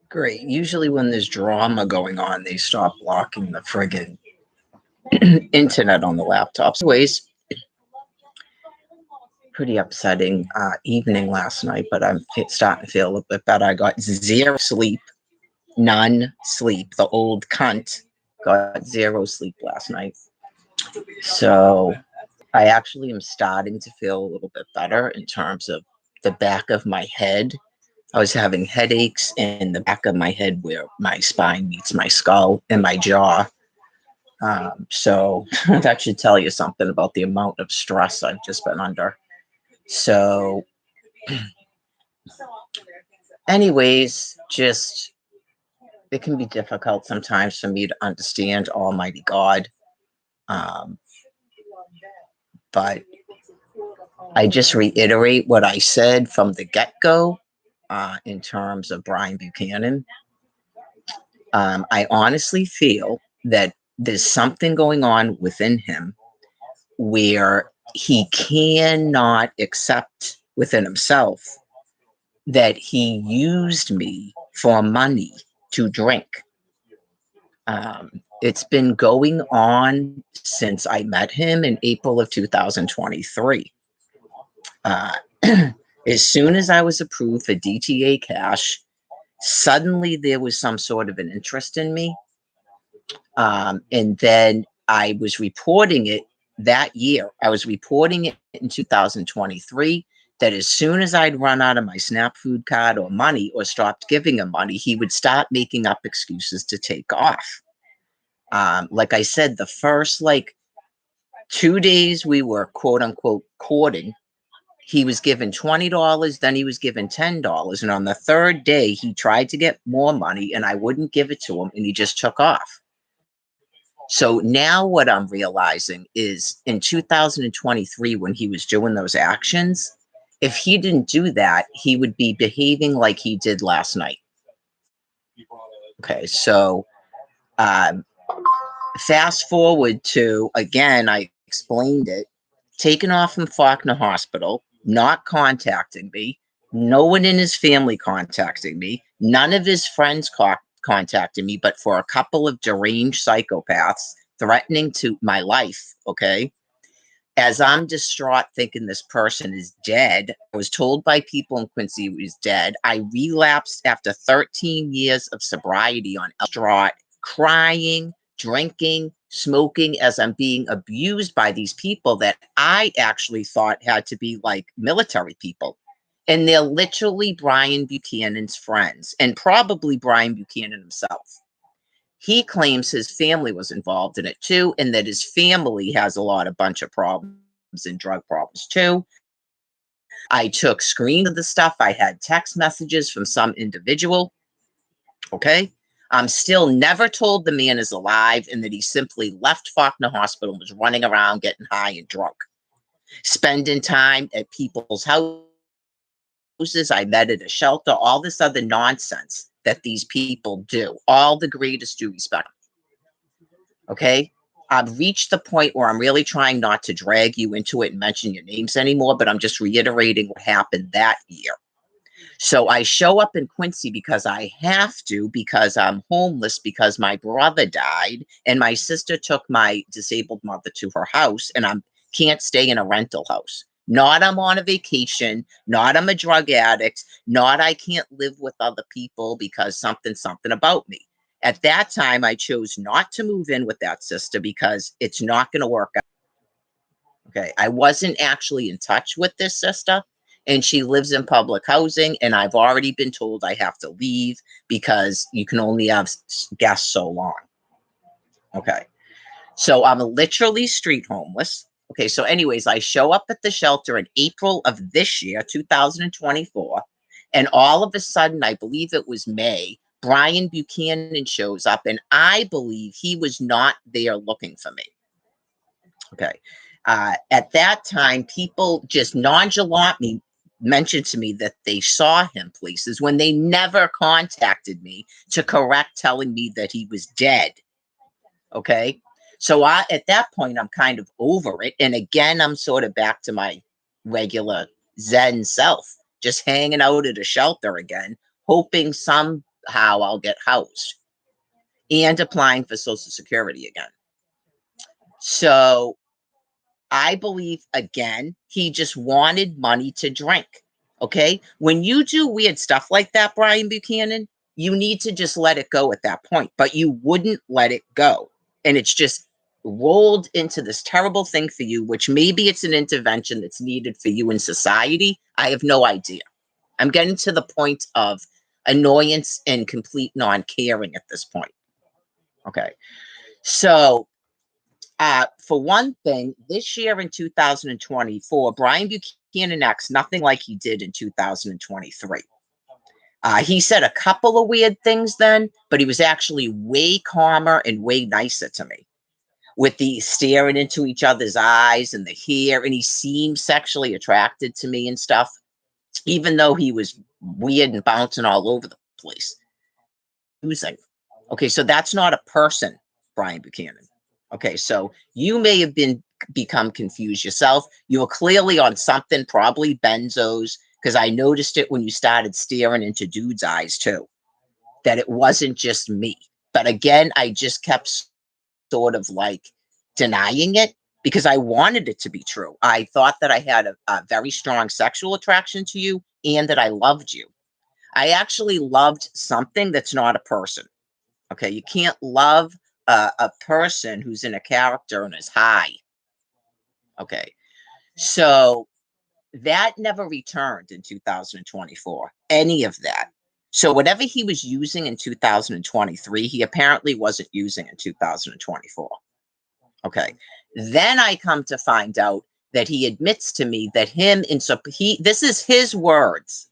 Great. Usually when there's drama going on, they stop blocking the friggin' internet on the laptops. Anyways, pretty upsetting evening last night, but I'm starting to feel a little bit better. I got zero sleep, none sleep. The old cunt got zero sleep last night. So I actually am starting to feel a little bit better in terms of the back of my head. I was having headaches in the back of my head where my spine meets my skull and my jaw. So that should tell you something about the amount of stress I've just been under. So, anyways, just it can be difficult sometimes for me to understand Almighty God. Um, but I just reiterate what I said from the get go in terms of Brian Buchanan. I honestly feel that there's something going on within him where he cannot accept within himself that he used me for money to drink. It's been going on since I met him in April of 2023. Uh, as soon as I was approved for DTA cash, suddenly there was some sort of an interest in me. And then I was reporting it that year. I was reporting it in 2023 that as soon as I'd run out of my SNAP food card or money or stopped giving him money, he would start making up excuses to take off. Like I said, the first 2 days we were quote unquote courting, he was given $20, then he was given $10. And on the third day, he tried to get more money and I wouldn't give it to him and he just took off. So now what I'm realizing is in 2023, when he was doing those actions, if he didn't do that, he would be behaving like he did last night. Okay, so um, fast forward to, again, I explained it, taken off from Faulkner Hospital, not contacting me, no one in his family contacting me, none of his friends contacted me, but for a couple of deranged psychopaths threatening to my life, okay? As I'm distraught thinking this person is dead, I was told by people in Quincy he was dead. I relapsed after 13 years of sobriety on distraught, crying, drinking, smoking as I'm being abused by these people that I actually thought had to be like military people. And they're literally Brian Buchanan's friends and probably Brian Buchanan himself. He claims his family was involved in it too, and that his family has a lot of bunch of problems and drug problems too. I took screens of the stuff. I had text messages from some individual. Okay. I'm still never told the man is alive and that he simply left Faulkner Hospital and was running around getting high and drunk, spending time at people's houses. I met at a shelter, all this other nonsense that these people do. All the greatest due respect. Okay. I've reached the point where I'm really trying not to drag you into it and mention your names anymore, but I'm just reiterating what happened that year. So I show up in Quincy because I have to, because I'm homeless, because my brother died, and my sister took my disabled mother to her house, and I can't stay in a rental house. Not I'm on a vacation, not I'm a drug addict, not I can't live with other people because something about me. At that time, I chose not to move in with that sister because it's not going to work out. Okay. I wasn't actually in touch with this sister, and she lives in public housing. And I've already been told I have to leave because you can only have guests so long. Okay. So I'm literally street homeless. Okay. So, anyways, I show up at the shelter in April of this year, 2024. And all of a sudden, I believe it was May, Brian Buchanan shows up, and I believe he was not there looking for me. Okay. At that time, people just nonchalantly mentioned to me that they saw him places when they never contacted me to correct telling me that he was dead. Okay. So at that point, I'm kind of over it. And again, I'm sort of back to my regular Zen self, just hanging out at a shelter again, hoping somehow I'll get housed and applying for Social Security again. So I believe, again, he just wanted money to drink. Okay. When you do weird stuff like that, Brian Buchanan, you need to just let it go at that point, but you wouldn't let it go. And it's just rolled into this terrible thing for you, which maybe it's an intervention that's needed for you in society. I have no idea. I'm getting to the point of annoyance and complete non caring at this point. Okay. So, for one thing, this year in 2024, Brian Buchanan acts nothing like he did in 2023. He said a couple of weird things then, but he was actually way calmer and way nicer to me with the staring into each other's eyes and the hair. And he seemed sexually attracted to me and stuff, even though he was weird and bouncing all over the place. Using. Okay, so that's not a person, Brian Buchanan. Okay, so you may have become confused yourself. You were clearly on something, probably benzos, because I noticed it when you started staring into dude's eyes too, that it wasn't just me. But again, I just kept sort of like denying it because I wanted it to be true. I thought that I had a very strong sexual attraction to you and that I loved you. I actually loved something that's not a person. Okay, you can't love a person who's in a character and is high. Okay, so that never returned in 2024, any of that. So whatever he was using in 2023, he apparently wasn't using in 2024. Okay, then I come to find out that he admits to me that this is his words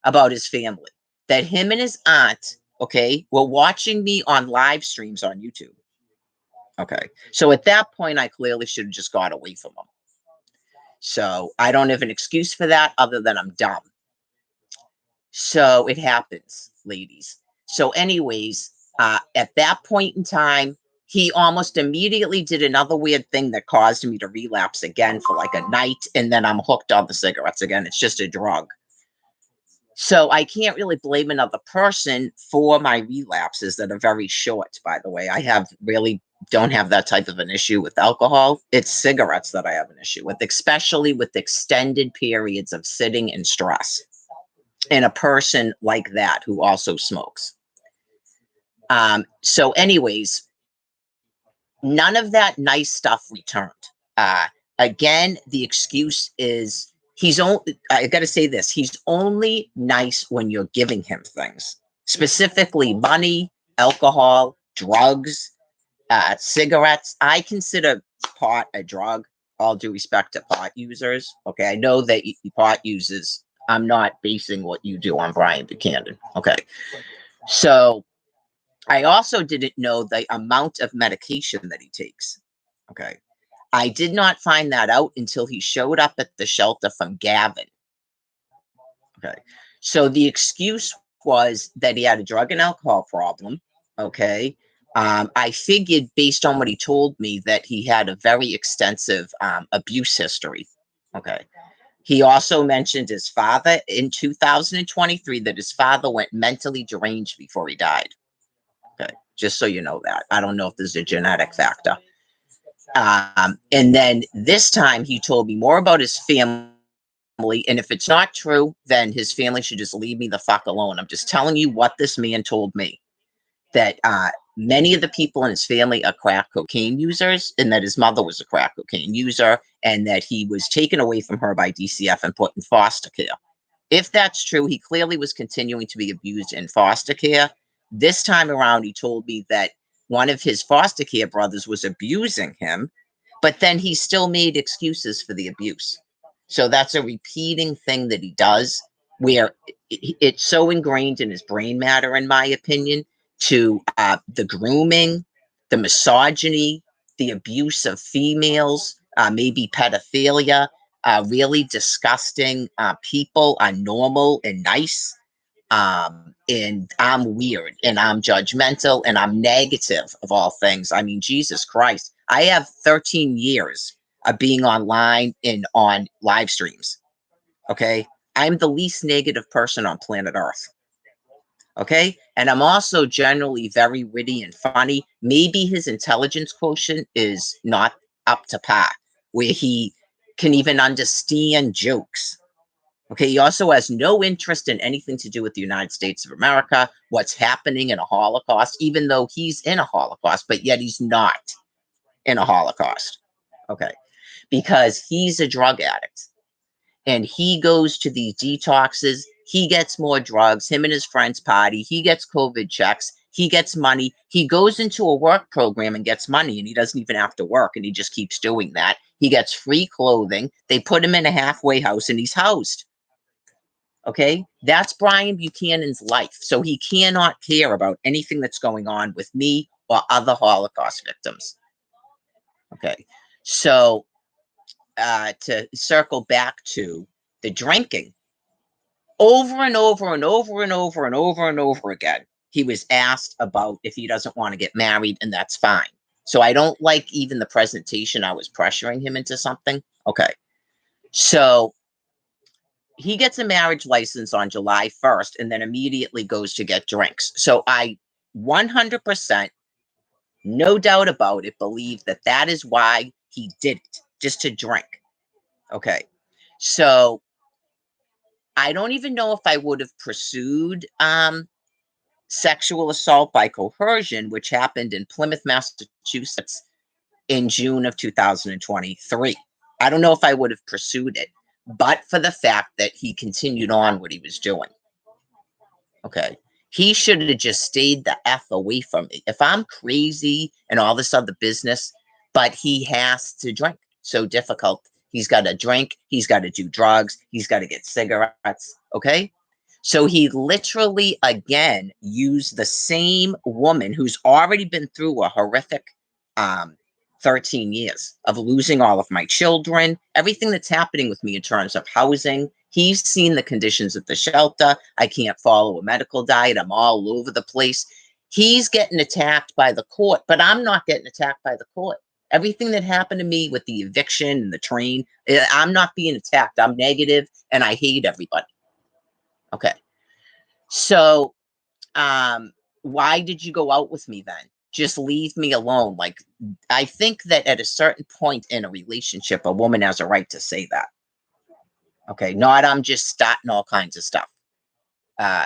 about his family, that him and his aunt, okay, were watching me on live streams on YouTube. Okay. So at that point, I clearly should have just got away from him. So I don't have an excuse for that other than I'm dumb. So it happens, ladies. So, anyways, at that point in time, he almost immediately did another weird thing that caused me to relapse again for like a night. And then I'm hooked on the cigarettes again. It's just a drug. So I can't really blame another person for my relapses that are very short, by the way. Don't have that type of an issue with alcohol. It's cigarettes that I have an issue with, especially with extended periods of sitting in stress in a person like that who also smokes. So anyways, none of that nice stuff returned. Again, the excuse is I got to say this, he's only nice when you're giving him things, specifically money, alcohol, drugs, cigarettes. I consider pot a drug, all due respect to pot users. Okay, I know that pot users, I'm not basing what you do on Brian Buchanan. Okay, so I also didn't know the amount of medication that he takes. Okay, I did not find that out until he showed up at the shelter from Gavin. Okay. So the excuse was that he had a drug and alcohol problem. Okay. I figured based on what he told me that he had a very extensive abuse history. Okay. He also mentioned his father in 2023 that his father went mentally deranged before he died. Okay. Just so you know that. I don't know if there's a genetic factor. And then this time he told me more about his family. And if it's not true, then his family should just leave me the fuck alone. I'm just telling you what this man told me, that many of the people in his family are crack cocaine users, and that his mother was a crack cocaine user, and that he was taken away from her by DCF and put in foster care. If that's true, he clearly was continuing to be abused in foster care. This time around, he told me that one of his foster care brothers was abusing him, but then he still made excuses for the abuse. So that's a repeating thing that he does, where it's so ingrained in his brain matter, in my opinion, to the grooming, the misogyny, the abuse of females, maybe pedophilia, really disgusting people are normal and nice. And I'm weird and I'm judgmental and I'm negative of all things. I mean, Jesus Christ, I have 13 years being online and on live streams. Okay. I'm the least negative person on planet Earth. Okay. And I'm also generally very witty and funny. Maybe his intelligence quotient is not up to par, where he can even understand jokes. Okay. He also has no interest in anything to do with the United States of America, what's happening in a Holocaust, even though he's in a Holocaust, but yet he's not in a Holocaust. Okay. Because he's a drug addict and he goes to these detoxes. He gets more drugs. Him and his friends party. He gets COVID checks. He gets money. He goes into a work program and gets money, and he doesn't even have to work, and he just keeps doing that. He gets free clothing. They put him in a halfway house, and he's housed. Okay, that's Brian Buchanan's life. So he cannot care about anything that's going on with me or other Holocaust victims. Okay, so to circle back to the drinking, over and over and over and over and over and over again, he was asked about if he doesn't want to get married, and that's fine. So I don't like even the presentation. I was pressuring him into something. Okay. So he gets a marriage license on July 1st and then immediately goes to get drinks. So I 100%, no doubt about it, believe that that is why he did it, just to drink. Okay. So I don't even know if I would have pursued sexual assault by coercion, which happened in Plymouth, Massachusetts in June of 2023. I don't know if I would have pursued it, but for the fact that he continued on what he was doing. Okay. He should have just stayed the F away from me. If I'm crazy and all this other business, but he has to drink. So difficult. He's got to drink. He's got to do drugs. He's got to get cigarettes. Okay. So he literally, again, used the same woman who's already been through a horrific um, 13 years of losing all of my children, everything that's happening with me in terms of housing. He's seen the conditions at the shelter. I can't follow a medical diet. I'm all over the place. He's getting attacked by the court, but I'm not getting attacked by the court. Everything that happened to me with the eviction and the train, I'm not being attacked. I'm negative and I hate everybody. Okay. So, why did you go out with me then? Just leave me alone. Like, I think that at a certain point in a relationship, a woman has a right to say that. Okay. Not I'm just starting all kinds of stuff. Uh,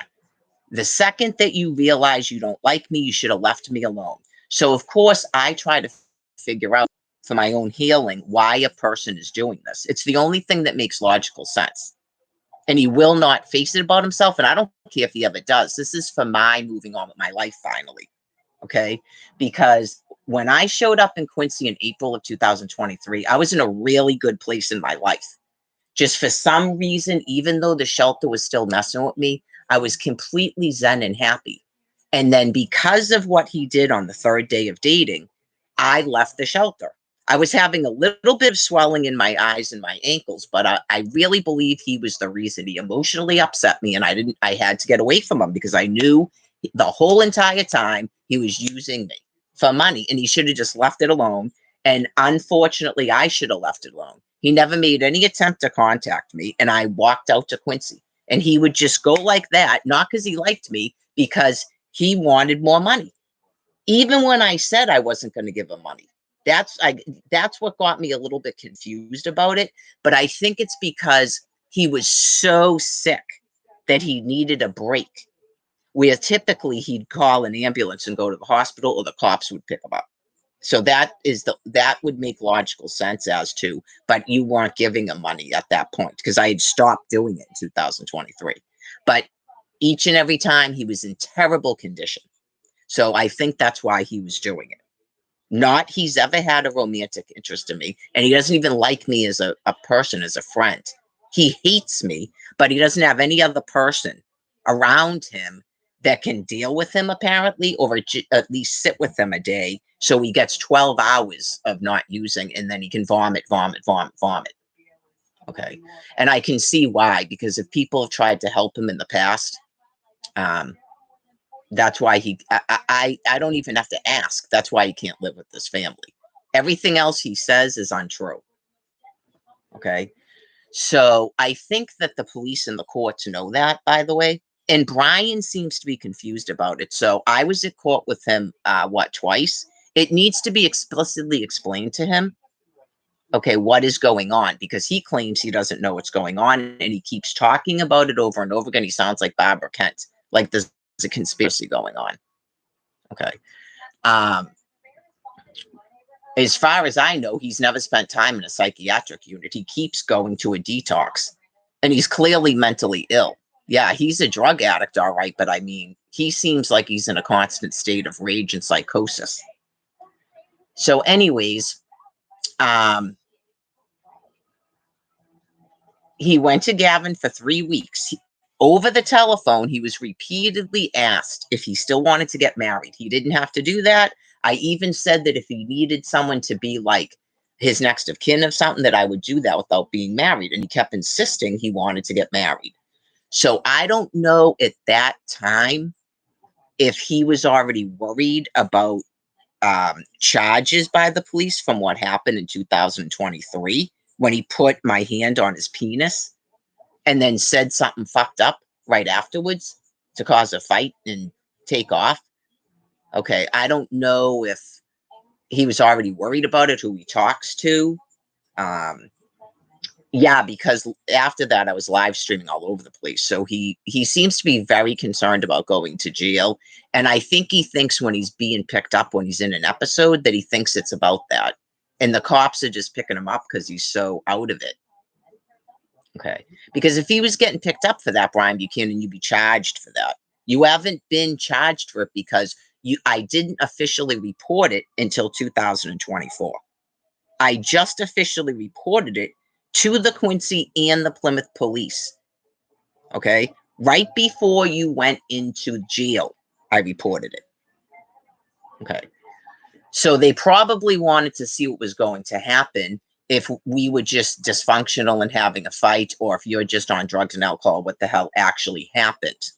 the second that you realize you don't like me, you should have left me alone. So, of course, I try to figure out for my own healing why a person is doing this. It's the only thing that makes logical sense. And he will not face it about himself. And I don't care if he ever does. This is for my moving on with my life finally. Okay. Because when I showed up in Quincy in April of 2023, I was in a really good place in my life. Just for some reason, even though the shelter was still messing with me, I was completely zen and happy. And then because of what he did on the third day of dating, I left the shelter. I was having a little bit of swelling in my eyes and my ankles, but I really believe he was the reason. He emotionally upset me, and I had to get away from him because I knew the whole entire time he was using me for money, and he should have just left it alone. And unfortunately, I should have left it alone. He never made any attempt to contact me, and I walked out to Quincy. And he would just go like that, not because he liked me, because he wanted more money. Even when I said I wasn't going to give him money. That's what got me a little bit confused about it. But I think it's because he was so sick that he needed a break. Where typically he'd call an ambulance and go to the hospital, or the cops would pick him up. So that would make logical sense as to, but you weren't giving him money at that point because I had stopped doing it in 2023. But each and every time he was in terrible condition. So I think that's why he was doing it. Not he's ever had a romantic interest in me, and he doesn't even like me as a person, as a friend. He hates me, but he doesn't have any other person around him that can deal with him, apparently, or at least sit with him a day. So he gets 12 hours of not using, and then he can vomit, vomit, vomit, vomit. Okay. And I can see why, because if people have tried to help him in the past, um, that's why I don't even have to ask. That's why he can't live with this family. Everything else he says is untrue. Okay. So I think that the police and the courts know that, by the way. And Brian seems to be confused about it. So I was at court with him, twice? It needs to be explicitly explained to him, okay, what is going on? Because he claims he doesn't know what's going on and he keeps talking about it over and over again. He sounds like Barbara Kent, like there's a conspiracy going on. Okay. Um, as far as I know, he's never spent time in a psychiatric unit. He keeps going to a detox and he's clearly mentally ill. Yeah, he's a drug addict, all right, but I mean, he seems like he's in a constant state of rage and psychosis. So, anyways, um, he went to Gavin for 3 weeks. Over the telephone, he was repeatedly asked if he still wanted to get married. He didn't have to do that. I even said that if he needed someone to be like his next of kin of something, that I would do that without being married. And he kept insisting he wanted to get married. So I don't know at that time if he was already worried about charges by the police from what happened in 2023 when he put my hand on his penis and then said something fucked up right afterwards to cause a fight and take off. Okay, I don't know if he was already worried about it, who he talks to. Um, yeah, because after that, I was live streaming all over the place. So he seems to be very concerned about going to jail, and I think he thinks when he's being picked up when he's in an episode that he thinks it's about that, and the cops are just picking him up because he's so out of it. Okay. Because if he was getting picked up for that, Brian Buchanan, you'd be charged for that. You haven't been charged for it because I didn't officially report it until 2024. I just officially reported it to the Quincy and the Plymouth police. Okay. Right before you went into jail, I reported it. Okay. So they probably wanted to see what was going to happen if we were just dysfunctional and having a fight, or if you're just on drugs and alcohol, what the hell actually happened.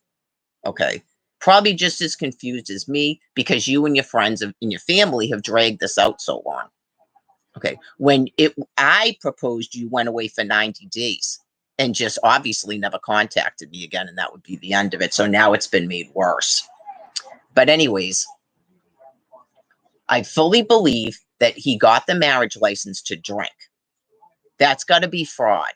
Okay. Probably just as confused as me because you and your friends and your family have dragged this out so long. Okay. When I proposed, you went away for 90 days and just obviously never contacted me again, and that would be the end of it. So now it's been made worse. But, anyways, I fully believe that he got the marriage license to drink. That's got to be fraud.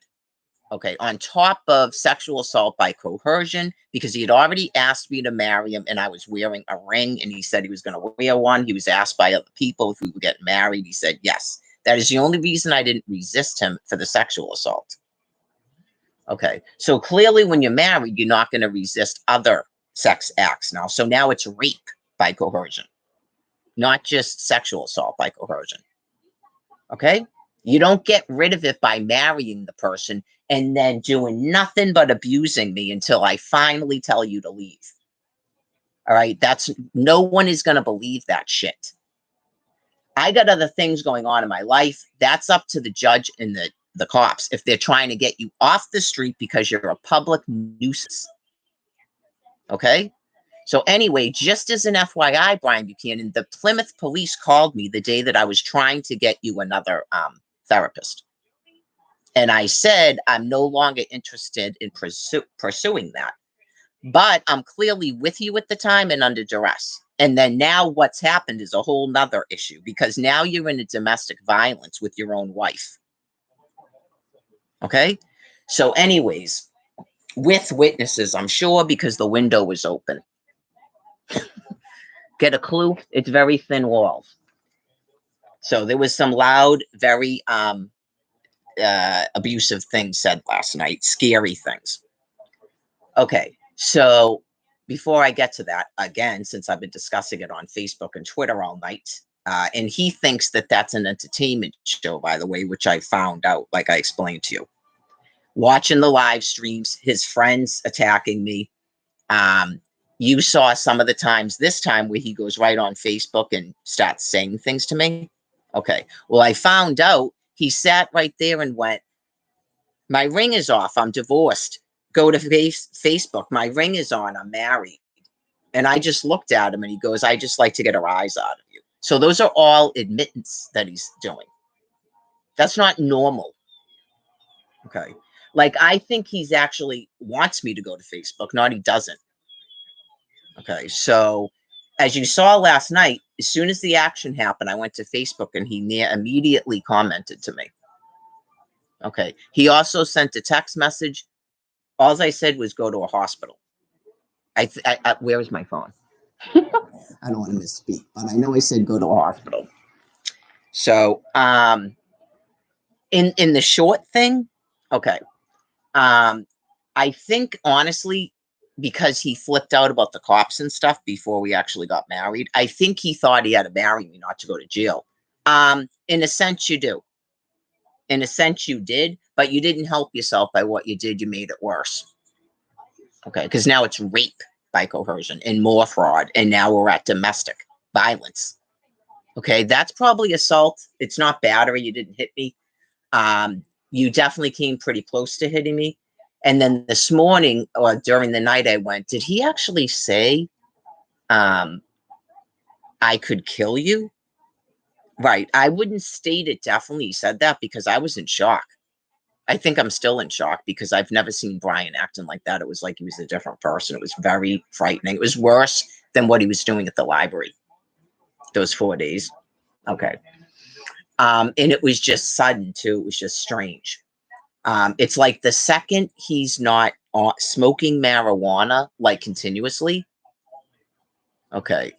Okay. On top of sexual assault by coercion, because he had already asked me to marry him and I was wearing a ring and he said he was going to wear one. He was asked by other people if we would get married. He said yes. That is the only reason I didn't resist him for the sexual assault. Okay. So clearly, when you're married, you're not going to resist other sex acts now. So now it's rape by coercion, not just sexual assault by coercion. Okay. You don't get rid of it by marrying the person and then doing nothing but abusing me until I finally tell you to leave. All right. No one is going to believe that shit. I got other things going on in my life. That's up to the judge and the cops if they're trying to get you off the street because you're a public nuisance. Okay. So anyway, just as an FYI, Brian Buchanan, the Plymouth police called me the day that I was trying to get you another therapist. And I said, I'm no longer interested in pursuing that. But I'm clearly with you at the time and under duress. And then now what's happened is a whole nother issue because now you're in a domestic violence with your own wife. Okay. So, anyways, with witnesses, I'm sure, because the window was open. Get a clue? It's very thin walls. So there was some loud, very abusive things said last night, scary things. Okay, so before I get to that, again, since I've been discussing it on Facebook and Twitter all night, and he thinks that that's an entertainment show, by the way, which I found out, like I explained to you. Watching the live streams, his friends attacking me. You saw some of the times this time where he goes right on Facebook and starts saying things to me. Okay, well, I found out he sat right there and went, my ring is off. I'm divorced. Go to Facebook. My ring is on. I'm married. And I just looked at him and he goes, I just like to get a rise out of you. So those are all admittance that he's doing. That's not normal. Okay. Like, I think he's actually wants me to go to Facebook, not he doesn't. Okay. So, as you saw last night, as soon as the action happened, I went to Facebook and he immediately commented to me. Okay. He also sent a text message. All I said was go to a hospital. Where is my phone? I don't want to misspeak, but I know I said go to a hospital. So, in the short thing, okay. I think honestly, because he flipped out about the cops and stuff before we actually got married, I think he thought he had to marry me not to go to jail. In a sense, you do. In a sense, you did, but you didn't help yourself by what you did. You made it worse. Okay, because now it's rape by coercion and more fraud, and now we're at domestic violence. Okay, that's probably assault. It's not battery. You didn't hit me. You definitely came pretty close to hitting me. And then this morning or during the night, I went, did he actually say I could kill you? Right. I wouldn't state it definitely. He said that because I was in shock. I think I'm still in shock because I've never seen Brian acting like that. It was like he was a different person. It was very frightening. It was worse than what he was doing at the library those 4 days. Okay. And it was just sudden too. It was just strange. It's like the second he's not smoking marijuana like continuously, okay,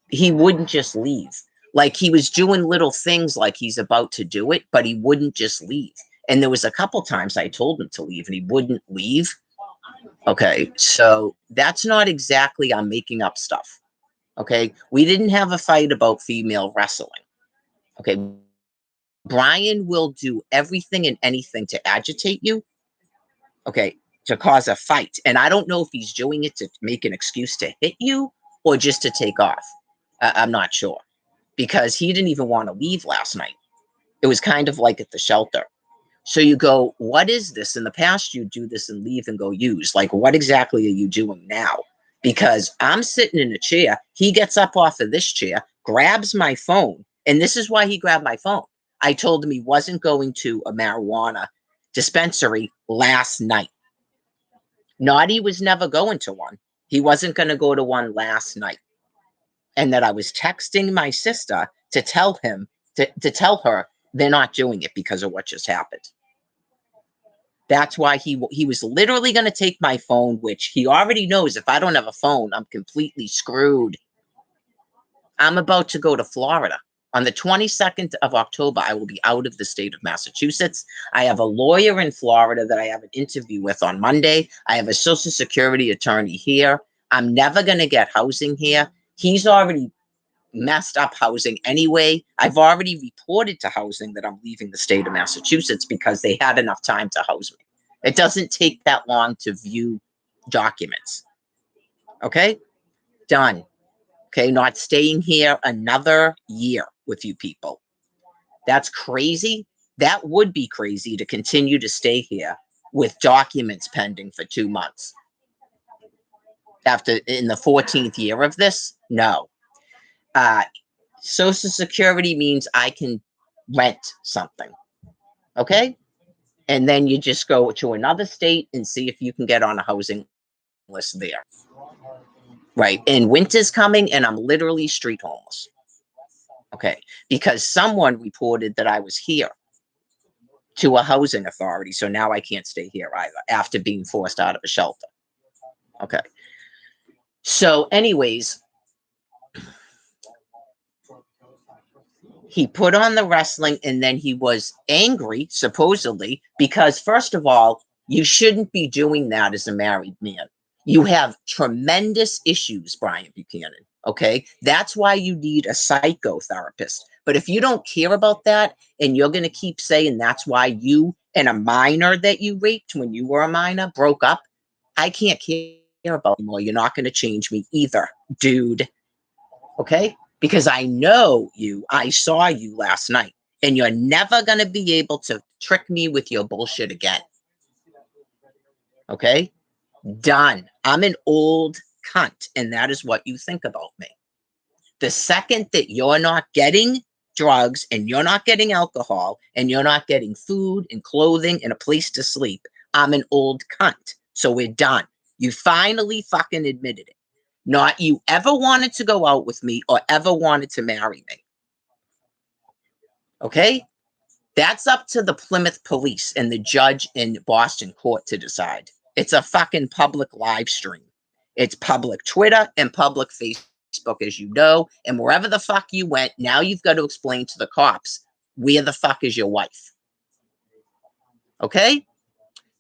he wouldn't just leave. Like he was doing little things like he's about to do it, but he wouldn't just leave. And there was a couple times I told him to leave and he wouldn't leave. Okay, so that's not exactly I'm making up stuff. Okay, we didn't have a fight about female wrestling. Okay, Brian will do everything and anything to agitate you. Okay, to cause a fight. And I don't know if he's doing it to make an excuse to hit you or just to take off. I'm not sure because he didn't even want to leave last night. It was kind of like at the shelter. So you go, what is this? In the past, you do this and leave and go use. Like, what exactly are you doing now? Because I'm sitting in a chair. He gets up off of this chair, grabs my phone. And this is why he grabbed my phone. I told him he wasn't going to a marijuana dispensary last night. Naughty was never going to one. He wasn't going to go to one last night. And that I was texting my sister to tell him, to tell her they're not doing it because of what just happened. That's why he was literally going to take my phone, which he already knows if I don't have a phone, I'm completely screwed. I'm about to go to Florida. On the 22nd of October, I will be out of the state of Massachusetts. I have a lawyer in Florida that I have an interview with on Monday. I have a Social Security attorney here. I'm never going to get housing here. He's already messed up housing anyway. I've already reported to housing that I'm leaving the state of Massachusetts because they had enough time to house me. It doesn't take that long to view documents. Okay? Done. Okay, not staying here another year with you people. That's crazy. That would be crazy to continue to stay here with documents pending for 2 months. After in the 14th year of this, no. Social Security means I can rent something. Okay? And then you just go to another state and see if you can get on a housing list there. Right. And winter's coming and I'm literally street homeless. Okay. Because someone reported that I was here to a housing authority. So now I can't stay here either after being forced out of a shelter. Okay. So, anyways, he put on the wrestling and then he was angry, supposedly, because, first of all, you shouldn't be doing that as a married man. You have tremendous issues, Brian Buchanan. Okay. That's why you need a psychotherapist. But if you don't care about that and you're going to keep saying that's why you and a minor that you raped when you were a minor broke up, I can't care about anymore. You're not going to change me either, dude. Okay. Because I know you, I saw you last night, and you're never going to be able to trick me with your bullshit again. Okay? Done. I'm an old cunt, and that is what you think about me. The second that you're not getting drugs and you're not getting alcohol and you're not getting food and clothing and a place to sleep, I'm an old cunt. So we're done. You finally fucking admitted it. Not you ever wanted to go out with me or ever wanted to marry me. Okay? That's up to the Plymouth police and the judge in Boston court to decide. It's a fucking public live stream. It's public Twitter and public Facebook, as you know. And wherever the fuck you went, now you've got to explain to the cops, where the fuck is your wife? Okay?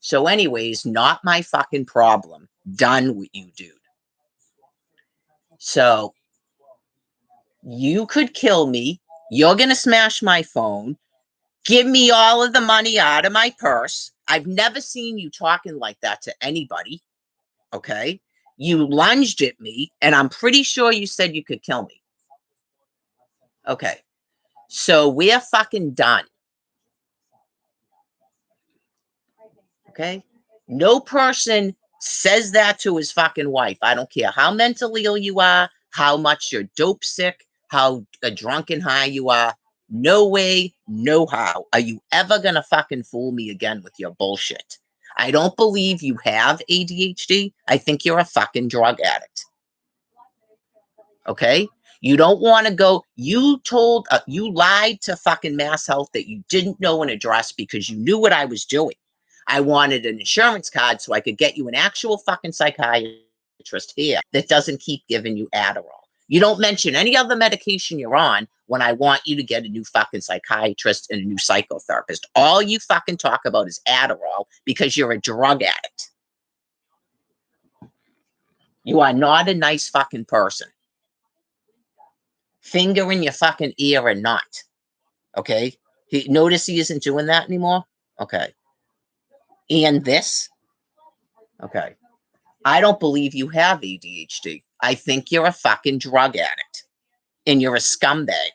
So anyways, not my fucking problem. Done with you, dude. So you could kill me. You're going to smash my phone. Give me all of the money out of my purse. I've never seen you talking like that to anybody. Okay? You lunged at me, and I'm pretty sure you said you could kill me. Okay. So we're fucking done. Okay? No person says that to his fucking wife. I don't care how mentally ill you are, how much you're dope sick, how drunk and high you are. No way, no how are you ever gonna fucking fool me again with your bullshit. I don't believe you have ADHD. I think you're a fucking drug addict. Okay? You don't want to go. You lied to fucking Mass Health that you didn't know an address because you knew what I was doing. I wanted an insurance card so I could get you an actual fucking psychiatrist here that doesn't keep giving you Adderall. You don't mention any other medication you're on when I want you to get a new fucking psychiatrist and a new psychotherapist. All you fucking talk about is Adderall because you're a drug addict. You are not a nice fucking person. Finger in your fucking ear or not. Okay? Notice he isn't doing that anymore? Okay. And this? Okay. I don't believe you have ADHD. I think you're a fucking drug addict. And you're a scumbag.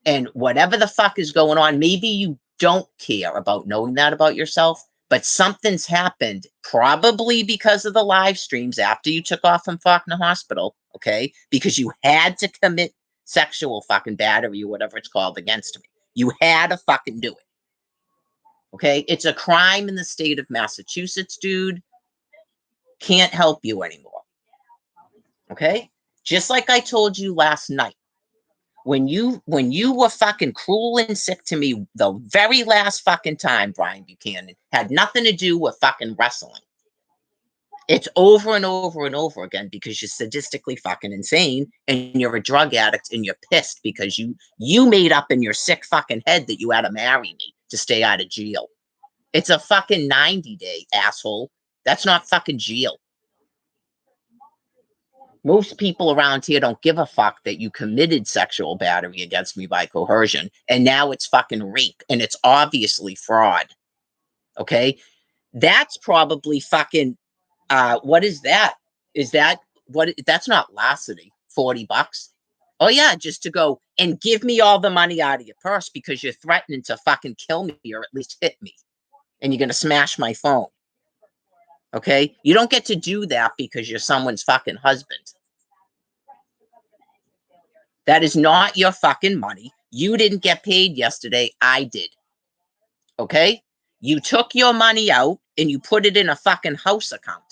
And whatever the fuck is going on, maybe you don't care about knowing that about yourself, but something's happened, probably because of the live streams after you took off from Faulkner Hospital, okay? Because you had to commit sexual fucking battery or whatever it's called against me. You had to fucking do it. Okay? It's a crime in the state of Massachusetts, dude. Can't help you anymore. Okay? Just like I told you last night. When you were fucking cruel and sick to me the very last fucking time, Brian Buchanan, had nothing to do with fucking wrestling. It's over and over and over again because you're sadistically fucking insane and you're a drug addict and you're pissed because you made up in your sick fucking head that you had to marry me to stay out of jail. It's a fucking 90-day, asshole. That's not fucking jail. Most people around here don't give a fuck that you committed sexual battery against me by coercion, and now it's fucking rape, and it's obviously fraud. Okay? That's probably fucking, what is that? Is that, that's not larceny, $40. Oh yeah, just to go and give me all the money out of your purse because you're threatening to fucking kill me or at least hit me. And you're gonna smash my phone. Okay? You don't get to do that because you're someone's fucking husband. That is not your fucking money. You didn't get paid yesterday. I did. Okay? You took your money out and you put it in a fucking house account.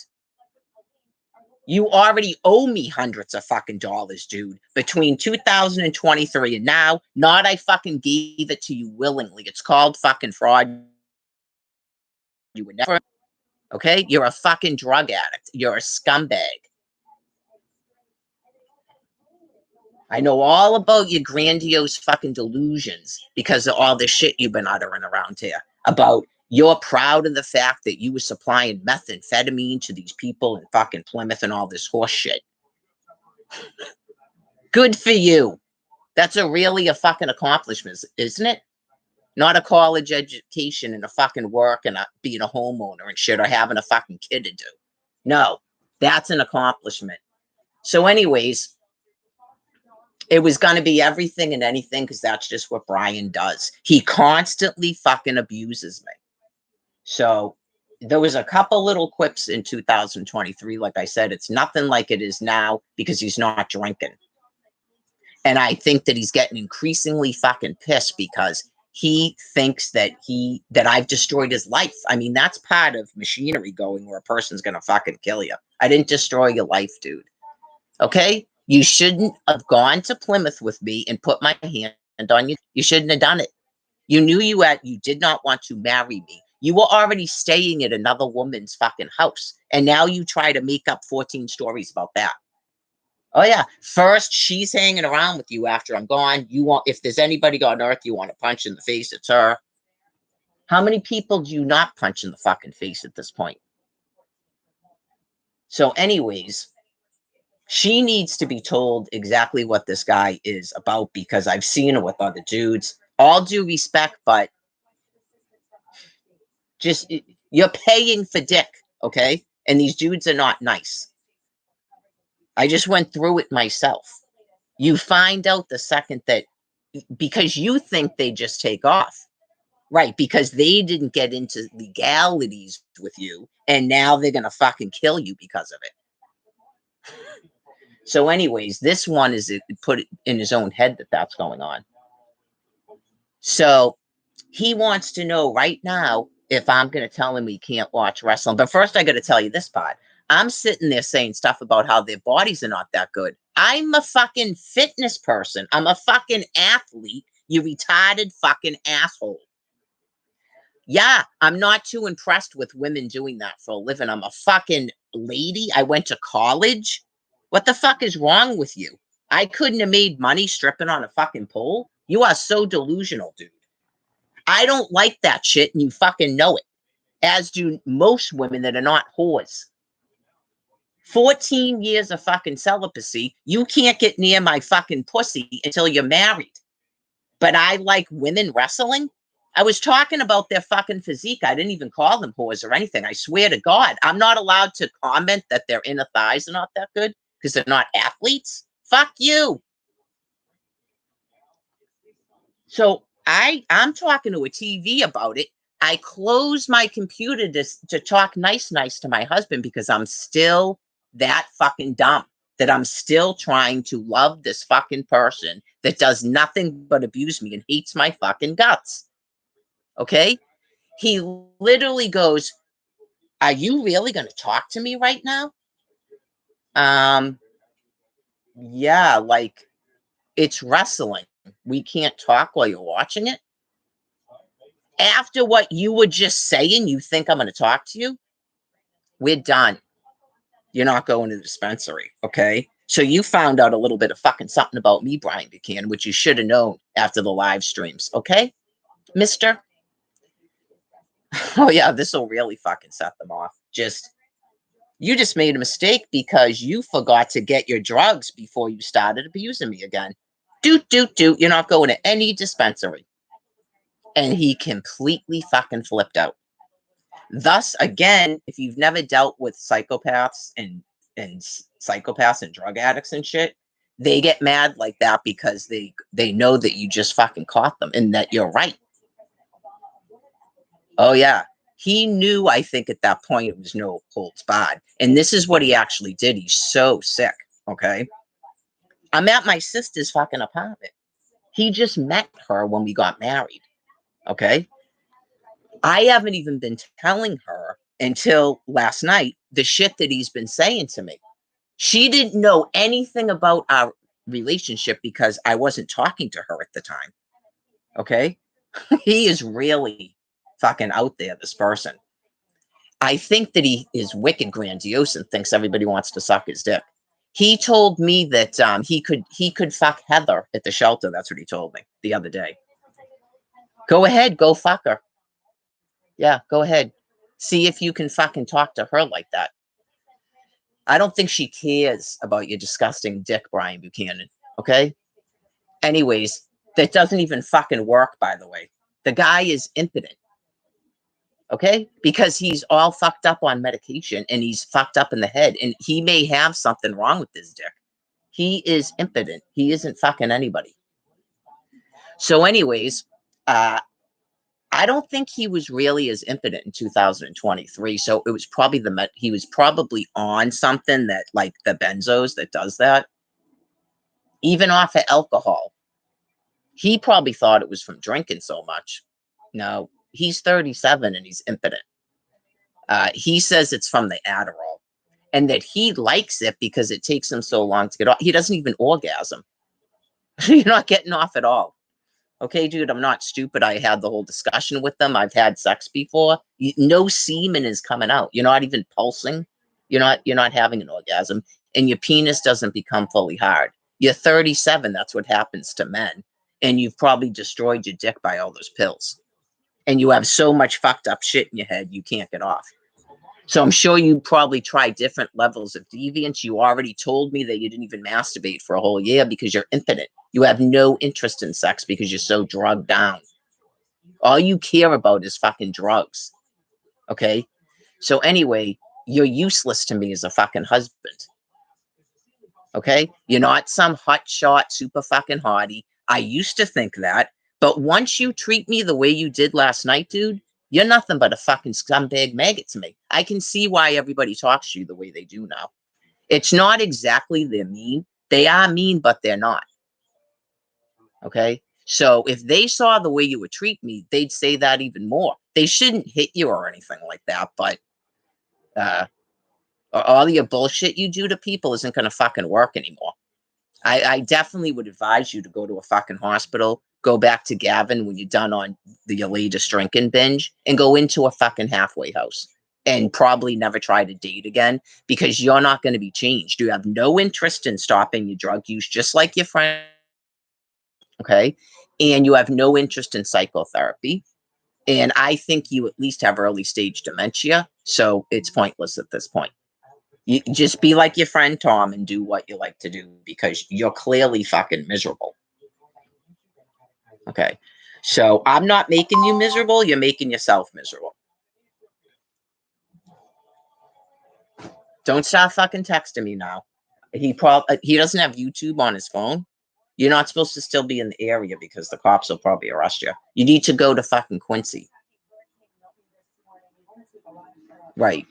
You already owe me hundreds of fucking dollars, dude, between 2023 and now. Not I fucking gave it to you willingly. It's called fucking fraud. You would never. Okay? You're a fucking drug addict. You're a scumbag. I know all about your grandiose fucking delusions because of all the shit you've been uttering around here about you're proud of the fact that you were supplying methamphetamine to these people in fucking Plymouth and all this horse shit. Good for you. That's really a fucking accomplishment, isn't it? Not a college education and a fucking work and being a homeowner and shit or having a fucking kid to do. No, that's an accomplishment. So anyways, it was going to be everything and anything because that's just what Brian does. He constantly fucking abuses me. So there was a couple little quips in 2023. Like I said, it's nothing like it is now because he's not drinking. And I think that he's getting increasingly fucking pissed because he thinks that I've destroyed his life. I mean, that's part of machinery going where a person's gonna fucking kill you. I didn't destroy your life, dude. Okay? You shouldn't have gone to Plymouth with me and put my hand on you. You shouldn't have done it. You knew you did not want to marry me. You were already staying at another woman's fucking house. And now you try to make up 14 stories about that. Oh yeah. First, she's hanging around with you after I'm gone. If there's anybody on earth you want to punch in the face, it's her. How many people do you not punch in the fucking face at this point? So, anyways, she needs to be told exactly what this guy is about because I've seen it with other dudes. All due respect, but just you're paying for dick, okay? And these dudes are not nice. I just went through it myself. You find out the second that because you think they just take off. Right, because they didn't get into legalities with you, and now they're gonna fucking kill you because of it. So, anyways, this one is put it in his own head that that's going on. So he wants to know right now if I'm gonna tell him he can't watch wrestling. But first, I got to tell you this part. I'm sitting there saying stuff about how their bodies are not that good. I'm a fucking fitness person. I'm a fucking athlete. You retarded fucking asshole. Yeah, I'm not too impressed with women doing that for a living. I'm a fucking lady. I went to college. What the fuck is wrong with you? I couldn't have made money stripping on a fucking pole. You are so delusional, dude. I don't like that shit, and you fucking know it. As do most women that are not whores. 14 years of fucking celibacy. You can't get near my fucking pussy until you're married. But I like women wrestling. I was talking about their fucking physique. I didn't even call them whores or anything. I swear to God, I'm not allowed to comment that their inner thighs are not that good because they're not athletes. Fuck you. So I'm talking to a TV about it. I close my computer to talk nice to my husband because I'm still that fucking dumb that I'm still trying to love this fucking person that does nothing but abuse me and hates my fucking guts. Okay? He literally goes, "Are you really going to talk to me right now?" Yeah, like it's wrestling. We can't talk while you're watching it. After what you were just saying, you think I'm going to talk to you? We're done. You're not going to the dispensary, okay? So you found out a little bit of fucking something about me, Brian Buchanan, which you should have known after the live streams, okay, mister? Oh, yeah, this will really fucking set them off. You just made a mistake because you forgot to get your drugs before you started abusing me again. Doot, doot, doot. You're not going to any dispensary. And he completely fucking flipped out. Thus, again, if you've never dealt with psychopaths and psychopaths and drug addicts and shit, they get mad like that because they know that you just fucking caught them and that you're right. Oh yeah. He knew, I think, at that point it was no holds barred. And this is what he actually did. He's so sick. Okay. I'm at my sister's fucking apartment. He just met her when we got married. Okay. I haven't even been telling her until last night the shit that he's been saying to me. She didn't know anything about our relationship because I wasn't talking to her at the time. Okay. He is really fucking out there, this person. I think that he is wicked grandiose and thinks everybody wants to suck his dick. He told me that he could fuck Heather at the shelter. That's what he told me the other day. Go ahead, go fuck her. Yeah, go ahead. See if you can fucking talk to her like that. I don't think she cares about your disgusting dick, Brian Buchanan. Okay? Anyways, that doesn't even fucking work, by the way. The guy is impotent. Okay? Because he's all fucked up on medication and he's fucked up in the head and he may have something wrong with his dick. He is impotent. He isn't fucking anybody. So, anyways, I don't think he was really as impotent in 2023. So it was probably he was probably on something that like the benzos that does that. even off of alcohol. He probably thought it was from drinking so much. No, he's 37 and he's impotent. He says it's from the Adderall and that he likes it because it takes him so long to get off. He doesn't even orgasm. You're not getting off at all. Okay, dude, I'm not stupid. I had the whole discussion with them. I've had sex before. No semen is coming out. You're not even pulsing. You're not having an orgasm, and your penis doesn't become fully hard. You're 37. That's what happens to men, and you've probably destroyed your dick by all those pills. And you have so much fucked up shit in your head you can't get off. So I'm sure you probably tried different levels of deviance. You already told me that you didn't even masturbate for a whole year because you're impotent. You have no interest in sex because you're so drugged down. All you care about is fucking drugs. Okay? So anyway, you're useless to me as a fucking husband. Okay? You're not some hot shot, super fucking hottie. I used to think that. But once you treat me the way you did last night, dude, you're nothing but a fucking scumbag maggot to me. I can see why everybody talks to you the way they do now. It's not exactly they're mean. They are mean, but they're not. Okay? So if they saw the way you would treat me, they'd say that even more. They shouldn't hit you or anything like that, but all your bullshit you do to people isn't going to fucking work anymore. I definitely would advise you to go to a fucking hospital, go back to Gavin when you're done on your latest drinking binge, and go into a fucking halfway house and probably never try to date again because you're not going to be changed. You have no interest in stopping your drug use, just like your friend. Okay. And you have no interest in psychotherapy. And I think you at least have early stage dementia. So it's pointless at this point. You just be like your friend Tom and do what you like to do because you're clearly fucking miserable. Okay. So I'm not making you miserable. You're making yourself miserable. Don't start fucking texting me now. He doesn't have YouTube on his phone. You're not supposed to still be in the area because the cops will probably arrest you. You need to go to fucking Quincy. Right.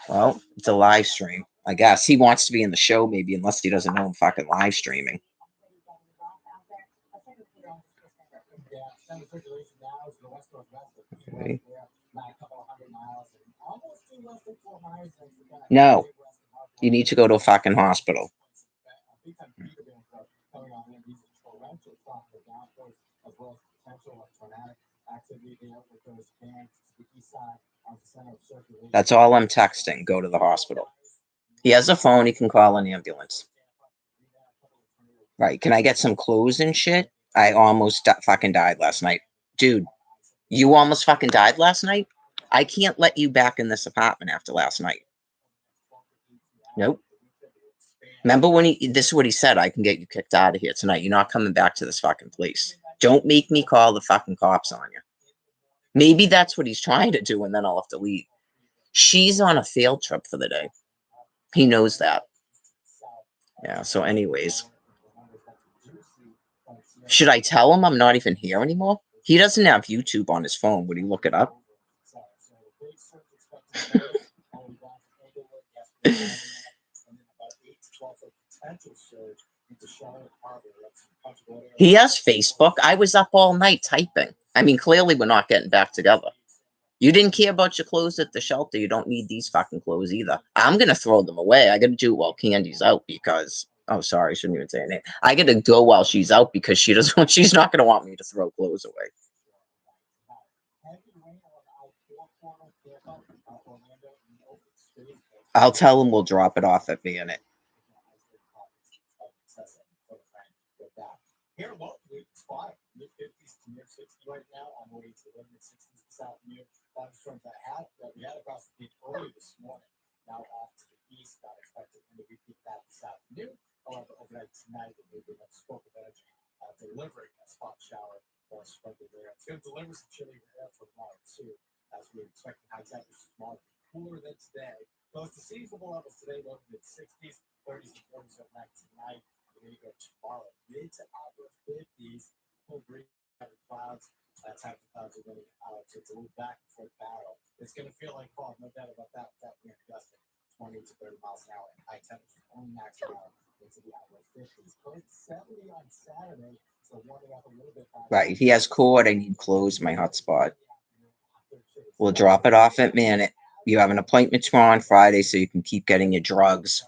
Well, it's a live stream. I guess he wants to be in the show, maybe, unless he doesn't know I'm fucking live streaming. Okay. No, you need to go to a fucking hospital. That's all I'm texting. Go to the hospital. He has a phone. He can call an ambulance. Right. Can I get some clothes and shit? I almost fucking died last night. Dude, you almost fucking died last night? I can't let you back in this apartment after last night. Nope. Remember when this is what he said, I can get you kicked out of here tonight. You're not coming back to this fucking place. Don't make me call the fucking cops on you. Maybe that's what he's trying to do, and then I'll have to leave. She's on a field trip for the day. He knows that. Yeah, so anyways. Should I tell him I'm not even here anymore? He doesn't have YouTube on his phone. Would he look it up? He has Facebook. I was up all night typing. I mean, clearly we're not getting back together. You didn't care about your clothes at the shelter. You don't need these fucking clothes either. I'm going to throw them away. I got to do it while Candy's out because, oh, sorry, I shouldn't even say her name. I got to go while she's out because she's not going to want me to throw clothes away. I'll tell him we'll drop it off at Vianet. Here locally, it's fine. Mid-50s to mid-60s right now, on the way to the mid-60s this afternoon. Thunderstorms that we had across the peak early this morning. Now off to the east, not expected to repeat that this afternoon. However, overnight tonight, it may be a stroke of energy delivering a spot shower or a sprinkle there. It's going to deliver some chilly air for tomorrow, too, as we're expecting high temperatures tomorrow. Cooler than today. Close to seasonable levels today, low to mid-60s, 30s and 40s overnight tonight. We're going to go tomorrow, mid to upper 50s, full green clouds. That's how the clouds are going to move back and forth battle. It's going to feel like fall, no doubt about that. That wind gusting 20 to 30 miles an hour and high temperatures only maxing out Right. He has cord. I need clothes, my hotspot. We'll drop it off at Manette. You have an appointment tomorrow on Friday, so you can keep getting your drugs.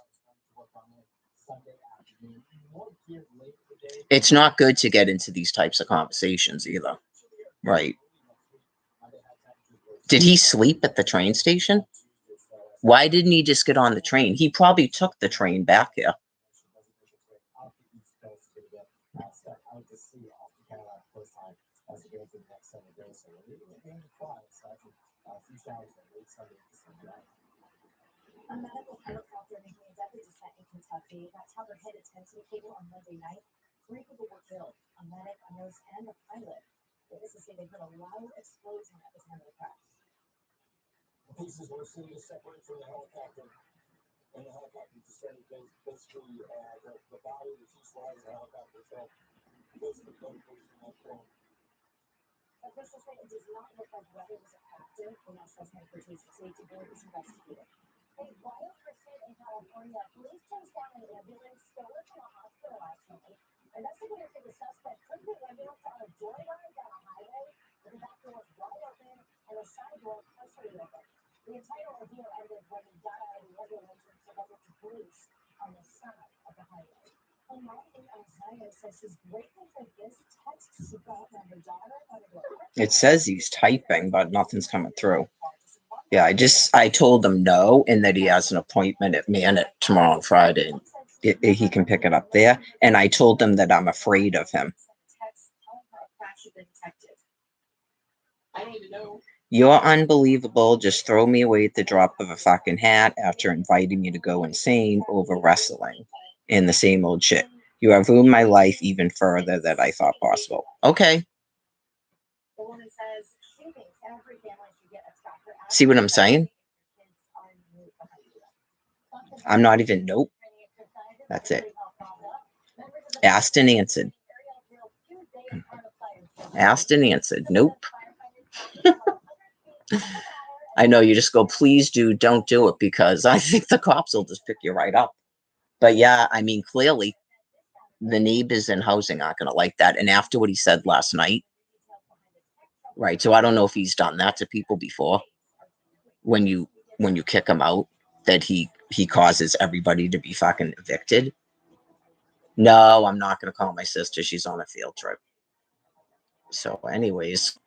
It's not good to get into these types of conversations either. Right. Did he sleep at the train station? Why didn't he just get on the train? He probably took the train back here. A medical helicopter making a deadly descent in Kentucky. That tower hit its Tennessee cable on Monday night. 3 people were killed, a medic, a nurse, and a pilot. Witnesses say they heard a loud explosion at the time of the crash. The pieces were seen to separate from the helicopter, and the helicopter descended. Basically, the body of the fuselage of the helicopter fell close to the coast of that point. Officials say it does not look like weather was a factor. The National Transportation Safety Board is investigating. A wild pursuit in California. Police chased down an ambulance stolen from a hospital last night. Investigators say the suspect took the ambulance on a joyride down a highway with the back doors wide open and the side door partially open. The entire ordeal ended when he got out of the ambulance and surrendered to police on the side of the highway. And Molly Isaiah says she's grateful for this text she got from her daughter on the road. It says he's typing, but nothing's coming through. Yeah, I told him no, and that he has an appointment at Manette tomorrow on Friday. He can pick it up there. And I told him that I'm afraid of him. You're unbelievable. Just throw me away at the drop of a fucking hat after inviting me to go insane over wrestling and the same old shit. You have ruined my life even further than I thought possible. Okay. See what I'm saying? I'm not even, nope. That's it. Asked and answered. Asked and answered. Nope. I know you just go, please don't do it, because I think the cops will just pick you right up. But yeah, I mean, clearly the neighbors in housing aren't going to like that. And after what he said last night, right? So I don't know if he's done that to people before. When you kick him out, that he causes everybody to be fucking evicted. No, I'm not going to call my sister. She's on a field trip. So anyways,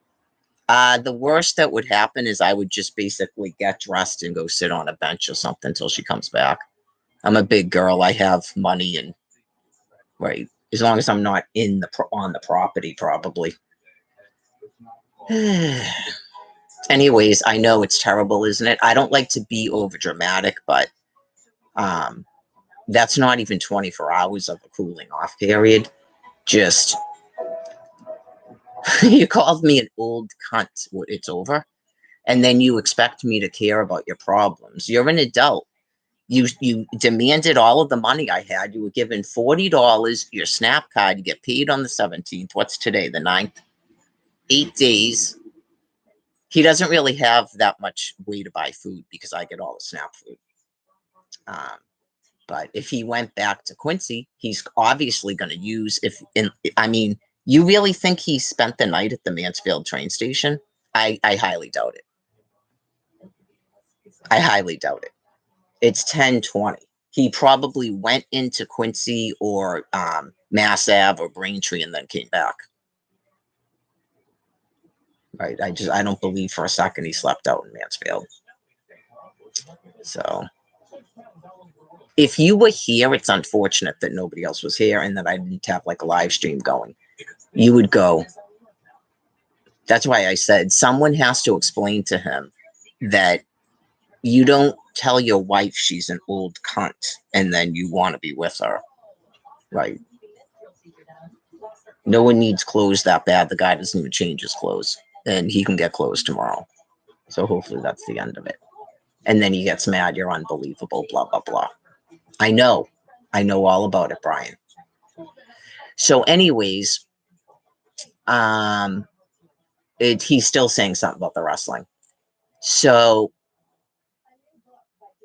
the worst that would happen is I would just basically get dressed and go sit on a bench or something until she comes back. I'm a big girl. I have money, and right, as long as I'm not on the property, probably. Anyways, I know it's terrible, isn't it? I don't like to be over dramatic, but that's not even 24 hours of a cooling off period. Just you called me an old cunt. It's over. And then you expect me to care about your problems. You're an adult. You demanded all of the money I had. You were given $40, your SNAP card. You get paid on the 17th. What's today, the 9th? 8 days. He doesn't really have that much way to buy food because I get all the SNAP food. But if he went back to Quincy, he's obviously going to use, you really think he spent the night at the Mansfield train station? I highly doubt it. I highly doubt it. It's 10:20. He probably went into Quincy or Mass Ave or Braintree and then came back. Right. I don't believe for a second he slept out in Mansfield. So if you were here, it's unfortunate that nobody else was here and that I didn't have like a live stream going. You would go. That's why I said someone has to explain to him that you don't tell your wife she's an old cunt and then you want to be with her. Right. No one needs clothes that bad. The guy doesn't even change his clothes, and he can get clothes tomorrow. So hopefully that's the end of it. And then he gets mad. You're unbelievable, blah, blah, blah. I know all about it, Brian. So anyways, he's still saying something about the wrestling. So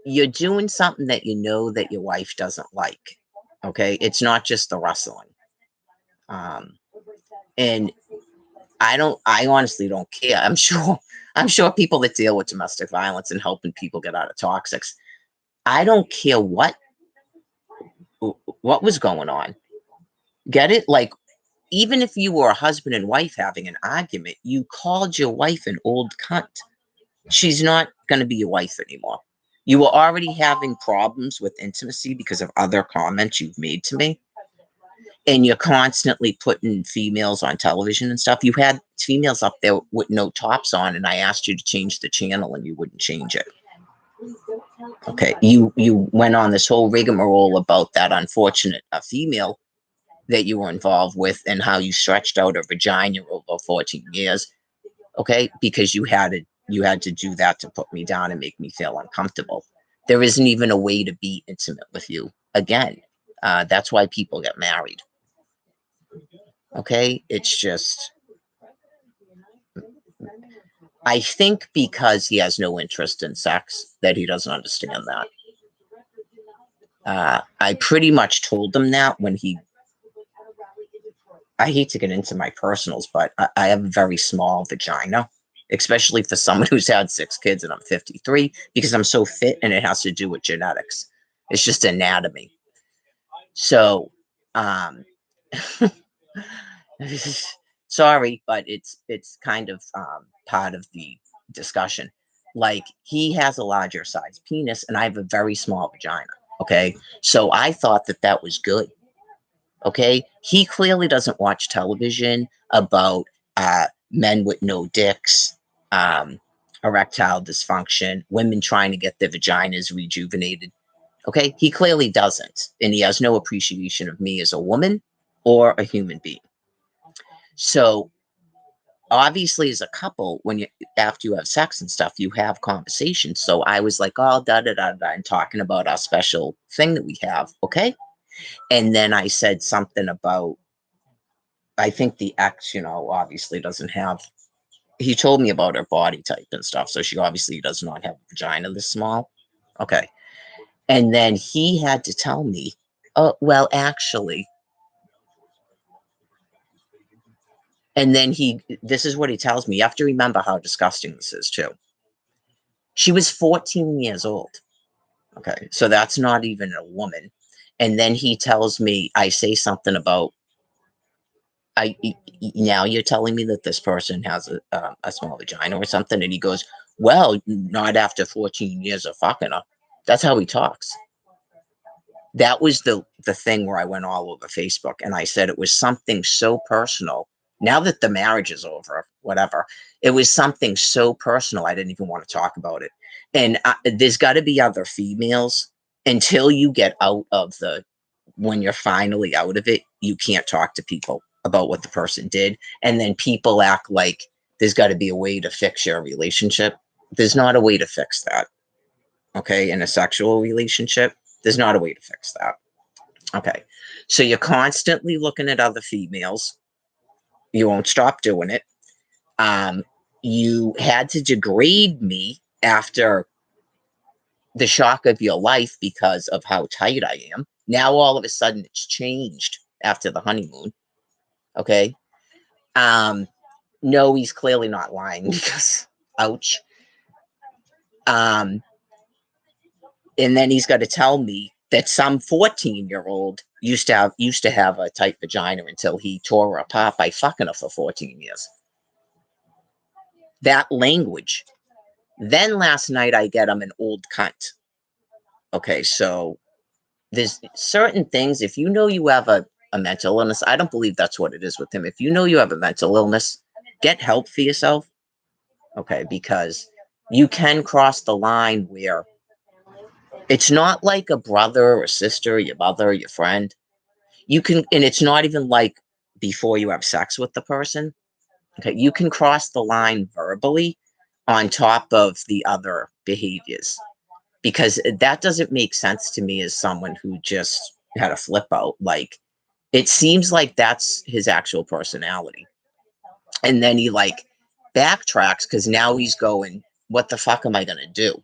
you're doing something that you know that your wife doesn't like. Okay, it's not just the wrestling. And I honestly don't care. I'm sure people that deal with domestic violence and helping people get out of toxics, I don't care what was going on. Get it? Like, even if you were a husband and wife having an argument, you called your wife an old cunt. She's not going to be your wife anymore. You were already having problems with intimacy because of other comments you've made to me. And you're constantly putting females on television and stuff. You had females up there with no tops on, and I asked you to change the channel and you wouldn't change it. Okay. You went on this whole rigmarole about that unfortunate female that you were involved with and how you stretched out a vagina over 14 years. Okay, because you had to do that to put me down and make me feel uncomfortable. There isn't even a way to be intimate with you again. That's why people get married. Okay, it's just, I think because he has no interest in sex that he doesn't understand that. I pretty much told him that when I hate to get into my personals, but I have a very small vagina, especially for someone who's had 6 kids and I'm 53, because I'm so fit and it has to do with genetics. It's just anatomy. So, sorry, but it's kind of part of the discussion. Like, he has a larger size penis and I have a very small vagina. Okay, so I thought that that was good. Okay, he clearly doesn't watch television about men with no dicks, erectile dysfunction, women trying to get their vaginas rejuvenated. Okay, he clearly doesn't, and he has no appreciation of me as a woman or a human being. So obviously, as a couple, when you after you have sex and stuff, you have conversations. So I was like, oh, da da da da, and talking about our special thing that we have. Okay, and then I said something about, I think the ex, obviously doesn't have. He told me about her body type and stuff, so she obviously does not have a vagina this small. Okay, and then he had to tell me, oh, well, actually, and then this is what he tells me. You have to remember how disgusting this is too. She was 14 years old. Okay, so that's not even a woman. And then he tells me, I say something about, now you're telling me that this person has a small vagina or something, and he goes, well, not after 14 years of fucking her. That's how he talks. That was the thing where I went all over Facebook and I said it was something so personal. Now that the marriage is over, whatever, it was something so personal I didn't even want to talk about it. And there's got to be other females until you get out of when you're finally out of it, you can't talk to people about what the person did. And then people act like there's got to be a way to fix your relationship. There's not a way to fix that. Okay. In a sexual relationship, there's not a way to fix that. Okay. So you're constantly looking at other females. You won't stop doing it. You had to degrade me after the shock of your life because of how tight I am. Now all of a sudden it's changed after the honeymoon. Okay. No, he's clearly not lying because ouch. And then he's got to tell me that some 14-year-old used to have a tight vagina until he tore her apart by fucking her for 14 years. That language. Then last night I get him an old cunt. Okay, so there's certain things, if you know you have a mental illness, I don't believe that's what it is with him. If you know you have a mental illness, get help for yourself. Okay, because you can cross the line where it's not like a brother or sister, your mother, your friend. You can, and it's not even like before you have sex with the person. Okay, you can cross the line verbally on top of the other behaviors, because that doesn't make sense to me as someone who just had a flip out. Like, it seems like that's his actual personality. And then he like backtracks because now he's going, what the fuck am I going to do?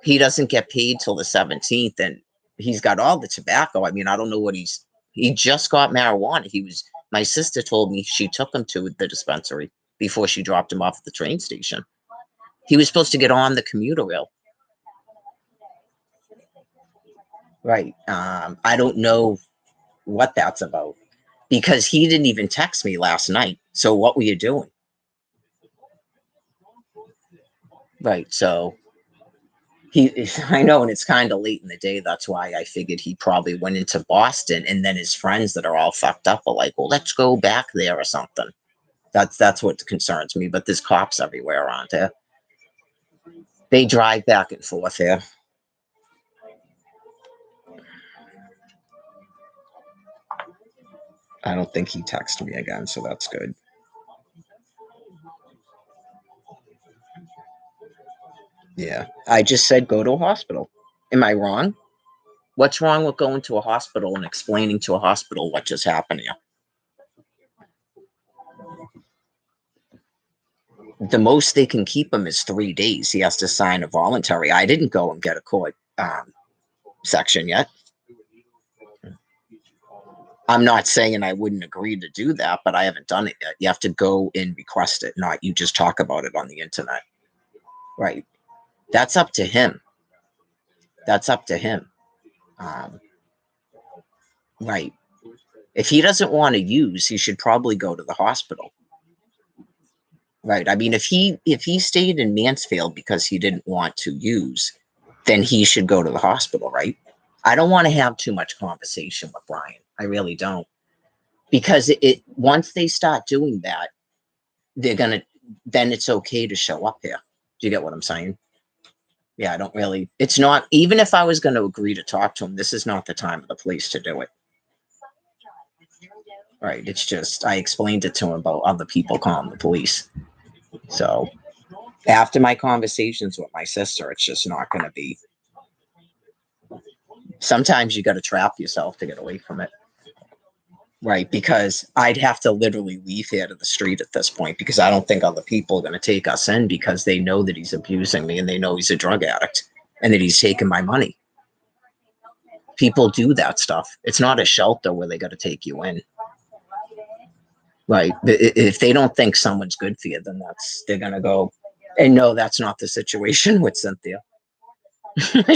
He doesn't get paid till the 17th. And he's got all the tobacco. I mean, I don't know what he just got marijuana. My sister told me she took him to the dispensary before she dropped him off at the train station. He was supposed to get on the commuter rail. Right. I don't know what that's about because he didn't even text me last night. So what were you doing? Right. So I know, and it's kind of late in the day. That's why I figured he probably went into Boston, and then his friends that are all fucked up are like, well, let's go back there or something. That's what concerns me. But there's cops everywhere around here. They drive back and forth here. I don't think he texted me again, so that's good. Yeah, I just said go to a hospital. Am I wrong? What's wrong with going to a hospital and explaining to a hospital what just happened here? The most they can keep him is 3 days. He has to sign a voluntary. I didn't go and get a court section yet. I'm not saying I wouldn't agree to do that, but I haven't done it yet. You have to go and request it, not you just talk about it on the internet. Right. That's up to him. That's up to him. Right. If he doesn't want to use, he should probably go to the hospital. Right. I mean, if he stayed in Mansfield because he didn't want to use, then he should go to the hospital, right? I don't want to have too much conversation with Brian. I really don't. Because it once they start doing that, then it's okay to show up here. Do you get what I'm saying? Yeah, I don't really, it's not, even if I was going to agree to talk to him, this is not the time or the place to do it. Right. It's just, I explained it to him about other people calling the police. So after my conversations with my sister, it's just not going to be. Sometimes you got to trap yourself to get away from it. Right. Because I'd have to literally leave here to the street at this point because I don't think other people are going to take us in because they know that he's abusing me and they know he's a drug addict and that he's taking my money. People do that stuff. It's not a shelter where they got to take you in. Right. If they don't think someone's good for you, then they're going to go. And no, that's not the situation with Cynthia.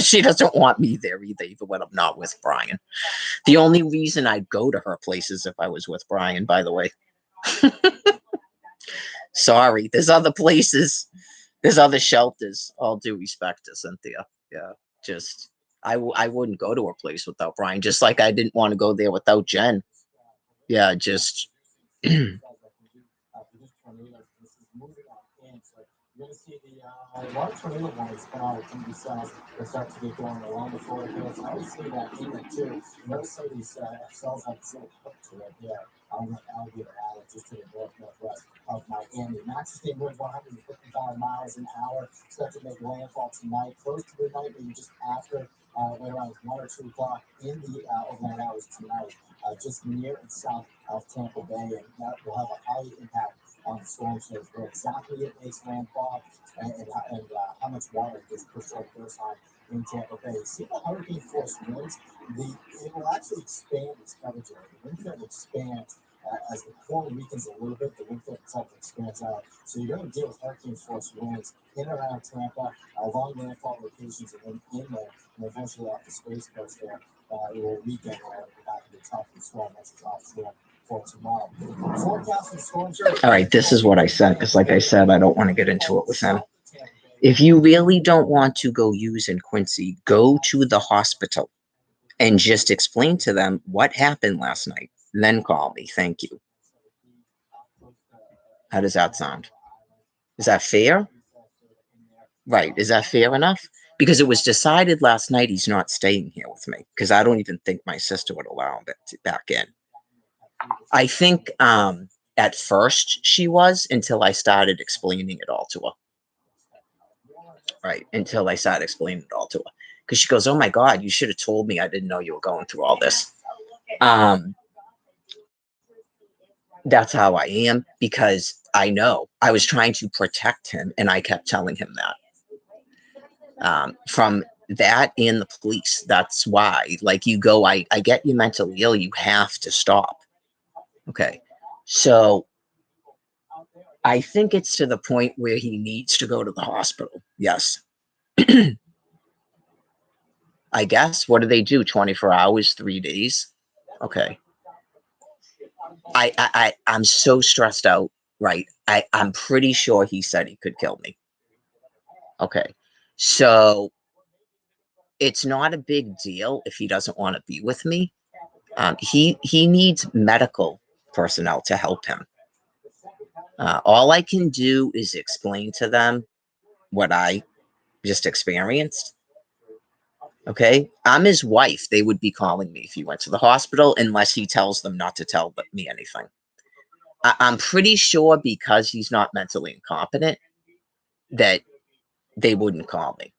She doesn't want me there either, even when I'm not with Brian. The only reason I'd go to her place is if I was with Brian, by the way. Sorry, there's other places, there's other shelters. All due respect to Cynthia. Yeah, just I wouldn't go to her place without Brian, just like I didn't want to go there without Jen. Yeah, just You're going to see the water tornado warnings come out of TV cells that start to get going along the Florida coast. I always see that in it too. You notice some of these cells have this little hook to it there on the Alligator Island, just to the northwest of Miami. Max is wind 155 miles an hour, set to make landfall tonight, close to midnight, maybe just after right around 1 or 2 o'clock in the overnight hours tonight, just near and south of Tampa Bay, and that will have a high impact on the storm shows where exactly it makes landfall and how much water gets pushed over the coastline in Tampa Bay. See the hurricane force winds, it will actually expand its coverage area. The wind field expands as the core weakens a little bit, the wind field itself expands out. So you're going to deal with hurricane force winds in and around Tampa, along landfall locations, and then in there, and eventually off the Space Coast there. It will weaken around the back of the top of the storm, which is offshore. Tomorrow. All right, this is what I said because, like I said, I don't want to get into it with him. If you really don't want to go use in Quincy, go to the hospital and just explain to them what happened last night. Then call me. Thank you. How does that sound? Is that fair? Right. Is that fair enough? Because it was decided last night he's not staying here with me because I don't even think my sister would allow him back in. I think at first she was until I started explaining it all to her. Right. Until I started explaining it all to her. Because she goes, oh my God, you should have told me. I didn't know you were going through all this. That's how I am because I know I was trying to protect him and I kept telling him that. From that and the police. That's why, like, you go, I get you mentally ill. You have to stop. Okay. So I think it's to the point where he needs to go to the hospital. Yes. I guess. What do they do? 24 hours, 3 days? Okay. I'm so stressed out, right? I'm pretty sure he said he could kill me. Okay. So it's not a big deal if he doesn't want to be with me. He needs medical personnel to help him. All I can do is explain to them what I just experienced. Okay. I'm his wife. They would be calling me if he went to the hospital, unless he tells them not to tell me anything. I'm pretty sure because he's not mentally incompetent that they wouldn't call me.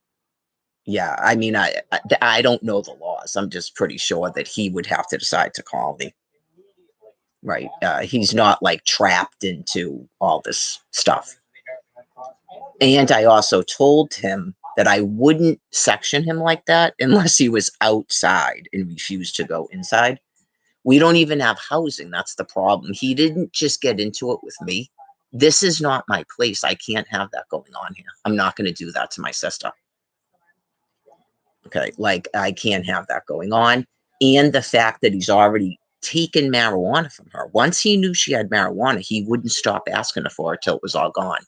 Yeah. I mean, I don't know the laws. I'm just pretty sure that he would have to decide to call me. Right. He's not like trapped into all this stuff. And I also told him that I wouldn't section him like that unless he was outside and refused to go inside. We don't even have housing. That's the problem. He didn't just get into it with me. This is not my place. I can't have that going on here. I'm not going to do that to my sister. Okay. Like, I can't have that going on. And the fact that he's already taken marijuana from her. Once he knew she had marijuana, he wouldn't stop asking her for it till it was all gone.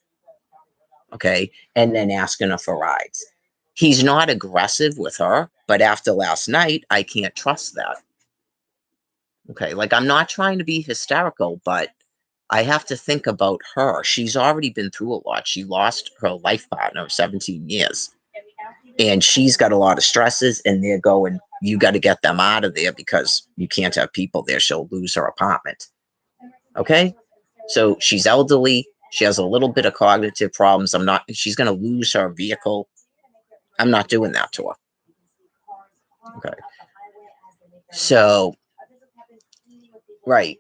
Okay. And then asking her for rides. He's not aggressive with her, but after last night, I can't trust that. Okay. Like, I'm not trying to be hysterical, but I have to think about her. She's already been through a lot. She lost her life partner of 17 years. And she's got a lot of stresses, and they're going, you got to get them out of there because you can't have people there. She'll lose her apartment. Okay. So she's elderly. She has a little bit of cognitive problems. She's going to lose her vehicle. I'm not doing that to her. Okay. So, right.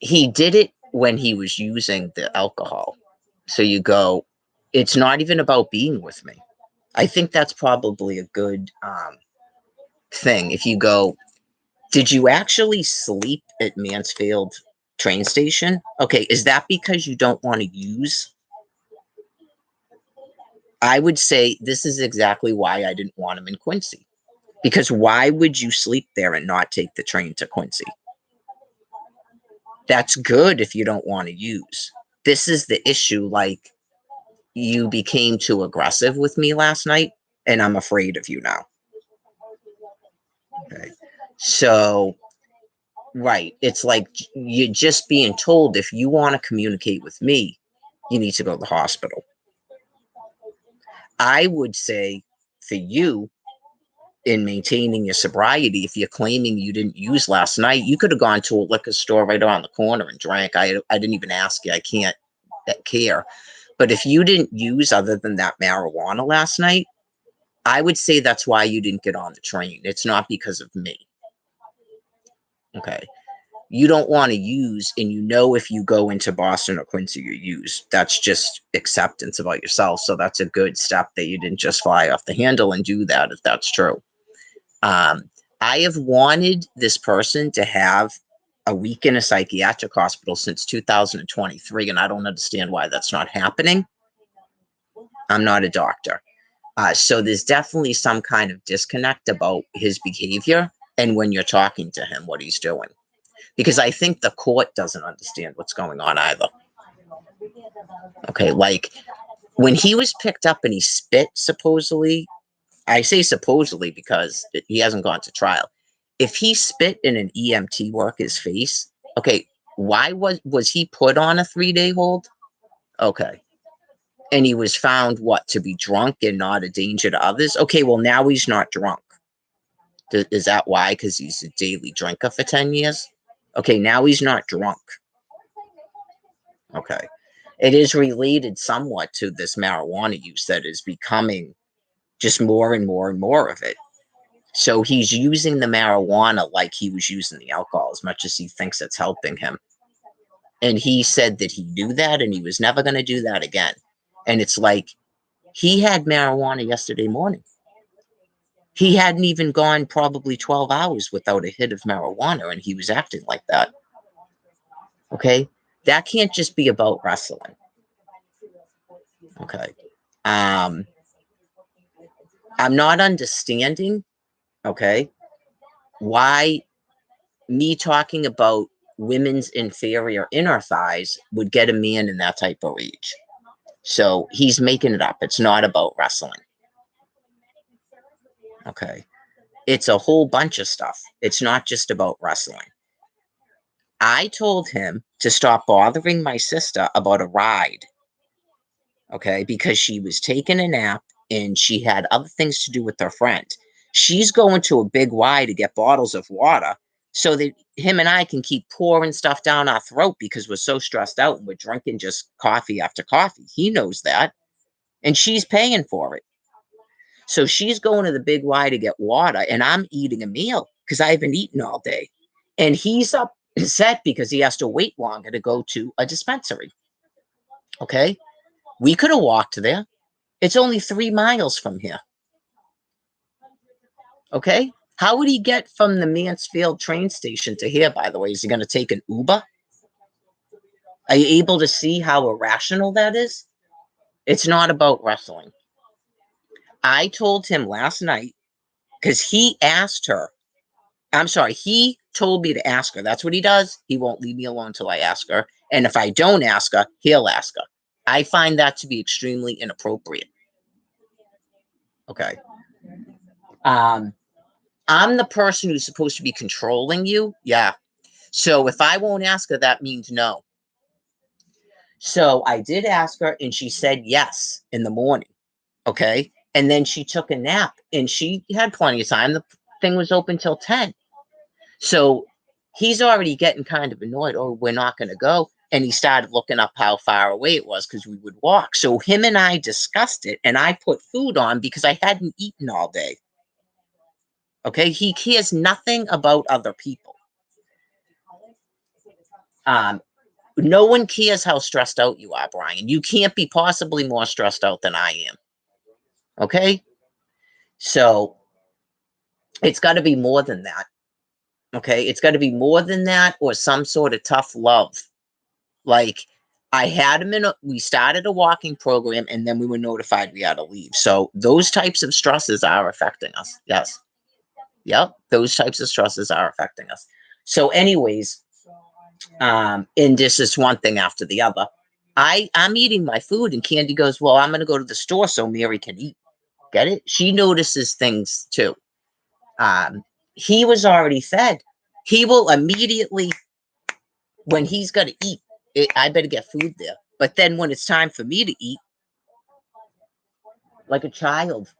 He did it when he was using the alcohol. So you go, it's not even about being with me. I think that's probably a good thing. If you go, did you actually sleep at Mansfield train station? Okay, is that because you don't want to use? I would say this is exactly why I didn't want him in Quincy. Because why would you sleep there and not take the train to Quincy? That's good if you don't want to use. This is the issue. Like, you became too aggressive with me last night, and I'm afraid of you now. Okay. So, right. It's like you're just being told, if you want to communicate with me, you need to go to the hospital. I would say for you, in maintaining your sobriety, if you're claiming you didn't use last night, you could have gone to a liquor store right around the corner and drank. I didn't even ask you. I can't care. But if you didn't use other than that marijuana last night, I would say that's why you didn't get on the train. It's not because of me. Okay. You don't want to use, and you know if you go into Boston or Quincy, you use. That's just acceptance about yourself. So that's a good step that you didn't just fly off the handle and do that, if that's true. I have wanted this person to have a week in a psychiatric hospital since 2023, and I don't understand why that's not happening. I'm not a doctor. So there's definitely some kind of disconnect about his behavior and when you're talking to him, what he's doing. Because I think the court doesn't understand what's going on either. Okay, like when he was picked up and he spit, supposedly, I say supposedly because he hasn't gone to trial. If he spit in an EMT worker's face, okay, why was he put on a 3-day hold? Okay. And he was found to be drunk and not a danger to others? Okay, well, now he's not drunk. Is that why? Because he's a daily drinker for 10 years? Okay, now he's not drunk. Okay. It is related somewhat to this marijuana use that is becoming just more and more and more of it. So he's using the marijuana like he was using the alcohol, as much as he thinks it's helping him. And he said that he knew that and he was never going to do that again. And it's like, he had marijuana yesterday morning. He hadn't even gone probably 12 hours without a hit of marijuana, and he was acting like that. Okay? That can't just be about wrestling. Okay. I'm not understanding, okay, why me talking about women's inferior inner thighs would get a man in that type of rage. So he's making it up. It's not about wrestling. Okay. It's a whole bunch of stuff. It's not just about wrestling. I told him to stop bothering my sister about a ride. Okay. Because she was taking a nap and she had other things to do with her friend. She's going to a Big Y to get bottles of water so that him and I can keep pouring stuff down our throat because we're so stressed out and we're drinking just coffee after coffee. He knows that. And she's paying for it. So she's going to the Big Y to get water, and I'm eating a meal because I haven't eaten all day. And he's upset because he has to wait longer to go to a dispensary. Okay. We could have walked there. It's only 3 miles from here. Okay. How would he get from the Mansfield train station to here, by the way? Is he going to take an Uber? Are you able to see how irrational that is? It's not about wrestling. I told him last night because he asked her. I'm sorry, he told me to ask her. That's what he does. He won't leave me alone until I ask her. And if I don't ask her, he'll ask her. I find that to be extremely inappropriate. Okay. I'm the person who's supposed to be controlling you. Yeah. So if I won't ask her, that means no. So I did ask her, and she said yes in the morning. Okay. And then she took a nap, and she had plenty of time. The thing was open till 10. So he's already getting kind of annoyed. Oh, we're not going to go. And he started looking up how far away it was because we would walk. So him and I discussed it, and I put food on because I hadn't eaten all day. Okay. He cares nothing about other people. No one cares how stressed out you are, Brian. You can't be possibly more stressed out than I am. Okay. So it's got to be more than that. Okay. It's got to be more than that or some sort of tough love. Like, I had him we started a walking program and then we were notified we had to leave. So those types of stresses are affecting us. Yes. Yep. Those types of stresses are affecting us. So anyways, and this is one thing after the other. I'm eating my food and Candy goes, well, I'm going to go to the store so Mary can eat. Get it? She notices things too. He was already fed. He will immediately, when he's got to eat, I better get food there. But then when it's time for me to eat, like a child.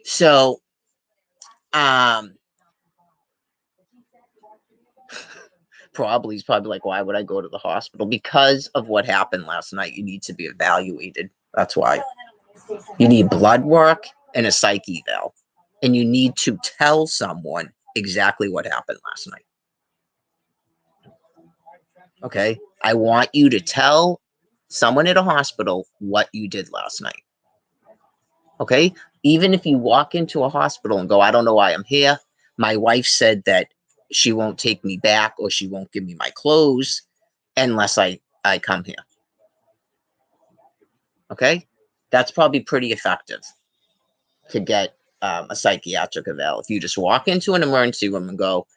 So, he's probably like, why would I go to the hospital? Because of what happened last night. You need to be evaluated. That's why. You need blood work and a psych eval. And you need to tell someone exactly what happened last night. Okay. I want you to tell someone at a hospital what you did last night. Okay. Even if you walk into a hospital and go, I don't know why I'm here. My wife said that she won't take me back or she won't give me my clothes unless I come here. Okay. That's probably pretty effective to get a psychiatric eval. If you just walk into an emergency room and go,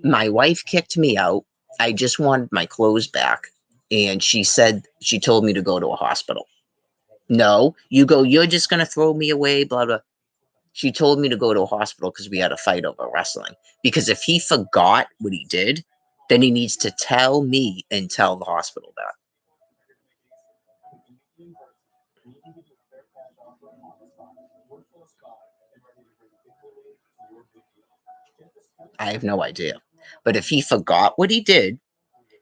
my wife kicked me out. I just wanted my clothes back. And she told me to go to a hospital. No, you go, you're just going to throw me away, blah, blah. She told me to go to a hospital because we had a fight over wrestling. Because if he forgot what he did, then he needs to tell me and tell the hospital that. I have no idea. But if he forgot what he did,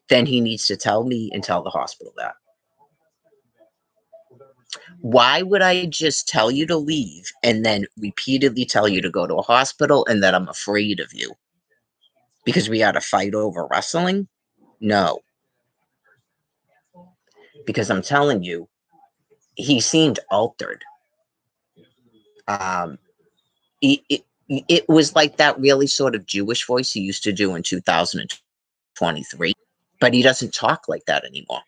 then he needs to tell me and tell the hospital that. Why would I just tell you to leave and then repeatedly tell you to go to a hospital and that I'm afraid of you? Because we had a fight over wrestling? No. Because I'm telling you, he seemed altered. Um, it was like that really sort of Jewish voice he used to do in 2023, but he doesn't talk like that anymore.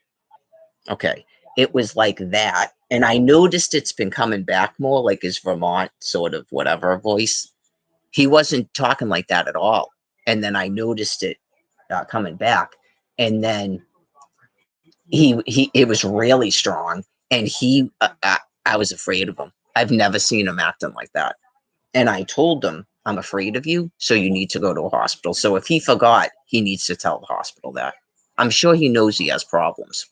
Okay. It was like that. And I noticed it's been coming back more like his Vermont sort of whatever voice. He wasn't talking like that at all. And then I noticed it coming back. And then it was really strong. And I was afraid of him. I've never seen him acting like that. And I told him, I'm afraid of you, so you need to go to a hospital. So if he forgot, he needs to tell the hospital that. I'm sure he knows he has problems.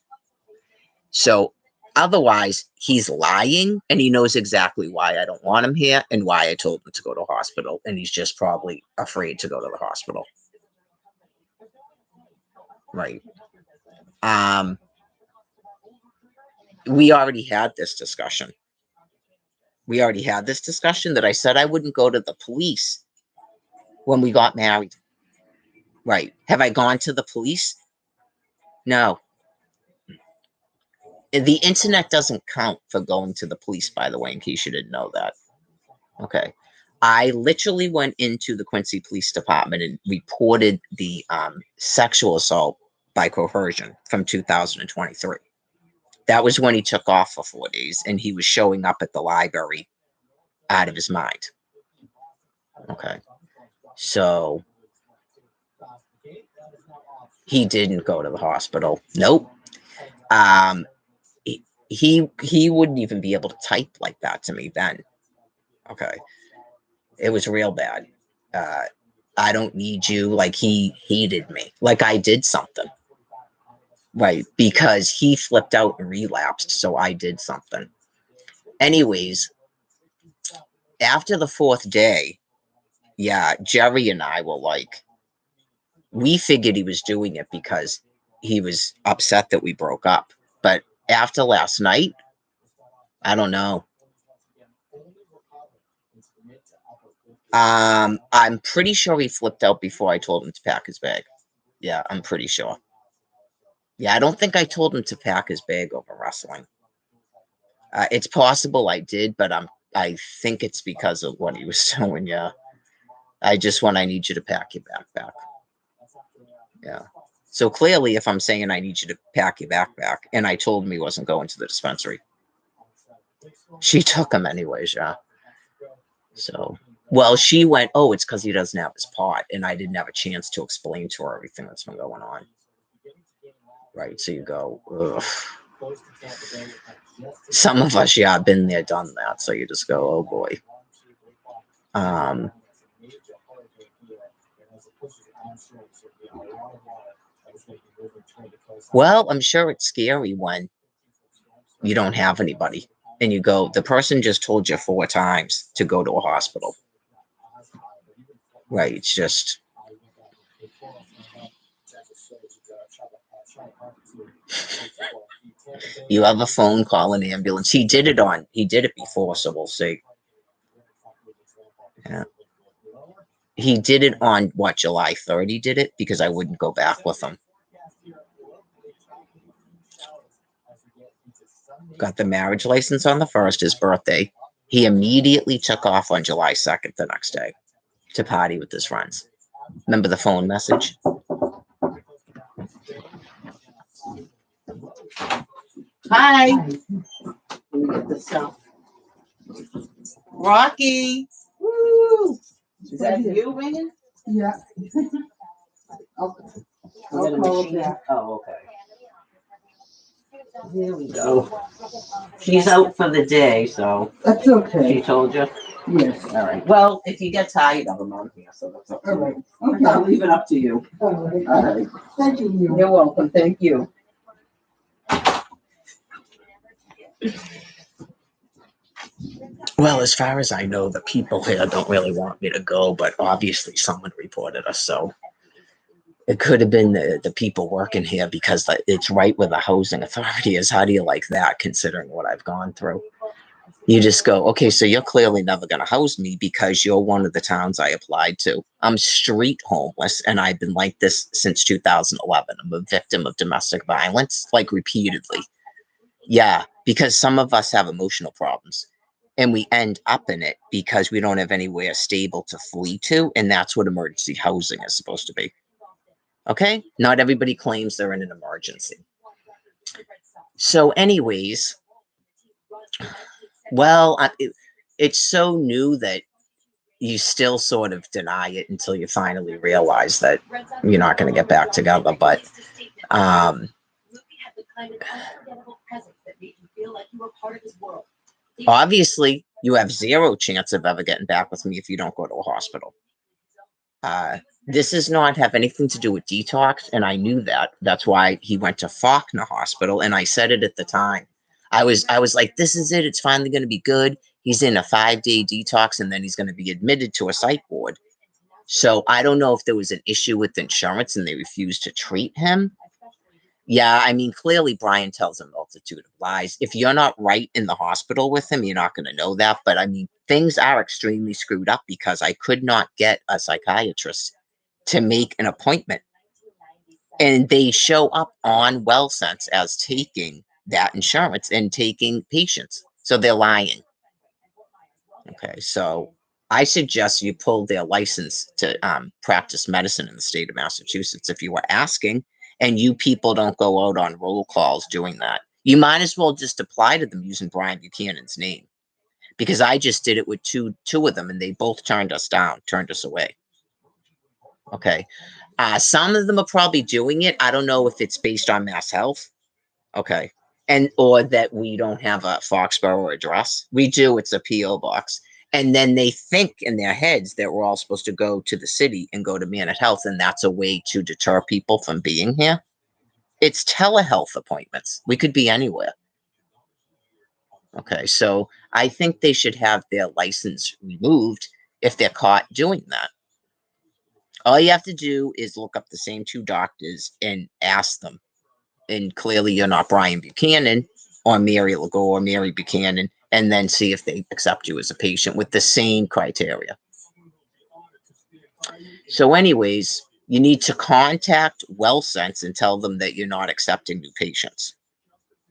So otherwise, he's lying and he knows exactly why I don't want him here and why I told him to go to a hospital. And he's just probably afraid to go to the hospital. Right. We already had this discussion. We already had this discussion that I said I wouldn't go to the police when we got married. Right. Have I gone to the police? No. The internet doesn't count for going to the police, by the way, in case you didn't know that. Okay. I literally went into the Quincy Police Department and reported the sexual assault by coercion from 2023. That was when he took off for 4 days and he was showing up at the library out of his mind. Okay. So he didn't go to the hospital. Nope. He wouldn't even be able to type like that to me then. Okay. It was real bad. I don't need you. Like he hated me. Like I did something. Right. Because he flipped out and relapsed. So I did something. Anyways, after the 4th day, yeah, Jerry and I were like, we figured he was doing it because he was upset that we broke up. But after last night, I don't know. I'm pretty sure he flipped out before I told him to pack his bag. Yeah, I'm pretty sure. Yeah, I don't think I told him to pack his bag over wrestling. It's possible I did, but I think it's because of what he was doing. Yeah, I need you to pack your backpack. Yeah. So clearly, if I'm saying I need you to pack your backpack, and I told him he wasn't going to the dispensary, she took him anyways. Yeah. So, well, she went, oh, it's because he doesn't have his pot, and I didn't have a chance to explain to her everything that's been going on. Right. So you go, ugh. Some of us, yeah, been there, done that. So you just go, oh boy. Well, I'm sure it's scary when you don't have anybody and you go, the person just told you 4 times to go to a hospital. Right. It's just. You have a phone, call an ambulance. He did it before, so we'll see. Yeah. He did it on what, July 3rd he did it because I wouldn't go back with him. Got the marriage license on the 1st, his birthday. He immediately took off on July 2nd the next day to party with his friends. Remember the phone message? Hi. Let me get this stuff. Rocky. Woo. Is that you ringing? Yeah. Okay. Oh, okay. Here we go. She's out for the day, so. That's She okay. told you? Yes. All right. Well, if you get tired of them, I'm here, so that's up to All right. you. Okay. I'll leave it up to you. All right. All right. Thank you. You're welcome. Thank you. Well, as far as I know, the people here don't really want me to go, but obviously someone reported us, so it could have been the people working here because it's right where the housing authority is. How do you like that, considering what I've gone through? You just go, okay, so you're clearly never going to house me because you're one of the towns I applied to. I'm street homeless, and I've been like this since 2011. I'm a victim of domestic violence, like repeatedly. Yeah, because some of us have emotional problems. and we end up in it because we don't have anywhere stable to flee to, and that's what emergency housing is supposed to be. Okay? Not everybody claims they're in an emergency. So, anyways, well, it's so new that you still sort of deny it until you finally realize that you're not going to get back together. But obviously, you have zero chance of ever getting back with me if you don't go to a hospital. This does not have anything to do with detox, and I knew that. That's why he went to Faulkner Hospital, and I said it at the time. I was like, this is it. It's finally going to be good. He's in a 5-day detox, and then he's going to be admitted to a psych ward. So I don't know if there was an issue with insurance and they refused to treat him. Yeah, I mean, clearly Brian tells a multitude of lies. If you're not right in the hospital with him, you're not going to know that. But I mean, things are extremely screwed up because I could not get a psychiatrist to make an appointment. And they show up on WellSense as taking that insurance and taking patients. So they're lying. Okay, so I suggest you pull their license to practice medicine in the state of Massachusetts if you were asking, and you people don't go out on roll calls doing that. You might as well just apply to them using Brian Buchanan's name, because I just did it with two of them, and they both turned us down, turned us away. Okay, some of them are probably doing it. I don't know if it's based on Mass Health. Okay, and or that we don't have a Foxborough address. We do. It's a PO box. And then they think in their heads that we're all supposed to go to the city and go to Man at Health, and that's a way to deter people from being here. It's telehealth appointments. We could be anywhere. Okay, so I think they should have their license removed if they're caught doing that. All you have to do is look up the same two doctors and ask them. And clearly you're not Brian Buchanan or Mary Legault or Mary Buchanan, and then see if they accept you as a patient with the same criteria. So anyways, you need to contact WellSense and tell them that you're not accepting new patients.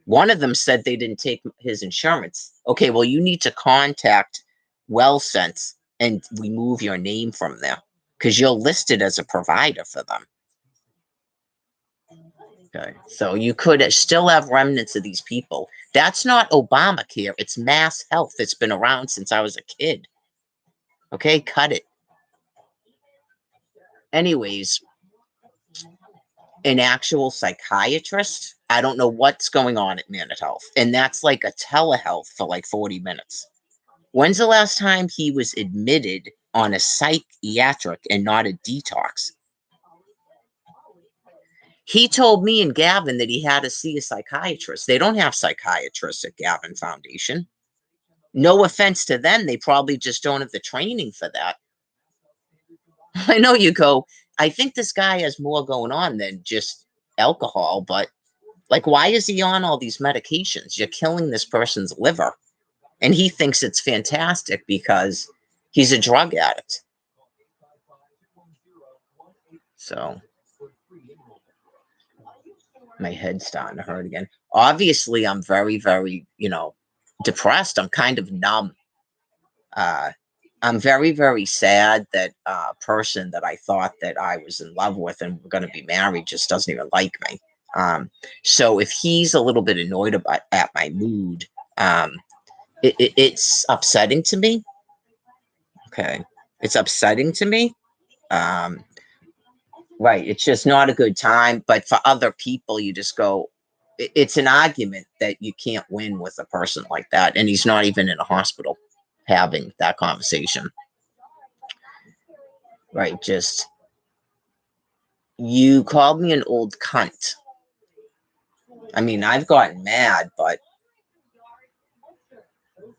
One of them said they didn't take his insurance. Okay, well, you need to contact WellSense and remove your name from there because you're listed as a provider for them. Okay, so you could still have remnants of these people. That's not Obamacare. It's Mass Health. It's been around since I was a kid. Okay, cut it. Anyways, an actual psychiatrist, I don't know what's going on at Man at Health. And that's like a telehealth for like 40 minutes. When's the last time he was admitted on a psychiatric and not a detox? He told me and Gavin that he had to see a psychiatrist. They don't have psychiatrists at Gavin Foundation. No offense to them. They probably just don't have the training for that. I know you go, I think this guy has more going on than just alcohol, but like, why is he on all these medications? You're killing this person's liver. And he thinks it's fantastic because he's a drug addict. So my head's starting to hurt again. Obviously, I'm very, very, depressed. I'm kind of numb. I'm very, very sad that a person that I thought that I was in love with and we're going to be married just doesn't even like me. So if he's a little bit annoyed at my mood, it's upsetting to me. Okay. It's upsetting to me. Right. It's just not a good time. But for other people, you just go, it's an argument that you can't win with a person like that. And he's not even in a hospital having that conversation. Right. Just, you called me an old cunt. I mean, I've gotten mad, but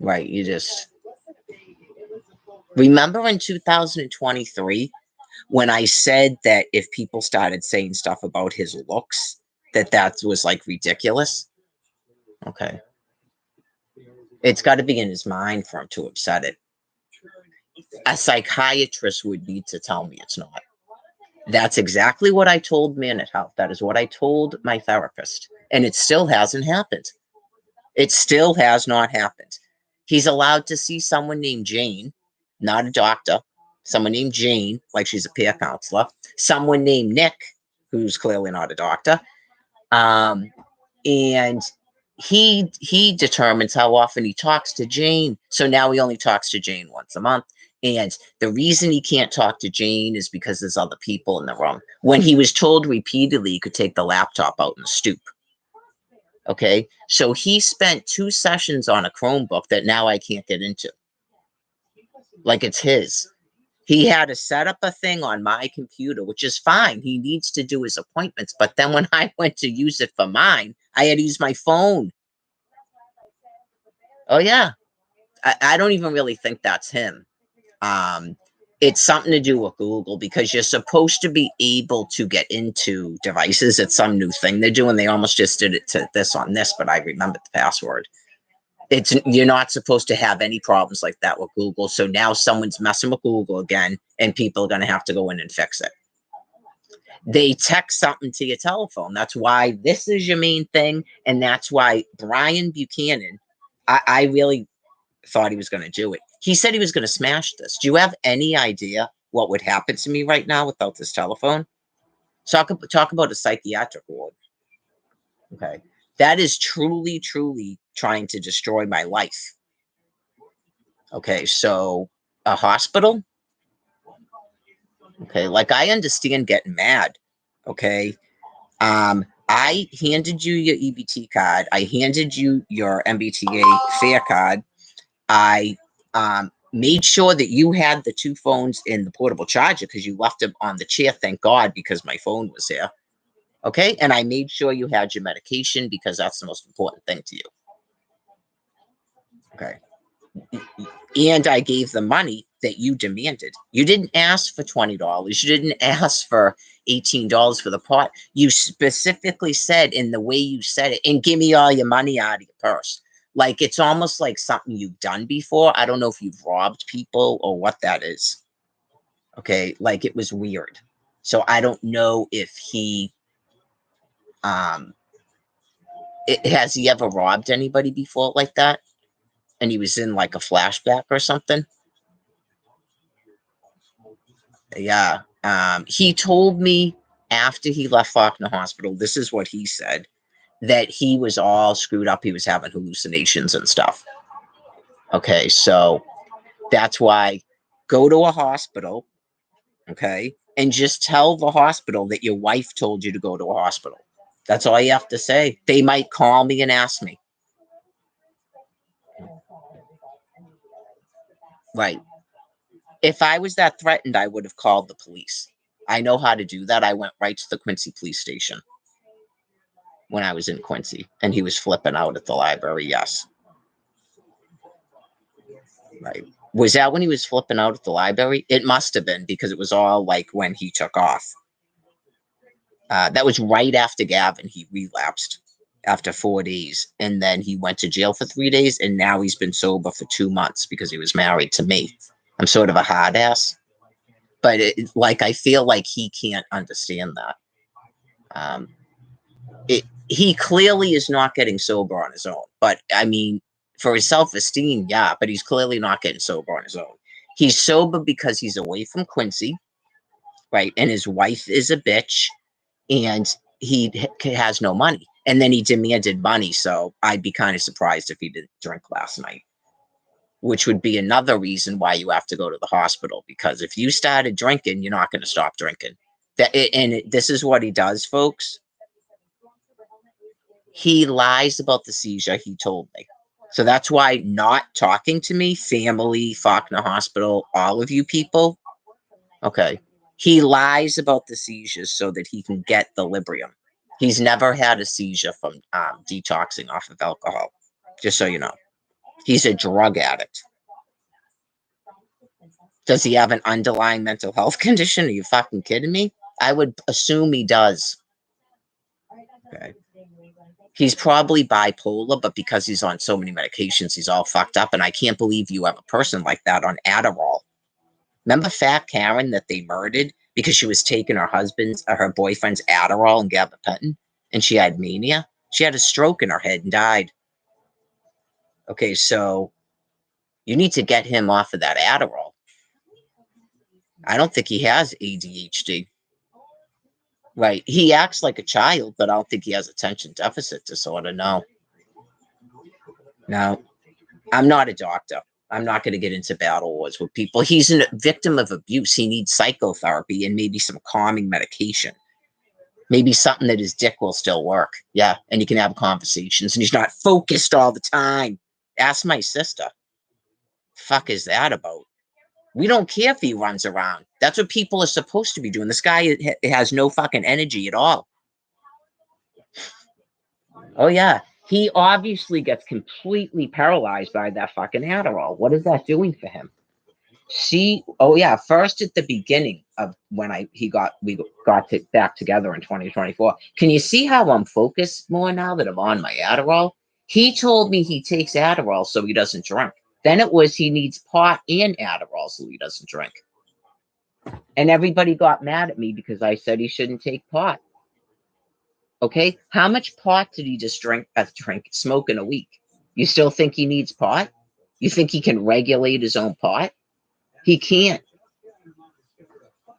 right. You just remember in 2023 when I said that if people started saying stuff about his looks, that was like ridiculous. Okay. It's got to be in his mind for him to upset it. A psychiatrist would need to tell me it's not. That's exactly what I told Man at Health. That is what I told my therapist. And it still hasn't happened. It still has not happened. He's allowed to see someone named Jane, not a doctor, someone named Jane, like she's a peer counselor, someone named Nick, who's clearly not a doctor. And he determines how often he talks to Jane. So now he only talks to Jane once a month. And the reason he can't talk to Jane is because there's other people in the room. When he was told repeatedly he could take the laptop out in the stoop. Okay. So he spent 2 sessions on a Chromebook that now I can't get into. Like it's his. He had to set up a thing on my computer, which is fine. He needs to do his appointments. But then when I went to use it for mine, I had to use my phone. Oh, yeah. I don't even really think that's him. It's something to do with Google because you're supposed to be able to get into devices. It's some new thing they're doing. They almost just did it to this on this, but I remembered the password. You're not supposed to have any problems like that with Google. So now someone's messing with Google again, and people are going to have to go in and fix it. They text something to your telephone. That's why this is your main thing, and that's why Brian Buchanan, I really thought he was going to do it. He said he was going to smash this. Do you have any idea what would happen to me right now without this telephone? Talk about a psychiatric ward. Okay. That is truly, truly trying to destroy my life. Okay, so a hospital? Okay, like I understand getting mad. Okay. I handed you your EBT card. I handed you your MBTA fare card. I made sure that you had the 2 phones in the portable charger because you left them on the chair. Thank God, because my phone was here. Okay. And I made sure you had your medication because that's the most important thing to you. Okay. And I gave the money that you demanded. You didn't ask for $20. You didn't ask for $18 for the pot. You specifically said in the way you said it, and give me all your money out of your purse. Like it's almost like something you've done before. I don't know if you've robbed people or what that is. Okay, like it was weird. So I don't know if he has he ever robbed anybody before like that? And he was in like a flashback or something. Yeah. He told me after he left Faulkner Hospital, this is what he said, that he was all screwed up. He was having hallucinations and stuff. Okay, so that's why go to a hospital, okay, and just tell the hospital that your wife told you to go to a hospital. That's all you have to say. They might call me and ask me. Right. If I was that threatened, I would have called the police. I know how to do that. I went right to the Quincy police station when I was in Quincy, and he was flipping out at the library. Yes. Right. Was that when he was flipping out at the library? It must have been because it was all like when he took off. That was right after Gavin. He relapsed after 4 days, and then he went to jail for 3 days, and now he's been sober for 2 months because he was married to me. I'm sort of a hard ass, but like I feel like he can't understand that. He clearly is not getting sober on his own. But I mean, for his self-esteem, yeah, but he's clearly not getting sober on his own. He's sober because he's away from Quincy, right? And his wife is a bitch, and he has no money. And then he demanded money, so I'd be kind of surprised if he didn't drink last night, which would be another reason why you have to go to the hospital, because if you started drinking, you're not going to stop drinking. This is what he does, folks. He lies about the seizure, he told me. So that's why not talking to me, family, Faulkner Hospital, all of you people, okay, he lies about the seizures so that he can get the Librium. He's never had a seizure from detoxing off of alcohol, just so you know. He's a drug addict. Does he have an underlying mental health condition? Are you fucking kidding me? I would assume he does. Okay. He's probably bipolar, but because he's on so many medications, he's all fucked up. And I can't believe you have a person like that on Adderall. Remember Fat Karen that they murdered because she was taking her boyfriend's Adderall and gabapentin, and she had mania? She had a stroke in her head and died. Okay, so You need to get him off of that Adderall. I don't think he has ADHD. Right. He acts like a child, but I don't think he has attention deficit disorder. No. No. I'm not a doctor. I'm not going to get into battle wars with people. He's a victim of abuse. He needs psychotherapy and maybe some calming medication. Maybe something that his dick will still work. Yeah. And you can have conversations and he's not focused all the time. Ask my sister. Fuck is that about? We don't care if he runs around. That's what people are supposed to be doing. This guy has no fucking energy at all. Oh, yeah. He obviously gets completely paralyzed by that fucking Adderall. What is that doing for him? See, oh yeah, first at the beginning of when we got back together in 2024. Can you see how I'm focused more now that I'm on my Adderall? He told me he takes Adderall so he doesn't drink. Then it was he needs pot and Adderall so he doesn't drink. And everybody got mad at me because I said he shouldn't take pot. Okay, how much pot did he just smoke in a week? You still think he needs pot? You think he can regulate his own pot? He can't.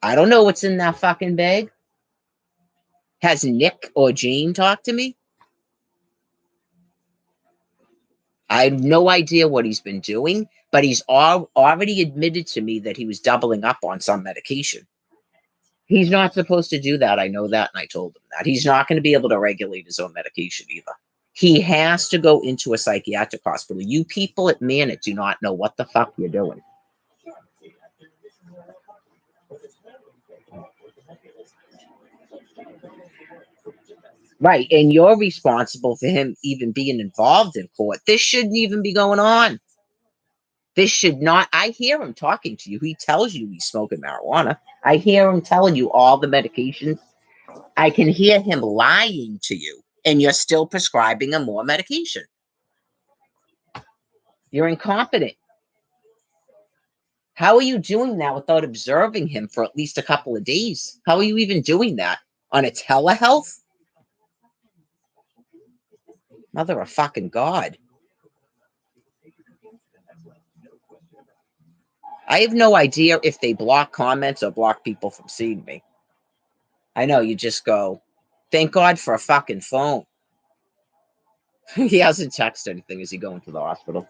I don't know what's in that fucking bag. Has Nick or Jane talked to me? I have no idea what he's been doing, but he's already admitted to me that he was doubling up on some medication. He's not supposed to do that. I know that, and I told him that. He's not going to be able to regulate his own medication either. He has to go into a psychiatric hospital. You people at Manit do not know what the fuck you're doing. Right, and you're responsible for him even being involved in court. This shouldn't even be going on. This should not. I hear him talking to you. He tells you he's smoking marijuana. I hear him telling you all the medications. I can hear him lying to you, and you're still prescribing him more medication. You're incompetent. How are you doing that without observing him for at least a couple of days? How are you even doing that? On a telehealth? Mother of fucking God. I have no idea if they block comments or block people from seeing me. I know, you just go, thank God for a fucking phone. He hasn't texted anything. Is he going to the hospital?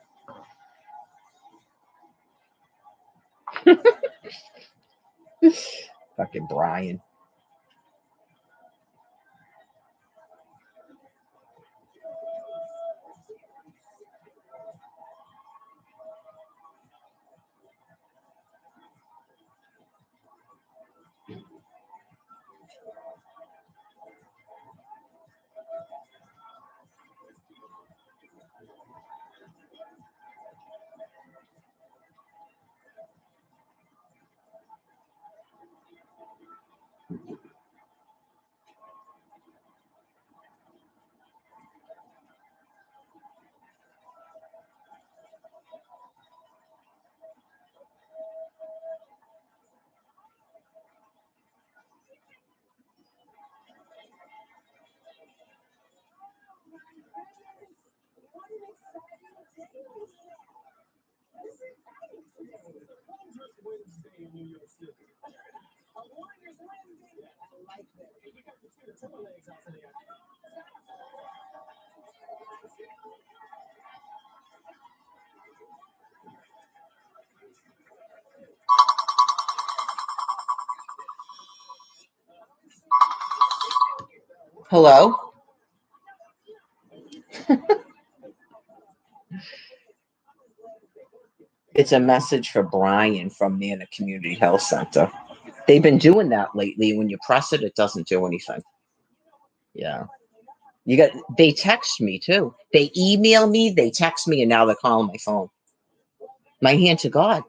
Fucking Brian. Hello? It's a message for Brian from Nana Community Health Center. They've been doing that lately. When you press it, it doesn't do anything. Yeah. They text me too. They email me, they text me, and now they're calling my phone. My hand to God.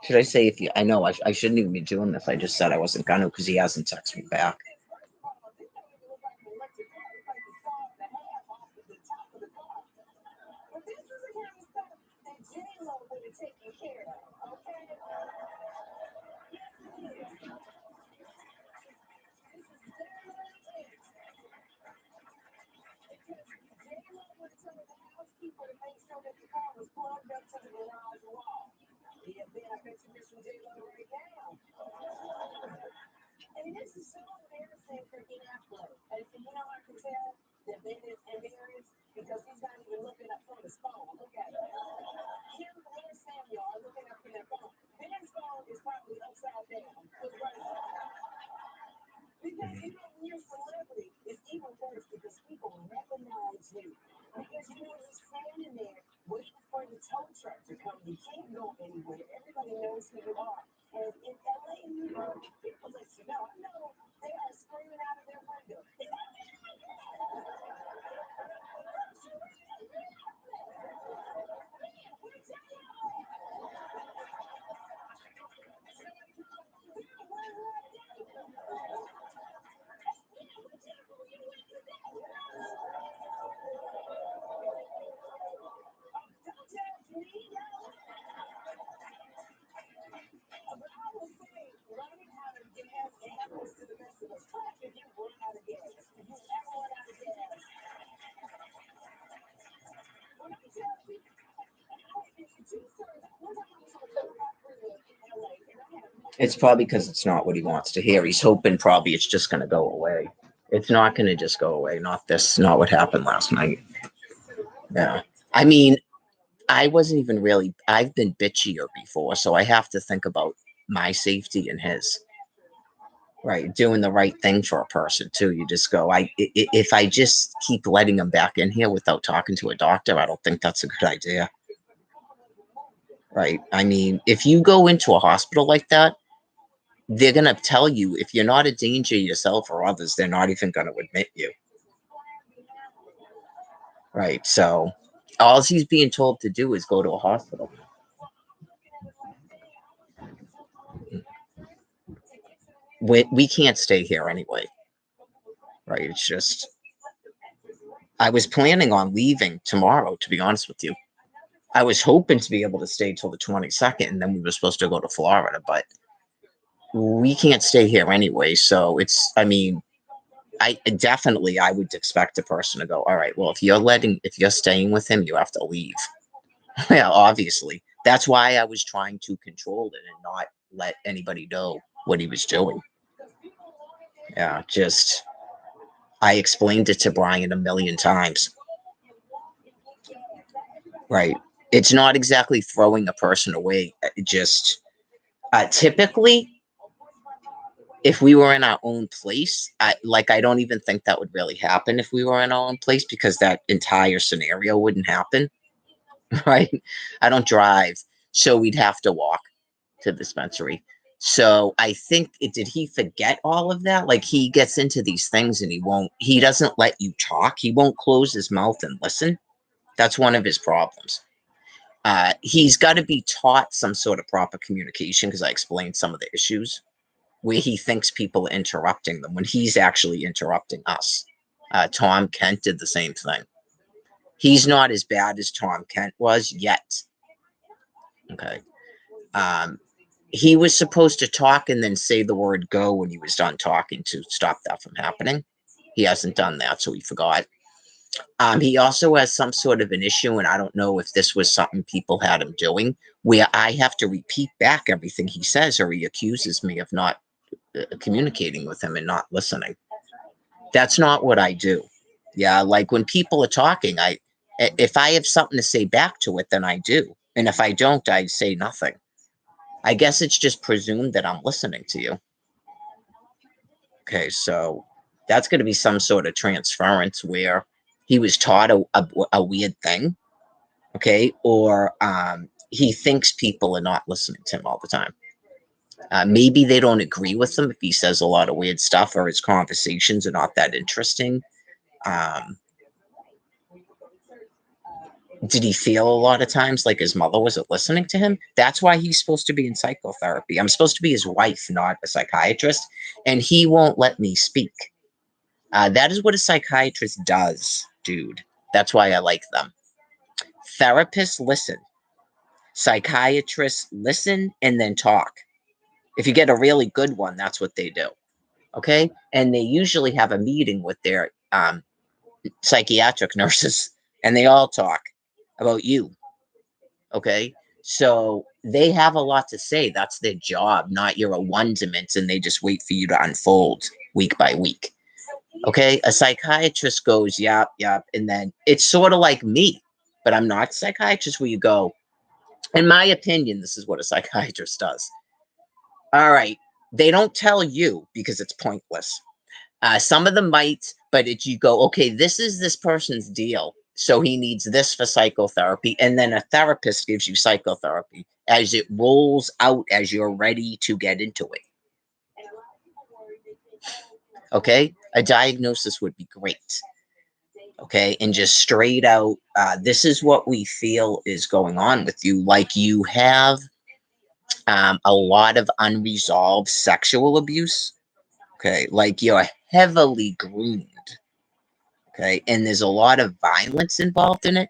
Should I say if you? I know I shouldn't even be doing this. I just said I wasn't gonna because he hasn't texted me back. And this is so embarrassing for Affleck. And you know, I can tell that Ben is embarrassed because he's not even looking up from his phone. Look at it. Him and Samuel are looking up from their phone. Ben's phone is probably upside down. Because you know, when you're a celebrity, it's even worse because people recognize you. Because you know, you're standing there waiting for the tow truck to come. You can't go anywhere. Everybody knows who you are. And in LA, New York, people let you know. I know they are screaming out of their window. It's probably because it's not what he wants to hear. He's hoping probably it's just going to go away. It's not going to just go away. Not this, not what happened last night. Yeah. I mean, I wasn't even really, I've been bitchier before, so I have to think about my safety and his. Right. Doing the right thing for a person, too. You just go, if I just keep letting him back in here without talking to a doctor, I don't think that's a good idea. Right. I mean, if you go into a hospital like that, they're going to tell you if you're not a danger yourself or others, they're not even going to admit you. Right. So all he's being told to do is go to a hospital. We can't stay here anyway. Right. It's just, I was planning on leaving tomorrow, to be honest with you. I was hoping to be able to stay till the 22nd, and then we were supposed to go to Florida, but we can't stay here anyway. So it's, I mean, I would expect a person to go, all right, well, if you're staying with him, you have to leave. Yeah, obviously. That's why I was trying to control it and not let anybody know what he was doing. Yeah, just, I explained it to Brian a million times. Right. It's not exactly throwing a person away. Just, typically, if we were in our own place, I don't even think that would really happen if we were in our own place because that entire scenario wouldn't happen. Right. I don't drive, so we'd have to walk to the dispensary. So I think did he forget all of that? Like he gets into these things and he doesn't let you talk. He won't close his mouth and listen. That's one of his problems. He's got to be taught some sort of proper communication because I explained some of the issues where he thinks people are interrupting them when he's actually interrupting us. Tom Kent did the same thing. He's not as bad as Tom Kent was yet. Okay. He was supposed to talk and then say the word go when he was done talking to stop that from happening. He hasn't done that, so he forgot. He also has some sort of an issue, and I don't know if this was something people had him doing, where I have to repeat back everything he says, or he accuses me of not communicating with him and not listening. That's not what I do. Yeah, like when people are talking, if I have something to say back to it, then I do. And if I don't, I say nothing. I guess it's just presumed that I'm listening to you. Okay, so that's going to be some sort of transference where he was taught a weird thing, okay, or he thinks people are not listening to him all the time. Maybe they don't agree with him if he says a lot of weird stuff or his conversations are not that interesting. Did he feel a lot of times like his mother wasn't listening to him? That's why he's supposed to be in psychotherapy. I'm supposed to be his wife, not a psychiatrist, and he won't let me speak. That is what a psychiatrist does, dude. That's why I like them. Therapists listen. Psychiatrists listen and then talk. If you get a really good one, that's what they do. Okay? And they usually have a meeting with their psychiatric nurses and they all talk about you. Okay? So they have a lot to say. That's their job, not you're a wonderment and they just wait for you to unfold week by week. Okay. A psychiatrist goes, yep, yep. And then it's sort of like me, but I'm not a psychiatrist where you go, in my opinion, this is what a psychiatrist does. All right. They don't tell you because it's pointless. Some of them might, but you go, okay, this is this person's deal. So he needs this for psychotherapy. And then a therapist gives you psychotherapy as it rolls out as you're ready to get into it. Okay. A diagnosis would be great. Okay. And just straight out, this is what we feel is going on with you. Like you have a lot of unresolved sexual abuse. Okay. Like you're heavily groomed. Okay. And there's a lot of violence involved in it.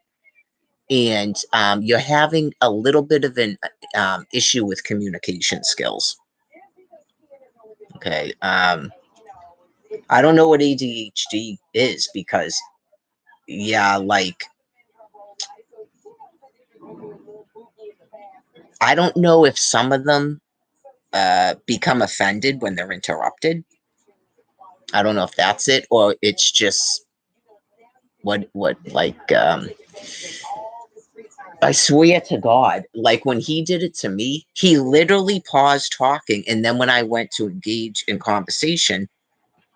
And you're having a little bit of an issue with communication skills. Okay. I don't know what ADHD is because, yeah, like, I don't know if some of them become offended when they're interrupted. I don't know if that's it or it's just what like I swear to God, like when he did it to me, he literally paused talking, and then when I went to engage in conversation,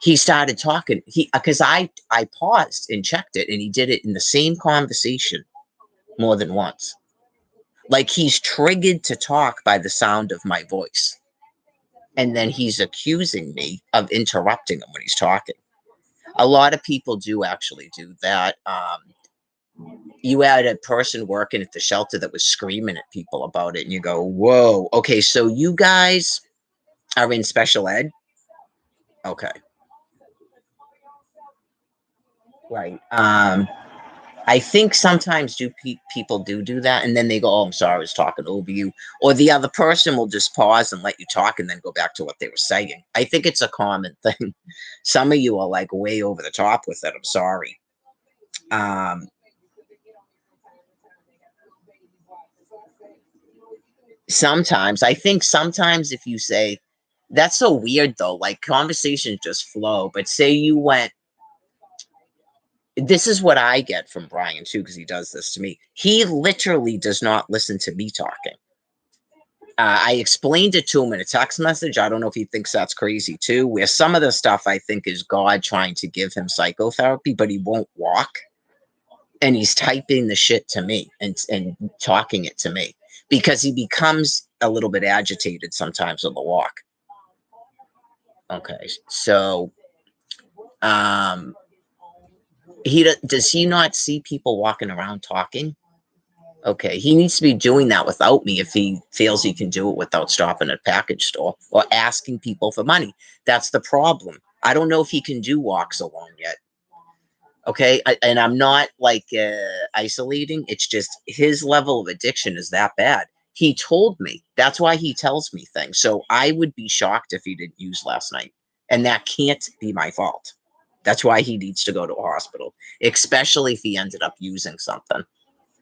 he started talking. Because I paused and checked it, and he did it in the same conversation more than once. Like he's triggered to talk by the sound of my voice, and then he's accusing me of interrupting him when he's talking. A lot of people do actually do that. You had a person working at the shelter that was screaming at people about it, and you go, whoa, okay, so you guys are in special ed? Okay. Right. I think sometimes people do that, and then they go, oh, I'm sorry, I was talking over you. Or the other person will just pause and let you talk and then go back to what they were saying. I think it's a common thing. Some of you are like way over the top with it. I'm sorry. Sometimes I think sometimes if you say that's so weird though, like conversations just flow. But say you went, this is what I get from Brian too, because he does this to me. He literally does not listen to me talking. I explained it to him in a text message. I don't know if he thinks that's crazy too, where some of the stuff I think is God trying to give him psychotherapy, but he won't walk. And he's typing the shit to me and talking it to me because he becomes a little bit agitated sometimes on the walk. Okay. So, does he not see people walking around talking? Okay, he needs to be doing that without me if he feels he can do it without stopping at a package store or asking people for money. That's the problem. I don't know if he can do walks alone yet. Okay, and I'm not like isolating. It's just his level of addiction is that bad. He told me. That's why he tells me things. So I would be shocked if he didn't use last night. And that can't be my fault. That's why he needs to go to a hospital, especially if he ended up using something.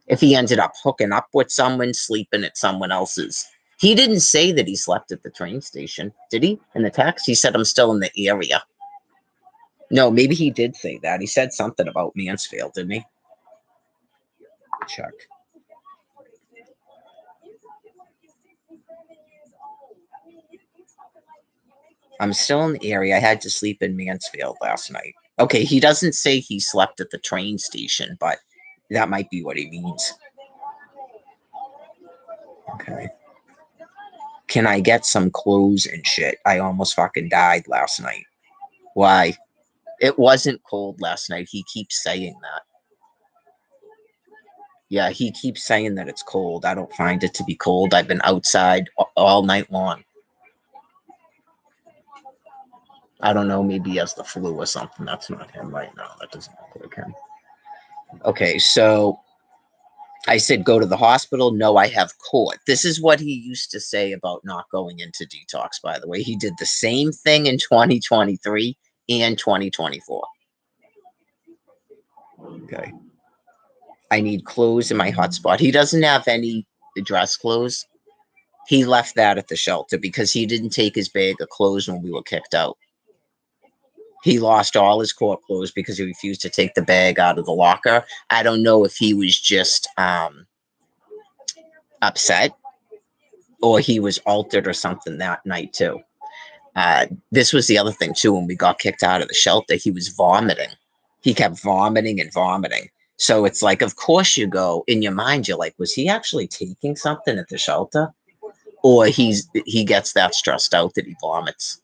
If he ended up hooking up with someone, sleeping at someone else's. He didn't say that he slept at the train station, did he? In the text? He said, I'm still in the area. No, maybe he did say that. He said something about Mansfield, didn't he? Check. I'm still in the area. I had to sleep in Mansfield last night. Okay, he doesn't say he slept at the train station, but that might be what he means. Okay. Can I get some clothes and shit? I almost fucking died last night. Why? It wasn't cold last night. He keeps saying that. Yeah, he keeps saying that it's cold. I don't find it to be cold. I've been outside all night long. I don't know. Maybe he has the flu or something. That's not him right now. That doesn't look like him. Okay, so I said, go to the hospital. No, I have court. This is what he used to say about not going into detox, by the way. He did the same thing in 2023 and 2024. Okay. I need clothes in my hotspot. He doesn't have any the dress clothes. He left that at the shelter because he didn't take his bag of clothes when we were kicked out. He lost all his court clothes because he refused to take the bag out of the locker. I don't know if he was just upset or he was altered or something that night too. This was the other thing too. When we got kicked out of the shelter, he was vomiting. He kept vomiting and vomiting. So it's like, of course, you go in your mind. You're like, was he actually taking something at the shelter, or he gets that stressed out that he vomits?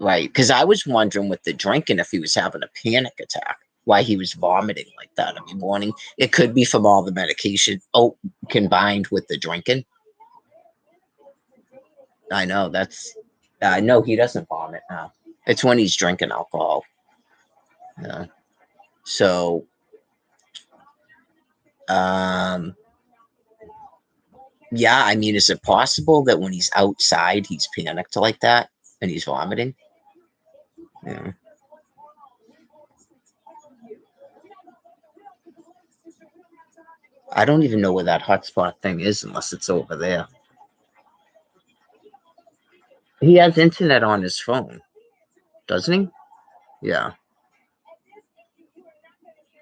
Right? Because I was wondering with the drinking if he was having a panic attack, why he was vomiting like that every morning. It could be from all the medication, combined with the drinking. I know that's. No, he doesn't vomit now. It's when he's drinking alcohol. Yeah. So, yeah, I mean, is it possible that when he's outside, he's panicked like that and he's vomiting? Yeah. I don't even know where that hotspot thing is unless it's over there. He has internet on his phone, doesn't he? Yeah.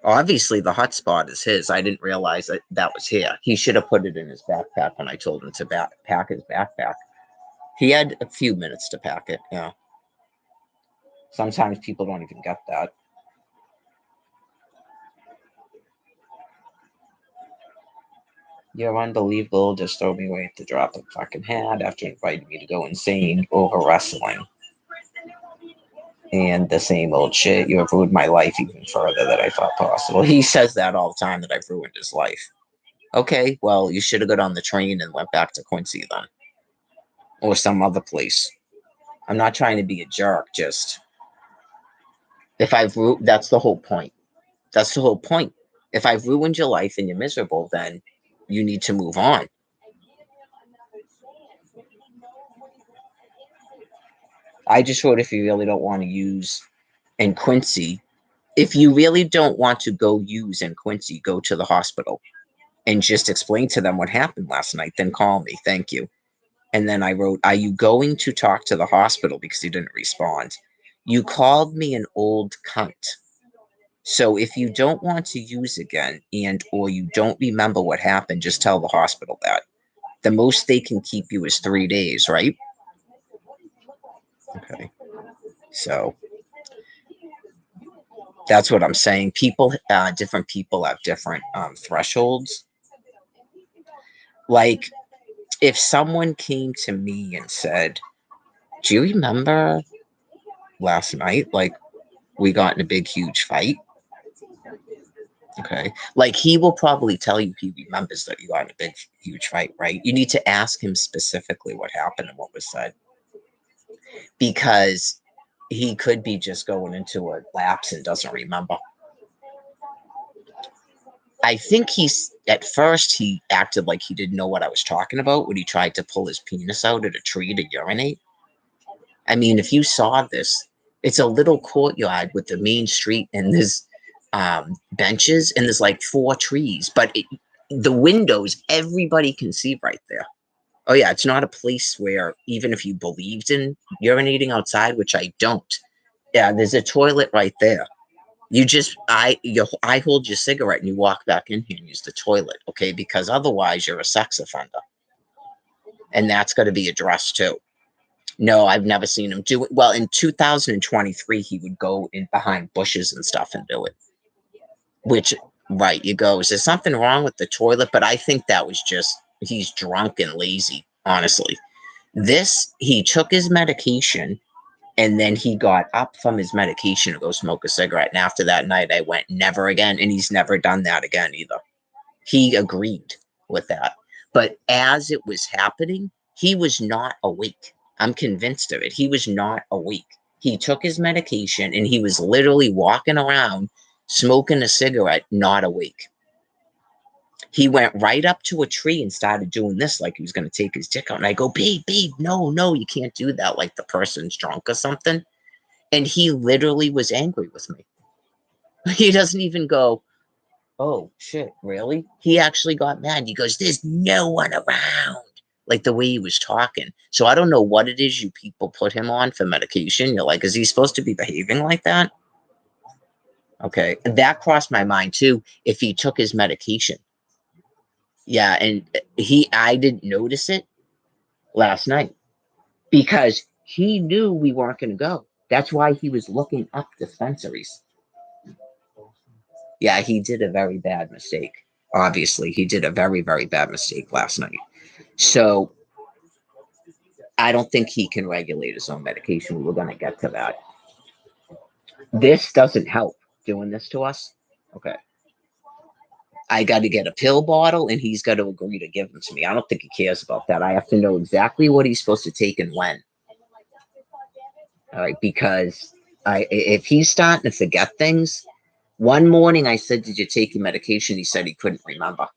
Obviously, the hotspot is his. I didn't realize that was here. He should have put it in his backpack when I told him to pack his backpack. He had a few minutes to pack it. Yeah. Sometimes people don't even get that. You're unbelievable. Just throw me away at the drop of a fucking hat after inviting me to go insane over wrestling. And the same old shit. You have ruined my life even further than I thought possible. He says that all the time, that I've ruined his life. Okay, well, you should have got on the train and went back to Quincy then. Or some other place. I'm not trying to be a jerk, just that's the whole point. That's the whole point. If I've ruined your life and you're miserable, then you need to move on. I just wrote, if you really don't want to use in Quincy, if you really don't want to go use in Quincy, go to the hospital and just explain to them what happened last night. Then call me. Thank you. And then I wrote, are you going to talk to the hospital? Because he didn't respond. You called me an old cunt. So if you don't want to use again or you don't remember what happened, just tell the hospital that. The most they can keep you is 3 days, right? Okay. So that's what I'm saying. Different people have different thresholds. Like, if someone came to me and said, do you remember last night? Like, we got in a big, huge fight. Okay. Like, he will probably tell you he remembers that you got in a big, huge fight, right? You need to ask him specifically what happened and what was said. Because he could be just going into a lapse and doesn't remember. I think at first he acted like he didn't know what I was talking about when he tried to pull his penis out at a tree to urinate. I mean, if you saw this, it's a little courtyard with the main street and there's benches and there's like 4 trees, but the windows, everybody can see right there. Oh yeah, it's not a place where even if you believed in urinating outside, which I don't. Yeah, there's a toilet right there. I hold your cigarette and you walk back in here and use the toilet, okay? Because otherwise you're a sex offender. And that's got to be addressed too. No, I've never seen him do it. Well, in 2023, he would go in behind bushes and stuff and do it. Which, right, you go, is there something wrong with the toilet? But I think that was just, he's drunk and lazy, honestly. He took his medication and then he got up from his medication to go smoke a cigarette. And after that night, I went, never again. And he's never done that again either. He agreed with that. But as it was happening, he was not awake. I'm convinced of it. He was not awake. He took his medication and he was literally walking around smoking a cigarette, not awake. He went right up to a tree and started doing this like he was going to take his dick out. And I go, babe, no, you can't do that. Like the person's drunk or something. And he literally was angry with me. He doesn't even go, Oh shit, really? He actually got mad. He goes, "There's no one around." Like the way he was talking. So I don't know what it is you people put him on for medication. You're like, is he supposed to be behaving like that? Okay. And that crossed my mind too, if he took his medication. Yeah, and I didn't notice it last night because he knew we weren't going to go. That's why he was looking up dispensaries. Yeah, he did a very bad mistake. Obviously, he did a very, very bad mistake last night. So I don't think he can regulate his own medication. We're going to get to that. This doesn't help doing this to us. Okay. I got to get a pill bottle and he's got to agree to give them to me. I don't think he cares about that. I have to know exactly what he's supposed to take and when. All right. Because if he's starting to forget things, one morning I said, "Did you take your medication?" He said he couldn't remember.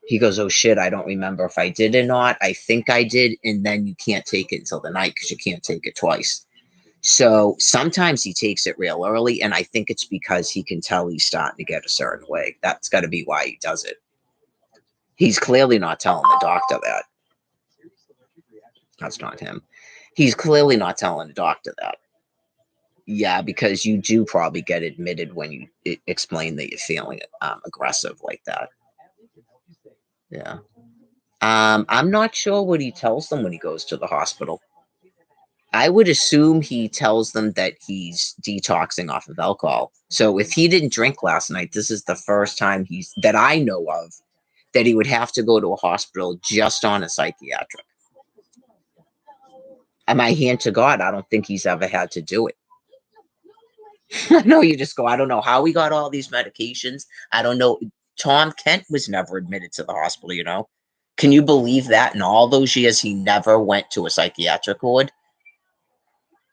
He goes, "Oh shit, I don't remember if I did or not. I think I did." And then you can't take it until the night because you can't take it twice. So sometimes he takes it real early, and I think it's because he can tell he's starting to get a certain way. That's got to be why he does it. He's clearly not telling the doctor that. That's not him. He's clearly not telling the doctor that. Yeah, because you do probably get admitted when you explain that you're feeling aggressive like that. Yeah. I'm not sure what he tells them when he goes to the hospital. I would assume he tells them that he's detoxing off of alcohol. So if he didn't drink last night, this is the first time he's that I know of that he would have to go to a hospital just on a psychiatric. And my hand to God, I don't think he's ever had to do it. I know you just go, I don't know how he got all these medications. I don't know. Tom Kent was never admitted to the hospital, you know? Can you believe that in all those years he never went to a psychiatric ward?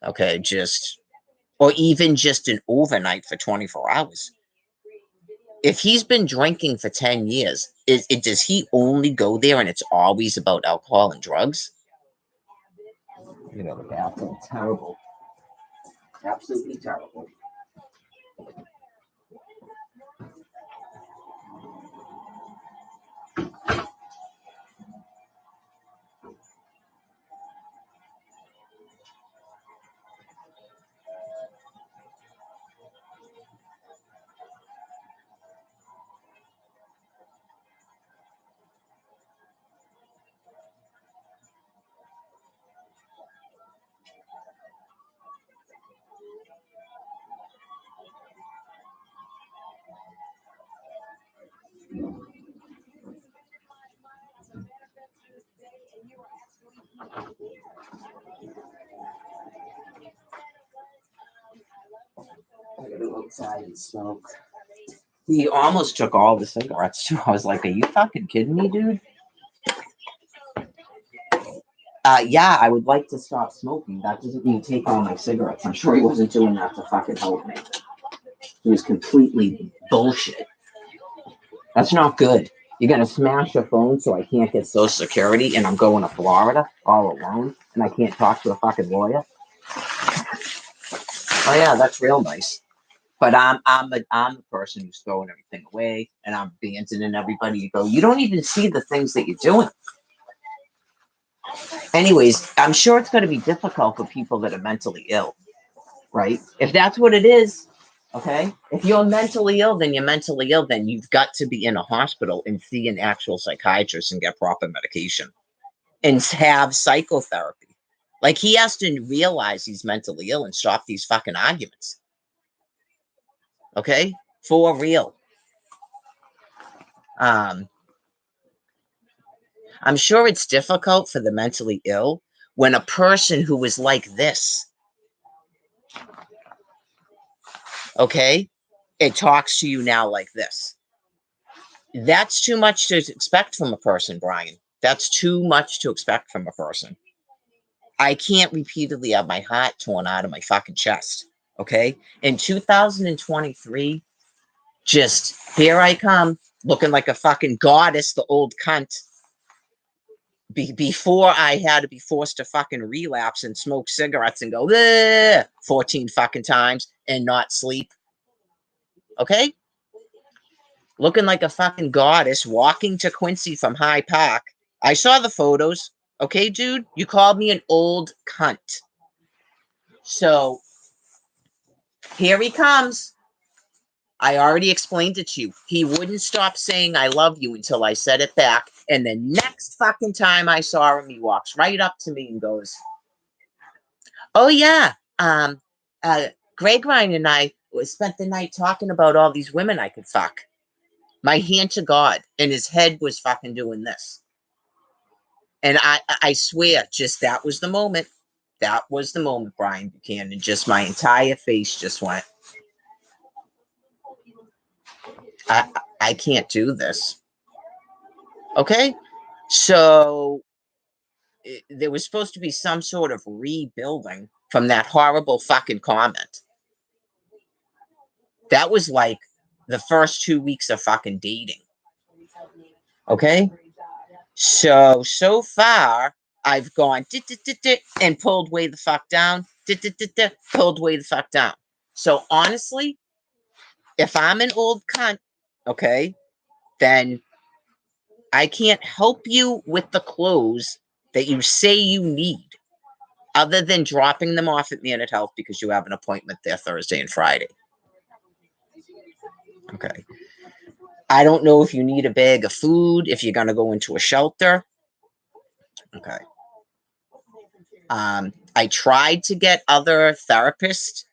Okay, or even just an overnight for 24 hours. If he's been drinking for 10 years, does he only go there and it's always about alcohol and drugs? You know, the bathroom, terrible. Absolutely terrible. I gotta go outside and smoke. He almost took all the cigarettes too. I was like, "Are you fucking kidding me, dude?" Yeah, I would like to stop smoking. That doesn't mean take all my cigarettes. I'm sure he wasn't doing that to fucking help me. It was completely bullshit. That's not good. You're gonna smash a phone so I can't get Social Security, and I'm going to Florida all alone, and I can't talk to a fucking lawyer. Oh yeah, that's real nice. But I'm the person who's throwing everything away, and I'm abandoning everybody. You go, you don't even see the things that you're doing. Anyways, I'm sure it's going to be difficult for people that are mentally ill, right? If that's what it is, okay. If you're mentally ill, then you're mentally ill. Then you've got to be in a hospital and see an actual psychiatrist and get proper medication and have psychotherapy. Like he has to realize he's mentally ill and stop these fucking arguments. Okay, for real. Um, I'm sure it's difficult for the mentally ill when a person who is like this, okay, it talks to you now like this. That's too much to expect from a person, Brian. That's too much to expect from a person. I can't repeatedly have my heart torn out of my fucking chest. Okay. In 2023, just here I come looking like a fucking goddess, the old cunt. Before I had to be forced to fucking relapse and smoke cigarettes and go 14 fucking times and not sleep. Okay. looking like a fucking goddess, walking to Quincy from High Park. I saw the photos. Okay, dude, you called me an old cunt. So here he comes. I already explained it to you. He wouldn't stop saying I love you until I said it back. And the next fucking time I saw him, he walks right up to me and goes, "Oh yeah, Greg Ryan and I spent the night talking about all these women I could fuck." My hand to God, and his head was fucking doing this. And I swear, just that was the moment. That was the moment, Brian Buchanan. Just my entire face just went, I can't do this. Okay? So there was supposed to be some sort of rebuilding from that horrible fucking comment. That was like the first 2 weeks of fucking dating. Okay? So far, I've gone and pulled way the fuck down, pulled way the fuck down. So honestly, if I'm an old cunt, okay, then I can't help you with the clothes that you say you need, other than dropping them off at Man at Health because you have an appointment there Thursday and Friday. Okay. I don't know if you need a bag of food, if you're going to go into a shelter. Okay. I tried to get other therapists.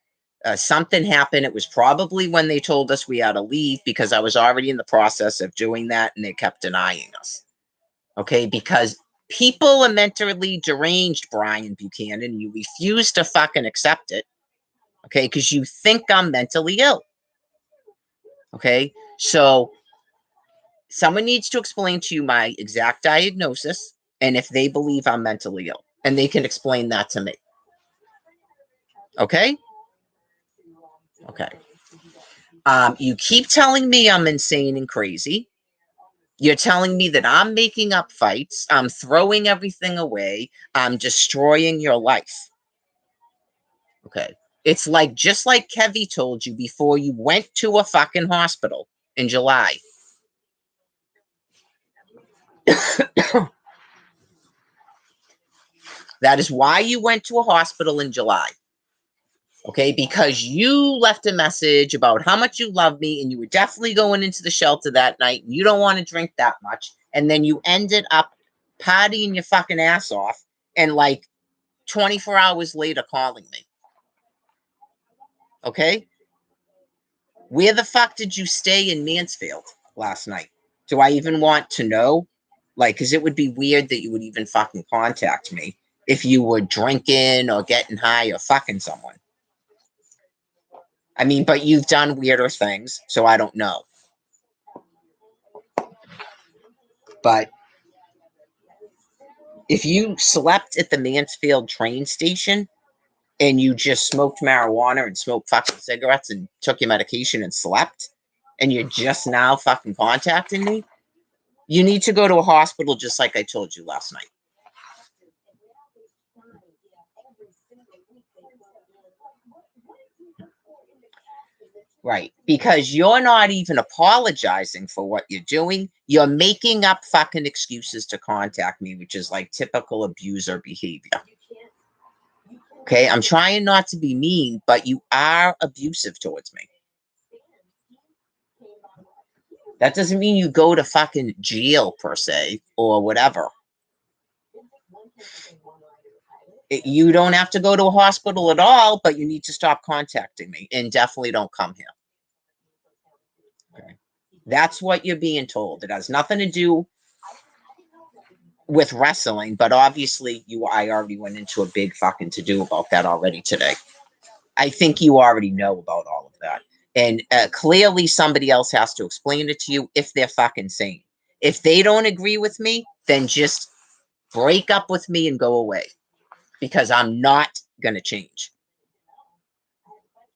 Something happened. It was probably when they told us we had to leave because I was already in the process of doing that and they kept denying us. Okay, because people are mentally deranged, Brian Buchanan. You refuse to fucking accept it. Okay, because you think I'm mentally ill. Okay, so someone needs to explain to you my exact diagnosis and if they believe I'm mentally ill, and they can explain that to me. Okay? Okay. You keep telling me I'm insane and crazy. You're telling me that I'm making up fights. I'm throwing everything away. I'm destroying your life. Okay. It's like, just like Kevy told you before you went to a fucking hospital in July. That is why you went to a hospital in July. Okay, because you left a message about how much you love me and you were definitely going into the shelter that night and you don't want to drink that much. And then you ended up partying your fucking ass off and like 24 hours later calling me. Okay? Where the fuck did you stay in Mansfield last night? Do I even want to know? Like, because it would be weird that you would even fucking contact me if you were drinking or getting high or fucking someone. I mean, but you've done weirder things, so I don't know. But if you slept at the Mansfield train station and you just smoked marijuana and smoked fucking cigarettes and took your medication and slept, and you're just now fucking contacting me, you need to go to a hospital just like I told you last night. Right. Because you're not even apologizing for what you're doing. You're making up fucking excuses to contact me, which is like typical abuser behavior. Okay. I'm trying not to be mean, but you are abusive towards me. That doesn't mean you go to fucking jail per se or whatever. You don't have to go to a hospital at all, but you need to stop contacting me and definitely don't come here. Okay. That's what you're being told. It has nothing to do with wrestling, but obviously I already went into a big fucking to-do about that already today. I think you already know about all of that. And clearly somebody else has to explain it to you if they're fucking sane. If they don't agree with me, then just break up with me and go away. Because I'm not going to change.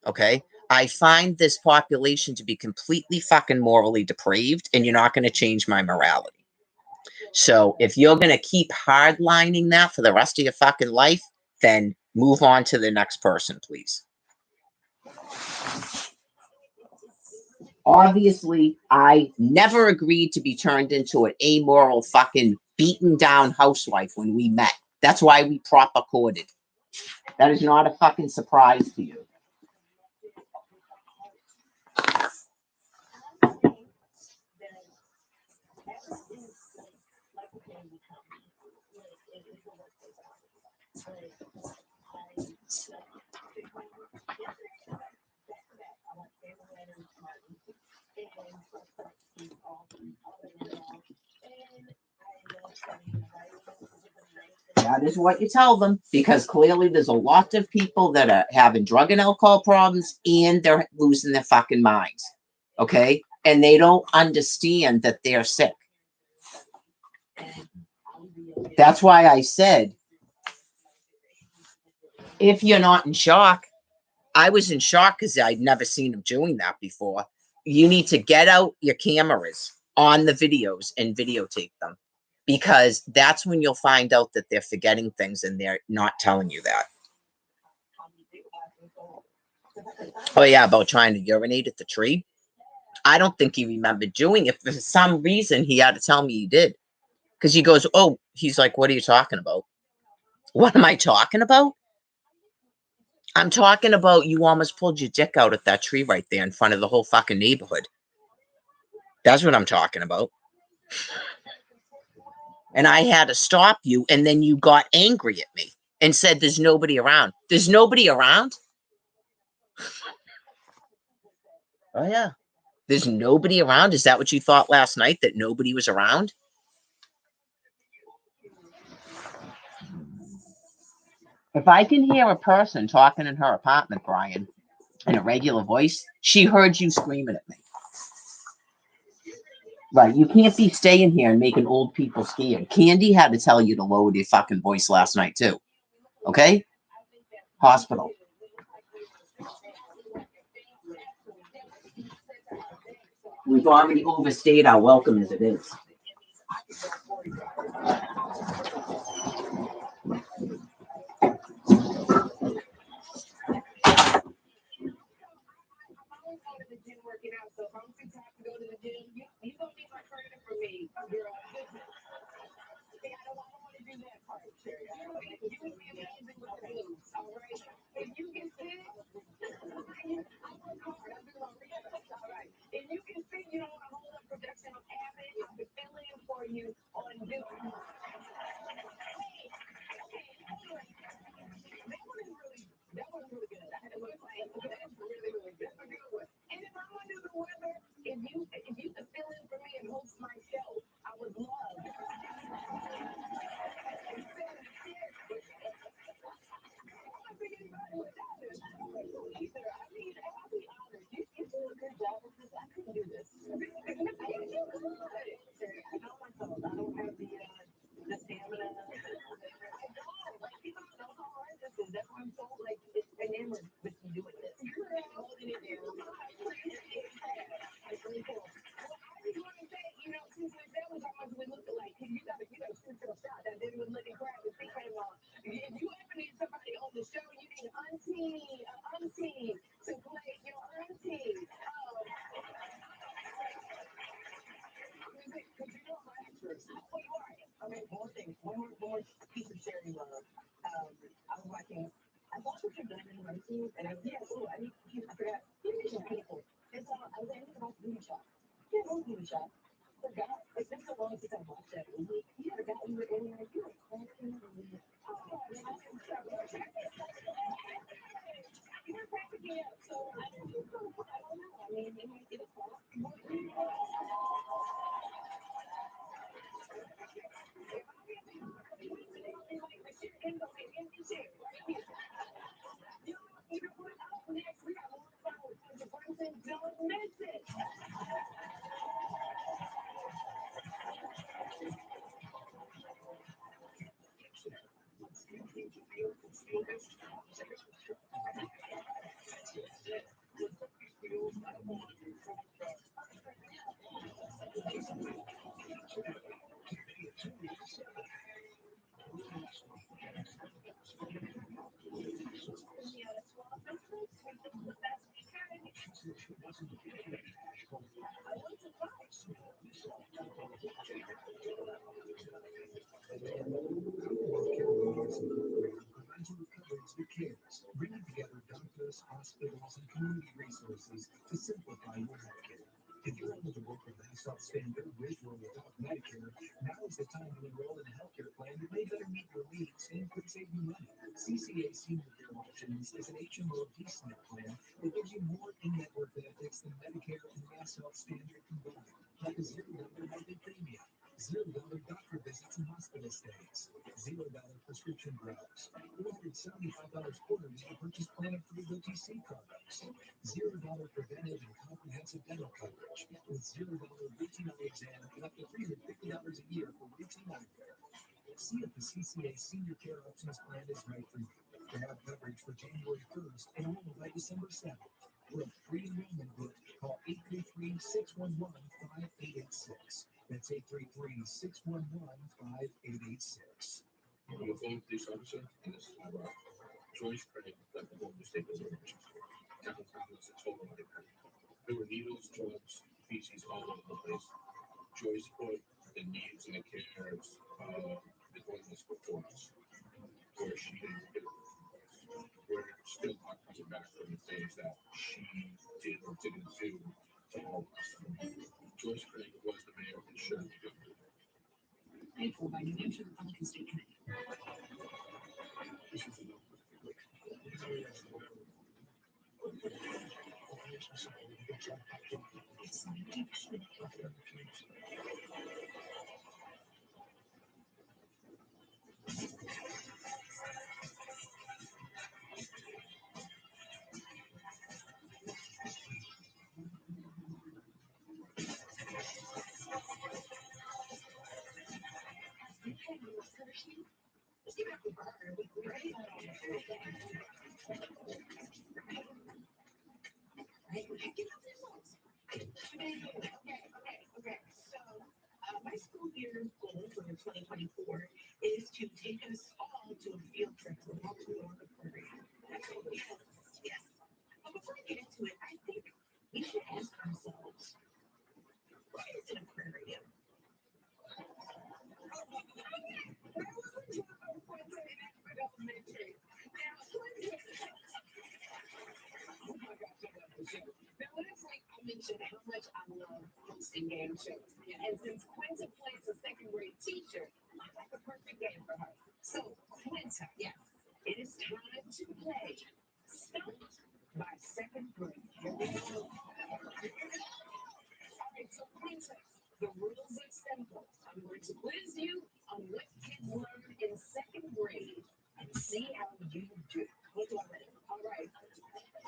Okay? I find this population to be completely fucking morally depraved, and you're not going to change my morality. So if you're going to keep hardlining that for the rest of your fucking life, then move on to the next person, please. Obviously, I never agreed to be turned into an amoral fucking beaten down housewife when we met. That's why we proper courted. That is not a fucking surprise to you. That is what you tell them because clearly there's a lot of people that are having drug and alcohol problems and they're losing their fucking minds. Okay? And they don't understand that they're sick. That's why I said, if you're not in shock, I was in shock because I'd never seen him doing that before. You need to get out your cameras on the videos and videotape them because that's when you'll find out that they're forgetting things and they're not telling you that. Oh, yeah, about trying to urinate at the tree. I don't think he remembered doing it. For some reason, he had to tell me he did. Because he goes, oh, he's like, what are you talking about? What am I talking about? I'm talking about you almost pulled your dick out at that tree right there in front of the whole fucking neighborhood. That's what I'm talking about. And I had to stop you, and then you got angry at me and said, there's nobody around. There's nobody around? Oh, yeah. There's nobody around? Is that what you thought last night, that nobody was around? If I can hear a person talking in her apartment, Brian, in a regular voice, she heard you screaming at me. Right, you can't be staying here and making old people scared. Candy had to tell you to lower your fucking voice last night, too. Okay? Hospital. We've already overstayed our welcome as it is. Provides you with coverage that cares, bringing together doctors, hospitals, and community resources to simplify your healthcare. If you're eligible for Mass Health Standard with or without Medicare, now is the time to enroll in a healthcare plan that may better meet your needs and could save you money. CCA Senior Care Options is an HMO D-SNP plan that gives you more in-network benefits than Medicare and Mass Health Standard combined, like a $0 monthly premium, $0 doctor visits and hospital stays, $0 prescription drugs, $475 quarterly to purchase plan of free OTC products, $0 preventive and comprehensive dental coverage, with $0 routine eye exam and up to $350 a year for routine eye care. See if the CCA Senior Care Options plan is right for you. To have coverage for January 1st and enroll by December 7th. For a free enrollment book, call 833-611-5886. That's 833-611-5886. I'm a former police officer, and this is my wife. Joyce Craig left the Golden State Missouri. Downtown was a total nightmare. There were needles, drugs, feces all over the place. Joyce put the needs and the cares of the homeless before us, where she didn't do it. We're still not coming back from the things that she did or didn't do to all of us. Joyce Craig was the mayor and should be good. Paid for by New Hampshire Republican State Committee. This is a no. It's New Hampshire. Okay. So, my school year's goal for 2024 is to take us all to a field trip to Baltimore Prairie. Yes. But before I get into it, I think we should ask ourselves, what is an aquarium? Now, last week I mentioned how much I love hosting game shows. And since Quinta plays a second grade teacher, I like the perfect game for her. So, Quinta, yes, it is time to play Stumped by Second Grade. Here we go. All right, so Quinta, the rules are simple. I'm going to quiz you on what kids learn in second grade and see how you do. All right.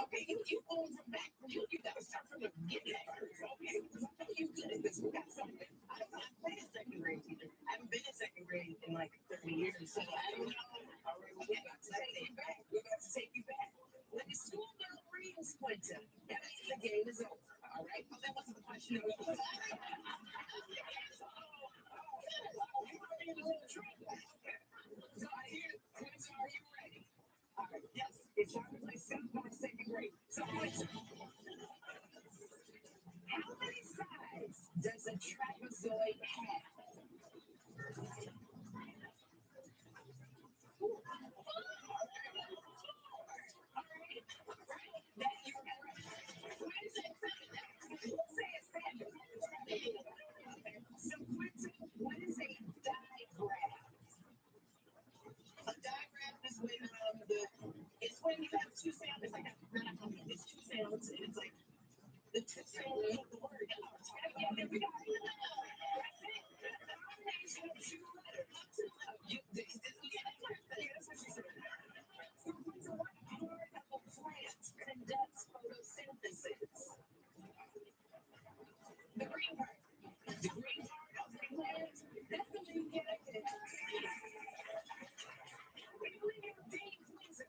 Okay, you all from back. You gotta start from the beginning first. Okay, because I know you're good at this. We got something. I don't know. I played a second grade teacher. I haven't been in second grade in like 30 years, so I don't know. All right, well, we got to take you back. We got to take you back. When the school bell rings, Quinta, that means the game is over. All right, well, that wasn't the question. You are in a little trouble. Okay. So I hear, Quinta, are you ready? All right, yes, it's time to play Stumped by Second Grade. So, Quinta, how many sides does a trapezoid have? That you are correct. Quinta, say it, Sandra. Okay, so Quinta, what is a digraph? A digraph is when it's when you have two sounds. It's like it's two sounds, and it's like the two sounds of the word. Yeah, we got it. That's it. The combination of two letters. Yeah, that's what she said. So, Quinta, what part of a plant conducts photosynthesis? The green part. The green part of the plant. That's the way you get it. We believe your Dean Quinta.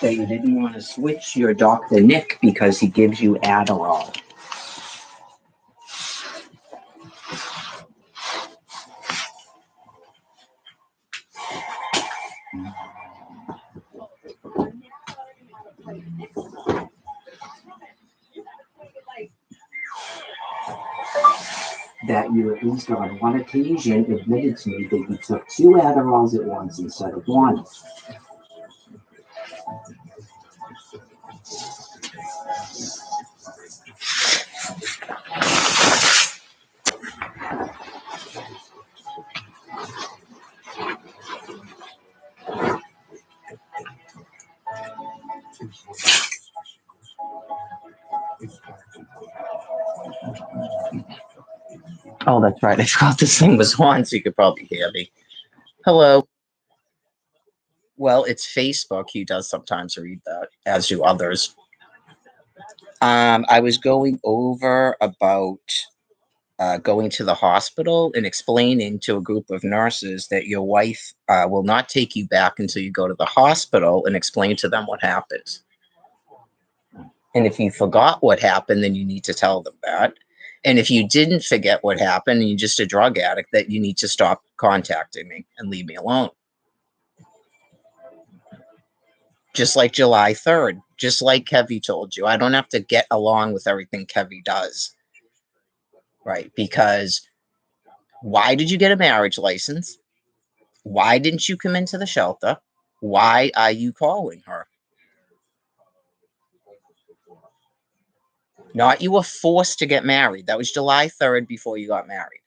that you didn't want to switch your Dr. Nick because he gives you Adderall. That you at least on one occasion admitted to me that you took 2 Adderalls at once instead of 1. Oh, that's right. I forgot this thing was on, so you could probably hear me. Hello. Well, it's Facebook. He does sometimes read that, as do others. I was going over about going to the hospital and explaining to a group of nurses that your wife will not take you back until you go to the hospital and explain to them what happens. And if you forgot what happened, then you need to tell them that. And if you didn't forget what happened and you're just a drug addict, that you need to stop contacting me and leave me alone. Just like July 3rd, just like Kevy told you. I don't have to get along with everything Kevy does. Right? Because why did you get a marriage license? Why didn't you come into the shelter? Why are you calling her? Not you were forced to get married. That was July 3rd before you got married.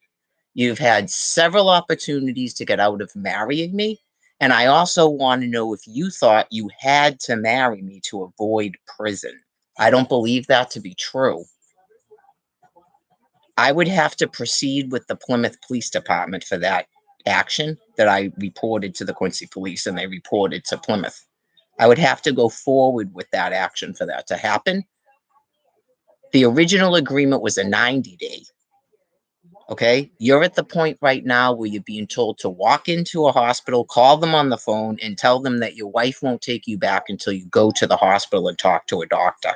You've had several opportunities to get out of marrying me. And I also want to know if you thought you had to marry me to avoid prison. I don't believe that to be true. I would have to proceed with the Plymouth Police Department for that action that I reported to the Quincy Police and they reported to Plymouth. I would have to go forward with that action for that to happen. The original agreement was a 90-day. Okay, you're at the point right now where you're being told to walk into a hospital, call them on the phone, and tell them that your wife won't take you back until you go to the hospital and talk to a doctor.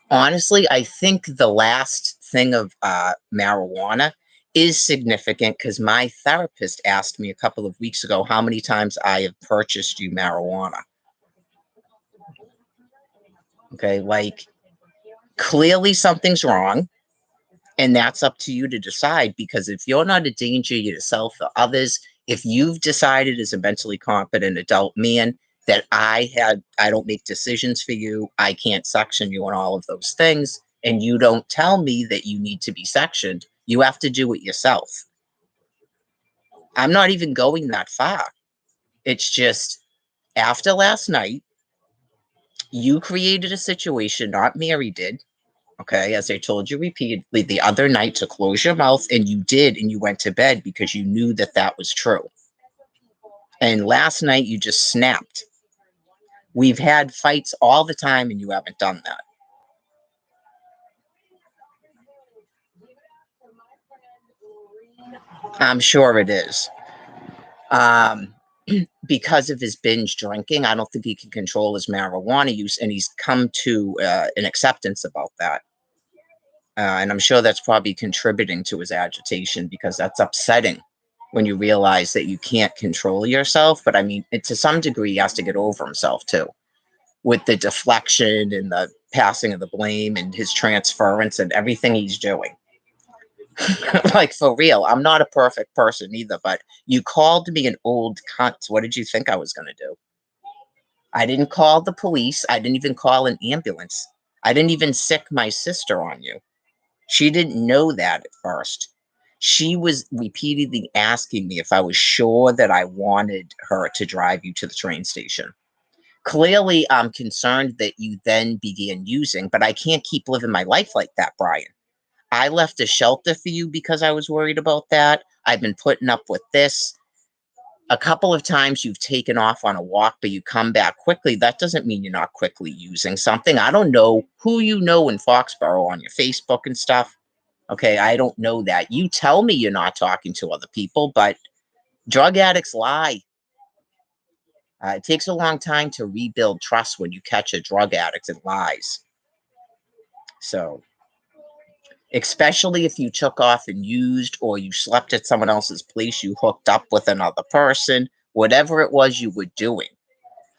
Honestly, I think the last thing of marijuana is significant because my therapist asked me a couple of weeks ago how many times I have purchased you marijuana. Okay, like clearly something's wrong, and that's up to you to decide because if you're not a danger to yourself or others, if you've decided as a mentally competent adult man that I don't make decisions for you, I can't section you on all of those things, and you don't tell me that you need to be sectioned, you have to do it yourself. I'm not even going that far. It's just after last night, you created a situation, not Mary did. Okay, as I told you repeatedly the other night to close your mouth, and you did, and you went to bed because you knew that that was true. And last night you just snapped. We've had fights all the time, and you haven't done that. I'm sure it is. Because of his binge drinking, I don't think he can control his marijuana use, and he's come to an acceptance about that. And I'm sure that's probably contributing to his agitation because that's upsetting when you realize that you can't control yourself. But I mean, to some degree, he has to get over himself too, with the deflection and the passing of the blame and his transference and everything he's doing. Like, for real, I'm not a perfect person either, but you called me an old cunt. What did you think I was going to do? I didn't call the police. I didn't even call an ambulance. I didn't even sick my sister on you. She didn't know that at first. She was repeatedly asking me if I was sure that I wanted her to drive you to the train station. Clearly, I'm concerned that you then began using, but I can't keep living my life like that, Brian. I left a shelter for you because I was worried about that. I've been putting up with this. A couple of times you've taken off on a walk, but you come back quickly. That doesn't mean you're not quickly using something. I don't know who you know in Foxborough on your Facebook and stuff. Okay, I don't know that. You tell me you're not talking to other people, but drug addicts lie. It takes a long time to rebuild trust when you catch a drug addict that lies. So, especially if you took off and used, or you slept at someone else's place, you hooked up with another person, whatever it was you were doing.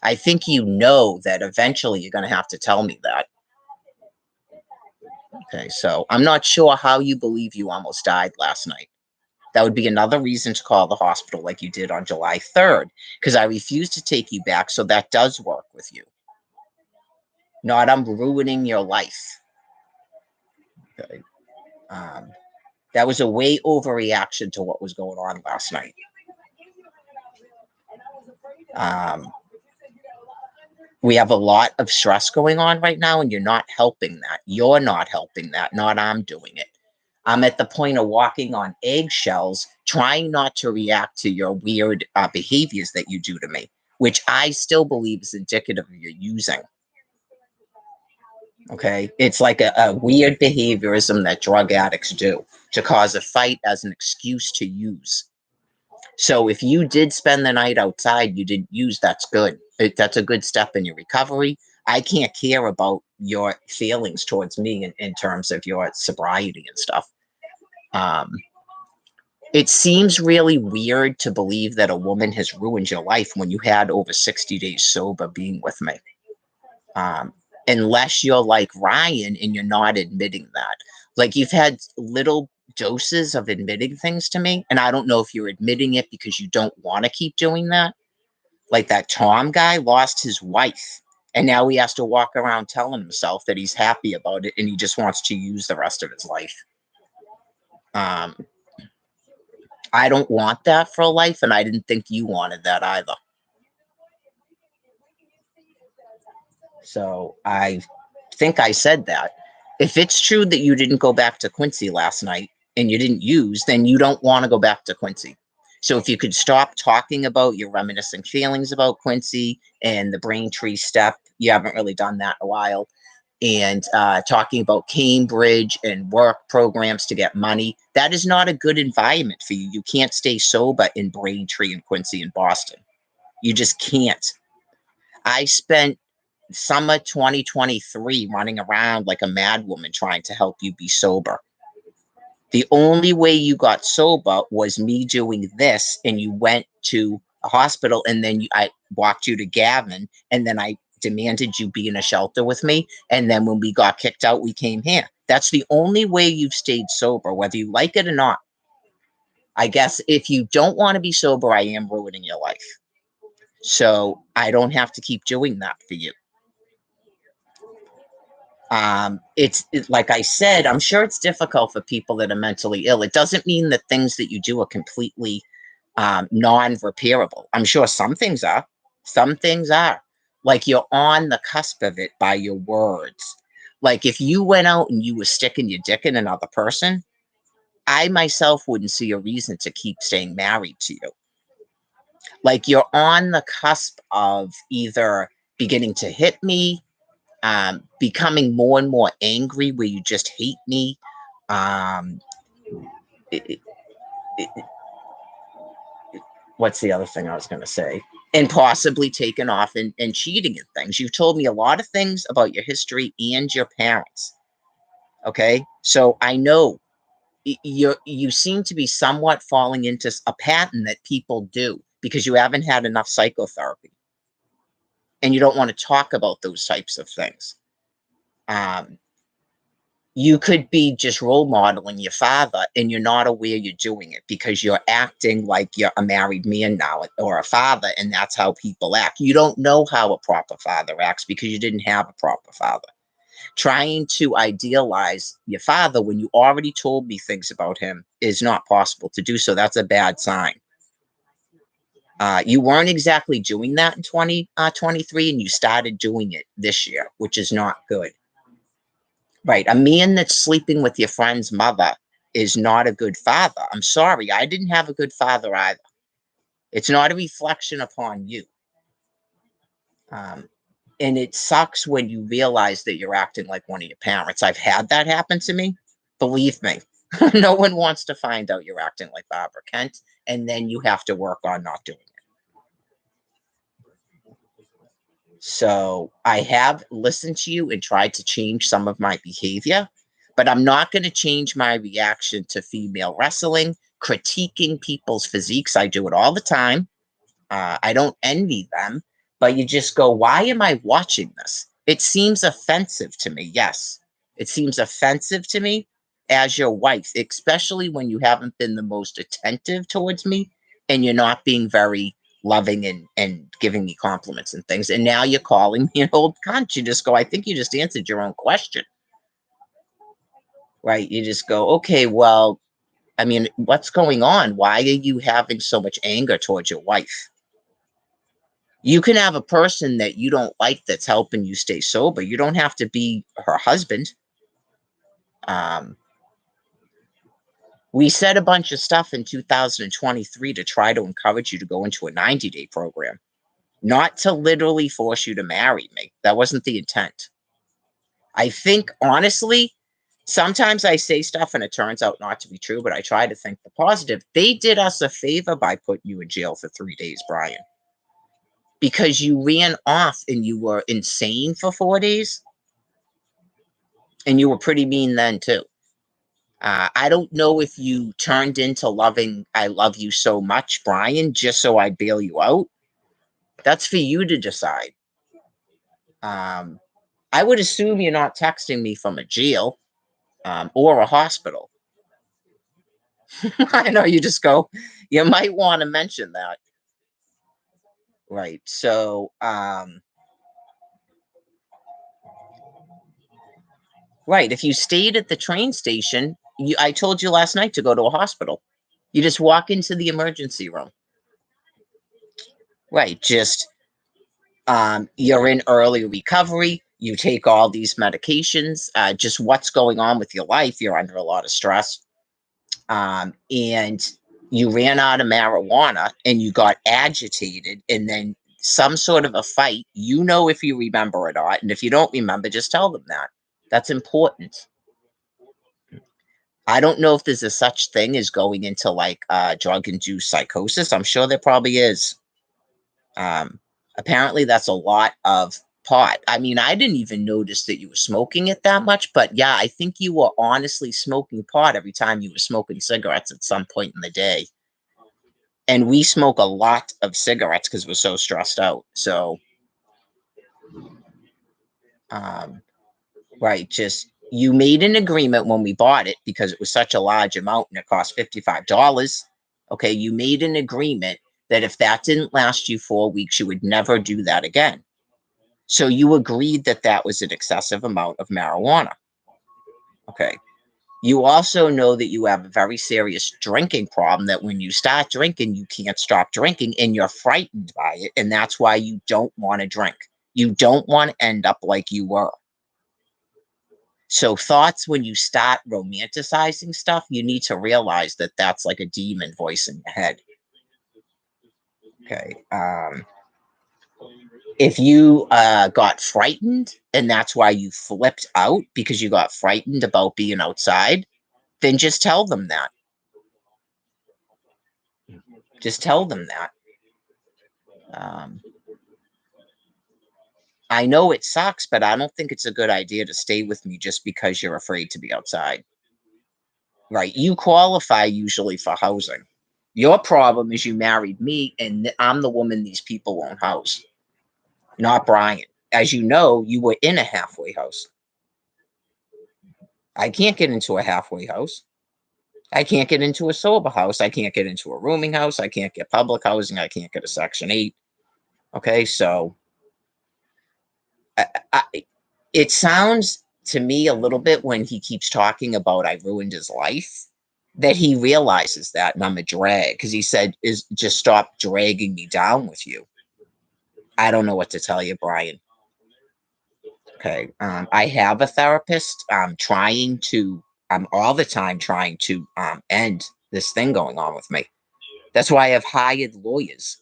I think you know that eventually you're going to have to tell me that. Okay, so I'm not sure how you believe you almost died last night. That would be another reason to call the hospital like you did on July 3rd, because I refuse to take you back, so that does work with you. Not I'm ruining your life. Okay. That was a way overreaction to what was going on last night. We have a lot of stress going on right now, and you're not helping that. You're not helping that, not I'm doing it. I'm at the point of walking on eggshells, trying not to react to your weird behaviors that you do to me, which I still believe is indicative of your using. Okay. It's like a weird behaviorism that drug addicts do to cause a fight as an excuse to use. So if you did spend the night outside, you didn't use, that's good. That's a good step in your recovery. I can't care about your feelings towards me in terms of your sobriety and stuff. It seems really weird to believe that a woman has ruined your life when you had over 60 days sober being with me. Unless you're like Ryan and you're not admitting that. Like you've had little doses of admitting things to me, and I don't know if you're admitting it because you don't want to keep doing that. Like that Tom guy lost his wife, and now he has to walk around telling himself that he's happy about it and he just wants to use the rest of his life. I don't want that for life, and I didn't think you wanted that either. So I think I said that. If it's true that you didn't go back to Quincy last night and you didn't use, then you don't want to go back to Quincy. So if you could stop talking about your reminiscing feelings about Quincy and the Braintree step, you haven't really done that in a while, and talking about Cambridge and work programs to get money, that is not a good environment for you. You can't stay sober in Braintree and Quincy and Boston. You just can't. I spent summer 2023 running around like a madwoman trying to help you be sober. The only way you got sober was me doing this, and you went to a hospital, and then I walked you to Gavin, and then I demanded you be in a shelter with me, and then when we got kicked out, we came here. That's the only way you've stayed sober, whether you like it or not. I guess if you don't want to be sober, I am ruining your life. So I don't have to keep doing that for you. It's like I said, I'm sure it's difficult for people that are mentally ill. It doesn't mean that things that you do are completely non-repairable. I'm sure some things are. Some things are. Like you're on the cusp of it by your words. Like if you went out and you were sticking your dick in another person, I myself wouldn't see a reason to keep staying married to you. Like you're on the cusp of either beginning to hit me, becoming more and more angry where you just hate me. Um, it, it, what's the other thing I was going to say? And possibly taking off and cheating and things. You've told me a lot of things about your history and your parents. Okay. So I know you seem to be somewhat falling into a pattern that people do because you haven't had enough psychotherapy and you don't want to talk about those types of things. You could be just role modeling your father and you're not aware you're doing it because you're acting like you're a married man now or a father, and that's how people act. You don't know how a proper father acts because you didn't have a proper father. Trying to idealize your father when you already told me things about him is not possible to do so. That's a bad sign. You weren't exactly doing that in 2023, and you started doing it this year, which is not good. Right. A man that's sleeping with your friend's mother is not a good father. I'm sorry. I didn't have a good father either. It's not a reflection upon you. And it sucks when you realize that you're acting like one of your parents. I've had that happen to me. Believe me, No one wants to find out you're acting like Barbara Kent, and then you have to work on not doing it. So I have listened to you and tried to change some of my behavior, but I'm not going to change my reaction to female wrestling, critiquing people's physiques. I do it all the time. I don't envy them, but you just go, why am I watching this? It seems offensive to me. Yes, it seems offensive to me as your wife, especially when you haven't been the most attentive towards me and you're not being very loving and giving me compliments and things. And now you're calling me an old cunt. You just go, I think you just answered your own question, right? You just go, okay, well, I mean, what's going on? Why are you having so much anger towards your wife? You can have a person that you don't like that's helping you stay sober. You don't have to be her husband. We said a bunch of stuff in 2023 to try to encourage you to go into a 90-day program, not to literally force you to marry me. That wasn't the intent. I think, honestly, sometimes I say stuff and it turns out not to be true, but I try to think the positive. They did us a favor by putting you in jail for 3 days, Brian, because you ran off and you were insane for 4 days. And you were pretty mean then, too. I don't know if you turned into loving I love you so much, Brian, just so I bail you out. That's for you to decide. I would assume you're not texting me from a jail or a hospital. I know you just go, you might want to mention that. Right. So, right. If you stayed at the train station, I told you last night to go to a hospital. You just walk into the emergency room. Right. Just you're in early recovery. You take all these medications. Just what's going on with your life? You're under a lot of stress. And you ran out of marijuana and you got agitated, and then some sort of a fight. You know if you remember or not. And if you don't remember, just tell them that. That's important. I don't know if there's a such thing as going into like drug-induced psychosis. I'm sure there probably is. Apparently, that's a lot of pot. I mean, I didn't even notice that you were smoking it that much, but yeah, I think you were honestly smoking pot every time you were smoking cigarettes at some point in the day. And we smoke a lot of cigarettes because we're so stressed out. So, right, just you made an agreement when we bought it because it was such a large amount and it cost $55. Okay, you made an agreement that if that didn't last you 4 weeks, you would never do that again. So you agreed that that was an excessive amount of marijuana. Okay. You also know that you have a very serious drinking problem, that when you start drinking, you can't stop drinking and you're frightened by it. And that's why you don't want to drink. You don't want to end up like you were. So thoughts, when you start romanticizing stuff, you need to realize that that's like a demon voice in your head. Okay. If you got frightened and that's why you flipped out because you got frightened about being outside, then just tell them that. Just tell them that. I know it sucks, but I don't think it's a good idea to stay with me just because you're afraid to be outside. Right. You qualify usually for housing. Your problem is you married me and I'm the woman these people won't house, not Brian. As you know, you were in a halfway house. I can't get into a halfway house. I can't get into a sober house. I can't get into a rooming house. I can't get public housing. I can't get a Section 8. Okay, so I, it sounds to me a little bit when he keeps talking about I ruined his life that he realizes that and I'm a drag, because he said, is just stop dragging me down with you. I don't know what to tell you, Brian. Okay. I have a therapist. I'm all the time trying to end this thing going on with me. That's why I've hired lawyers.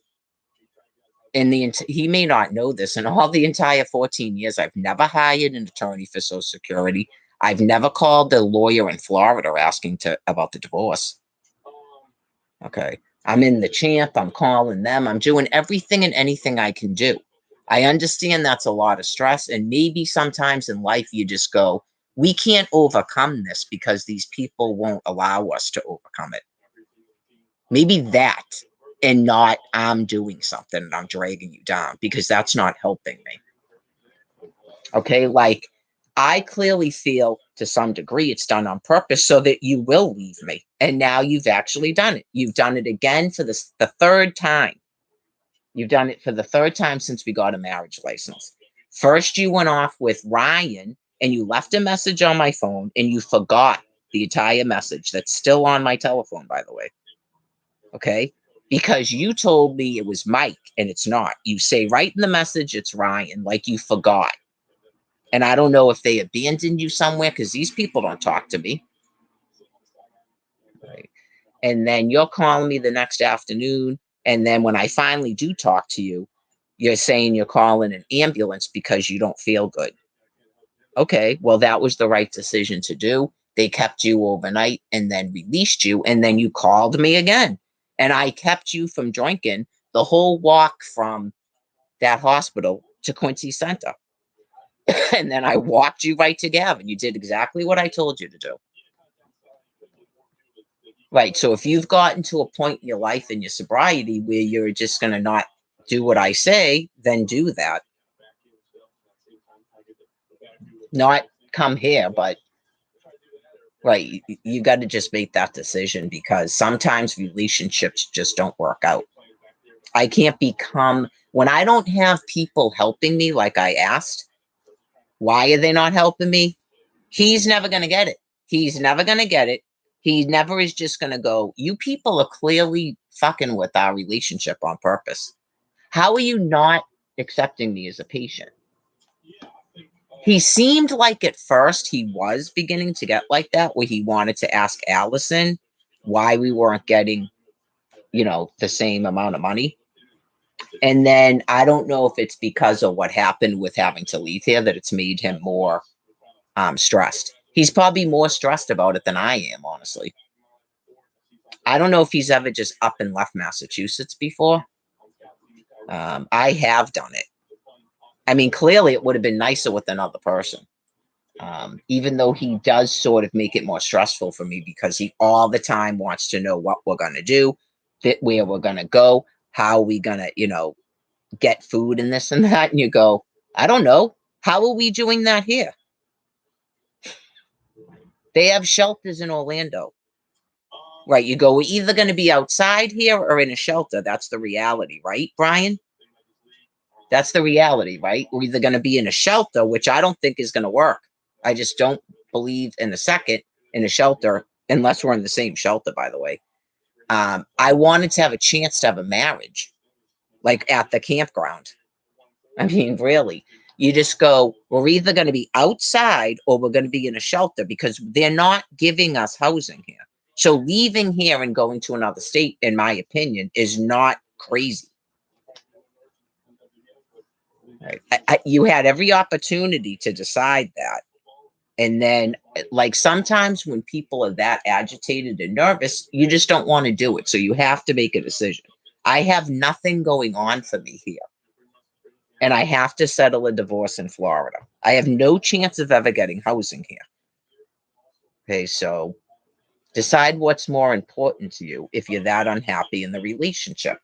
He may not know this. In all the entire 14 years, I've never hired an attorney for Social Security. I've never called the lawyer in Florida asking about the divorce. Okay. I'm in the champ. I'm calling them. I'm doing everything and anything I can do. I understand that's a lot of stress. And maybe sometimes in life you just go, we can't overcome this because these people won't allow us to overcome it. Maybe that, and not I'm doing something and I'm dragging you down, because that's not helping me. Okay. Like, I clearly feel to some degree it's done on purpose so that you will leave me. And now you've actually done it. You've done it again for the third time. You've done it for the third time since we got a marriage license. First, you went off with Ryan and you left a message on my phone and you forgot the entire message that's still on my telephone, by the way. Okay. Because you told me it was Mike and it's not. You say right in the message it's Ryan, like you forgot. And I don't know if they abandoned you somewhere, because these people don't talk to me. Right. And then you're calling me the next afternoon. And then when I finally do talk to you, you're saying you're calling an ambulance because you don't feel good. Okay, well, that was the right decision to do. They kept you overnight and then released you. And then you called me again. And I kept you from drinking the whole walk from that hospital to Quincy Center. And then I walked you right to Gavin. You did exactly what I told you to do. Right. So if you've gotten to a point in your life in your sobriety where you're just going to not do what I say, then do that. Not come here, but right. You got to just make that decision, because sometimes relationships just don't work out. I can't become, when I don't have people helping me like I asked, why are they not helping me? He's never going to get it. He's never going to get it. He never is just going to go, you people are clearly fucking with our relationship on purpose. How are you not accepting me as a patient? He seemed like at first he was beginning to get like that, where he wanted to ask Allison why we weren't getting, the same amount of money. And then I don't know if it's because of what happened with having to leave here that it's made him more stressed. He's probably more stressed about it than I am, honestly. I don't know if he's ever just up and left Massachusetts before. I have done it. I mean, clearly it would have been nicer with another person. Even though he does sort of make it more stressful for me, because he all the time wants to know what we're going to do, where we're going to go, how we going to, get food and this and that. And you go, I don't know. How are we doing that here? They have shelters in Orlando. Right. You go, we're either going to be outside here or in a shelter. That's the reality, right, Brian? That's the reality, right? We're either going to be in a shelter, which I don't think is going to work. I just don't believe in a second in a shelter, unless we're in the same shelter, by the way. I wanted to have a chance to have a marriage, like at the campground. I mean, really, you just go, we're either going to be outside or we're going to be in a shelter, because they're not giving us housing here. So leaving here and going to another state, in my opinion, is not crazy. Right. You had every opportunity to decide that. And then, like, sometimes when people are that agitated and nervous, you just don't want to do it. So you have to make a decision. I have nothing going on for me here. And I have to settle a divorce in Florida. I have no chance of ever getting housing here. Okay, so decide what's more important to you if you're that unhappy in the relationship.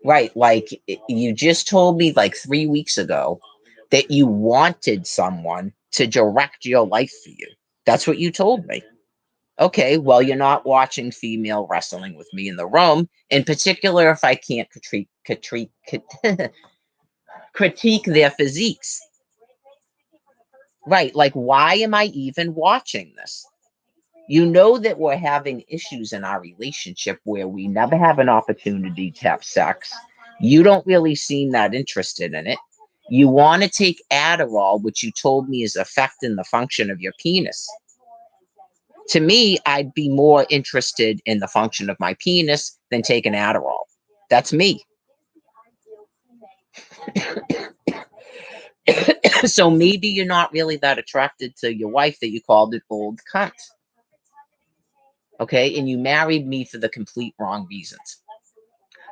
Right, like you just told me like 3 weeks ago that you wanted someone to direct your life for you. That's what you told me. Okay, well, you're not watching female wrestling with me in the room, in particular if I can't critique their physiques. Right, like, why am I even watching this? You know that we're having issues in our relationship where we never have an opportunity to have sex. You don't really seem that interested in it. You want to take Adderall, which you told me is affecting the function of your penis. To me, I'd be more interested in the function of my penis than taking Adderall. That's me. So maybe you're not really that attracted to your wife that you called an old cunt. Okay, and you married me for the complete wrong reasons.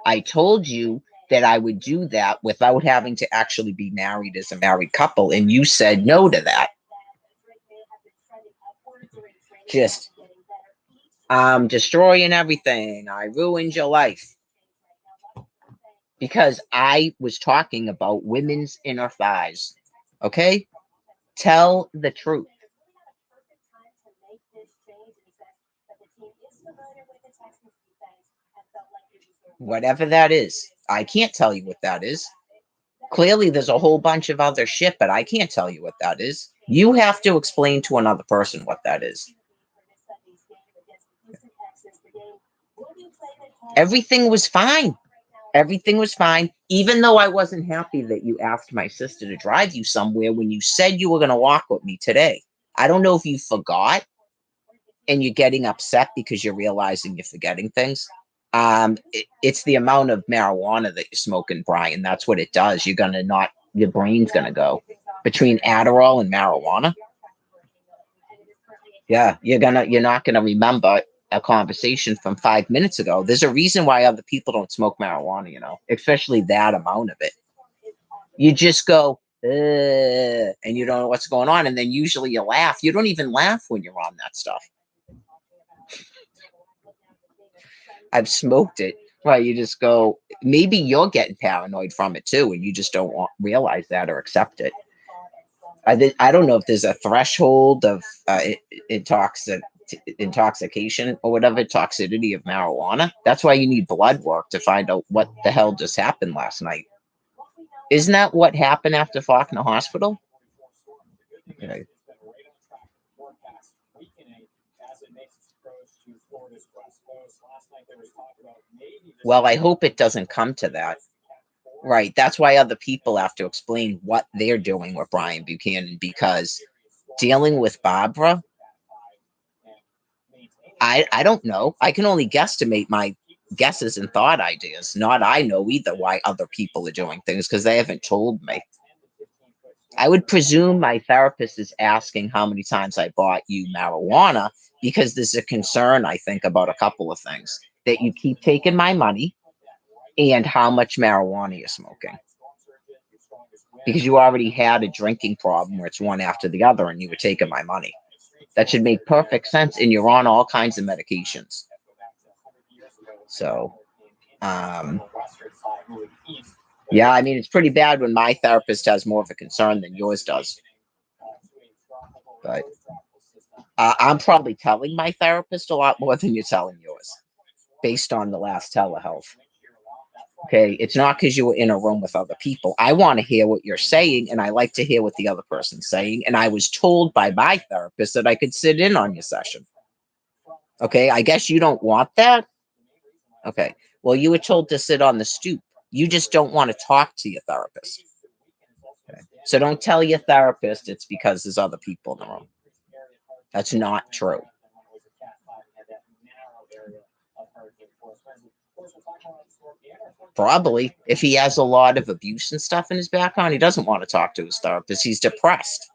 I told you that I would do that without having to actually be married as a married couple, and you said no to that. Just, I'm destroying everything. I ruined your life. Because I was talking about women's inner thighs. Okay? Tell the truth. Whatever that is. I can't tell you what that is. Clearly, there's a whole bunch of other shit, but I can't tell you what that is. You have to explain to another person what that is. Everything was fine. Everything was fine, even though I wasn't happy that you asked my sister to drive you somewhere when you said you were going to walk with me today. I don't know if you forgot and you're getting upset because you're realizing you're forgetting things. It's the amount of marijuana that you're smoking, Brian. That's what it does. You're going to not, your brain's going to go between Adderall and marijuana. Yeah, you're not going to remember a conversation from 5 minutes ago. There's a reason why other people don't smoke marijuana, you know, especially that amount of it. You just go, and you don't know what's going on. And then usually you laugh. You don't even laugh when you're on that stuff. I've smoked it. Right, you just go, maybe you're getting paranoid from it too, and you just don't realize that or accept it. I don't know if there's a threshold of intoxication or whatever, toxicity of marijuana. That's why you need blood work to find out what the hell just happened last night. Isn't that what happened after Faulkner Hospital? Okay. Well, I hope it doesn't come to that. Right. That's why other people have to explain what they're doing with Brian Buchanan, because dealing with Barbara, I don't know. I can only guesstimate my guesses and thought ideas. Not I know either why other people are doing things because they haven't told me. I would presume my therapist is asking how many times I bought you marijuana because there's a concern, I think, about a couple of things. That you keep taking my money and how much marijuana you're smoking. Because you already had a drinking problem where it's one after the other and you were taking my money. That should make perfect sense. And you're on all kinds of medications. So, yeah, I mean, it's pretty bad when my therapist has more of a concern than yours does. But I'm probably telling my therapist a lot more than you're telling yours based on the last telehealth. Okay, it's not because you were in a room with other people. I want to hear what you're saying, and I like to hear what the other person's saying. And I was told by my therapist that I could sit in on your session. Okay, I guess you don't want that? Okay, well, you were told to sit on the stoop. You just don't want to talk to your therapist. Okay. So don't tell your therapist it's because there's other people in the room. That's not true. Probably. If he has a lot of abuse and stuff in his background, he doesn't want to talk to his therapist. He's depressed.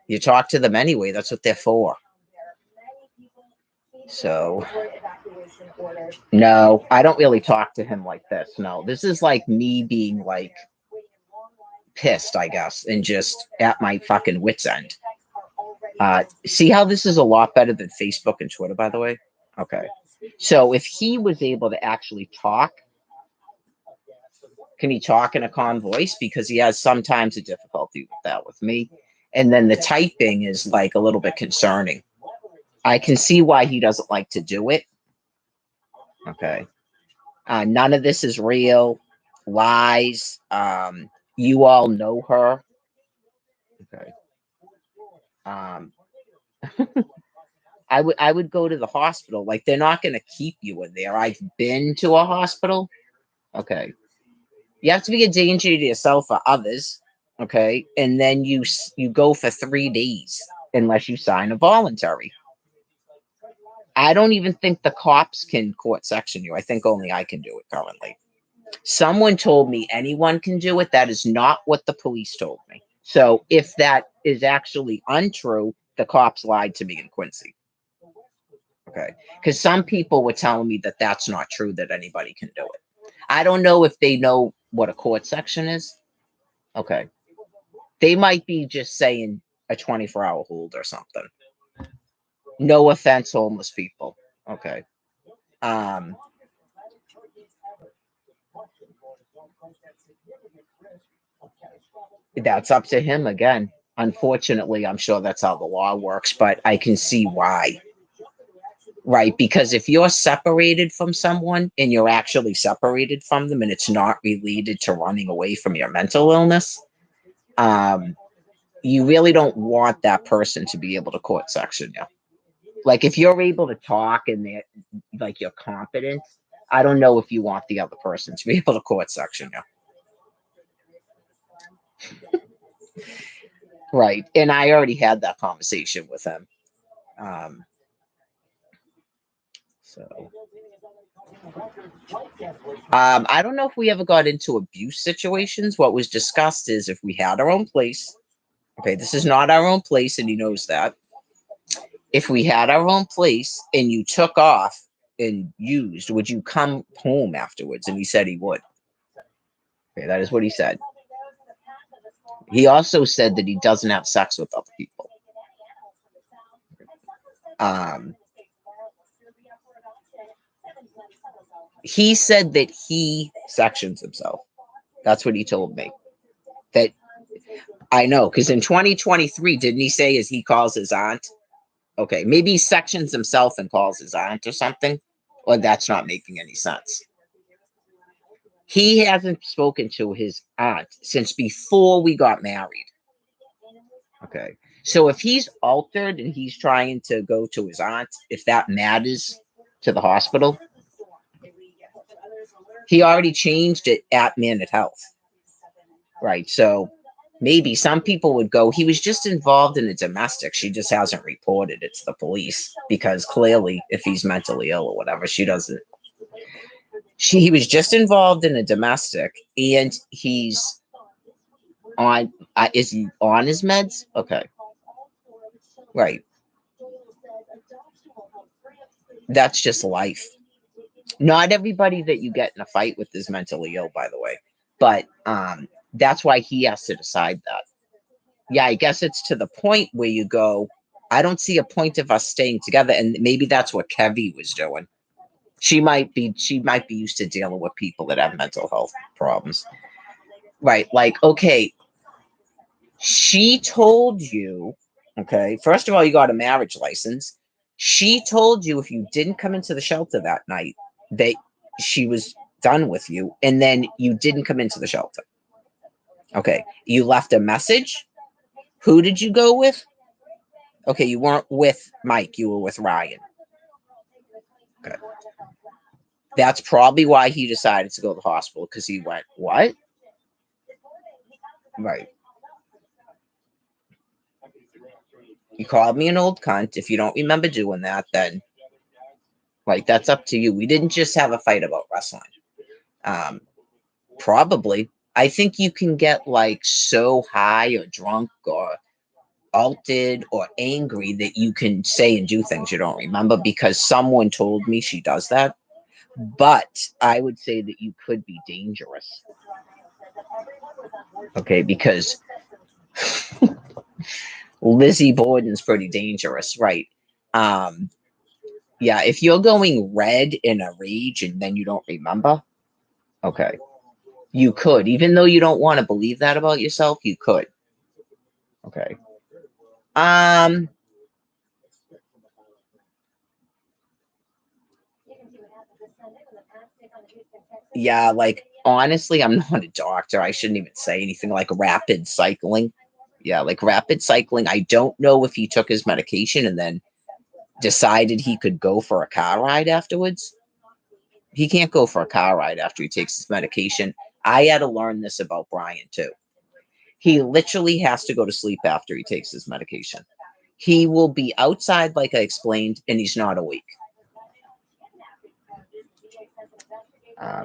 You talk to them anyway. That's what they're for. So, no, I don't really talk to him like this. No, this is like me being like pissed, I guess, and just at my fucking wit's end. See how this is a lot better than Facebook and Twitter, by the way? Okay. So if he was able to actually talk, can he talk in a calm voice? Because he has sometimes a difficulty with that with me. And then the typing is like a little bit concerning. I can see why he doesn't like to do it. Okay. None of this is real. Lies. You all know her. Okay. I would go to the hospital. Like, they're not going to keep you in there. I've been to a hospital. Okay. You have to be a danger to yourself or others. Okay. And then you go for 3 days unless you sign a voluntary. I don't even think the cops can court section you. I think only I can do it currently. Someone told me anyone can do it. That is not what the police told me. So if that is actually untrue, the cops lied to me in Quincy. Okay. Because some people were telling me that that's not true, that anybody can do it. I don't know if they know what a court section is. Okay. They might be just saying a 24-hour hold or something. No offense, homeless people. Okay. Um, that's up to him again. Unfortunately, I'm sure that's how the law works, but I can see why. Right? Because if you're separated from someone and you're actually separated from them and it's not related to running away from your mental illness, you really don't want that person to be able to court section you. Like if you're able to talk and they're like you're competent, I don't know if you want the other person to be able to court section you. Right. And I already had that conversation with him. So I don't know if we ever got into abuse situations. What was discussed is if we had our own place. Okay, this is not our own place, and he knows that. If we had our own place and you took off and used, would you come home afterwards? And he said he would. Okay, that is what he said. He also said that he doesn't have sex with other people. He said that he sections himself. That's what he told me. That I know, because in 2023, didn't he say as he calls his aunt? Okay, maybe he sections himself and calls his aunt or something, or that's not making any sense. He hasn't spoken to his aunt since before we got married. Okay, so if he's altered and he's trying to go to his aunt, if that matters to the hospital, he already changed it at Minute Health. Right, so maybe some people would go, he was just involved in a domestic. She just hasn't reported it to the police because clearly if he's mentally ill or whatever, she doesn't. He was just involved in a domestic and he's on, is he on his meds? Okay. Right. That's just life. Not everybody that you get in a fight with is mentally ill, by the way. But that's why he has to decide that. Yeah, I guess it's to the point where you go, I don't see a point of us staying together. And maybe that's what Kevy was doing. She might be used to dealing with people that have mental health problems. Right. Like, okay, she told you, okay, first of all, you got a marriage license. She told you if you didn't come into the shelter that night, that she was done with you, and then you didn't come into the shelter. Okay, you left a message. Who did you go with? Okay, you weren't with Mike, you were with Ryan. Okay. That's probably why he decided to go to the hospital, because he went, what? Right. You called me an old cunt. If you don't remember doing that, then like that's up to you. We didn't just have a fight about wrestling. Probably. I think you can get like so high or drunk or altered or angry that you can say and do things you don't remember because someone told me she does that. But I would say that you could be dangerous. Okay, because Lizzie Borden's pretty dangerous, right? Yeah, if you're going red in a rage and then you don't remember, okay, you could. Even though you don't want to believe that about yourself, you could. Okay. Yeah, like honestly, I'm not a doctor. I shouldn't even say anything like rapid cycling. Yeah, like rapid cycling. I don't know if he took his medication and then decided he could go for a car ride afterwards. He can't go for a car ride after he takes his medication. I had to learn this about Brian too. He literally has to go to sleep after he takes his medication. He will be outside, like I explained, and he's not awake.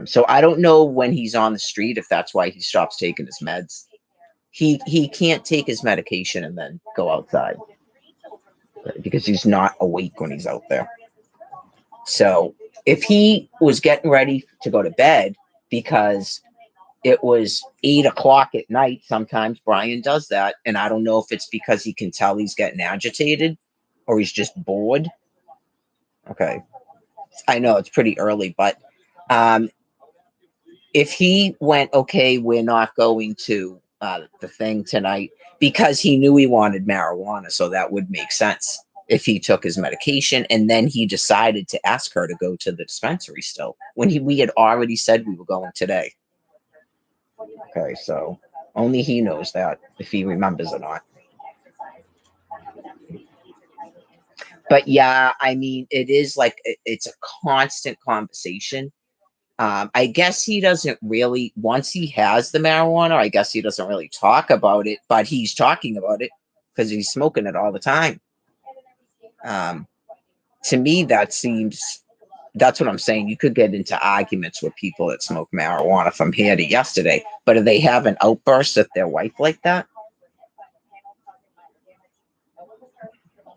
So I don't know when he's on the street if that's why he stops taking his meds. He can't take his medication and then go outside because he's not awake when he's out there. So if he was getting ready to go to bed because it was 8 o'clock at night, sometimes Brian does that. And I don't know if it's because he can tell he's getting agitated or he's just bored. Okay. I know it's pretty early, but if he went, okay, we're not going to the thing tonight because he knew he wanted marijuana. So that would make sense if he took his medication and then he decided to ask her to go to the dispensary still when we had already said we were going today. Okay, so only he knows that if he remembers or not. But yeah, I mean, it is like it's a constant conversation. I guess he doesn't really, once he has the marijuana, I guess he doesn't really talk about it, but he's talking about it because he's smoking it all the time. To me, that's what I'm saying. You could get into arguments with people that smoke marijuana from here to yesterday, but if they have an outburst at their wife like that,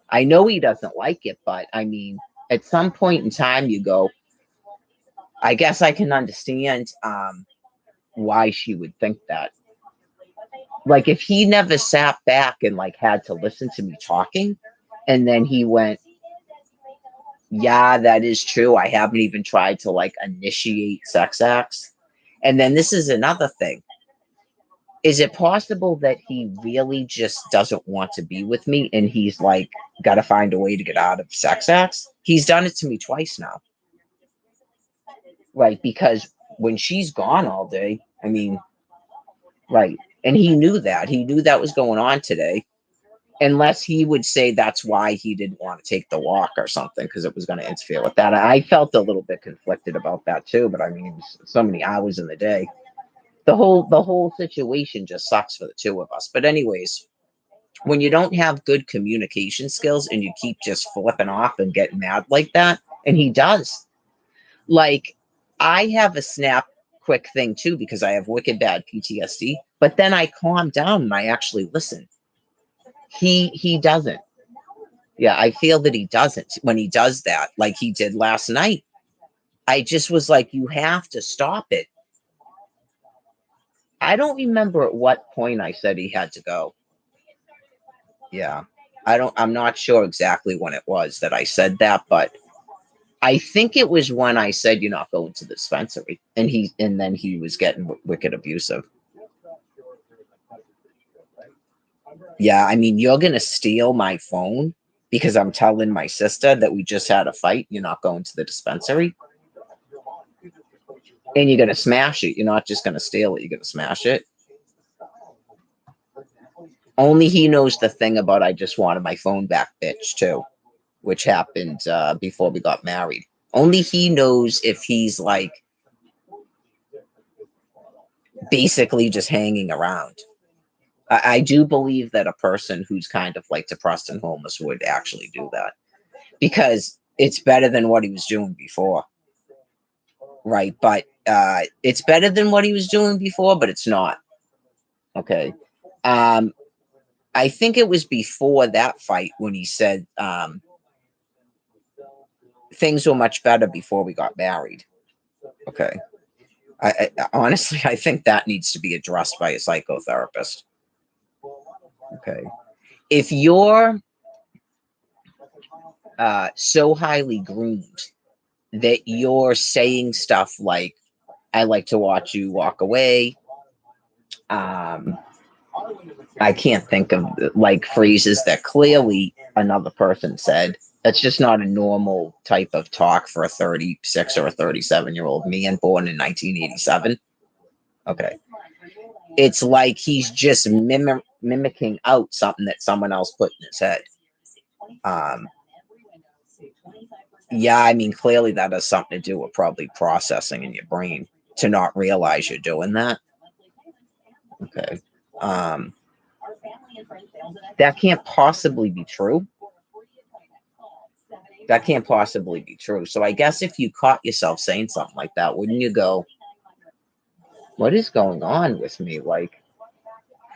I know he doesn't like it, but I mean, at some point in time, you go, I guess I can understand why she would think that. Like if he never sat back and like had to listen to me talking, and then he went, yeah, that is true. I haven't even tried to like initiate sex acts. And then this is another thing. Is it possible that he really just doesn't want to be with me and he's like got to find a way to get out of sex acts? He's done it to me twice now. Right, because when she's gone all day, I mean, right. And he knew that. He knew that was going on today. Unless he would say that's why he didn't want to take the walk or something because it was going to interfere with that. I felt a little bit conflicted about that too, but I mean, so many hours in the day. The whole situation just sucks for the two of us. But anyways, when you don't have good communication skills and you keep just flipping off and getting mad like that, and he does. Like, I have a snap quick thing too because I have wicked bad PTSD, but then I calm down and I actually listen. He doesn't. Yeah, I feel that he doesn't when he does that, like he did last night. I just was like, you have to stop it. I don't remember at what point I said he had to go. Yeah. I'm not sure exactly when it was that I said that, but I think it was when I said you're not going to the dispensary. And then he was getting wicked abusive. Yeah, I mean, you're gonna steal my phone because I'm telling my sister that we just had a fight. You're not going to the dispensary. And you're gonna smash it. You're not just gonna steal it, you're gonna smash it. Only he knows the thing about I just wanted my phone back, bitch, too, which happened before we got married. Only he knows if he's like basically just hanging around. I do believe that a person who's kind of like depressed and homeless would actually do that because it's better than what he was doing before. Right. But it's better than what he was doing before, but it's not. Okay. I think it was before that fight when he said things were much better before we got married. Okay. I honestly, I think that needs to be addressed by a psychotherapist. Okay. If you're so highly groomed that you're saying stuff like, I like to watch you walk away. I can't think of like phrases that clearly another person said. That's just not a normal type of talk for a 36 or a 37-year-old man born in 1987. Okay. It's like he's just mimicking out something that someone else put in his head. Yeah, I mean, clearly that has something to do with probably processing in your brain to not realize you're doing that. Okay. That can't possibly be true. That can't possibly be true. So I guess if you caught yourself saying something like that, wouldn't you go, what is going on with me? Like,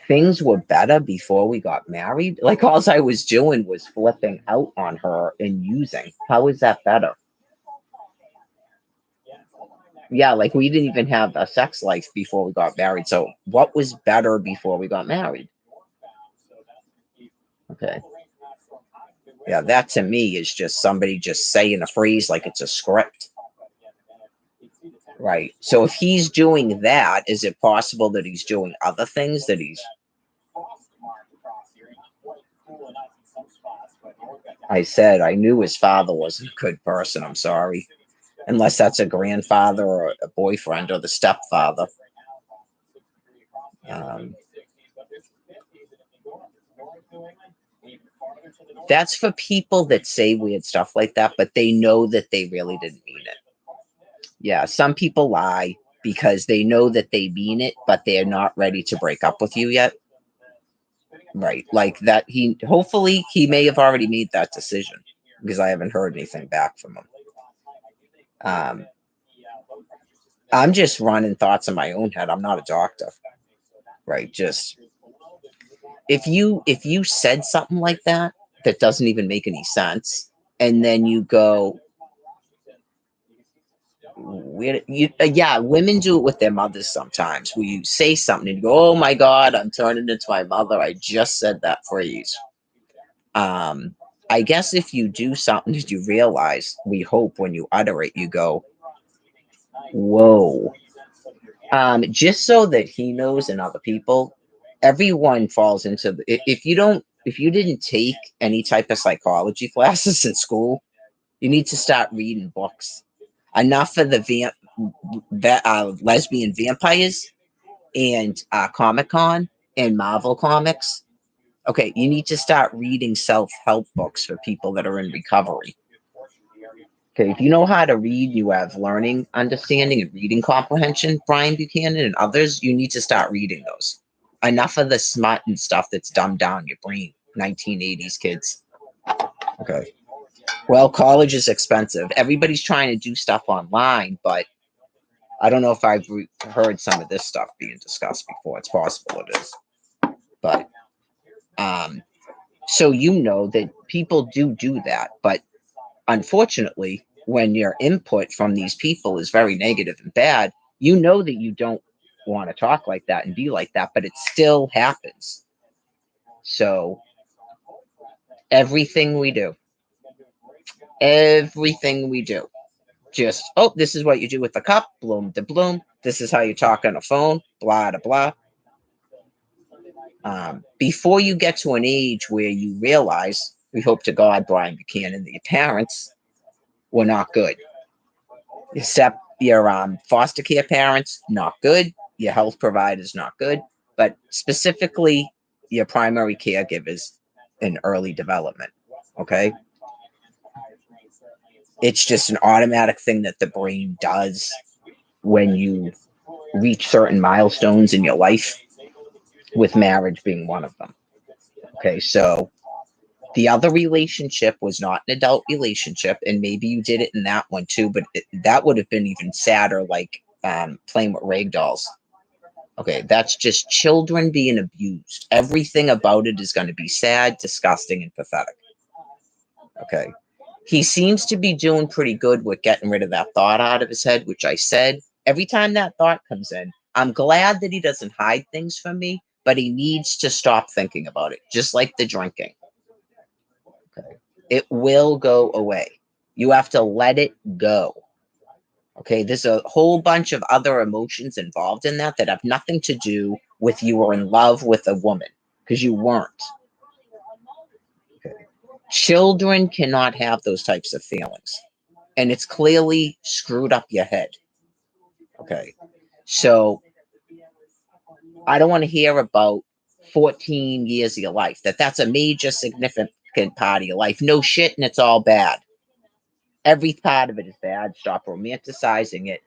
things were better before we got married. Like, all I was doing was flipping out on her and using. How is that better? Yeah, like we didn't even have a sex life before we got married. So what was better before we got married? Okay. Yeah, that to me is just somebody just saying a phrase like it's a script. Right. So if he's doing that, is it possible that he's doing other things that he's. I said I knew his father wasn't a good person. I'm sorry. Unless that's a grandfather or a boyfriend or the stepfather. Um, that's for people that say weird stuff like that, but they know that they really didn't mean it. Yeah, some people lie because they know that they mean it, but they're not ready to break up with you yet. Right. Like that hopefully he may have already made that decision because I haven't heard anything back from him. I'm just running thoughts in my own head. I'm not a doctor. Right. Just if you said something like that doesn't even make any sense, and then you go, yeah, women do it with their mothers sometimes. Where you say something and you go, "Oh my God, I'm turning into my mother. I just said that phrase." I guess if you do something that you realize, we hope when you utter it, you go, "Whoa." Just so that he knows and other people, everyone falls into if you didn't take any type of psychology classes in school, you need to start reading books. Enough of the lesbian vampires and Comic-Con and Marvel comics. Okay, you need to start reading self-help books for people that are in recovery. Okay, if you know how to read, you have learning, understanding, and reading comprehension, Brian Buchanan and others, you need to start reading those. Enough of the smut and stuff that's dumbed down your brain, 1980s kids. Okay. Well, college is expensive. Everybody's trying to do stuff online, but I don't know if I've heard some of this stuff being discussed before. It's possible it is. But, so you know that people do that, but unfortunately, when your input from these people is very negative and bad, you know that you don't want to talk like that and be like that, but it still happens. So everything we do, just, oh, this is what you do with the cup, bloom to bloom. This is how you talk on a phone, blah, to blah. Before you get to an age where you realize, we hope to God, Brian Buchanan, that your parents were not good. Except your foster care parents, not good. Your health providers, not good. But specifically, your primary caregivers in early development. Okay? It's just an automatic thing that the brain does when you reach certain milestones in your life, with marriage being one of them. Okay, so the other relationship was not an adult relationship, and maybe you did it in that one too, but that would have been even sadder, like playing with rag dolls. Okay, that's just children being abused. Everything about it is going to be sad, disgusting, and pathetic. Okay. He seems to be doing pretty good with getting rid of that thought out of his head, which I said, every time that thought comes in, I'm glad that he doesn't hide things from me, but he needs to stop thinking about it, just like the drinking. Okay. It will go away. You have to let it go. Okay. There's a whole bunch of other emotions involved in that have nothing to do with you were in love with a woman, because you weren't. Okay. Children cannot have those types of feelings. And it's clearly screwed up your head. Okay. So I don't want to hear about 14 years of your life, that's a major significant part of your life. No shit, and it's all bad. Every part of it is bad. Stop romanticizing it.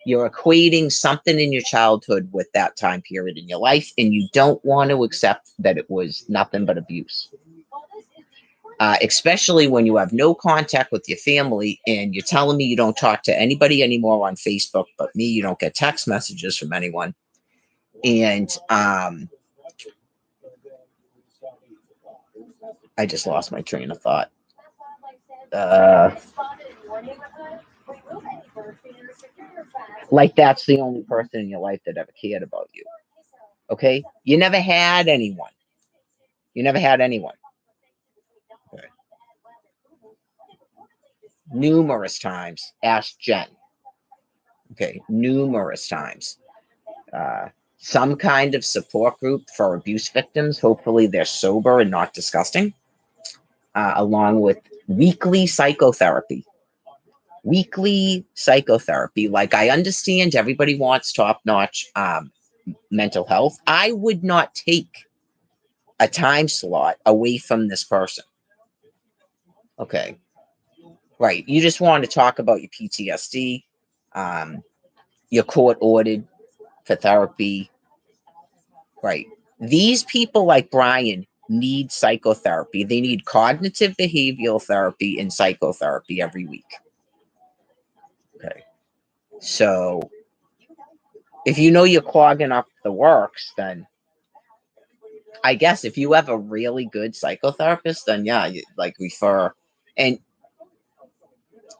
You're equating something in your childhood with that time period in your life, and you don't want to accept that it was nothing but abuse. especially when you have no contact with your family and you're telling me you don't talk to anybody anymore on Facebook, but me, you don't get text messages from anyone. And I just lost my train of thought. Like that's the only person in your life that ever cared about you. Okay? You never had anyone. You never had anyone. Okay. Numerous times. Ask Jen. Okay, numerous times. Some kind of support group for abuse victims. Hopefully they're sober and not disgusting. Along with weekly psychotherapy. Weekly psychotherapy. Like I understand everybody wants top-notch mental health. I would not take a time slot away from this person. Okay. Right. You just want to talk about your PTSD. You're court ordered for therapy. Right. These people like Brian need psychotherapy. They need cognitive behavioral therapy and psychotherapy every week. Okay. So if you know you're clogging up the works, then I guess if you have a really good psychotherapist, then yeah, you like refer. And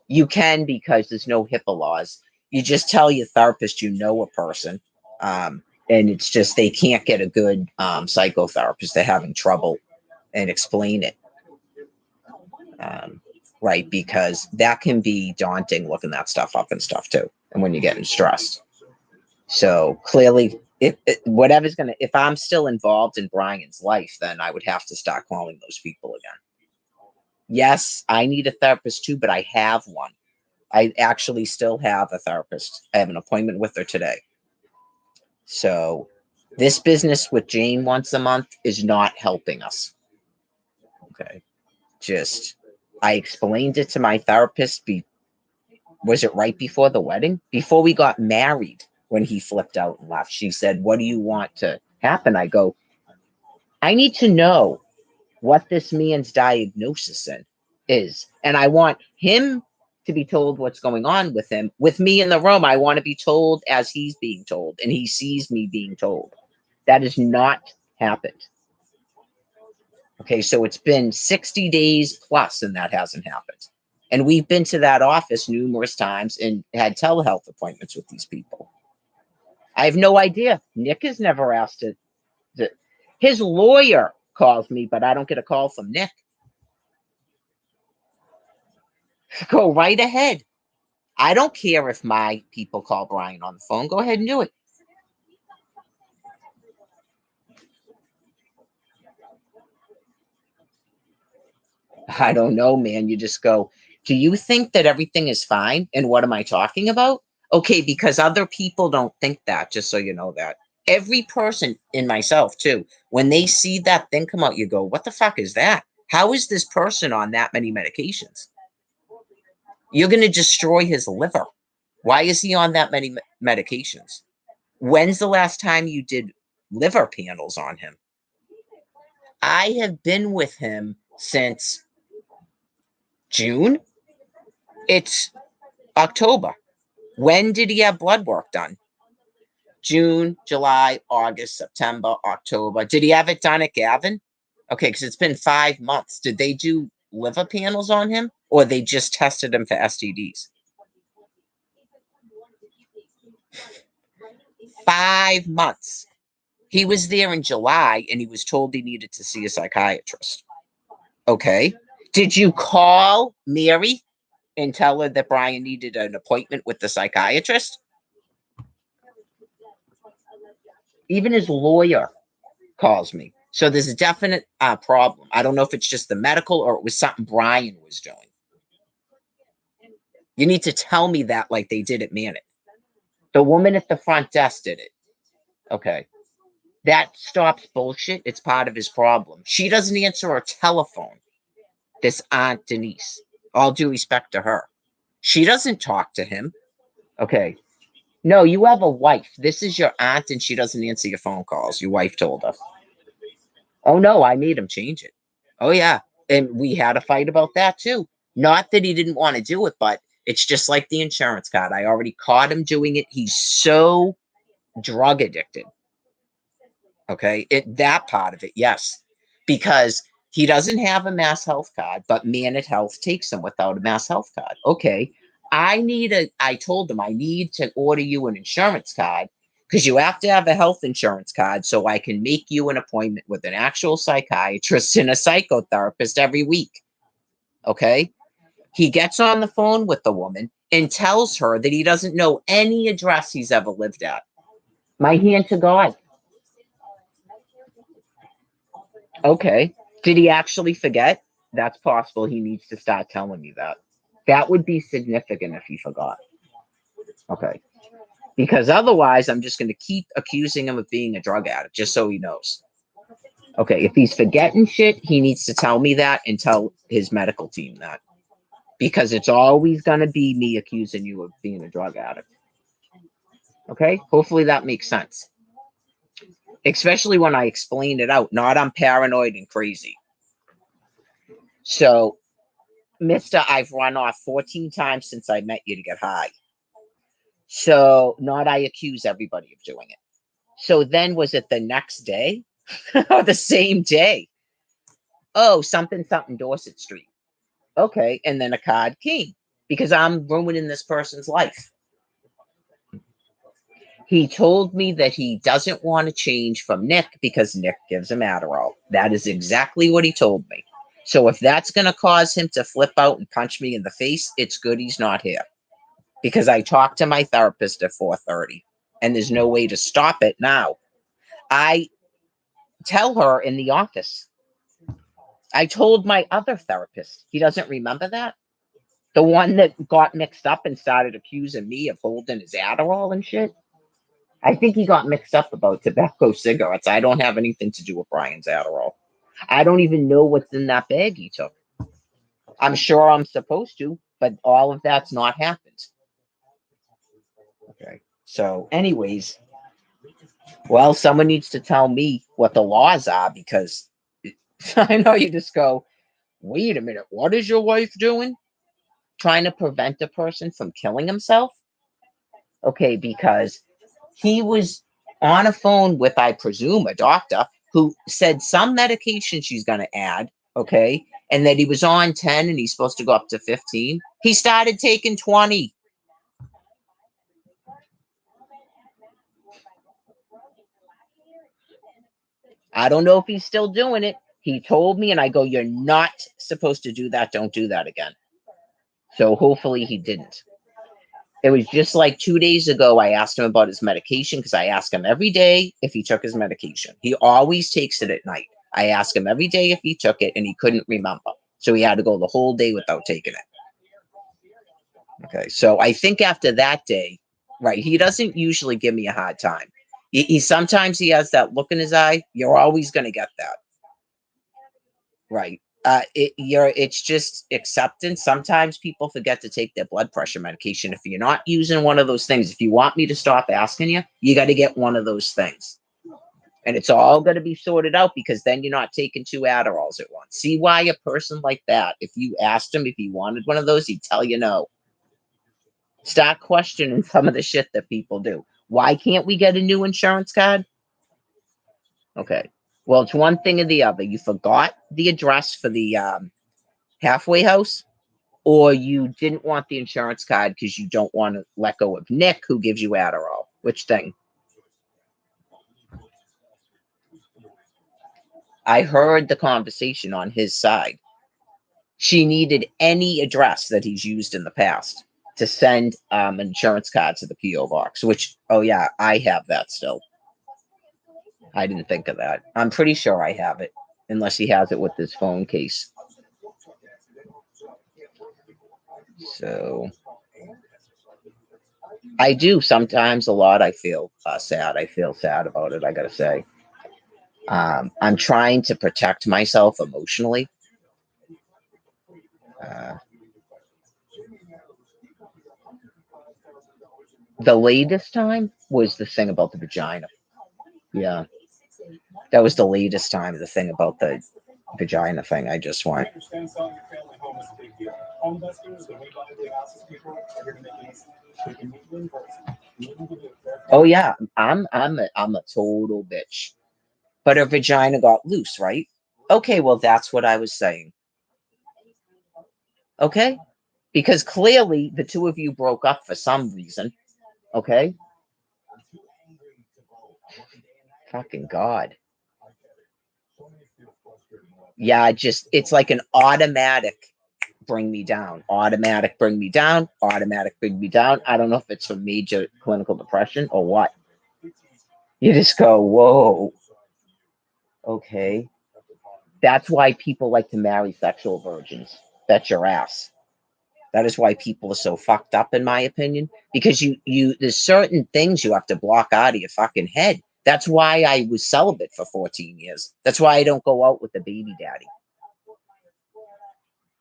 you can, because there's no HIPAA laws. You just tell your therapist you know a person. And it's just they can't get a good psychotherapist. They're having trouble and explain it. Right, because that can be daunting looking that stuff up and stuff too. And when you're getting stressed. So clearly, if I'm still involved in Brian's life, then I would have to start calling those people again. Yes, I need a therapist too, but I have one. I actually still have a therapist. I have an appointment with her today. So this business with Jane once a month is not helping us. Okay. I explained it to my therapist. Was it right before the wedding? Before we got married, when he flipped out and left, she said, "What do you want to happen?" I go, "I need to know what this man's diagnosis is. And I want him to be told what's going on with him. With me in the room, I want to be told as he's being told, and he sees me being told. That has not happened." Okay, so it's been 60 days plus, and that hasn't happened. And we've been to that office numerous times and had telehealth appointments with these people. I have no idea. Nick has never asked it. His lawyer calls me, but I don't get a call from Nick. Go right ahead. I don't care if my people call Brian on the phone. Go ahead and do it. I don't know, man. You just go, "Do you think that everything is fine? And what am I talking about?" Okay, because other people don't think that, just so you know that. Every person, in myself too, when they see that thing come out, you go, "What the fuck is that? How is this person on that many medications? You're going to destroy his liver. Why is he on that many medications? When's the last time you did liver panels on him?" I have been with him since June. It's October. When did he have blood work done? June, July, August, September, October. Did he have it done at Gavin? Okay, because it's been 5 months. Did they do liver panels on him, or they just tested him for STDs? 5 months. He was there in July, and he was told he needed to see a psychiatrist. Okay. Did you call Mary and tell her that Brian needed an appointment with the psychiatrist? Even his lawyer calls me. So there's a definite problem. I don't know if it's just the medical or it was something Brian was doing. You need to tell me that like they did at Manic. The woman at the front desk did it. Okay. That stops bullshit. It's part of his problem. She doesn't answer her telephone. This Aunt Denise. All due respect to her. She doesn't talk to him. Okay. No, you have a wife. This is your aunt, and she doesn't answer your phone calls. Your wife told us. Oh, no, I made him change it. Oh, yeah. And we had a fight about that too. Not that he didn't want to do it, but it's just like the insurance card. I already caught him doing it. He's so drug addicted. Okay. That part of it, yes. Because he doesn't have a mass health card, but Manad Health takes him without a mass health card. Okay. I told him I need to order you an insurance card because you have to have a health insurance card so I can make you an appointment with an actual psychiatrist and a psychotherapist every week. Okay. He gets on the phone with the woman and tells her that he doesn't know any address he's ever lived at. My hand to God. Okay. Did he actually forget? That's possible. He needs to start telling me that. That would be significant if he forgot. Okay. Because otherwise, I'm just going to keep accusing him of being a drug addict, just so he knows. Okay. If he's forgetting shit, he needs to tell me that and tell his medical team that. Because it's always going to be me accusing you of being a drug addict. Okay? Hopefully that makes sense. Especially when I explain it out, not I'm paranoid and crazy. So, Mister, I've run off 14 times since I met you to get high. So, not I accuse everybody of doing it. So then was it the next day? Or the same day? Oh, something Dorset Street. Okay. And then a card came because I'm ruining this person's life. He told me that he doesn't want to change from Nick because Nick gives him Adderall. That is exactly what he told me. So if that's going to cause him to flip out and punch me in the face, it's good he's not here. Because I talked to my therapist at 4:30 and there's no way to stop it now. I tell her in the office. I told my other therapist. He doesn't remember that? The one that got mixed up and started accusing me of holding his Adderall and shit. I think he got mixed up about tobacco cigarettes. I don't have anything to do with Brian's Adderall. I don't even know what's in that bag he took. I'm sure I'm supposed to, but all of that's not happened. Okay. So, anyways, well, someone needs to tell me what the laws are because I know you just go, wait a minute, what is your wife doing? Trying to prevent a person from killing himself? Okay, because he was on a phone with, I presume, a doctor who said some medication she's going to add, okay, and that he was on 10 and he's supposed to go up to 15. He started taking 20. I don't know if he's still doing it. He told me, and I go, you're not supposed to do that. Don't do that again. So hopefully he didn't. It was just like 2 days ago, I asked him about his medication because I ask him every day if he took his medication. He always takes it at night. I ask him every day if he took it, and he couldn't remember. So he had to go the whole day without taking it. Okay, so I think after that day, right, he doesn't usually give me a hard time. He sometimes he has that look in his eye. You're always going to get that. Right. It's just acceptance. Sometimes people forget to take their blood pressure medication. If you're not using one of those things, if you want me to stop asking you, you got to get one of those things. And it's all going to be sorted out because then you're not taking 2 Adderalls at once. See why a person like that, if you asked him if he wanted one of those, he'd tell you no. Start questioning some of the shit that people do. Why can't we get a new insurance card? Okay. Well, it's one thing or the other. You forgot the address for the halfway house, or you didn't want the insurance card because you don't want to let go of Nick, who gives you Adderall. Which thing? I heard the conversation on his side. She needed any address that he's used in the past to send an insurance card to the P.O. box, which, oh yeah, I have that still. I didn't think of that. I'm pretty sure I have it, unless he has it with his phone case. So I do sometimes a lot. I feel sad. I feel sad about it, I gotta say. I'm trying to protect myself emotionally. The latest time was the thing about the vagina. Yeah. That was the latest time, the thing about the vagina thing. I just I want. understand selling your family home is a big deal. Home investors, when we buy big houses, people are going to make it easy. We can meet you in person. We can give you a fair Oh yeah, I'm a total bitch. But her vagina got loose, right? Okay, well that's what I was saying. Okay? Because clearly the two of you broke up for some reason. Okay? I'm too angry to vote. I work a day and night. Fucking God. I get it. So many feel frustrated. Yeah, it's like an automatic bring me down, automatic bring me down, automatic bring me down. I don't know if it's from major clinical depression or what. You just go, whoa, okay. That's why people like to marry sexual virgins. Bet your ass. That is why people are so fucked up, in my opinion, because there's certain things you have to block out of your fucking head. That's why I was celibate for 14 years. That's why I don't go out with the baby daddy.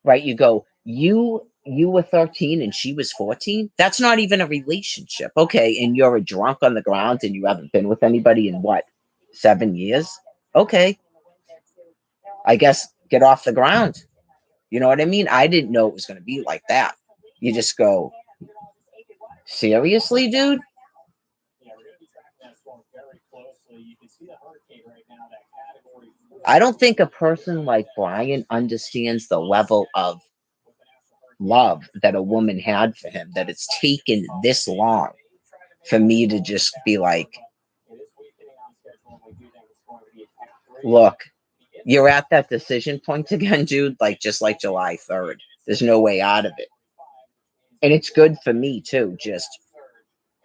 Right? You go, you were 13 and she was 14. That's not even a relationship. Okay, and you're a drunk on the ground and you haven't been with anybody in what, 7 years? Okay. I guess get off the ground. You know what I mean? I didn't know it was going to be like that. You just go, seriously, dude? I don't think a person like Brian understands the level of love that a woman had for him, that it's taken this long for me to just be like, look, you're at that decision point again, dude, like just like July 3rd. There's no way out of it. And it's good for me too. Just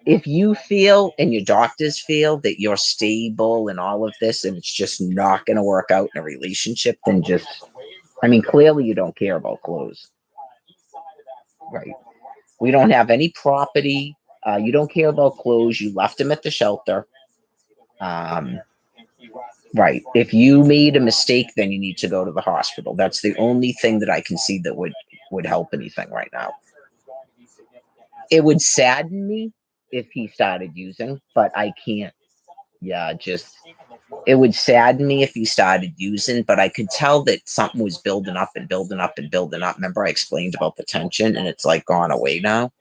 if you feel and your doctors feel that you're stable and all of this and it's just not going to work out in a relationship, then just, I mean, clearly you don't care about clothes. Right. We don't have any property. You don't care about clothes. You left him at the shelter. Right. If you made a mistake, then you need to go to the hospital. That's the only thing that I can see that would help anything right now. It would sadden me if he started using, but I can't. Yeah, just it would sadden me if he started using, but I could tell that something was building up and building up and building up. Remember, I explained about the tension, and it's like gone away now.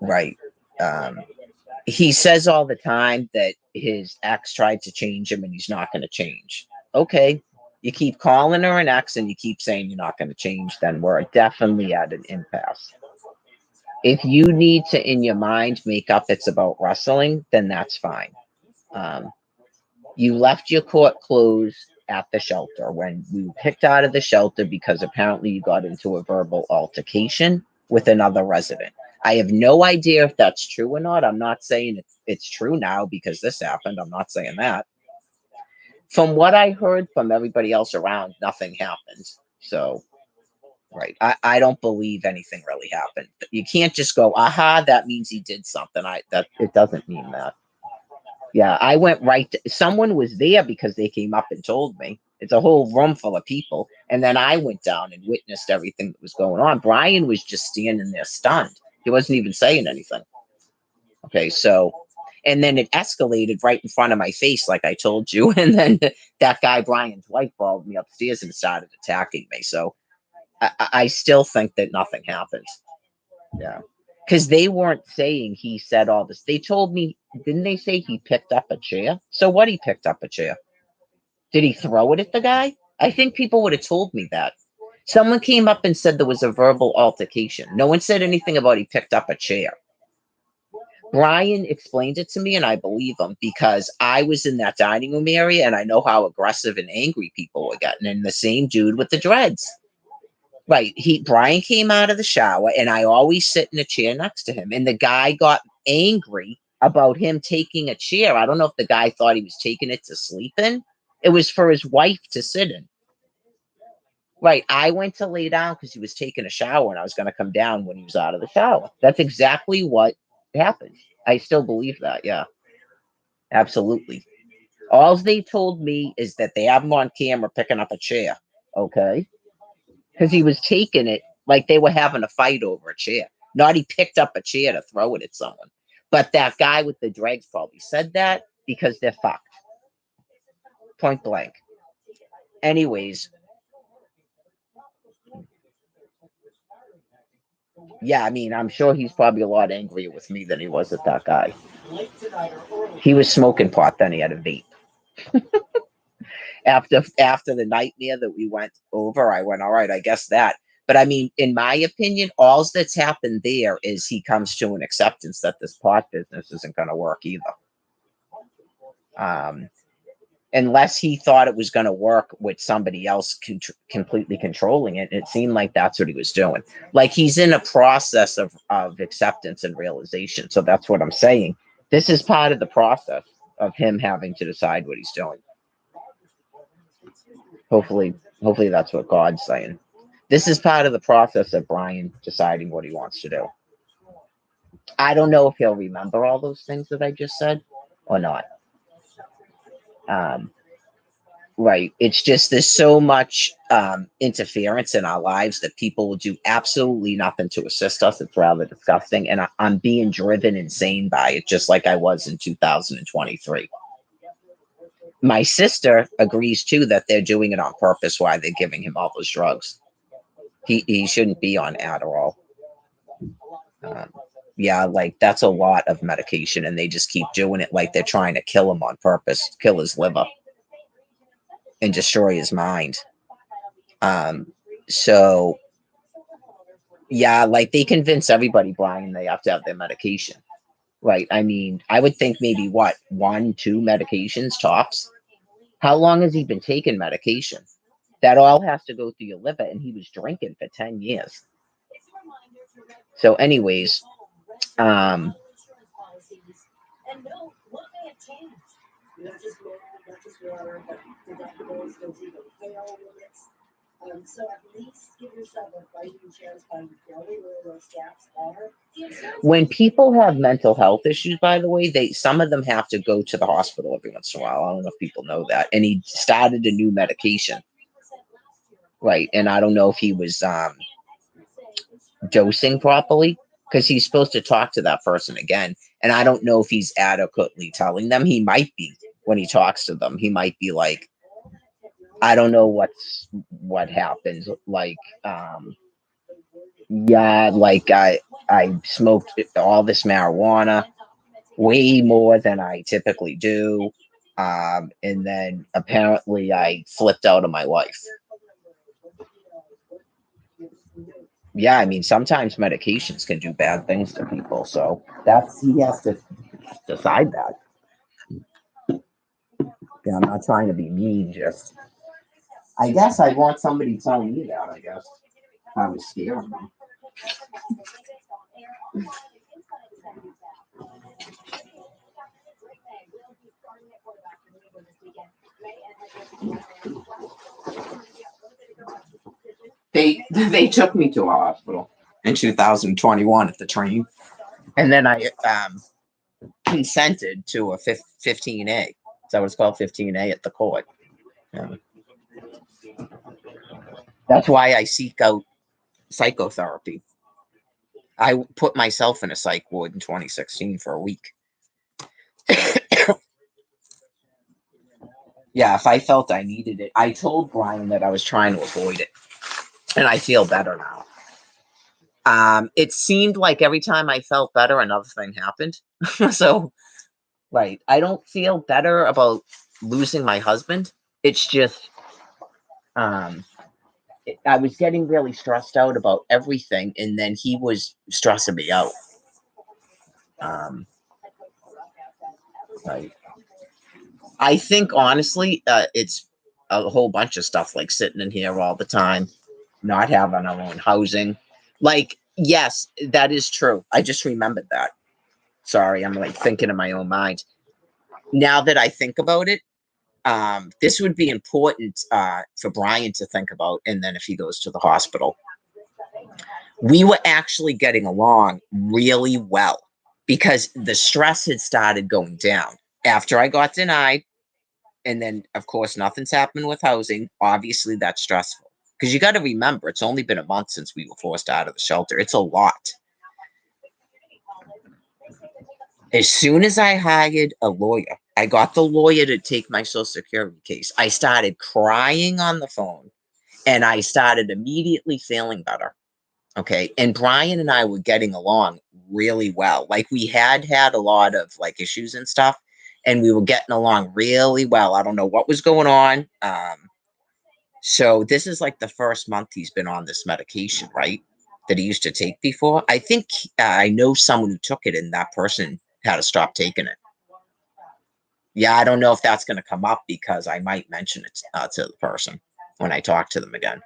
Right. He says all the time that his ex tried to change him and he's not going to change. Okay. You keep calling her an ex and you keep saying you're not going to change, then we're definitely at an impasse. If you need to, in your mind, make up it's about wrestling, then that's fine. You left your court clothes at the shelter when we were picked out of the shelter because apparently you got into a verbal altercation with another resident. I have no idea if that's true or not. I'm not saying it's true now because this happened. I'm not saying that. From what I heard from everybody else around, nothing happened. So, right. I don't believe anything really happened. You can't just go, aha, that means he did something. It doesn't mean that. Yeah, I went right to, someone was there because they came up and told me. It's a whole room full of people. And then I went down and witnessed everything that was going on. Brian was just standing there stunned. He wasn't even saying anything. Okay, so, and then it escalated right in front of my face, like I told you. And then that guy, Brian's wife, followed me upstairs and started attacking me. So I still think that nothing happened. Yeah. Because they weren't saying he said all this. They told me, didn't they say he picked up a chair? So what, he picked up a chair? Did he throw it at the guy? I think people would have told me that. Someone came up and said there was a verbal altercation. No one said anything about he picked up a chair. Brian explained it to me and I believe him because I was in that dining room area and I know how aggressive and angry people were getting. And the same dude with the dreads. Right. Brian came out of the shower and I always sit in a chair next to him. And the guy got angry about him taking a chair. I don't know if the guy thought he was taking it to sleep in. It was for his wife to sit in. Right. I went to lay down because he was taking a shower and I was going to come down when he was out of the shower. That's exactly what happened. I still believe that. Yeah. Absolutely. All they told me is that they have him on camera picking up a chair. Okay. Because he was taking it like they were having a fight over a chair. Not he picked up a chair to throw it at someone. But that guy with the dreads probably said that because they're fucked. point blank. Anyways, yeah, I mean, I'm sure he's probably a lot angrier with me than he was at that guy. He was smoking pot, then he had a vape. After the nightmare that we went over, I went, all right, I guess that. But I mean, in my opinion, all that's happened there is he comes to an acceptance that this pot business isn't going to work either. Unless he thought it was going to work with somebody else completely controlling it. It seemed like that's what he was doing. Like he's in a process of acceptance and realization. So that's what I'm saying. This is part of the process of him having to decide what he's doing. Hopefully that's what God's saying. This is part of the process of Brian deciding what he wants to do. I don't know if he'll remember all those things that I just said or not. Right. It's just there's so much interference in our lives that people will do absolutely nothing to assist us. It's rather disgusting. And I'm being driven insane by it, just like I was in 2023. My sister agrees too that they're doing it on purpose, why they're giving him all those drugs. He shouldn't be on Adderall. Yeah, like that's a lot of medication, and they just keep doing it like they're trying to kill him on purpose, kill his liver and destroy his mind. So yeah, like they convince everybody, Brian, they have to have their medication. Right. I mean, I would think maybe what, 1, 2 medications tops. How long has he been taking medication? That all has to go through your liver, and he was drinking for 10 years. So anyways, when people have mental health issues, by the way, some of them have to go to the hospital every once in a while. I don't know if people know that. And he started a new medication. Right. And I don't know if he was dosing properly, because he's supposed to talk to that person again. And I don't know if he's adequately telling them. He might be. When he talks to them, he might be like, I don't know what happens. Like, yeah, like I smoked all this marijuana, way more than I typically do. And then apparently I flipped out on my wife. Yeah, I mean, sometimes medications can do bad things to people. So he has to decide that. Yeah, I'm not trying to be mean, just I guess I want somebody telling me that, I guess. I was scared of them. They took me to a hospital in 2021 at the train, and then I consented to a 15A. So it's called 15A at the court. Yeah. That's why I seek out psychotherapy. I put myself in a psych ward in 2016 for a week. Yeah, if I felt I needed it, I told Brian that I was trying to avoid it, and I feel better now. It seemed like every time I felt better, another thing happened. So, right, I don't feel better about losing my husband. It's just, I was getting really stressed out about everything, and then he was stressing me out. Right. I think honestly, it's a whole bunch of stuff, like sitting in here all the time, not having our own housing. Like, yes, that is true. I just remembered that. Sorry, I'm like thinking in my own mind. Now that I think about it, this would be important for Brian to think about. And then if he goes to the hospital, we were actually getting along really well because the stress had started going down after I got denied. And then, of course, nothing's happened with housing. Obviously, that's stressful because you got to remember, it's only been a month since we were forced out of the shelter. It's a lot. As soon as I hired a lawyer, I got the lawyer to take my social security case. I started crying on the phone and I started immediately feeling better. Okay. And Brian and I were getting along really well. Like we had a lot of like issues and stuff, and we were getting along really well. I don't know what was going on. So this is like the first month he's been on this medication, right? That he used to take before. I think I know someone who took it, and that person had to stop taking it. Yeah, I don't know if that's going to come up because I might mention it to the person when I talk to them again.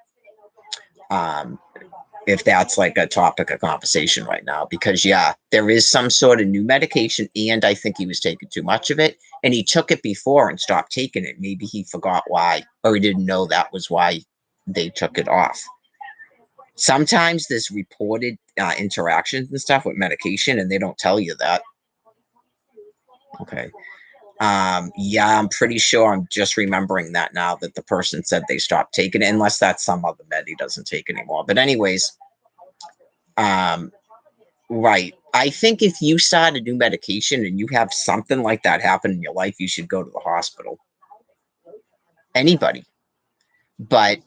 If that's like a topic of conversation right now, because yeah, there is some sort of new medication, and I think he was taking too much of it, and he took it before and stopped taking it. Maybe he forgot why, or he didn't know that was why they took it off. Sometimes there's reported interactions and stuff with medication, and they don't tell you that. Okay. Yeah, I'm pretty sure I'm just remembering that now that the person said they stopped taking it, unless that's some other med he doesn't take anymore. But anyways, right. I think if you start a new medication and you have something like that happen in your life, you should go to the hospital. Anybody. But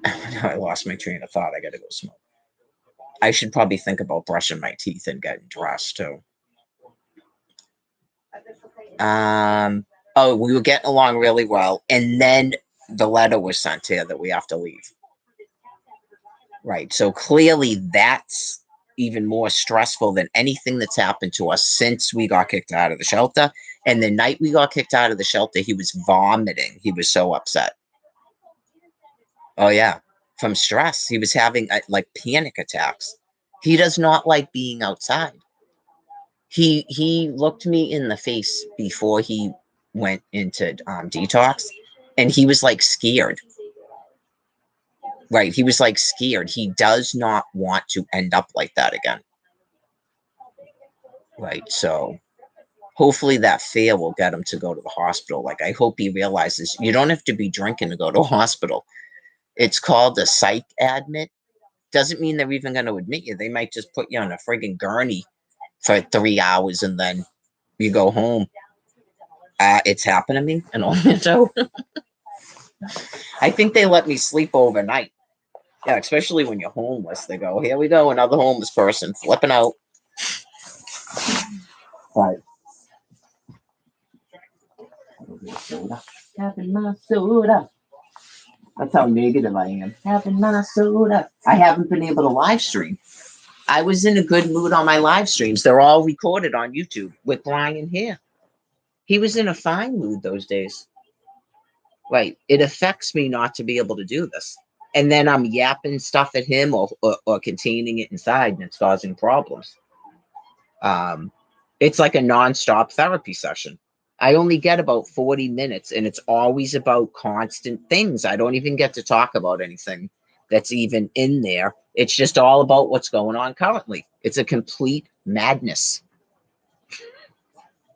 I lost my train of thought. I gotta go smoke. I should probably think about brushing my teeth and getting dressed too. Oh, we were getting along really well, and then the letter was sent here that we have to leave. Right. So clearly that's even more stressful than anything that's happened to us since we got kicked out of the shelter. And the night we got kicked out of the shelter, he was vomiting. He was so upset. Oh yeah, from stress. He was having like panic attacks. He does not like being outside. He looked me in the face before he went into detox, and he was like scared. Right, he was like scared. He does not want to end up like that again. Right, so hopefully that fear will get him to go to the hospital. Like I hope he realizes you don't have to be drinking to go to a hospital. It's called a psych admit. Doesn't mean they're even going to admit you. They might just put you on a friggin' gurney for 3 hours and then you go home. It's happened to me in Orlando. I think they let me sleep overnight. Yeah, especially when you're homeless. They go, here we go, another homeless person flipping out. Right. Having my soda. That's how negative I am. Having my soda. I haven't been able to live stream. I was in a good mood on my live streams. They're all recorded on YouTube with Brian here. He was in a fine mood those days. Right. It affects me not to be able to do this. And then I'm yapping stuff at him or containing it inside, and it's causing problems. It's like a nonstop therapy session. I only get about 40 minutes, and it's always about constant things. I don't even get to talk about anything that's even in there. It's just all about what's going on currently. It's a complete madness.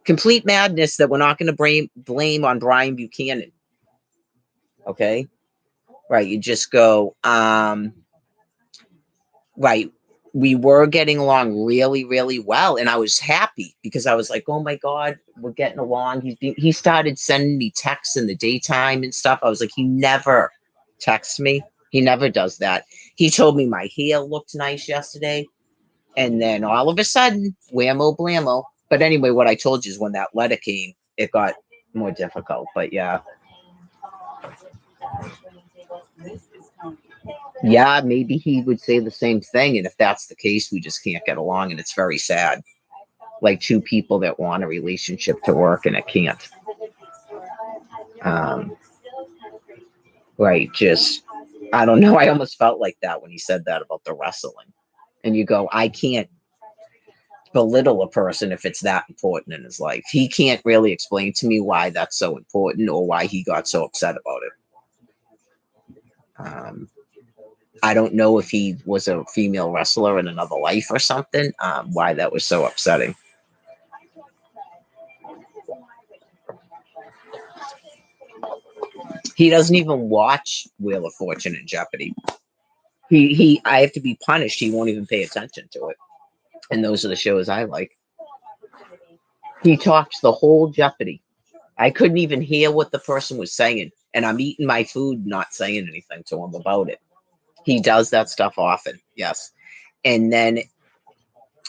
Complete madness that we're not going to blame on Brian Buchanan. Okay? Right, you just go, right, we were getting along really, really well, and I was happy because I was like, oh my God, we're getting along. He started sending me texts in the daytime and stuff. I was like, he never texts me. He never does that. He told me my hair looked nice yesterday, and then all of a sudden, whammo blammo. But anyway, what I told you is when that letter came, it got more difficult, but yeah. Yeah, maybe he would say the same thing. And if that's the case, we just can't get along. And it's very sad. Like two people that want a relationship to work and it can't. Right. Just, I don't know. I almost felt like that when he said that about the wrestling. And you go, I can't belittle a person if it's that important in his life. He can't really explain to me why that's so important or why he got so upset about it. I don't know if he was a female wrestler in another life or something, why that was so upsetting. He doesn't even watch Wheel of Fortune and Jeopardy. I have to be punished. He won't even pay attention to it. And those are the shows I like. He talks the whole Jeopardy. I couldn't even hear what the person was saying, and I'm eating my food, not saying anything to him about it. He does that stuff often, yes. And then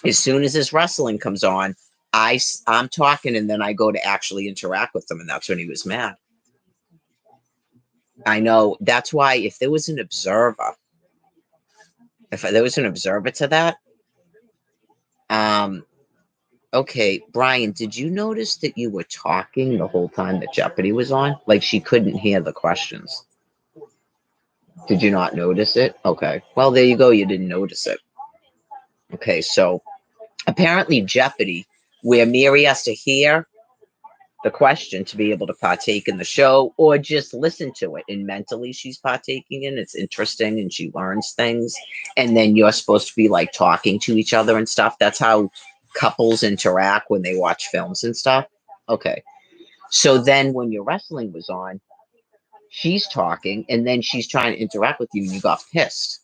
as soon as his wrestling comes on, I'm talking, and then I go to actually interact with him, and that's when he was mad. I know that's why if there was an observer, to that, okay, Brian, did you notice that you were talking the whole time that Jeopardy was on? Like she couldn't hear the questions. Did you not notice it? Okay. Well, there you go. You didn't notice it. Okay, so apparently Jeopardy, where Mary has to hear the question to be able to partake in the show or just listen to it, and mentally she's partaking in it's interesting and she learns things, and then you're supposed to be like talking to each other and stuff. That's how couples interact when they watch films and stuff. Okay, so then when your wrestling was on, she's talking and then she's trying to interact with you and you got pissed,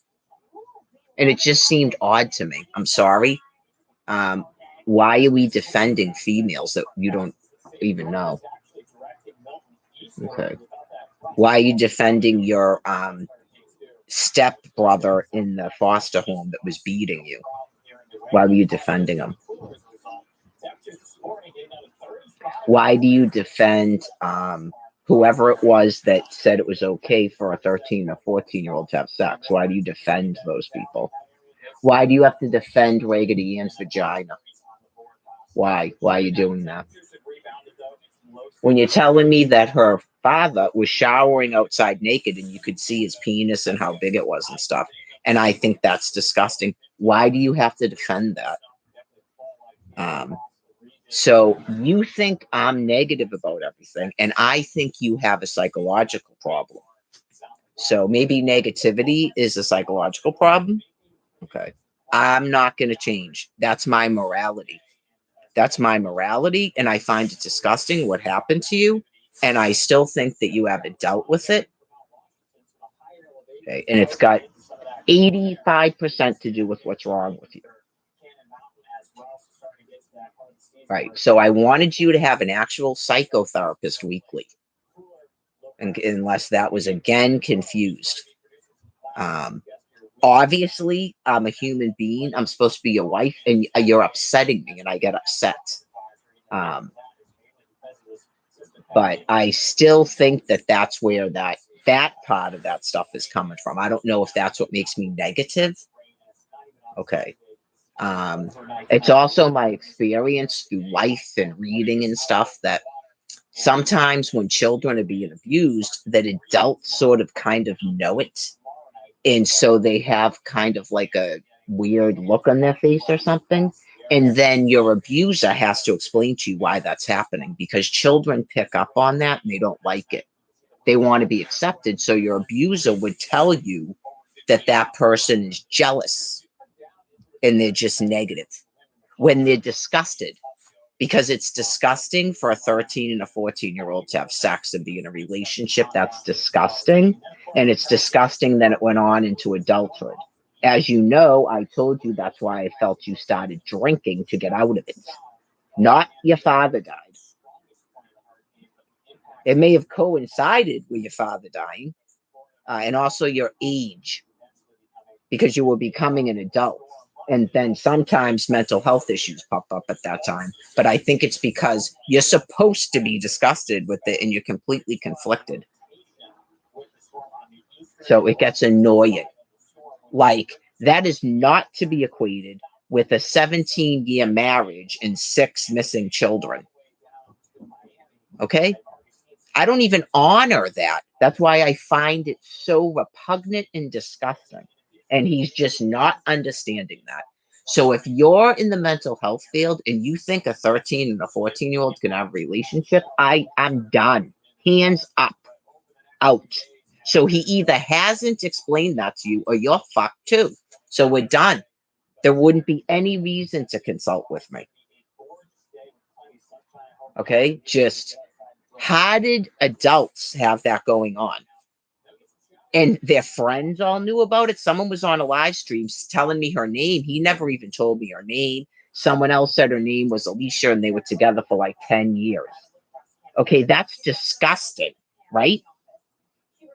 and it just seemed odd to me. I'm sorry. Why are we defending females that you don't even know? Okay. Why are you defending your step brother in the foster home that was beating you? Why were you defending him? Why do you defend whoever it was that said it was okay for a 13 or 14-year-old to have sex? Why do you defend those people? Why do you have to defend Raggedy Ann's vagina? Why? Why are you doing that? When you're telling me that her father was showering outside naked and you could see his penis and how big it was and stuff, and I think that's disgusting. Why do you have to defend that? So you think I'm negative about everything, and I think you have a psychological problem. So maybe negativity is a psychological problem. Okay. I'm not going to change. That's my morality. That's my morality, and I find it disgusting what happened to you, and I still think that you haven't dealt with it. Okay, and it's got 85% to do with what's wrong with you. Right. So I wanted you to have an actual psychotherapist weekly, and unless that was again confused. Obviously, I'm a human being. I'm supposed to be your wife, and you're upsetting me, and I get upset. But I still think that that's where that part of that stuff is coming from. I don't know if that's what makes me negative. Okay. It's also my experience through life and reading and stuff that sometimes when children are being abused, that adults sort of kind of know it. And so they have kind of like a weird look on their face or something. And then your abuser has to explain to you why that's happening, because children pick up on that and they don't like it. They want to be accepted. So your abuser would tell you that that person is jealous and they're just negative when they're disgusted, because it's disgusting for a 13 and a 14-year-old to have sex and be in a relationship. That's disgusting. And it's disgusting that it went on into adulthood. As you know, I told you that's why I felt you started drinking to get out of it. Not your father died. It may have coincided with your father dying, and also your age, because you were becoming an adult. And then sometimes mental health issues pop up at that time. But I think it's because you're supposed to be disgusted with it and you're completely conflicted. So it gets annoying. Like, that is not to be equated with a 17-year marriage and 6 missing children. Okay? I don't even honor that. That's why I find it so repugnant and disgusting. And he's just not understanding that. So if you're in the mental health field and you think a 13 and a 14-year-old can have a relationship, I'm done. Hands up. Out. So he either hasn't explained that to you or you're fucked too. So we're done. There wouldn't be any reason to consult with me. Okay? Just, how did adults have that going on? And their friends all knew about it. Someone was on a live stream telling me her name. He never even told me her name. Someone else said her name was Alicia and they were together for like 10 years. Okay, that's disgusting, right?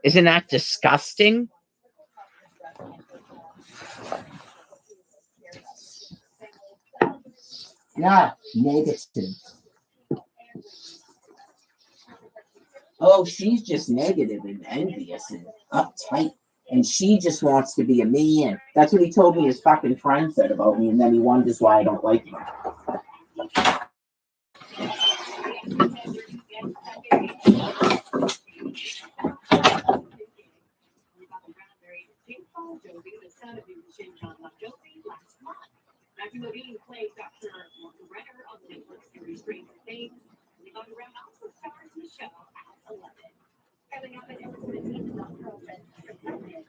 Isn't that disgusting? Yeah, negative. Oh, she's just negative and envious and uptight. And she just wants to be a man. That's what he told me his fucking friend said about me, and then he wonders why I don't like him. Matthew Modine played Dr. Renner on the Netflix series Stranger Things. Yvonne Brown also stars in the show at 11. Coming up at episode 18 of Dr. Open, and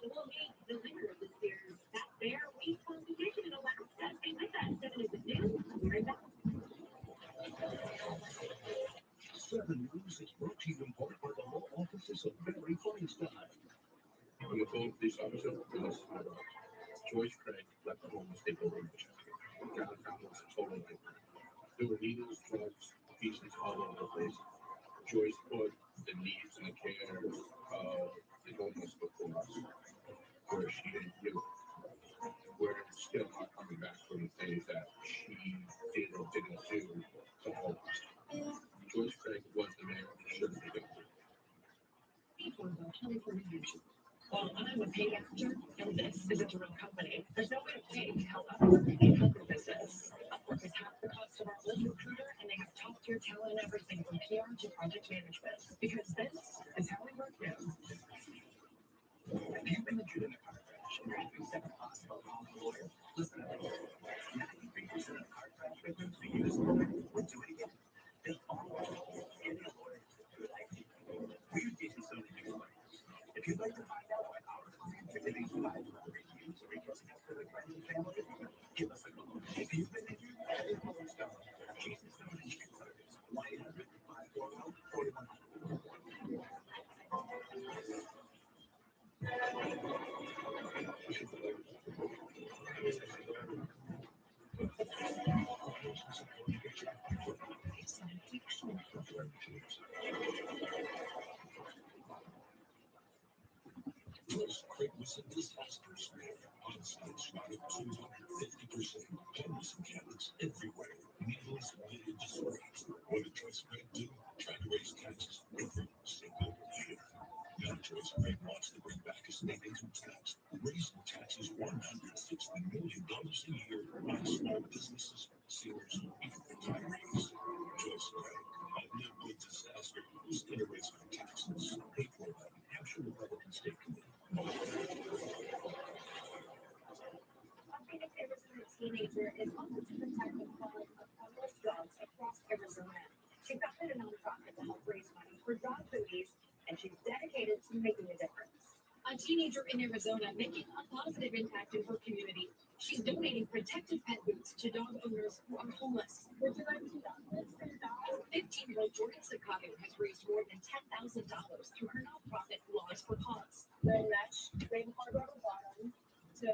we'll meet the winner of this year's That Bear Week competition in Alaska. Stay with us. 7 is the news. We'll be right back. 7 News is brought to you in part by the law offices of Barry Feinstein. On the phone, police officer with us. Joyce Craig left the home to take over Winchester. John found was a total nightmare. There were needles, drugs, pieces all over the place. Joyce put the needs and the cares of the homeless before us, where she didn't do it. We're still not coming back from the things that she did or didn't do to help us. Joyce Craig was the mayor who should have been. For about 24 years. Well, I'm a paid actor, and this isn't a real company. There's no way to pay to help Upwork and help your business. Upwork is half the cost of our old recruiter, and they have top-tier talent in everything from PR to project management. Because this is how we work now. Have you been injured in a car crash and you've been sent to the hospital on a lawyer? Listen to this. Now you've been injured in a car crash with them, so you use a lawyer. We'll do it again. They'll always get a lawyer who likes you. We use Jason Stone to do lawyers. If you'd like to find out why our clients are getting five reviews or reaching out to their friends and family, give us a call. If you've been injured, call Stone. Jason Stone Insurance Service. 1-800-540-4100. Joyce Craig was a disastrous mayor. On stage, shot at 250%. Homeless encampments everywhere. Needles needed disorders. What did Joyce Craig do? Try to raise taxes every single year. Now Joyce Craig wants to bring back a state income tax, raising taxes $160 million a year on small businesses, seniors, even retirees. Joyce Craig, a liquid disaster, is going to raise our taxes. Paid for by the Hampshire Republican State Committee. A Phoenix, Arizona teenager is hoping to protect the cause of homeless dogs across Arizona. She founded a nonprofit to help raise money for dog police, and she's dedicated to making a difference. A teenager in Arizona making a positive impact in her community. She's donating protective pet boots to dog owners who are homeless. Would you like to download for your dog? 15-year-old Jordan Sakatu has raised more than $10,000 through her nonprofit Laws for Cause. Wearing mesh, rainbow rubber bottom to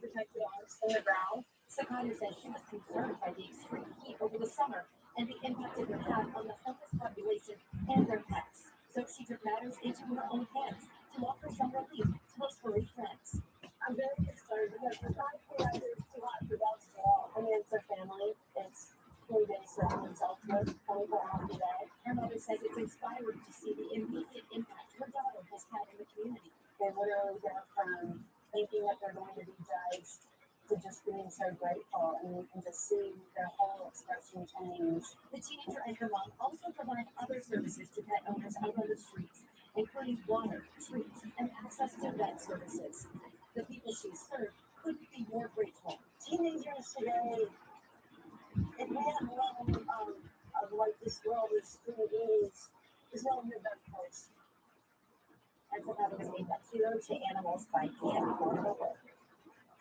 protect the dogs from the ground. Sakata says she was concerned by the extreme heat over the summer and the impact it would have on the homeless population and their pets. So she took matters into her own hands to offer some relief to those furry friends. I'm very concerned because the fact that it's too hot for dogs to walk. I mean, it's a family. It's who they surround themselves with 24 hours a day. Her mother says it's inspiring to see the immediate impact her daughter has had in the community. They literally go from thinking that they're going to be judged to just being so grateful, and you can just see their whole expression change. The teenager and her mom also provide other services to pet owners out on the streets, including water, treats, and access to vet services. The people she served couldn't be more grateful. Teenagers today, it may have known of like this world is not in the best place. And so that was made that hero to animals by Dan Cornwell.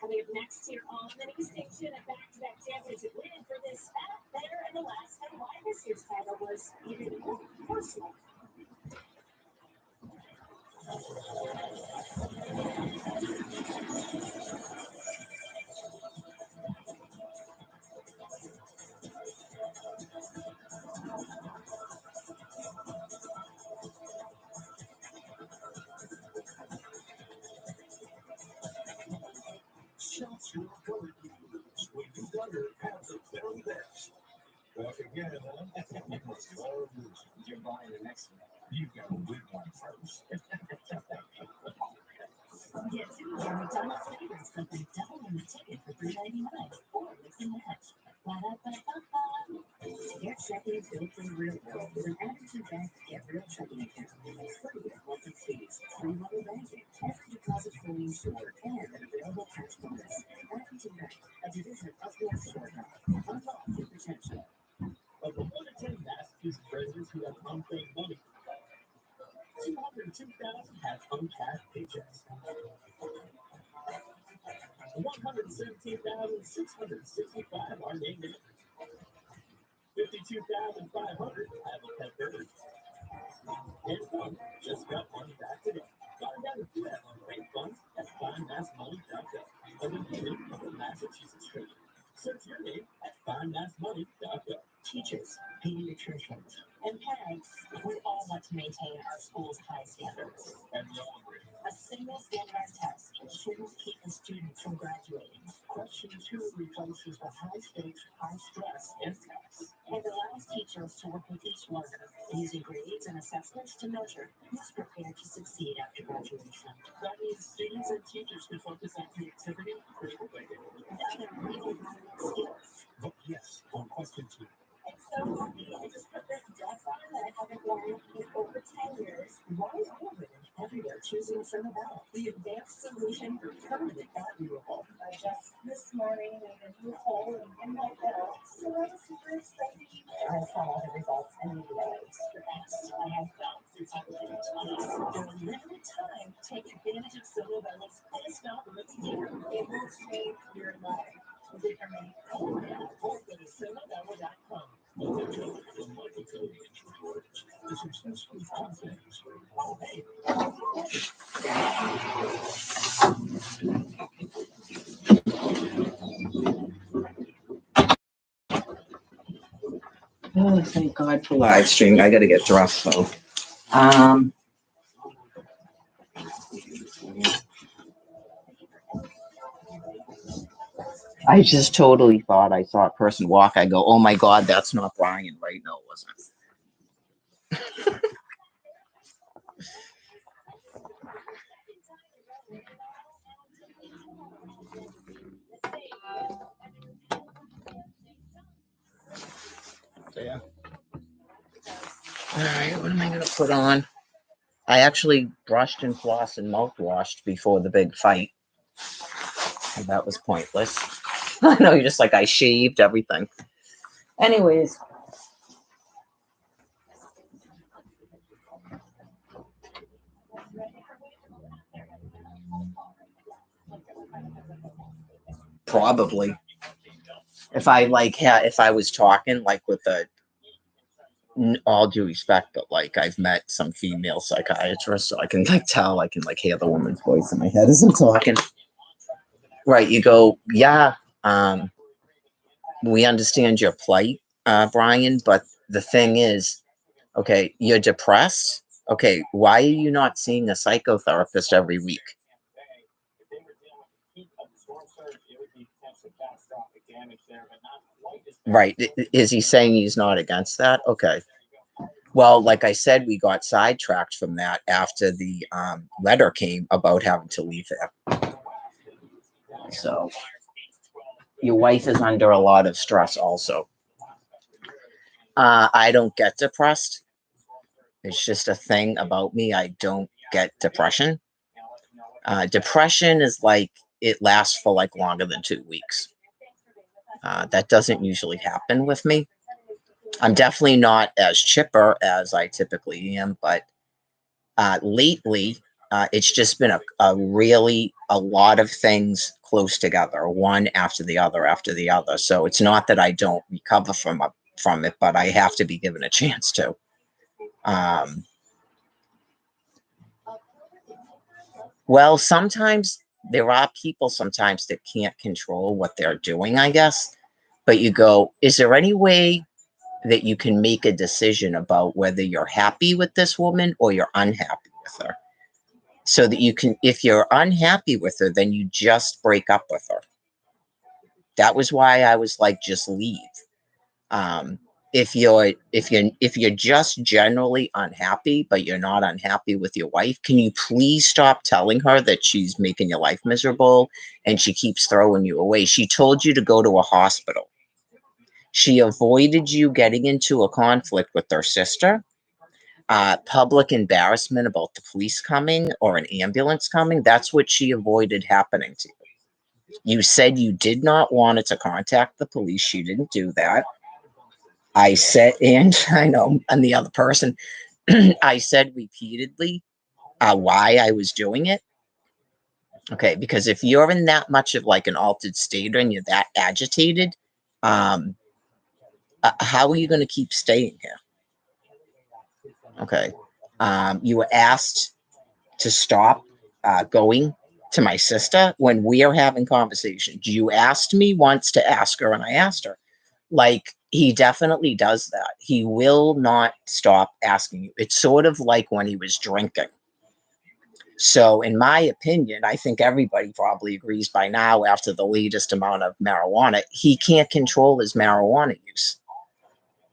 Coming up next here on the news station, a back-to-back championship win for this fat bear in Alaska. Why this year's title was even more personal. to color cubes. When you wonder, have the very best. Back again, huh? You must love losing. You're buying the next one. You gotta win one first. Get two of our McDonald's favorites like the double on the ticket for $3.99 or mix and match. Ba-da-ba-ba-ba. Get checking is built for the real world with an attitude bank Get Real checking account. Free with monthly fees, free mobile banking, every deposit fully insured, and an available cash bonus. Attitude Bank, a division of North Shore. Unlock your potential. Of the 1 to 10 Massachusetts residents who have unpaid money, 202,000 have uncashed paychecks. 117,665 are named in. 52,500 have a pet bird. And one just got money back today. Find out if you have unpaid funds at findmassmoney.gov. A division of the Massachusetts Treasury. Search your name at findmassmoney.gov. Teachers, pediatricians, and parents, we all want to maintain our school's high standards. And no one agree. A single standardized test shouldn't keep a student from graduating. Question 2 replaces the high stakes, high stress impacts. And allows teachers to work with each learner, using grades and assessments to measure who's prepared to succeed after graduation. That means students and teachers can focus on creativity, critical thinking, And other legal skills. Vote yes on question 2. It's so happy I just put this dress on that I haven't worn in over 10 years. Why is all women everywhere choosing Sonobel, the advanced solution for permanent fat removal? I just this morning made a new hole in my belt, so I was super excited. I saw the results immediately. The best I have felt since I was in my 20s. For a limited time, take advantage of Sonobel's best offer of the year. It will change your life. Is it for me? Oh yeah, go to sonobel.com. Potential from Michael Cody and Troy Rich. The successful confidence. Oh, hey. Oh, thank God for live streaming. I gotta get dressed though. I just totally thought I saw a person walk. I go, oh my God, that's not Brian, right? No, it wasn't. Yeah. All right, what am I gonna put on? I actually brushed and flossed and mouthwashed before the big fight. And that was pointless. I know, you're just like, I shaved everything. Anyways. Probably. If I if I was talking like with all due respect, but like I've met some female psychiatrists, so I can like tell, I can like hear the woman's voice in my head as I'm talking. Right, you go, yeah, we understand your plight, Brian, but the thing is, okay, you're depressed. Okay, why are you not seeing a psychotherapist every week? Right. Is he saying he's not against that? Okay. Well, like I said, we got sidetracked from that after the letter came about having to leave there. So your wife is under a lot of stress also. I don't get depressed. It's just a thing about me. I don't get depression. Depression is like, it lasts for like longer than 2 weeks. That doesn't usually happen with me. I'm definitely not as chipper as I typically am, but lately, it's just been a lot of things close together, one after the other after the other. So it's not that I don't recover from it, but I have to be given a chance to. Well, sometimes there are people sometimes that can't control what they're doing, I guess. But you go, is there any way that you can make a decision about whether you're happy with this woman or you're unhappy with her? So that you can, if you're unhappy with her, then you just break up with her. That was why I was like, just leave. If you're just generally unhappy, but you're not unhappy with your wife, can you please stop telling her that she's making your life miserable and she keeps throwing you away? She told you to go to a hospital. She avoided you getting into a conflict with her sister. Public embarrassment about the police coming or an ambulance coming. That's what she avoided happening to you. You said you did not want her to contact the police. She didn't do that. I said, and I know I'm the other person. I said repeatedly why I was doing it. Okay, because if you're in that much of like an altered state and you're that agitated, how are you going to keep staying here? Okay. You were asked to stop going to my sister when we are having conversations. You asked me once to ask her, and I asked her. Like, he definitely does that. He will not stop asking you. It's sort of like when he was drinking. So, in my opinion, I think everybody probably agrees by now, after the latest amount of marijuana, he can't control his marijuana use.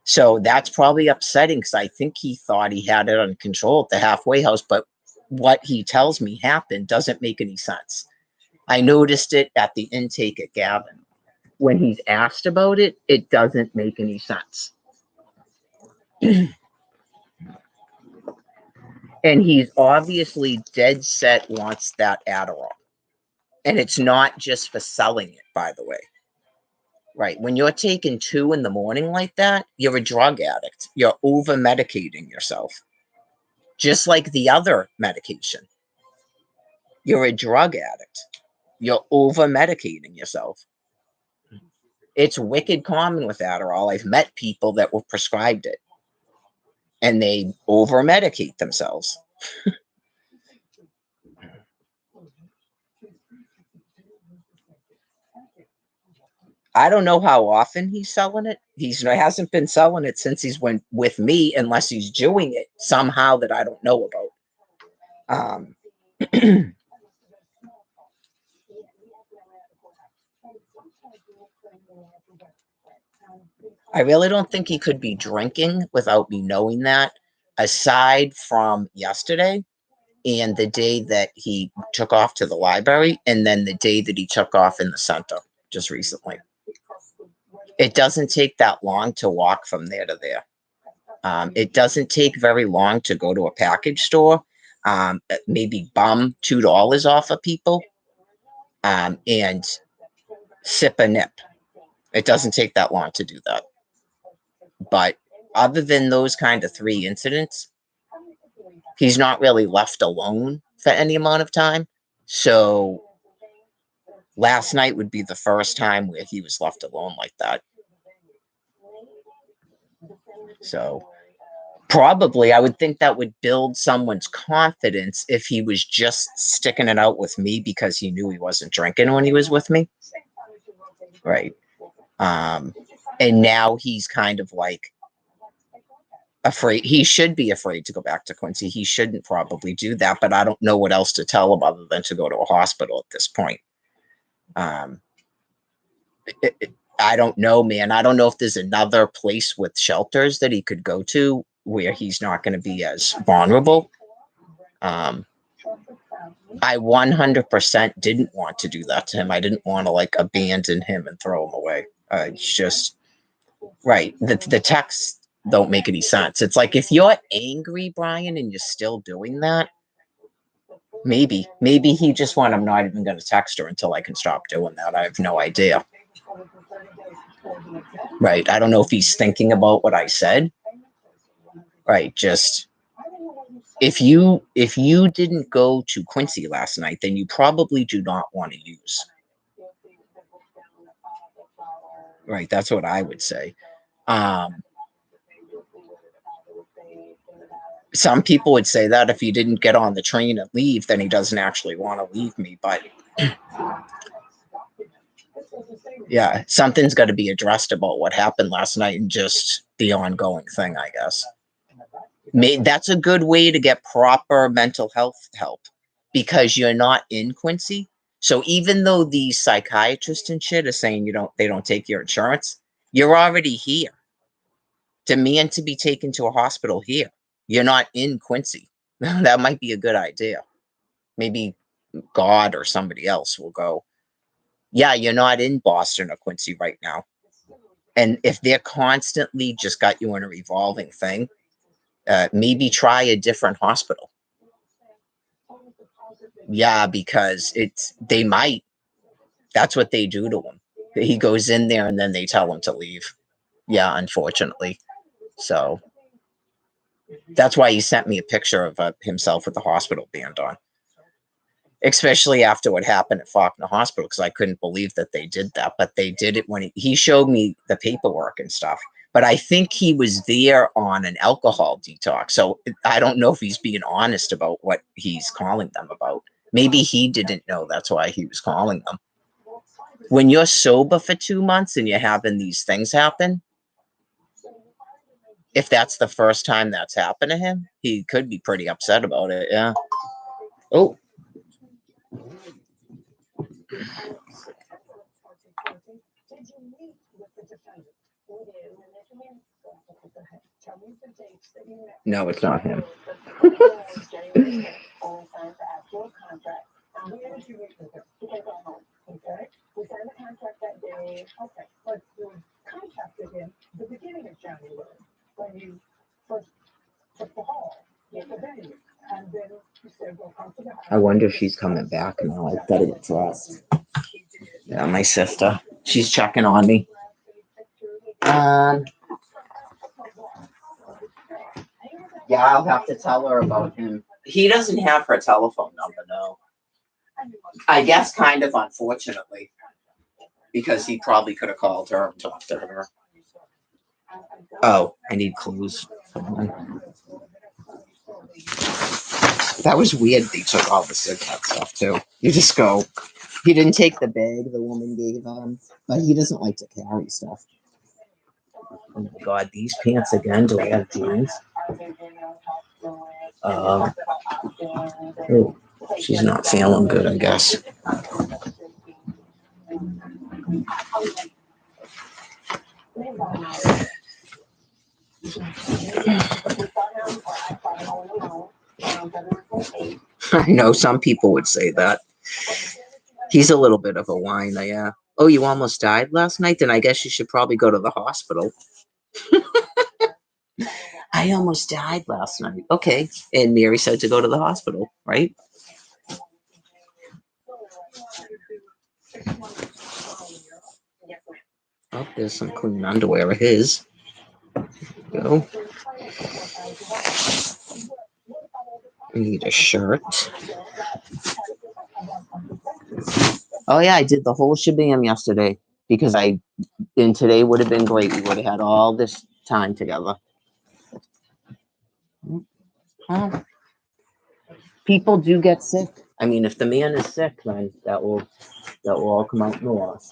So that's probably upsetting because I think he thought he had it under control at the halfway house, but what he tells me happened doesn't make any sense. I noticed it at the intake at Gavin. When he's asked about it, it doesn't make any sense. And he's obviously dead set wants that Adderall. And it's not just for selling it, by the way. Right. When you're taking 2 in the morning like that, you're a drug addict. You're over medicating yourself. Just like the other medication. You're a drug addict. You're over medicating yourself. It's wicked common with Adderall. I've met people that were prescribed it and they over medicate themselves. I don't know how often he's selling it. He hasn't been selling it since he's went with me, unless he's doing it somehow that I don't know about. I really don't think he could be drinking without me knowing that, aside from yesterday and the day that he took off to the library, and then the day that he took off in the center just recently. It doesn't take that long to walk from there to there. It doesn't take very long to go to a package store, maybe bum $2 off of people, and sip a nip. It doesn't take that long to do that. But other than those kind of 3 incidents, he's not really left alone for any amount of time. So last night would be the first time where he was left alone like that. So probably I would think that would build someone's confidence if he was just sticking it out with me because he knew he wasn't drinking when he was with me. Right. And now he's kind of like afraid. He should be afraid to go back to Quincy. He shouldn't probably do that, but I don't know what else to tell him other than to go to a hospital at this point. I don't know, man. I don't know if there's another place with shelters that he could go to where he's not going to be as vulnerable. I 100% didn't want to do that to him. I didn't want to like abandon him and throw him away. It's just right. The texts don't make any sense. It's like, if you're angry, Brian, and you're still doing that, maybe he just went, I'm not even going to text her until I can stop doing that. I have no idea. Right. I don't know if he's thinking about what I said. Right. Just if you didn't go to Quincy last night, then you probably do not want to use. Right. That's what I would say. Some people would say that if he didn't get on the train and leave, then he doesn't actually want to leave me. But yeah, something's got to be addressed about what happened last night and just the ongoing thing, I guess. That's a good way to get proper mental health help, because you're not in Quincy. So even though these psychiatrists and shit are saying they don't take your insurance, you're already here. Demand to be taken to a hospital here. You're not in Quincy. That might be a good idea. Maybe God or somebody else will go, yeah, you're not in Boston or Quincy right now. And if they're constantly just got you in a revolving thing, maybe try a different hospital. Yeah, because they might. That's what they do to him. He goes in there and then they tell him to leave. Yeah, unfortunately. So that's why he sent me a picture of himself with the hospital band on. Especially after what happened at Faulkner Hospital, because I couldn't believe that they did that. But they did it when he showed me the paperwork and stuff. But I think he was there on an alcohol detox. So I don't know if he's being honest about what he's calling them about. Maybe he didn't know that's why he was calling them. When you're sober for 2 months and you're having these things happen, if that's the first time that's happened to him, he could be pretty upset about it. Yeah. Oh. No, it's not him. We signed the contract that day. Okay, but you contacted him the beginning of January when you first took the hall, the venue, and then you said, "Well, come to the house." I wonder if she's coming back now. I better get dressed. Yeah, my sister. She's checking on me. Yeah, I'll have to tell her about him. He doesn't have her telephone number, no. I guess kind of unfortunately, because he probably could have called her and talked to her. Oh, I need clues. That was weird. They took all the cigarette stuff too. You just go. He didn't take the bag the woman gave him, but he doesn't like to carry stuff. Oh my God, these pants again. Do I have jeans? Oh, she's not feeling good, I guess. I know some people would say that. He's a little bit of a whiner, yeah. Oh, you almost died last night? Then I guess you should probably go to the hospital. I almost died last night. Okay. And Mary said to go to the hospital, right? Oh, there's some clean underwear of his. Go. I need a shirt. Oh yeah, I did the whole shabam yesterday because and today would have been great. We would have had all this time together. People do get sick. I mean, if the man is sick, then that will all come out in the wash.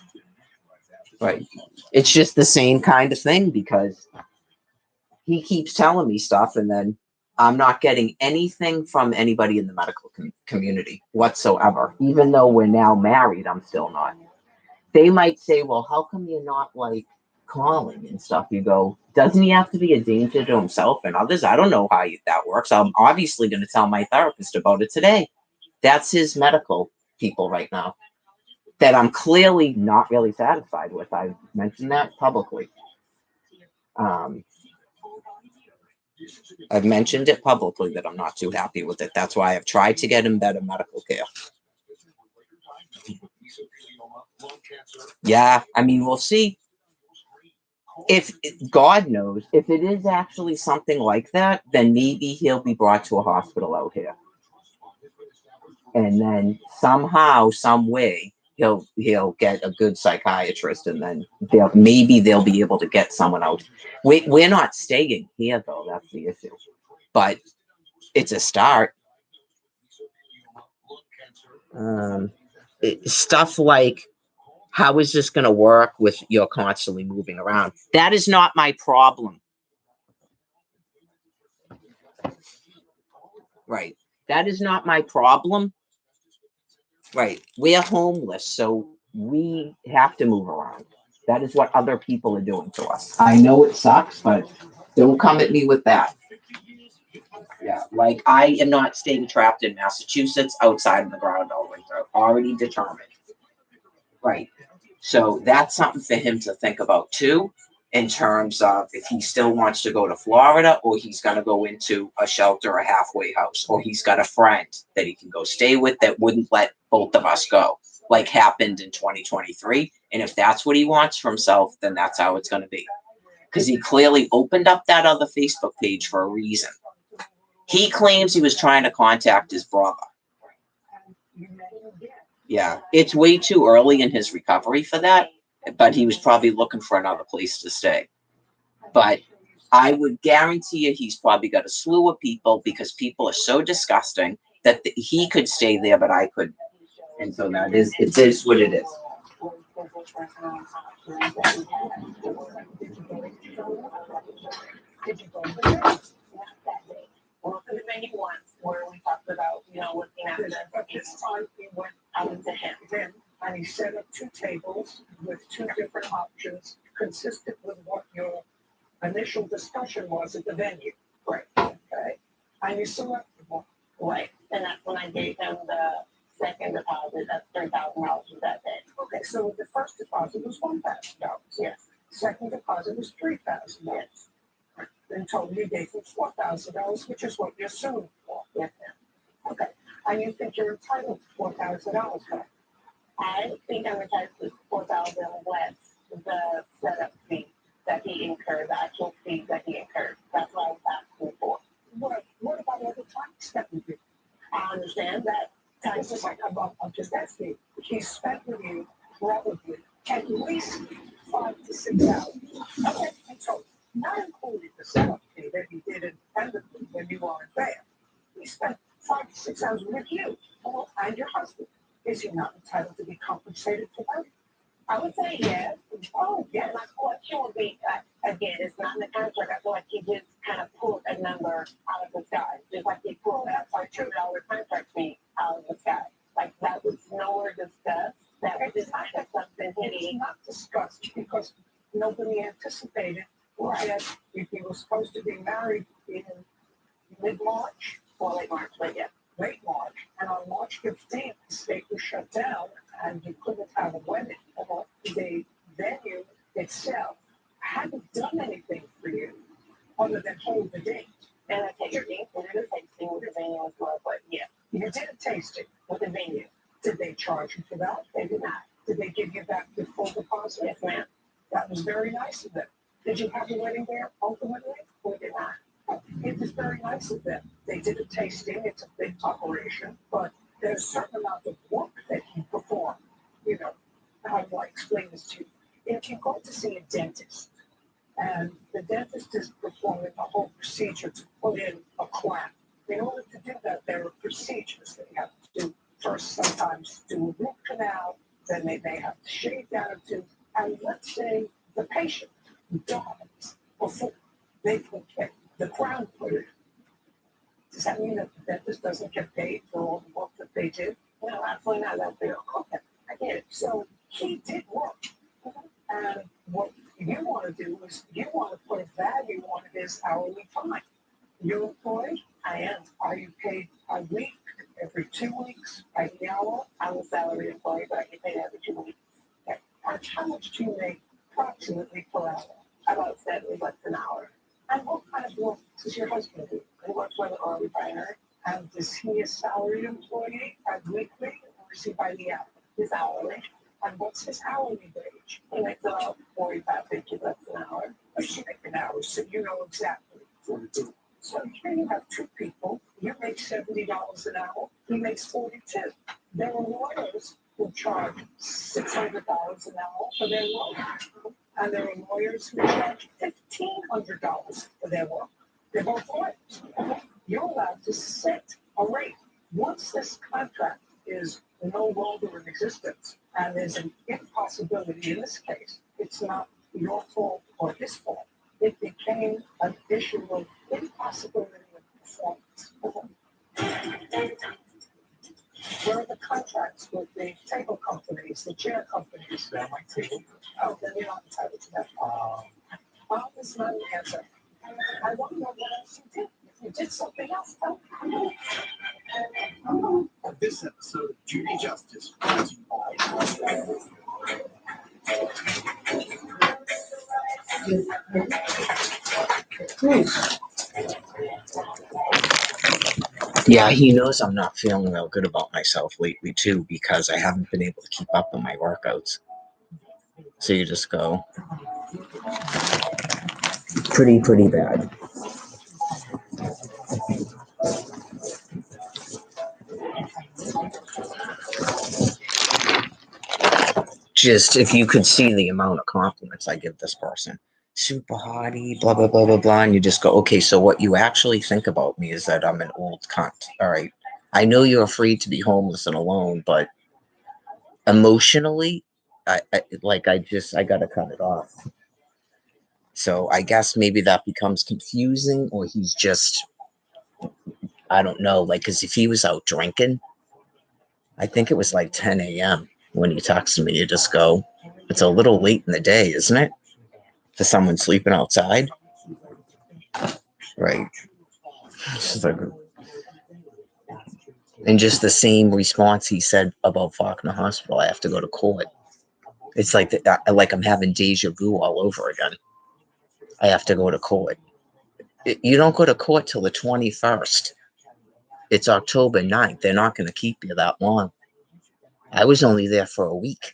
Right. It's just the same kind of thing because he keeps telling me stuff and then I'm not getting anything from anybody in the medical community whatsoever. Even though we're now married, I'm still not. They might say, well, how come you're not like calling and stuff? You go, doesn't he have to be a danger to himself and others? I don't know how that works. I'm obviously going to tell my therapist about it today. That's his medical people right now that I'm clearly not really satisfied with. I've mentioned that publicly. I've mentioned it publicly that I'm not too happy with it. That's why I've tried to get him better medical care. Yeah, I mean, we'll see. If God knows, if it is actually something like that, then maybe he'll be brought to a hospital out here. And then somehow, some way, he'll get a good psychiatrist, and then maybe they'll be able to get someone out. We're not staying here, though. That's the issue. But it's a start. Stuff like, how is this going to work with you're constantly moving around? That is not my problem. Right. That is not my problem. Right. We're homeless, so we have to move around. That is what other people are doing to us. I know it sucks, but don't come at me with that. Yeah, like I am not staying trapped in Massachusetts outside of the ground all winter. Already determined. Right. So that's something for him to think about too, in terms of if he still wants to go to Florida or he's going to go into a shelter, a halfway house, or he's got a friend that he can go stay with that wouldn't let both of us go, like happened in 2023. And if that's what he wants for himself, then that's how it's going to be. Because he clearly opened up that other Facebook page for a reason. He claims he was trying to contact his brother. Yeah, it's way too early in his recovery for that, but he was probably looking for another place to stay. But I would guarantee you he's probably got a slew of people because people are so disgusting that he could stay there, but I couldn't. And so it is what it is. Well, the many ones where we talked about, looking at it. But this time we went out to him and he set up two tables with two different options consistent with what your initial discussion was at the venue. Right. Okay. And you selected one. Right. And that's when I gave him the second deposit. That's $3,000 for that day. Okay. So the first deposit was $1,000. Yes. Second deposit was $3,000. Yes. In total, you gave him $4,000, which is what you assumed for. Yes, ma'am. Okay. And you think you're entitled to $4,000 back? I think I'm entitled to $4,000 less the setup fee that he incurred, the actual fee that he incurred. That's what I was asking for. What about all the tax that we did? I understand that. Tax is like I'm just asking. He spent with you probably at least 5 to 6 hours. Okay. And so not including the setup fee that he did independently when you weren't there. He spent 5 to 6 hours with you and your husband. Is he not entitled to be compensated for that? I would say yes. Oh, yes. My question would be, again, it's not in the contract. I feel like he just kind of pulled a number out of the sky. Just like he pulled that $2 contract fee out of the sky. Like that was nowhere discussed. That was just something It's not discussed because nobody anticipated that if he was supposed to be married in mid-March or late March, but yeah. late March, and on March 15th, the state was shut down, and you couldn't have a wedding. The venue itself hadn't done anything for you other than hold the date. And I take your name for the tasting with the venue as well, but yeah. You did a tasting With the venue. Did they charge you for that? They did not. Did they give you back your full deposit? Yes, ma'am. That was very nice of them. Did you have a wedding there ultimately? We did not. It was very nice of them. They did a tasting. It's a big operation, but there's a certain amount of work that you perform. How do I explain this to you? If you go to see a dentist, and the dentist is performing a whole procedure to put in a crown. In order to do that, there are procedures that you have to do. First, sometimes do a root canal, then they may have to shave down a tooth, and let's say the patient dies before they can get the crown put in. Does that mean that the dentist doesn't get paid for all the work that they did? No, absolutely not. That's fair. Okay, I get it. So he did work. And what you want to do is you want to put a value on his hourly time. You're employed? I am. Are you paid a week, every 2 weeks, by the hour? I'm a salary employee, but I get paid every 2 weeks. Okay. And how much do you make approximately per hour? About $70 an hour. And what kind of work does your husband do? He works for the oil refinery. And is he a salaried employee, weekly, or is he by the hour? He's hourly. And what's his hourly wage? He makes about $45, $50 an hour. Does she make an hour? So you know exactly. 42. So here you have two people. You make $70 an hour. He makes 42. There are lawyers who charge $600 an hour for their work, and there are lawyers who charge $1,500 for their work. They're both lawyers. You're allowed to set a rate. Once this contract is no longer in existence, and there's an impossibility in this case, it's not your fault or his fault. It became an issue of impossibility of performance. Where are the contracts with the table companies, the chair companies? That might take. Oh, then you're not entitled to that. Well, it's not an answer. I want to know what else you did. If you did something else, tell me. This episode of Judy Justice brought to you Yeah, he knows I'm not feeling real good about myself lately too, because I haven't been able to keep up on my workouts. So you just go pretty bad. Just if you could see the amount of compliments I give this person. Super hottie, blah, blah, blah, blah, blah. And you just go, okay, so what you actually think about me is that I'm an old cunt. All right. I know you're afraid to be homeless and alone, but emotionally, I gotta cut it off. So I guess maybe that becomes confusing, or he's just, I don't know, like, because if he was out drinking, I think it was like 10 a.m. when he texted me, you just go, it's a little late in the day, isn't it? For someone sleeping outside? Right. Like, and just the same response he said about Faulkner Hospital, I have to go to court. It's like, like I'm having deja vu all over again. I have to go to court. You don't go to court till the 21st. It's October 9th. They're not going to keep you that long. I was only there for a week.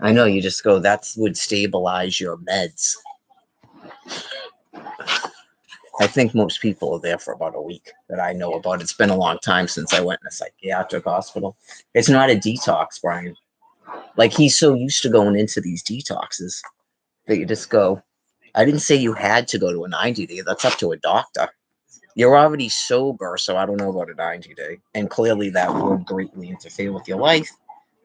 I know, you just go, that would stabilize your meds. I think most people are there for about a week that I know about. It's been a long time since I went in a psychiatric hospital. It's not a detox, Brian. Like, he's so used to going into these detoxes that you just go, I didn't say you had to go to a 90-day. That's up to a doctor. You're already sober, so I don't know about a 90-day. And clearly that would greatly interfere with your life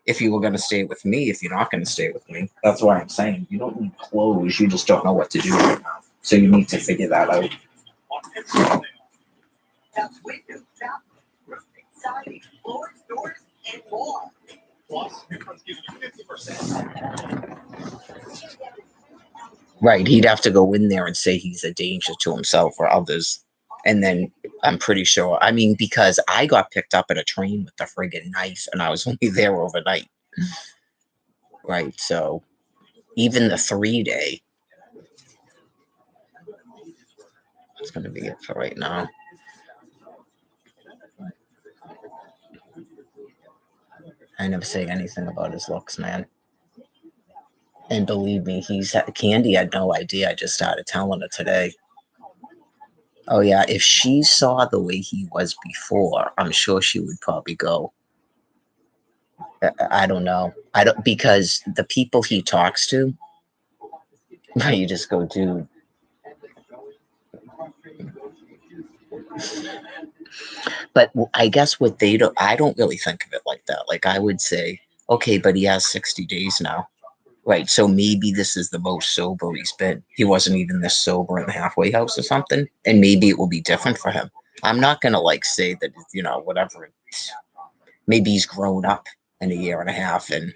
if you were going to stay with me, if you're not going to stay with me. That's why I'm saying you don't need clothes. You just don't know what to do right now. So you need to figure that out. That's windows, shop, roofing, siding, floors, doors, and more. Plus, Newfront's giving you 50%. Right. He'd have to go in there and say he's a danger to himself or others. And then I'm pretty sure, I mean, because I got picked up at a train with the friggin' knife and I was only there overnight. Right. So even the 3-day, that's going to be it for right now. I never say anything about his looks, man. And believe me, Candy had no idea. I just started telling her today. Oh yeah, if she saw the way he was before, I'm sure she would probably go. I don't know. I don't, because the people he talks to, you just go, dude. But I guess what they don't, I don't really think of it like that. Like, I would say, okay, but he has 60 days now. Right. So maybe this is the most sober he's been. He wasn't even this sober in the halfway house or something. And maybe it will be different for him. I'm not going to like say that, whatever. Maybe he's grown up in a year and a half and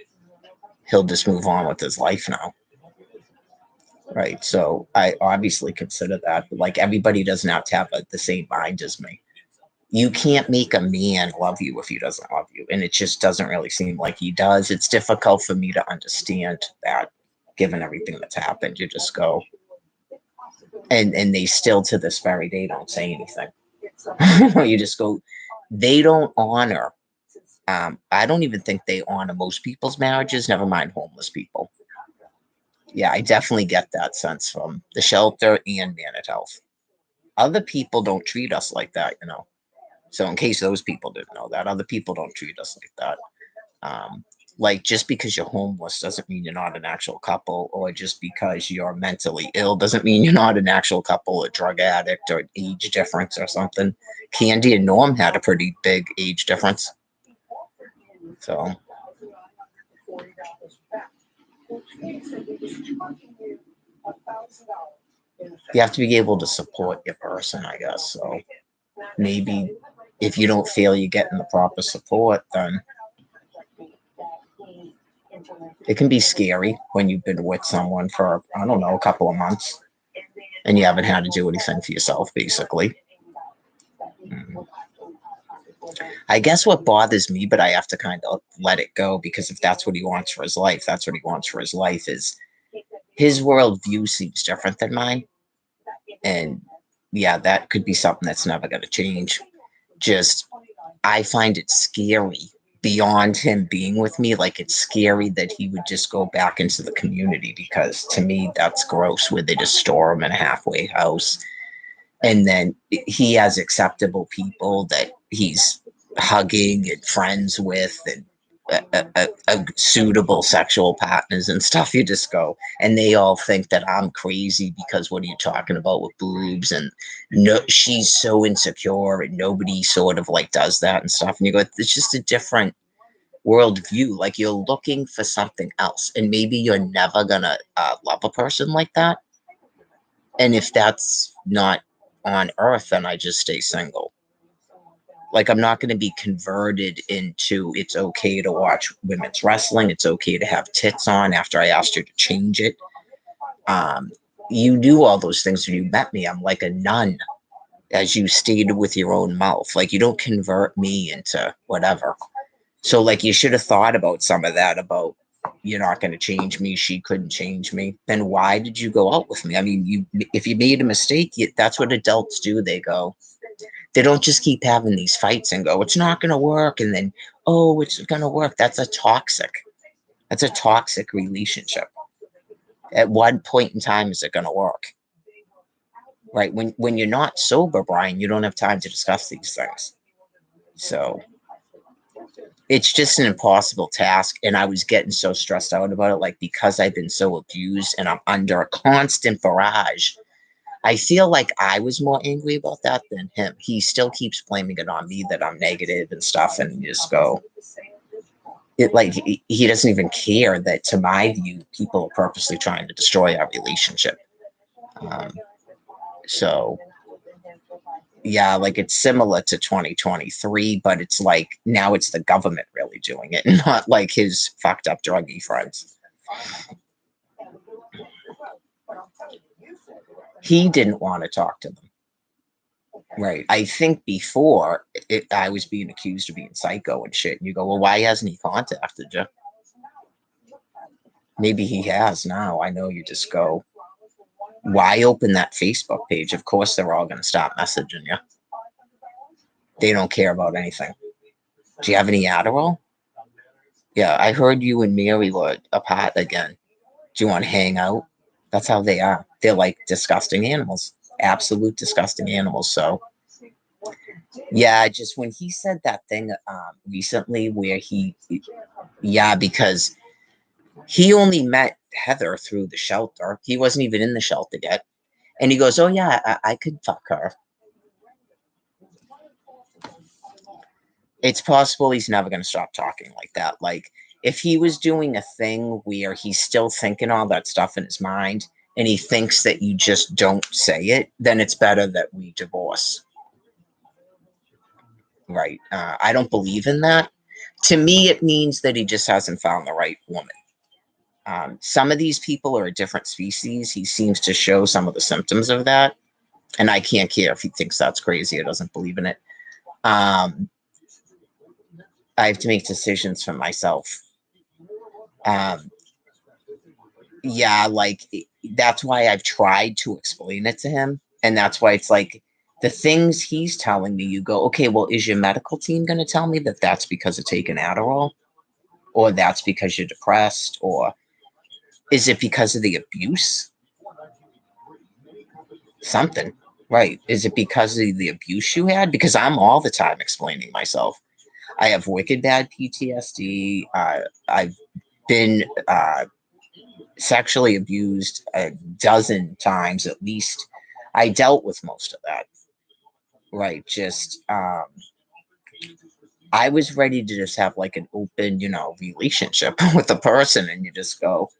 he'll just move on with his life now. Right. So I obviously consider that. But like, everybody doesn't have to have the same mind as me. You can't make a man love you if he doesn't love you. And it just doesn't really seem like he does. It's difficult for me to understand that, given everything that's happened. You just go, and they still to this very day don't say anything. You just go, they don't honor. I don't even think they honor most people's marriages, never mind homeless people. Yeah, I definitely get that sense from the shelter and Man at Health. Other people don't treat us like that, So in case those people didn't know that, other people don't treat us like that. Like, just because you're homeless doesn't mean you're not an actual couple, or just because you're mentally ill doesn't mean you're not an actual couple, a drug addict, or an age difference or something. Candy and Norm had a pretty big age difference. So you have to be able to support your person, I guess. So maybe if you don't feel you're getting the proper support, then it can be scary when you've been with someone for, I don't know, a couple of months and you haven't had to do anything for yourself, basically. I guess what bothers me, but I have to kind of let it go, because if that's what he wants for his life, that's what he wants for his life. Is his worldview seems different than mine. And yeah, that could be something that's never going to change. Just, I find it scary beyond him being with me. Like, it's scary that he would just go back into the community, because to me, that's gross, where they just store him in a halfway house. And then he has acceptable people that he's hugging and friends with, and a suitable sexual partners and stuff. You just go, and they all think that I'm crazy because what are you talking about with boobs? And no, she's so insecure, and nobody sort of like does that and stuff. And you go, it's just a different worldview. Like, you're looking for something else, and maybe you're never gonna love a person like that. And if that's not on earth, then I just stay single. Like, I'm not going to be converted into, it's okay to watch women's wrestling, it's okay to have tits on after I asked you to change it. You do all those things when you met me. I'm like a nun, as you stated with your own mouth. Like, you don't convert me into whatever. So, like, you should have thought about some of that, about, you're not going to change me, she couldn't change me. Then why did you go out with me? I mean, if you made a mistake, that's what adults do. They don't just keep having these fights and go, it's not going to work. And then, oh, it's going to work. That's a toxic relationship. At one point in time, is it going to work? Right? When you're not sober, Brian, you don't have time to discuss these things. So it's just an impossible task. And I was getting so stressed out about it, like, because I've been so abused and I'm under a constant barrage. I feel like I was more angry about that than him. He still keeps blaming it on me, that I'm negative and stuff. And you just go, it, like, he doesn't even care that, to my view, people are purposely trying to destroy our relationship. So yeah, like, it's similar to 2023, but it's like, now it's the government really doing it, not like his fucked up druggy friends. He didn't want to talk to them. Right. I think before, I was being accused of being psycho and shit. And you go, well, why hasn't he contacted you? Maybe he has now. I know you just go, why open that Facebook page? Of course, they're all going to stop messaging you. They don't care about anything. Do you have any Adderall? Yeah, I heard you and Mary were apart again. Do you want to hang out? That's how they are. They're like disgusting animals. Absolute disgusting animals. So yeah, just when he said that thing recently where because he only met Heather through the shelter. He wasn't even in the shelter yet. And he goes, oh yeah, I could fuck her. It's possible he's never going to stop talking like that. Like, if he was doing a thing where he's still thinking all that stuff in his mind, and he thinks that you just don't say it, then it's better that we divorce. Right. I don't believe in that. To me, it means that he just hasn't found the right woman. Some of these people are a different species. He seems to show some of the symptoms of that. And I can't care if he thinks that's crazy or doesn't believe in it. I have to make decisions for myself. Yeah, like, that's why I've tried to explain it to him. And that's why it's like, the things he's telling me, you go, okay, well, is your medical team going to tell me that that's because of taking Adderall? Or that's because you're depressed? Or is it because of the abuse? Something, right? Is it because of the abuse you had? Because I'm all the time explaining myself. I have wicked bad PTSD. I've been sexually abused a dozen times at least. I dealt with most of that. Right. Just, I was ready to just have like an open, relationship with a person, and you just go,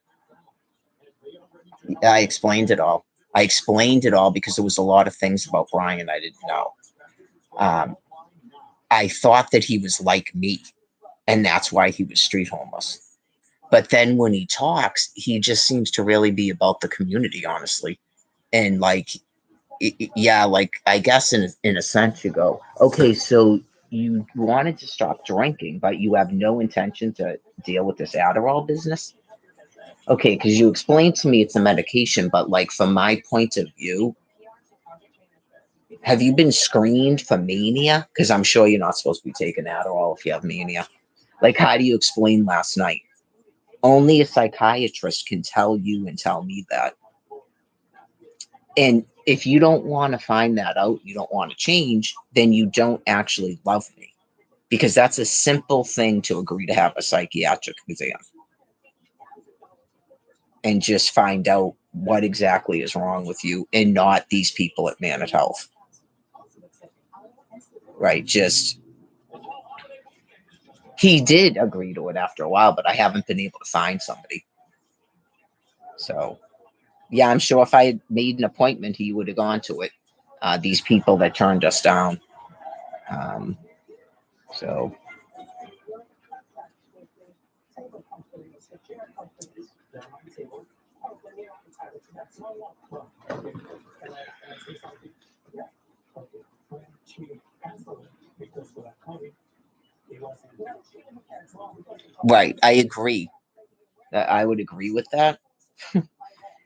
I explained it all. I explained it all because there was a lot of things about Brian I didn't know. I thought that he was like me, and that's why he was street homeless. But then when he talks, he just seems to really be about the community, honestly. And like, yeah, like I guess in a sense, you go, okay, so you wanted to stop drinking, but you have no intention to deal with this Adderall business. Okay, because you explained to me it's a medication, but like from my point of view, have you been screened for mania? Because I'm sure you're not supposed to be taking Adderall if you have mania. Like, how do you explain last night? Only a psychiatrist can tell you and tell me that. And if you don't want to find that out, you don't want to change, then you don't actually love me. Because that's a simple thing to agree to have a psychiatric exam and just find out what exactly is wrong with you and not these people at Manor Health. Right? Just, he did agree to it after a while, but I haven't been able to find somebody. So, yeah, I'm sure if I had made an appointment, he would have gone to it. These people that turned us down. So, right, I agree. I would agree with that.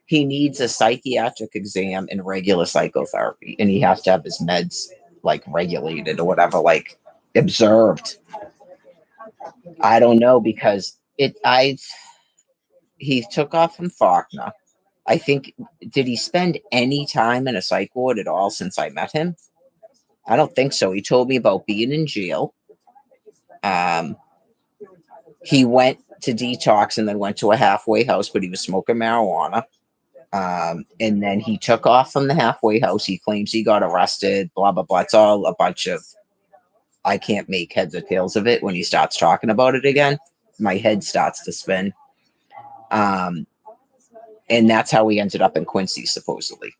He needs a psychiatric exam and regular psychotherapy, and he has to have his meds like regulated or whatever, like observed. I don't know because he took off from Faulkner. I think, did he spend any time in a psych ward at all since I met him? I don't think so. He told me about being in jail. Um, he went to detox and then went to a halfway house, but he was smoking marijuana. And then he took off from the halfway house. He claims he got arrested, blah, blah, blah. It's all a bunch of, I can't make heads or tails of it when he starts talking about it again. My head starts to spin. And that's how he ended up in Quincy, supposedly.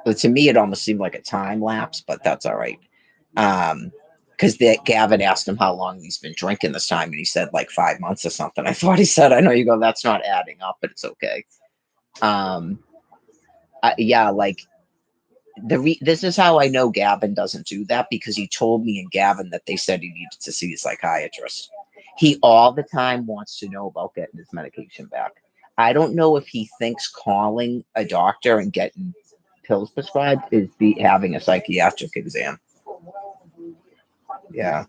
But to me, it almost seemed like a time lapse, but that's all right. Because Gavin asked him how long he's been drinking this time, and he said like 5 months or something. I thought he said, I know you go, that's not adding up, but it's okay. Yeah, like this is how I know Gavin doesn't do that, because he told me and Gavin that they said he needed to see a psychiatrist. He all the time wants to know about getting his medication back. I don't know if he thinks calling a doctor and getting pills prescribed is having a psychiatric exam. Yeah.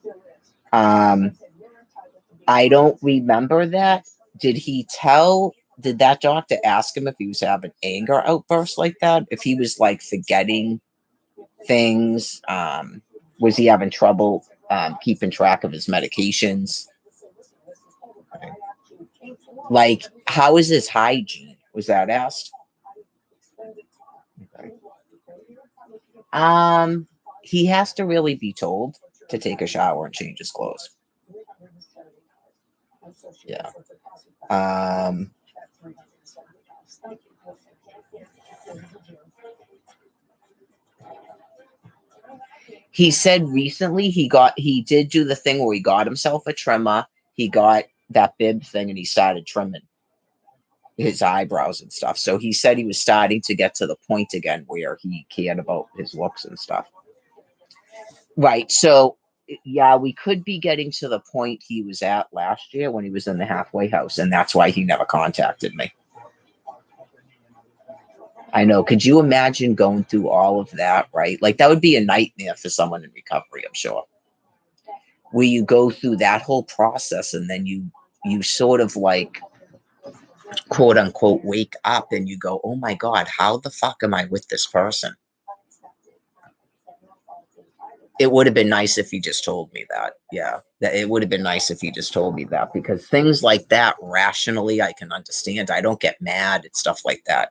I don't remember that. Did that doctor ask him if he was having anger outbursts like that? If he was like forgetting things? Was he having trouble keeping track of his medications? Like, how is his hygiene? Was that asked? Okay. He has to really be told to take a shower and change his clothes. Yeah. He said recently he did do the thing where he got himself a trimmer. He got that bib thing and he started trimming his eyebrows and stuff. So he said he was starting to get to the point again where he cared about his looks and stuff. Right. So yeah, we could be getting to the point he was at last year when he was in the halfway house, and that's why he never contacted me. I know. Could you imagine going through all of that, right? Like, that would be a nightmare for someone in recovery, I'm sure. Where you go through that whole process and then you sort of like, quote unquote, wake up and you go, oh my God, how the fuck am I with this person? It would have been nice if he just told me that. Yeah, it would have been nice if he just told me that, because things like that, rationally, I can understand. I don't get mad at stuff like that.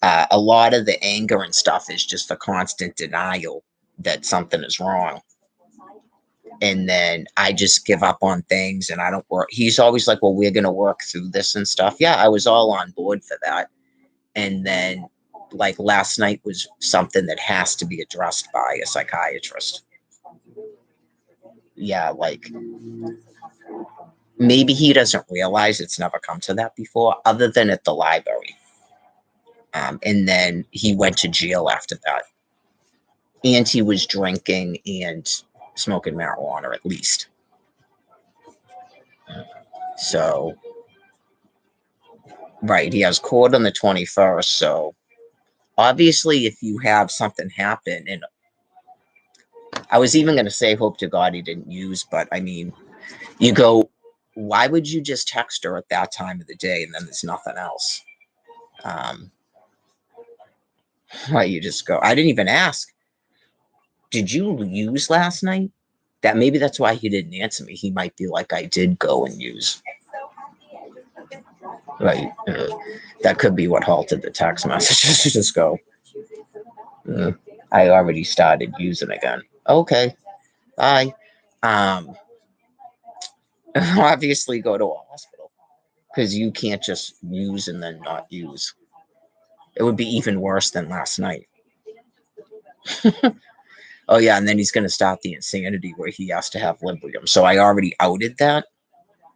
A lot of the anger and stuff is just the constant denial that something is wrong. And then I just give up on things and I don't work. He's always like, well, we're going to work through this and stuff. Yeah, I was all on board for that. And then, like, last night was something that has to be addressed by a psychiatrist. yeah, like maybe he doesn't realize it's never come to that before, other than at the library. And then he went to jail after that. And he was drinking and smoking marijuana, at least. So, right, he has court on the 21st. So, obviously, if you have something happen, and I was even going to say, hope to God he didn't use, but I mean, you go, why would you just text her at that time of the day and then there's nothing else? Why you just go, I didn't even ask, did you use last night? That maybe that's why he didn't answer me. He might be like, I did go and use. Right. That could be what halted the text messages. Just go, I already started using again. Okay. Bye. Obviously go to a hospital because you can't just use and then not use. It would be even worse than last night. Oh yeah, and then he's going to start the insanity where he has to have Librium. So I already outed that.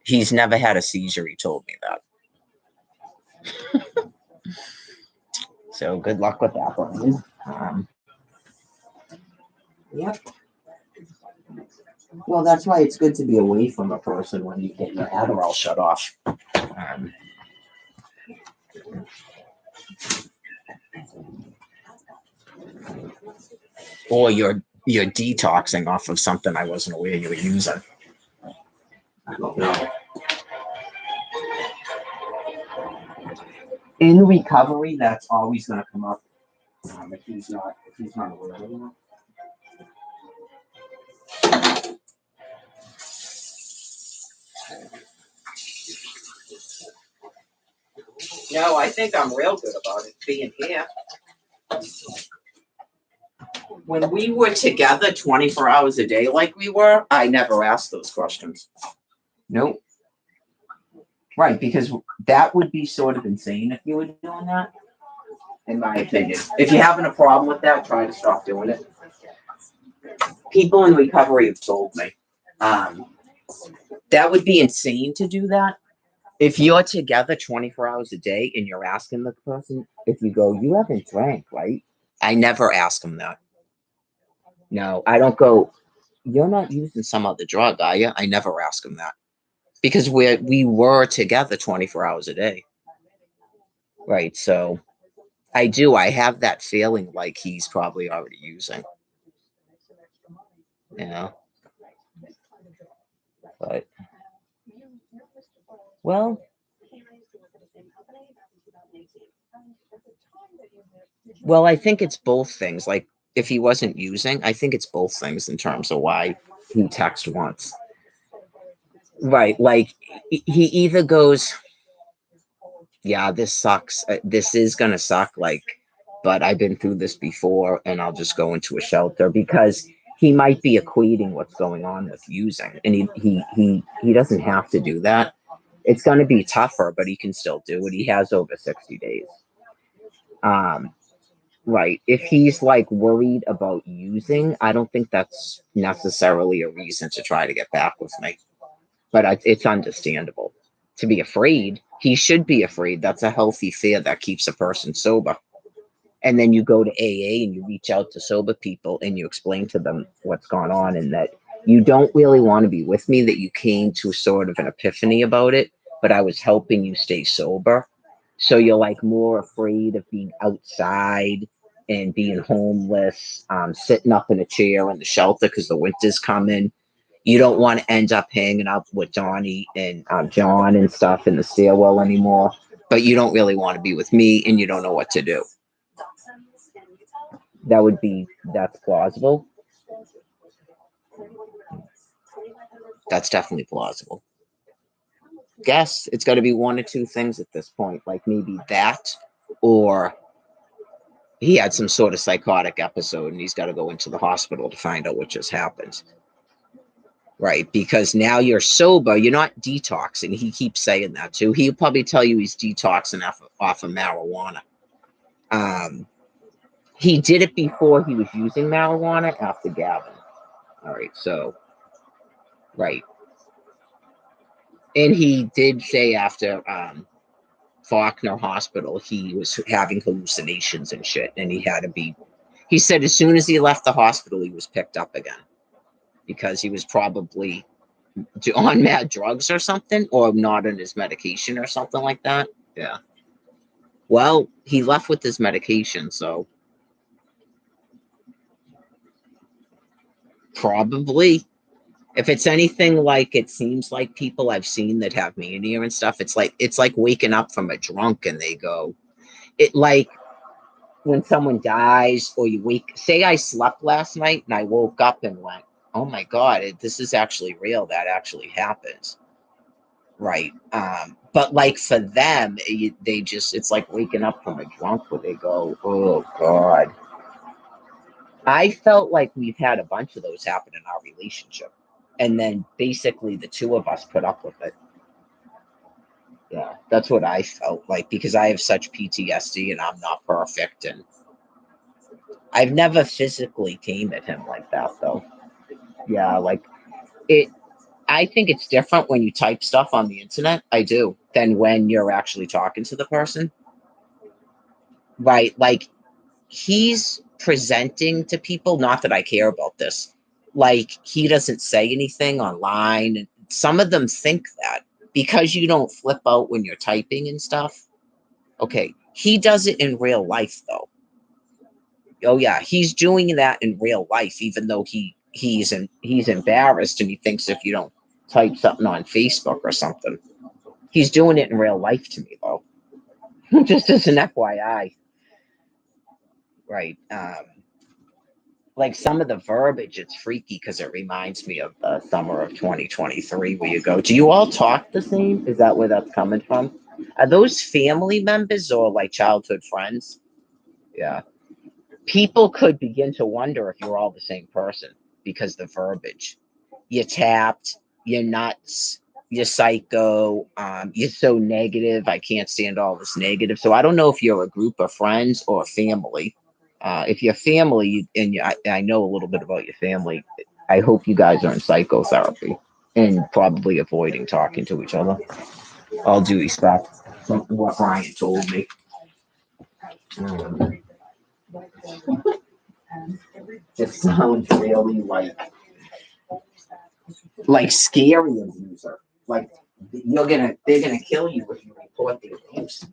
He's never had a seizure. He told me that. So good luck with that one. Yep. Well, that's why it's good to be away from a person when you get your Adderall shut off. Or you're detoxing off of something I wasn't aware you were using. I don't know. In recovery, that's always going to come up. If he's not aware of it. No, I think I'm real good about it being here. When we were together 24 hours a day like we were, I never asked those questions. Nope. Right, because that would be sort of insane if you were doing that, in my opinion. If you're having a problem with that, try to stop doing it. People in recovery have told me that would be insane to do that. If you're together 24 hours a day and you're asking the person, if you go, you haven't drank, right? I never ask them that. No, I don't go, you're not using some other drug, are you? I never ask them that. Because we were together 24 hours a day. Right. So I have that feeling like he's probably already using. You know? But well, I think it's both things. Like if he wasn't using, I think it's both things in terms of why he texted once. Right. Like he either goes, yeah, this sucks. This is going to suck. Like, but I've been through this before and I'll just go into a shelter, because he might be equating what's going on with using, and he doesn't have to do that. It's going to be tougher, but he can still do it. He has over 60 days. Right. If he's like worried about using, I don't think that's necessarily a reason to try to get back with me. But it's understandable to be afraid. He should be afraid. That's a healthy fear that keeps a person sober. And then you go to AA and you reach out to sober people and you explain to them what's going on, and that you don't really want to be with me, that you came to sort of an epiphany about it, but I was helping you stay sober. So you're like more afraid of being outside and being homeless, sitting up in a chair in the shelter because the winter's coming. You don't want to end up hanging out with Donnie and John and stuff in the stairwell anymore, but you don't really want to be with me and you don't know what to do. That's plausible. That's definitely plausible. Guess it's got to be one or two things at this point, like maybe that, or he had some sort of psychotic episode and he's got to go into the hospital to find out what just happened. Right, because now you're sober, you're not detoxing. He keeps saying that too. He'll probably tell you he's detoxing off of marijuana. He did it before he was using marijuana after Gavin. All right, so Right. And he did say after Faulkner Hospital, he was having hallucinations and shit, and he had to be. He said as soon as he left the hospital, he was picked up again because he was probably on mad drugs or something, or not on his medication or something like that. Yeah. Well, he left with his medication, so probably. If it's anything like it seems like people I've seen that have mania and stuff, it's like waking up from a drunk and they go, it like when someone dies or you wake, say I slept last night and I woke up and went, oh my God, this is actually real. That actually happens. Right. But like for them, they just, it's like waking up from a drunk where they go, oh God. I felt like we've had a bunch of those happen in our relationship. And then basically the two of us put up with it. Yeah, that's what I felt like because I have such PTSD and I'm not perfect. And I've never physically came at him like that, though. Yeah, like it. I think it's different when you type stuff on the internet. I do than when you're actually talking to the person. Right. Like he's presenting to people, not that I care about this. Like he doesn't say anything online. And some of them think that because you don't flip out when you're typing and stuff. Okay. He does it in real life though. Oh yeah, he's doing that in real life, even though he's embarrassed and he thinks if you don't type something on Facebook or something. He's doing it in real life to me though. Just as an FYI. Right. Like some of the verbiage, it's freaky because it reminds me of the summer of 2023 where you go, do you all talk the same? Is that where that's coming from? Are those family members or like childhood friends? Yeah. People could begin to wonder if you're all the same person because the verbiage. You're tapped, you're nuts, you're psycho, you're so negative. I can't stand all this negative. So I don't know if you're a group of friends or family. If you're family and I know a little bit about your family, I hope you guys are in psychotherapy and probably avoiding talking to each other. All due respect. Something what Brian told me. It sounds really like scary abuser. Like they're gonna kill you if you report the abuse.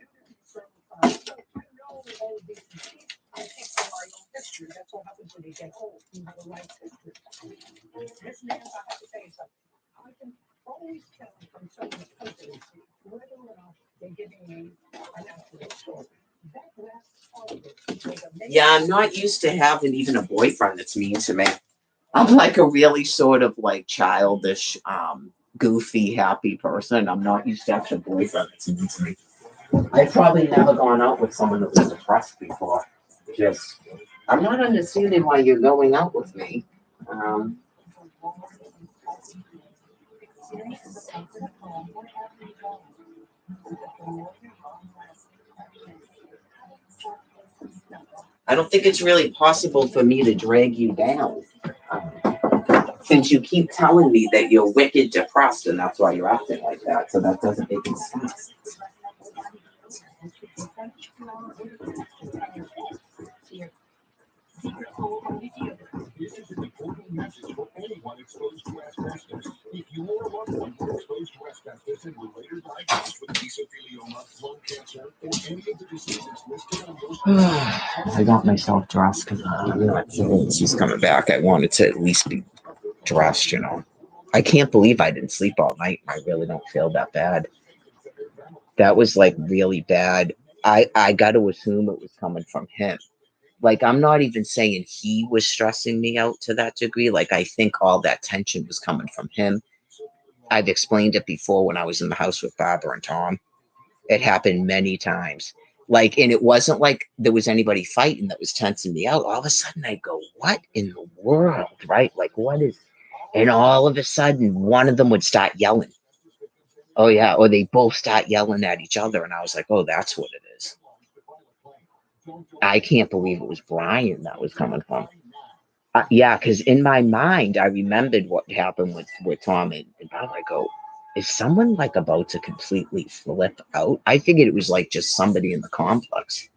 I think from my own history, that's what happens when you get old. You have a life history. This man, I have to tell you something. I can always tell from someone's company whether or not they're giving me an accurate story. That last part of it was amazing. Yeah, I'm not used to having even a boyfriend that's mean to me. I'm like a really sort of like childish, goofy, happy person. I'm not used to having a boyfriend that's mean to me. I've probably never gone out with someone that was depressed before. Just, I'm not understanding why you're going out with me. Um, I don't think it's really possible for me to drag you down. Since you keep telling me that you're wicked depressed and that's why you're acting like that. So that doesn't make any sense. This is an important message for anyone exposed to asbestos. If you or a loved one were exposed to asbestos and were later diagnosed with mesothelioma, lung cancer, or any of the diseases listed on your I got myself dressed because I'm not sure she's coming back. I wanted to at least be dressed, you know. I can't believe I didn't sleep all night. I really don't feel that bad. That was like really bad. I got to assume it was coming from him. Like I'm not even saying he was stressing me out to that degree. Like I think all that tension was coming from him. I've explained it before when I was in the house with Barbara and Tom. It happened many times. Like, and it wasn't like there was anybody fighting that was tensing me out. All of a sudden I go, what in the world? Right? Like what is, and all of a sudden one of them would start yelling. Oh yeah. Or they both start yelling at each other. And I was like, oh, that's what it is. I can't believe it was Brian that was coming from. Yeah, because in my mind, I remembered what happened with Tom and Bob. I go, is someone like about to completely flip out? I figured it was like just somebody in the complex.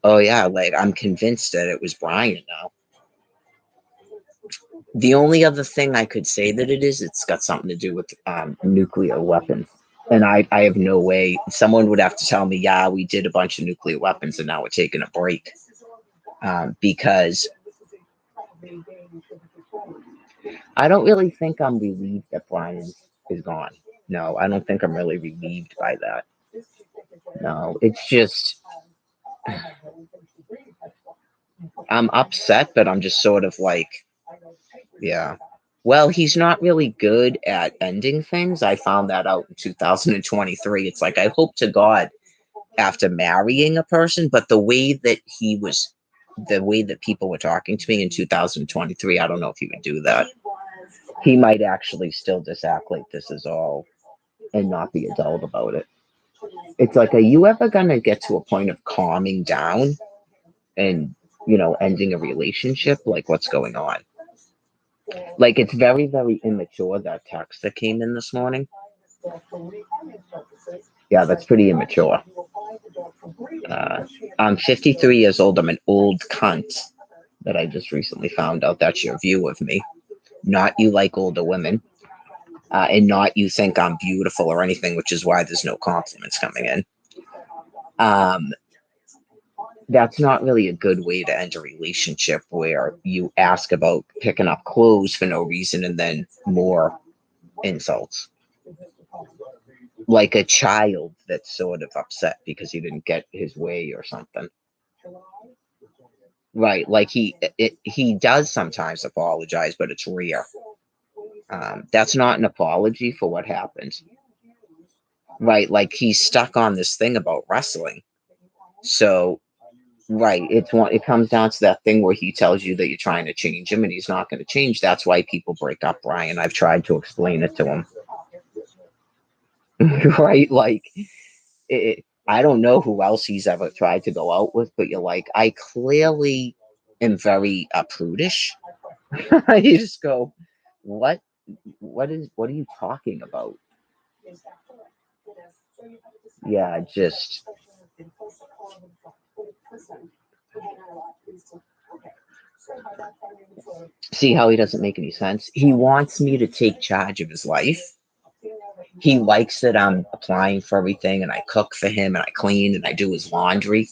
Oh yeah, like I'm convinced that it was Brian now. The only other thing I could say that it is, it's got something to do with nuclear weapons. And I have no way. Someone would have to tell me, yeah, we did a bunch of nuclear weapons and now we're taking a break. Because I don't really think I'm relieved that Brian is gone. No, I don't think I'm really relieved by that. No, it's just I'm upset, but I'm just sort of like, yeah. Well, he's not really good at ending things. I found that out in 2023. It's like I hope to God after marrying a person, but the way that people were talking to me in 2023, I don't know if he would do that. He might actually still just act like this is all and not be adult about it. It's like, are you ever gonna get to a point of calming down and ending a relationship? Like, what's going on? Like, it's very, very immature, that text that came in this morning. Yeah, that's pretty immature. I'm 53 years old. I'm an old cunt that I just recently found out. That's your view of me. Not you like older women. And not you think I'm beautiful or anything, which is why there's no compliments coming in. That's not really a good way to end a relationship where you ask about picking up clothes for no reason and then more insults. Like a child that's sort of upset because he didn't get his way or something. Right, like he does sometimes apologize, but it's rare. That's not an apology for what happened. Right, like he's stuck on this thing about wrestling. So, right, it comes down to that thing where he tells you that you're trying to change him and he's not going to change. That's why people break up, Brian. I've tried to explain it to him. Right, like I don't know who else he's ever tried to go out with, but you're like, I clearly am very prudish. You just go, what? What are you talking about? Yeah, just see how he doesn't make any sense. He wants me to take charge of his life. He likes that I'm applying for everything and I cook for him and I clean and I do his laundry.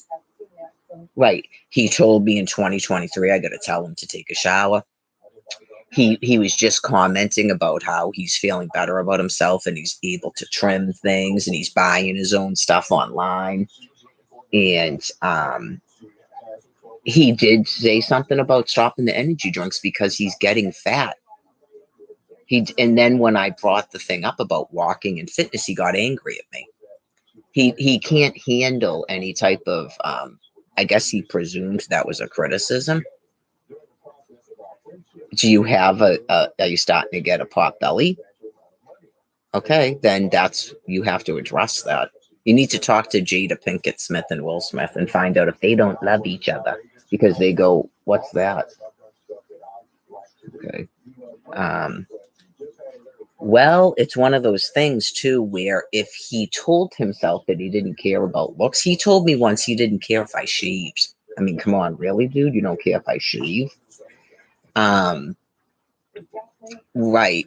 Right. He told me in 2023 I got to tell him to take a shower. He was just commenting about how he's feeling better about himself and he's able to trim things and he's buying his own stuff online. And he did say something about stopping the energy drinks because he's getting fat. And then when I brought the thing up about walking and fitness, he got angry at me. He can't handle any type of I guess he presumed that was a criticism. Do you have are you starting to get a pot belly? Okay, then you have to address that. You need to talk to Jada Pinkett Smith and Will Smith and find out if they don't love each other because they go, what's that? Okay. Well, it's one of those things too where if he told himself that he didn't care about looks, he told me once he didn't care if I shaved. I mean, come on, really, dude? You don't care if I shave? Right.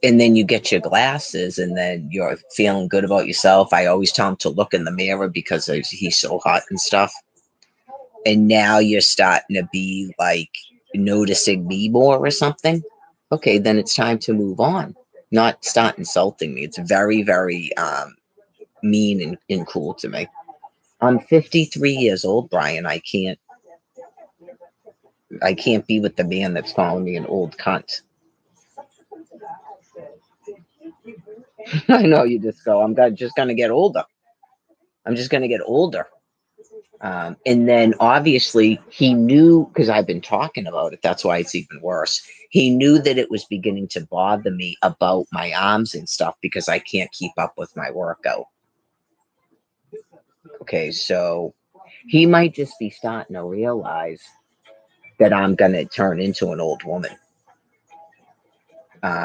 And then you get your glasses and then you're feeling good about yourself. I always tell him to look in the mirror because he's so hot and stuff. And now you're starting to be like noticing me more or something. Okay, then it's time to move on. Not start insulting me. It's very, very mean and cruel to me. I'm 53 years old, Brian. I can't be with the man that's calling me an old cunt. I know you just go, just going to get older. I'm just going to get older. And then obviously he knew because I've been talking about it. That's why it's even worse. He knew that it was beginning to bother me about my arms and stuff because I can't keep up with my workout. Okay, so he might just be starting to realize that I'm gonna turn into an old woman.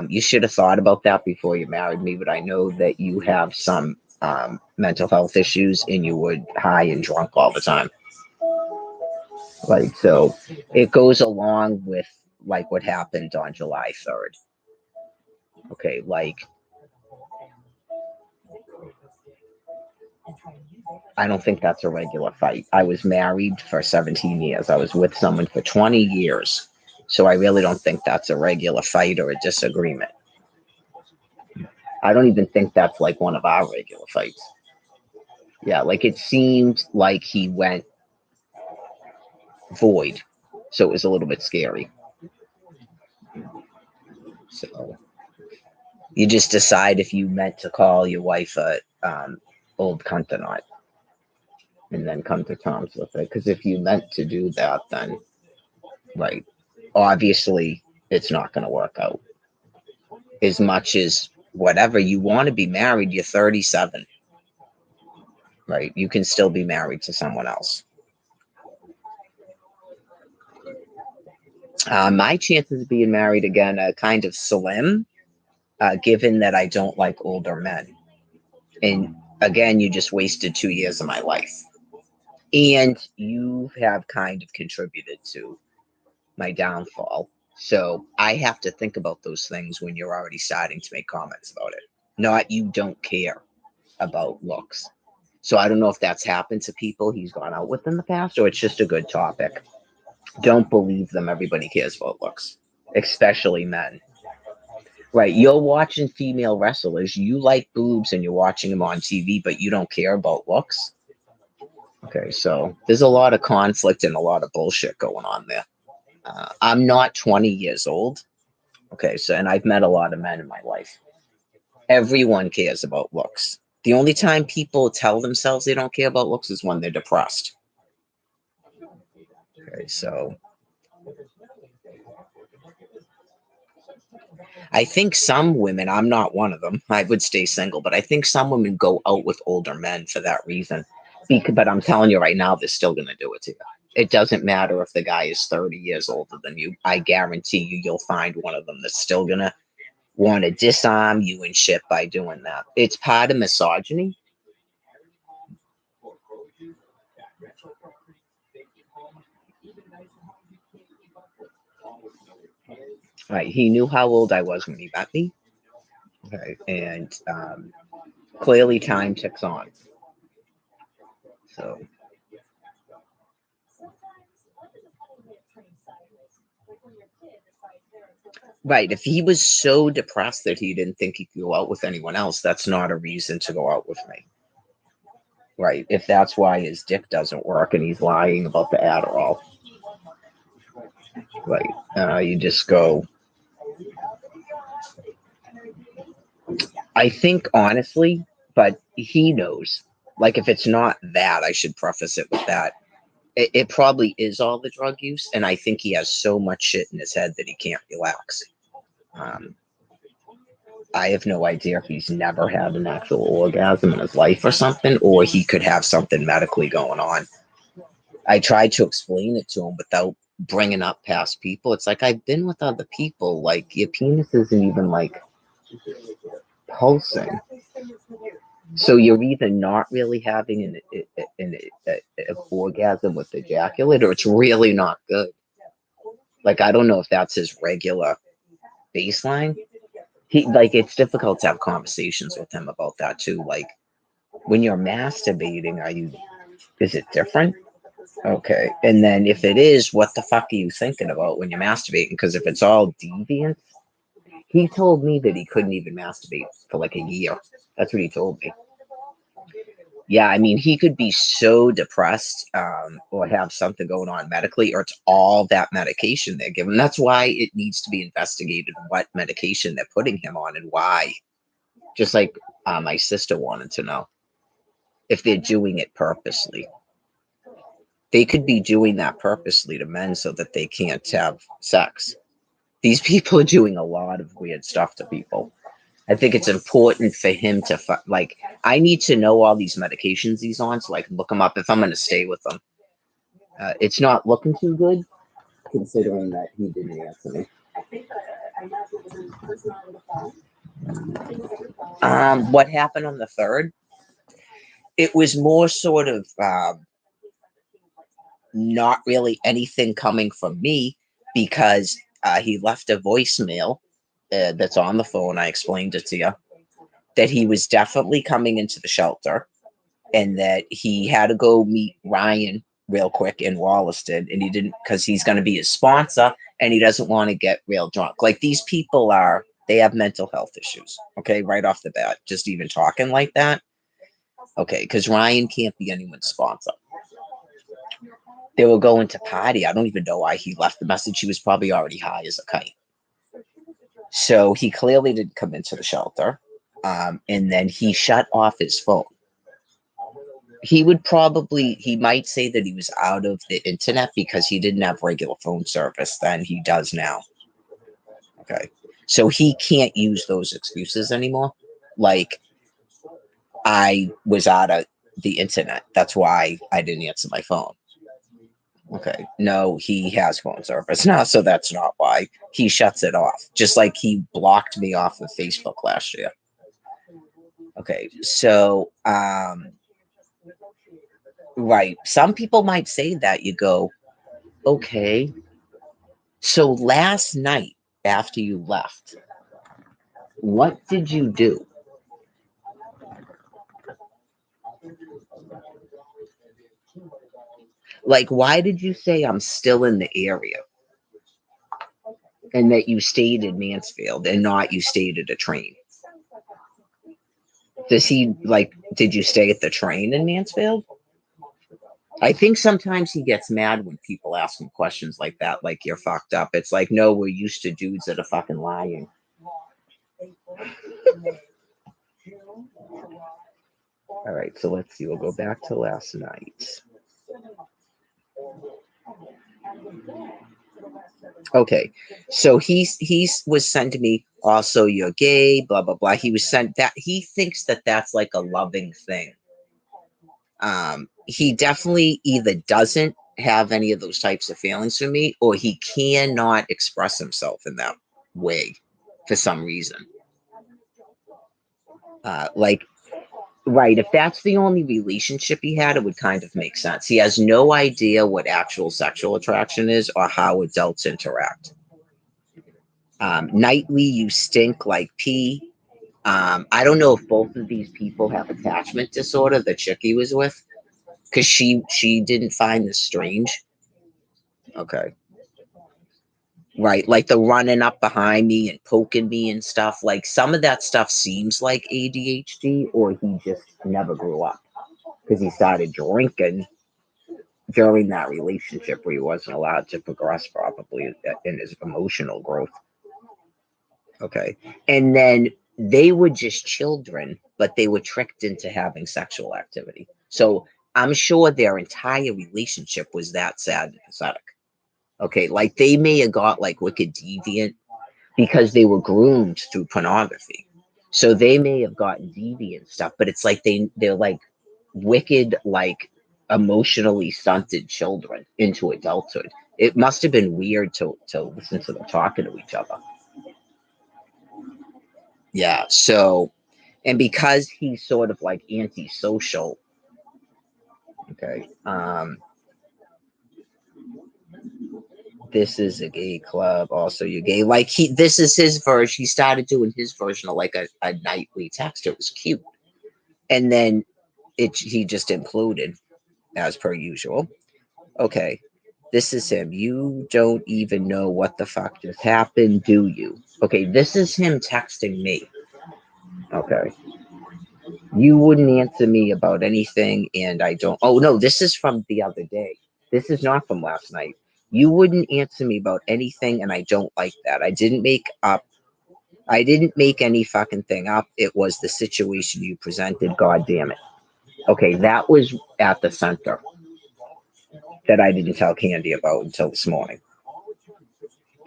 You should have thought about that before you married me, but I know that you have some mental health issues and you were high and drunk all the time. Like, so it goes along with like what happened on July 3rd. Okay, like, I don't think that's a regular fight. I was married for 17 years. I was with someone for 20 years. So I really don't think that's a regular fight or a disagreement. I don't even think that's like one of our regular fights. Yeah, like it seemed like he went void. So it was a little bit scary. So you just decide if you meant to call your wife a old cunt or not, and then come to terms with it. Because if you meant to do that, then right, obviously it's not going to work out. As much as whatever you want to be married, you're 37, right? You can still be married to someone else. My chances of being married again are kind of slim, given that I don't like older men. And again, you just wasted 2 years of my life. And you have kind of contributed to my downfall. So I have to think about those things when you're already starting to make comments about it. Not you don't care about looks. So I don't know if that's happened to people he's gone out with in the past, or it's just a good topic. Don't believe them. Everybody cares about looks, especially men. Right. You're watching female wrestlers. You like boobs and you're watching them on TV, but you don't care about looks. Okay. So there's a lot of conflict and a lot of bullshit going on there. I'm not 20 years old. Okay. So, and I've met a lot of men in my life. Everyone cares about looks. The only time people tell themselves they don't care about looks is when they're depressed. Okay. So I think some women, I'm not one of them, I would stay single, but I think some women go out with older men for that reason. But I'm telling you right now, they're still going to do it to you. It doesn't matter if the guy is 30 years older than you. I guarantee you, you'll find one of them that's still going to want to disarm you and shit by doing that. It's part of misogyny. Right. He knew how old I was when he met me. Okay. And clearly time ticks on. So right. If he was so depressed that he didn't think he could go out with anyone else, that's not a reason to go out with me. Right. If that's why his dick doesn't work and he's lying about the Adderall. Right. You just go. I think honestly, but he knows. Like if it's not that, I should preface it with that. It probably is all the drug use, and I think he has so much shit in his head that he can't relax. I have no idea if he's never had an actual orgasm in his life or something, or he could have something medically going on. I tried to explain it to him without bringing up past people. It's like, I've been with other people. Like, your penis isn't even like pulsing. So you're either not really having an orgasm with ejaculate, or it's really not good. Like, I don't know if that's his regular baseline. It's difficult to have conversations with him about that too. Like, when you're masturbating, is it different? Okay. And then if it is, what the fuck are you thinking about when you're masturbating? Because if it's all deviant, he told me that he couldn't even masturbate for like a year. That's what he told me. Yeah, I mean, he could be so depressed or have something going on medically, or it's all that medication they're giving. That's why it needs to be investigated what medication they're putting him on and why. Just like my sister wanted to know if they're doing it purposely. They could be doing that purposely to men so that they can't have sex. These people are doing a lot of weird stuff to people. I think it's important for him to, I need to know all these medications he's on so I can look them up if I'm going to stay with him. It's not looking too good. considering that he didn't answer me. I think that I imagine it was in person on the phone. I think it was over the phone. What happened on the 3rd? It was more sort of not really anything coming from me because he left a voicemail that's on the phone. I explained it to you that he was definitely coming into the shelter and that he had to go meet Ryan real quick in Wollaston, and he didn't because he's going to be his sponsor and he doesn't want to get real drunk. Like these people they have mental health issues. Okay, right off the bat, just even talking like that. Okay, because Ryan can't be anyone's sponsor. They were going to party. I don't even know why he left the message. He was probably already high as a kite. So he clearly didn't come into the shelter. And then he shut off his phone. He might say that he was out of the internet because he didn't have regular phone service than he does now. Okay. So he can't use those excuses anymore. Like, I was out of the internet. That's why I didn't answer my phone. Okay. No, he has phone service now, so that's not why. He shuts it off. Just like he blocked me off of Facebook last year. Okay. So, right. Some people might say that. You go, okay. So last night after you left, what did you do? Like, why did you say I'm still in the area? And that you stayed in Mansfield and not you stayed at a train? Did you stay at the train in Mansfield? I think sometimes he gets mad when people ask him questions like that, like you're fucked up. It's like, no, we're used to dudes that are fucking lying. All right, so let's see. We'll go back to last night. Okay, so he was sent to me. Also, you're gay. Blah blah blah. He was sent that. He thinks that that's like a loving thing. He definitely either doesn't have any of those types of feelings for me, or he cannot express himself in that way for some reason. Right, if that's the only relationship he had, it would kind of make sense. He has no idea what actual sexual attraction is or how adults interact. Nightly, you stink like pee. I don't know if both of these people have attachment disorder, the chick he was with, because she didn't find this strange. Okay. Right, like the running up behind me and poking me and stuff. Like some of that stuff seems like ADHD, or he just never grew up because he started drinking during that relationship where he wasn't allowed to progress probably in his emotional growth. Okay, and then they were just children, but they were tricked into having sexual activity. So I'm sure their entire relationship was that sad and pathetic. Okay, like they may have got like wicked deviant because they were groomed through pornography. So they may have gotten deviant stuff, but it's like they're like wicked, like emotionally stunted children into adulthood. It must have been weird to listen to them talking to each other. Yeah, so and because he's sort of like antisocial, okay, this is a gay club. Also, you're gay. Like this is his version. He started doing his version of like a nightly text. It was cute, and then he just imploded as per usual. Okay, this is him. You don't even know what the fuck just happened, do you? Okay, this is him texting me. Okay, you wouldn't answer me about anything, and I don't. Oh no, this is from the other day. This is not from last night. You wouldn't answer me about anything, and I don't like that. I didn't make any fucking thing up. It was the situation you presented. God damn it. Okay, that was at the center that I didn't tell Candy about until this morning.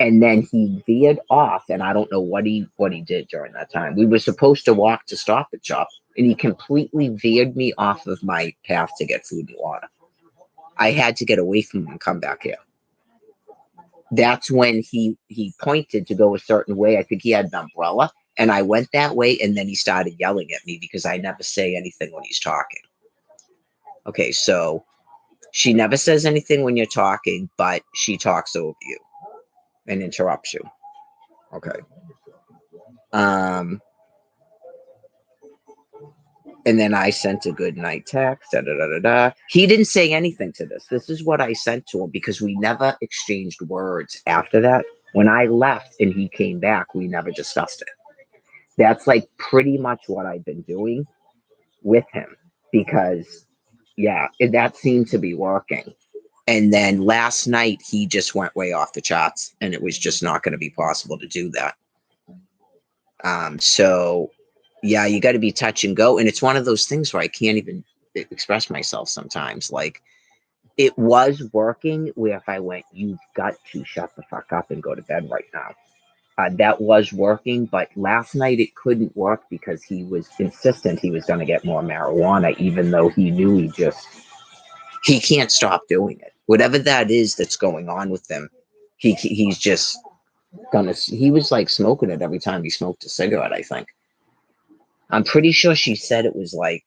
And then he veered off, and I don't know what he did during that time. We were supposed to walk to Stop and Shop, and he completely veered me off of my path to get food and water. I had to get away from him and come back here. that's when he pointed to go a certain way. I think he had an umbrella, and I went that way, and then he started yelling at me because I never say anything when he's talking. Okay, so she never says anything when you're talking, but she talks over you and interrupts you. Okay. And then I sent a good night text. Da, da, da, da, da. He didn't say anything to this. This is what I sent to him because we never exchanged words after that. When I left and he came back, we never discussed it. That's like pretty much what I've been doing with him because, yeah, that seemed to be working. And then last night, he just went way off the charts and it was just not going to be possible to do that. So yeah, you got to be touch and go. And it's one of those things where I can't even express myself sometimes. Like it was working where if I went, you've got to shut the fuck up and go to bed right now. That was working, but last night it couldn't work because he was insistent he was going to get more marijuana, even though he knew he can't stop doing it. Whatever that is that's going on with him, he's just he was like smoking it every time he smoked a cigarette, I think. I'm pretty sure she said it was like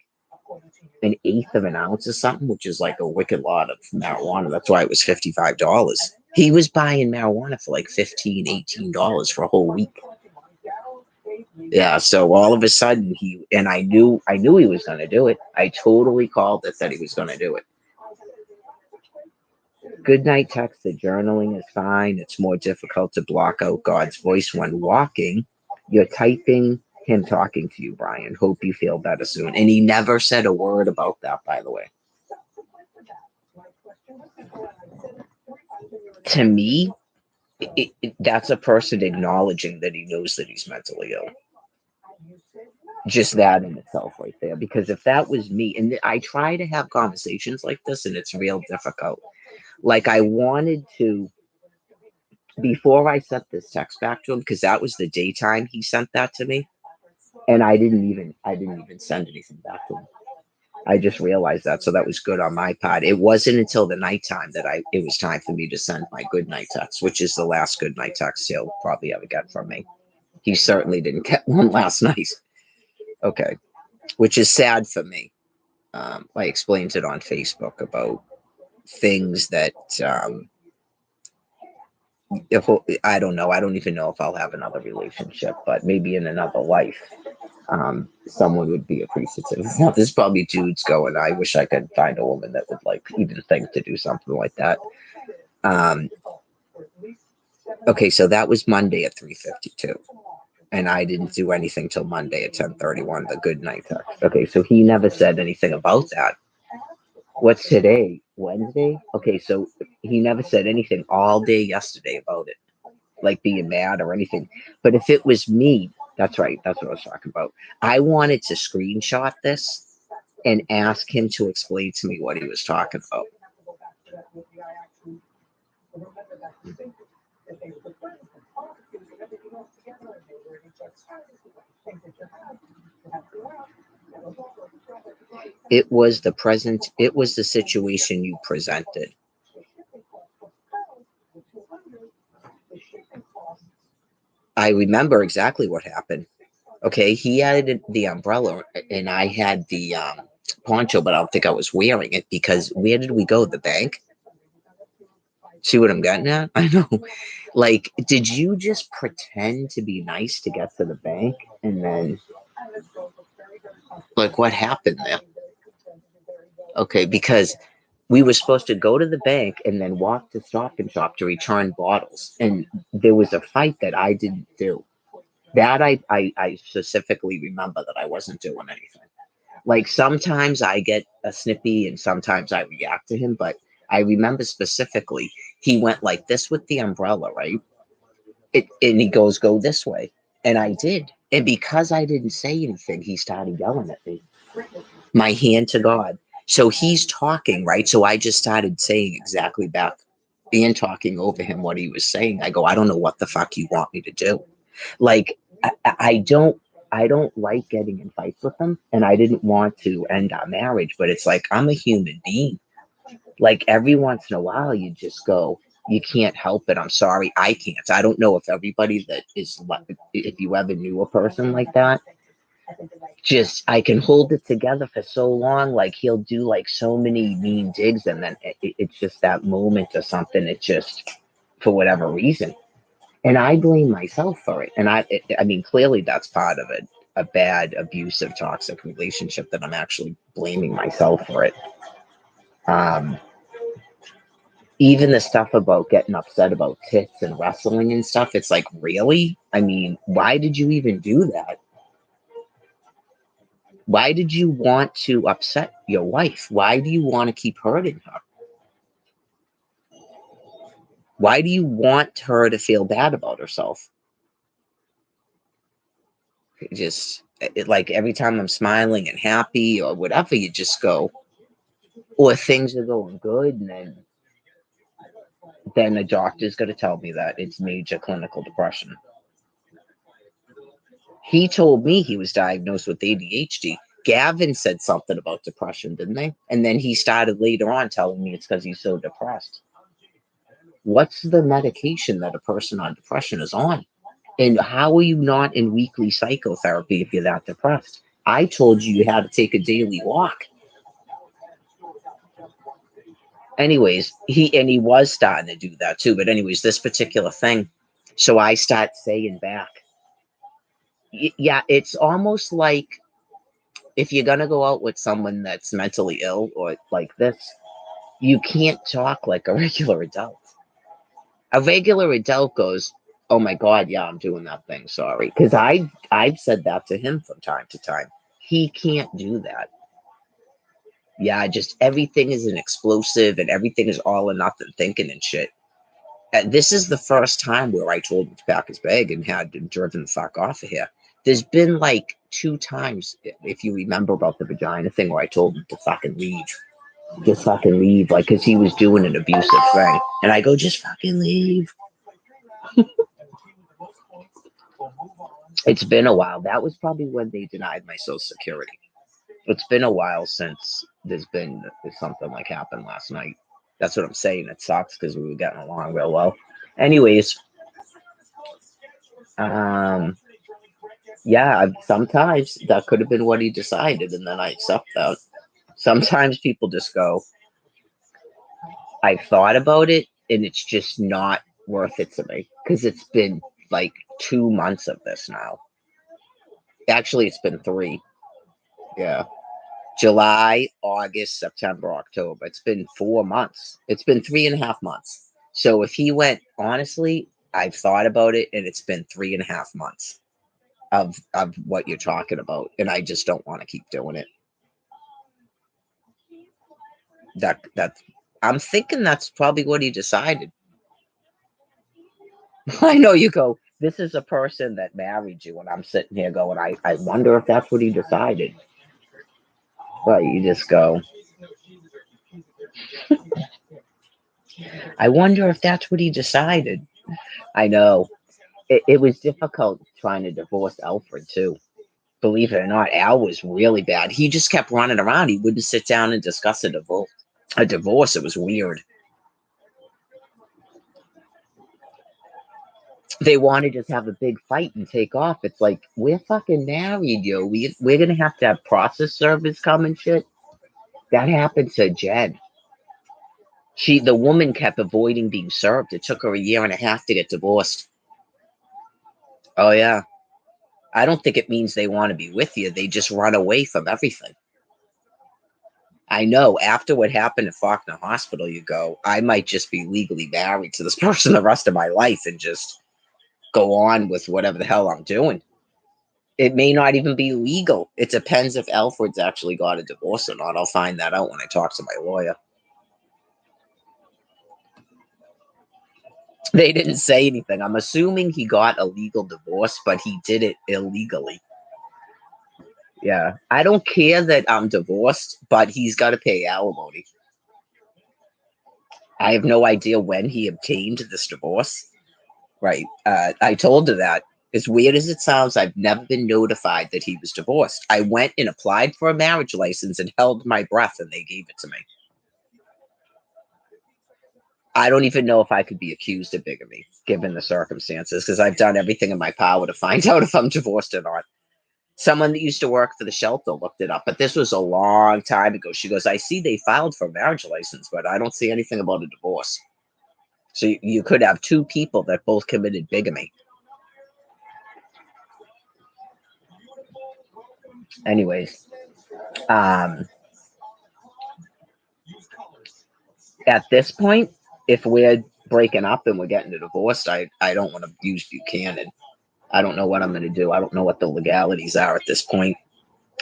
an eighth of an ounce or something, which is like a wicked lot of marijuana. That's why it was $55. He was buying marijuana for like $15, $18 for a whole week. Yeah, so all of a sudden I knew he was going to do it. I totally called it that he was going to do it. Good night text. The journaling is fine. It's more difficult to block out God's voice when walking. You're typing him talking to you, Brian. Hope you feel better soon. And he never said a word about that, by the way. To me, that's a person acknowledging that he knows that he's mentally ill. Just that in itself right there. Because if that was me, and I try to have conversations like this, and it's real difficult. Like I wanted to, before I sent this text back to him, because that was the daytime he sent that to me. And I didn't even send anything back to him. I just realized that. So that was good on my part. It wasn't until the nighttime that it was time for me to send my good night text, which is the last good night text he'll probably ever get from me. He certainly didn't get one last night. Okay. Which is sad for me. I explained it on Facebook about things that I don't know. I don't even know if I'll have another relationship, but maybe in another life, someone would be appreciative. Now, there's probably dudes going, I wish I could find a woman that would like even think to do something like that. Okay, so that was Monday at 3:52. And I didn't do anything till Monday at 10:31, the good night text. Okay, so he never said anything about that. What's today? Wednesday? Okay, so he never said anything all day yesterday about it, like being mad or anything. But if it was me, that's right, that's what I was talking about. I wanted to screenshot this and ask him to explain to me what he was talking about. It was the situation you presented. I remember exactly what happened. Okay, he had the umbrella and I had the poncho, but I don't think I was wearing it because where did we go? The bank? See what I'm getting at? I know. Like, did you just pretend to be nice to get to the bank? And then, like, what happened there? Okay, because we were supposed to go to the bank and then walk to Stop and Shop to return bottles. And there was a fight that I didn't do. That I specifically remember that I wasn't doing anything. Like sometimes I get a snippy and sometimes I react to him, but I remember specifically he went like this with the umbrella, right? And he goes, go this way. And I did. And because I didn't say anything, he started yelling at me. My hand to God. So he's talking, right? So I just started saying exactly back and talking over him what he was saying. I go, I don't know what the fuck you want me to do. Like, I don't like getting in fights with them, and I didn't want to end our marriage, but it's like I'm a human being. Like every once in a while, you just go, You can't help it. I'm sorry, I can't. I don't know if everybody that is like, if you ever knew a person like that, just I can hold it together for so long. Like he'll do like so many mean digs, and then it's just that moment or something. It just for whatever reason, and I blame myself for it. And I mean, clearly that's part of it. A bad, abusive, toxic relationship that I'm actually blaming myself for it. Um, Even the stuff about getting upset about tits and wrestling and stuff, it's like, really? I mean, why did you even do that? Why did you want to upset your wife? Why do you want to keep hurting her? Why do you want her to feel bad about herself? Like every time I'm smiling and happy or whatever, you just go, or things are going good, and then a doctor's going to tell me that it's major clinical depression. He told me he was diagnosed with ADHD. Gavin said something about depression, didn't they? And then he started later on telling me it's because he's so depressed. What's the medication that a person on depression is on? And how are you not in weekly psychotherapy if you're that depressed? I told you had to take a daily walk. Anyways, he was starting to do that too. But anyways, this particular thing. So I start saying back, yeah, it's almost like if you're gonna go out with someone that's mentally ill or like this, you can't talk like a regular adult. A regular adult goes, "Oh my God, yeah, I'm doing that thing. Sorry," because I've said that to him from time to time. He can't do that. Yeah, just everything is an explosive and everything is all or nothing thinking and shit. This is the first time where I told him to pack his bag and had him driven the fuck off of here. There's been like 2 times, if you remember, about the vagina thing where I told him to fucking leave. Just fucking leave, like, because he was doing an abusive thing. And I go, just fucking leave. It's been a while. That was probably when they denied my Social Security. It's been a while since there's something like happened last night. That's what I'm saying. It sucks because we were getting along real well. Anyways, yeah, sometimes that could have been what he decided, and then I accept that. Sometimes people just go, I thought about it, and it's just not worth it to me because it's been like 2 months of this now. Actually, it's been 3. Yeah. July, August, September, October. It's been 4 months. It's been 3.5 months. So if he went, honestly, I've thought about it, and it's been 3.5 months of what you're talking about, and I just don't want to keep doing it. That I'm thinking that's probably what he decided. I know you go, this is a person that married you, and I'm sitting here going, I wonder if that's what he decided. But you just go, I wonder if that's what he decided. I know. It was difficult trying to divorce Alfred, too. Believe it or not, Al was really bad. He just kept running around. He wouldn't sit down and discuss a divorce. It was weird. They want to just have a big fight and take off. It's like, we're fucking married, yo. We're going to have process servers come and shit. That happened to Jen. The woman kept avoiding being served. It took her 1.5 years to get divorced. Oh, yeah. I don't think it means they want to be with you. They just run away from everything. I know after what happened at Faulkner Hospital, you go, I might just be legally married to this person the rest of my life and just go on with whatever the hell I'm doing. It may not even be legal. It depends if Alfred's actually got a divorce or not. I'll find that out when I talk to my lawyer. They didn't say anything. I'm assuming he got a legal divorce, but he did it illegally. Yeah. I don't care that I'm divorced, but he's got to pay alimony. I have no idea when he obtained this divorce. Right. I told her that. As weird as it sounds, I've never been notified that he was divorced. I went and applied for a marriage license and held my breath, and they gave it to me. I don't even know if I could be accused of bigamy given the circumstances, because I've done everything in my power to find out if I'm divorced or not. Someone that used to work for the shelter looked it up, but this was a long time ago. She goes, I see they filed for a marriage license, but I don't see anything about a divorce. So you could have two people that both committed bigamy. Anyways, at this point, if we're breaking up and we're getting a divorce, I don't want to use Buchanan. I don't know what I'm going to do. I don't know what the legalities are at this point.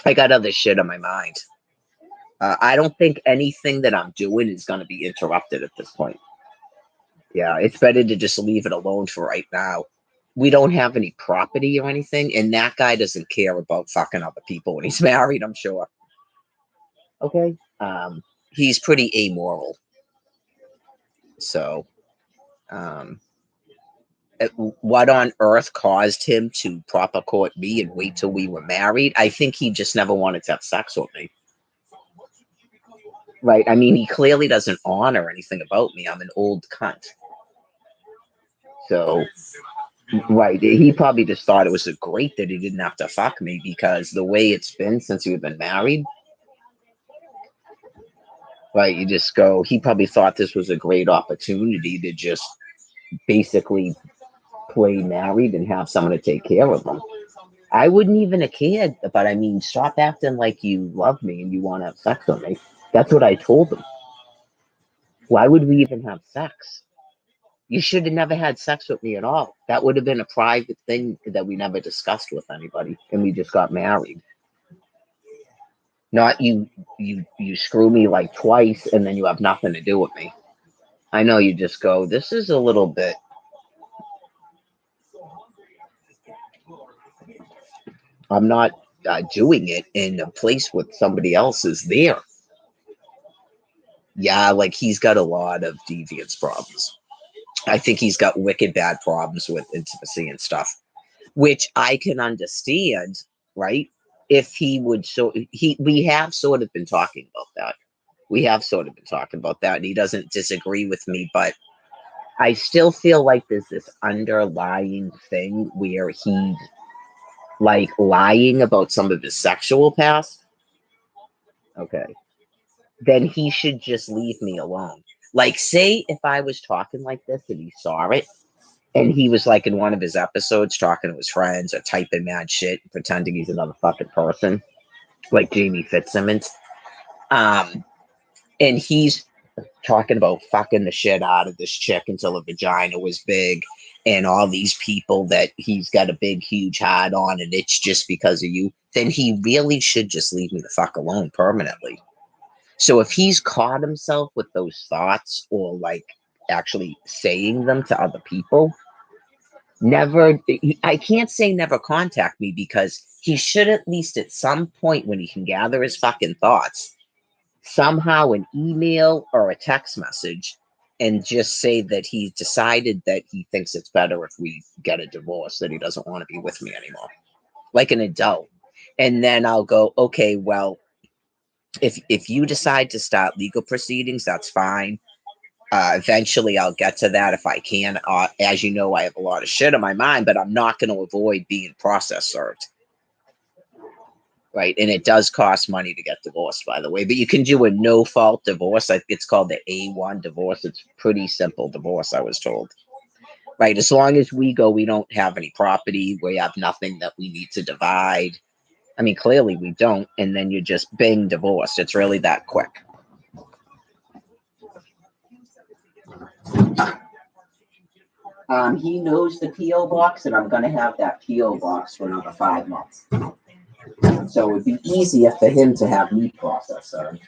I got other shit on my mind. I don't think anything that I'm doing is going to be interrupted at this point. Yeah, it's better to just leave it alone for right now. We don't have any property or anything, and that guy doesn't care about fucking other people when he's married, I'm sure. Okay? He's pretty amoral. So, what on earth caused him to proper court me and wait till we were married? I think he just never wanted to have sex with me. Right? I mean, he clearly doesn't honor anything about me. I'm an old cunt. So, right, he probably just thought it was great that he didn't have to fuck me, because the way it's been since we've been married, right, you just go, he probably thought this was a great opportunity to just basically play married and have someone to take care of him. I wouldn't even have cared, but I mean, stop acting like you love me and you want to have sex with me. That's what I told him. Why would we even have sex? You should have never had sex with me at all. That would have been a private thing that we never discussed with anybody, and we just got married. Not you screw me like twice and then you have nothing to do with me. I know you just go, this is a little bit. I'm not doing it in a place with somebody else is there. Yeah, like he's got a lot of deviance problems. I think he's got wicked bad problems with intimacy and stuff, which I can understand, right? If he would, we have sort of been talking about that. We have sort of been talking about that, and he doesn't disagree with me, but I still feel like there's this underlying thing where he's like lying about some of his sexual past. Okay. Then he should just leave me alone. Like, say if I was talking like this and he saw it, and he was like in one of his episodes talking to his friends or typing mad shit, pretending he's another fucking person, like Jamie Fitzsimmons. And he's talking about fucking the shit out of this chick until her vagina was big, and all these people that he's got a big, huge hard on, and it's just because of you. Then he really should just leave me the fuck alone permanently. So if he's caught himself with those thoughts, or like actually saying them to other people, I can't say never contact me, because he should at least at some point when he can gather his fucking thoughts, somehow an email or a text message, and just say that he decided that he thinks it's better if we get a divorce, that he doesn't want to be with me anymore, like an adult. And then I'll go, okay, well, if you decide to start legal proceedings, that's fine. Eventually I'll get to that if I can. As you know, I have a lot of shit on my mind, but I'm not going to avoid being process served. Right. And it does cost money to get divorced, by the way, but you can do a no fault divorce. It's called the A1 divorce. It's pretty simple divorce, I was told. Right. As long as we don't have any property, we have nothing that we need to divide. I mean, clearly we don't. And then you're just being divorced. It's really that quick. He knows the P.O. box, and I'm going to have that P.O. box for another 5 months. So it would be easier for him to have me process served.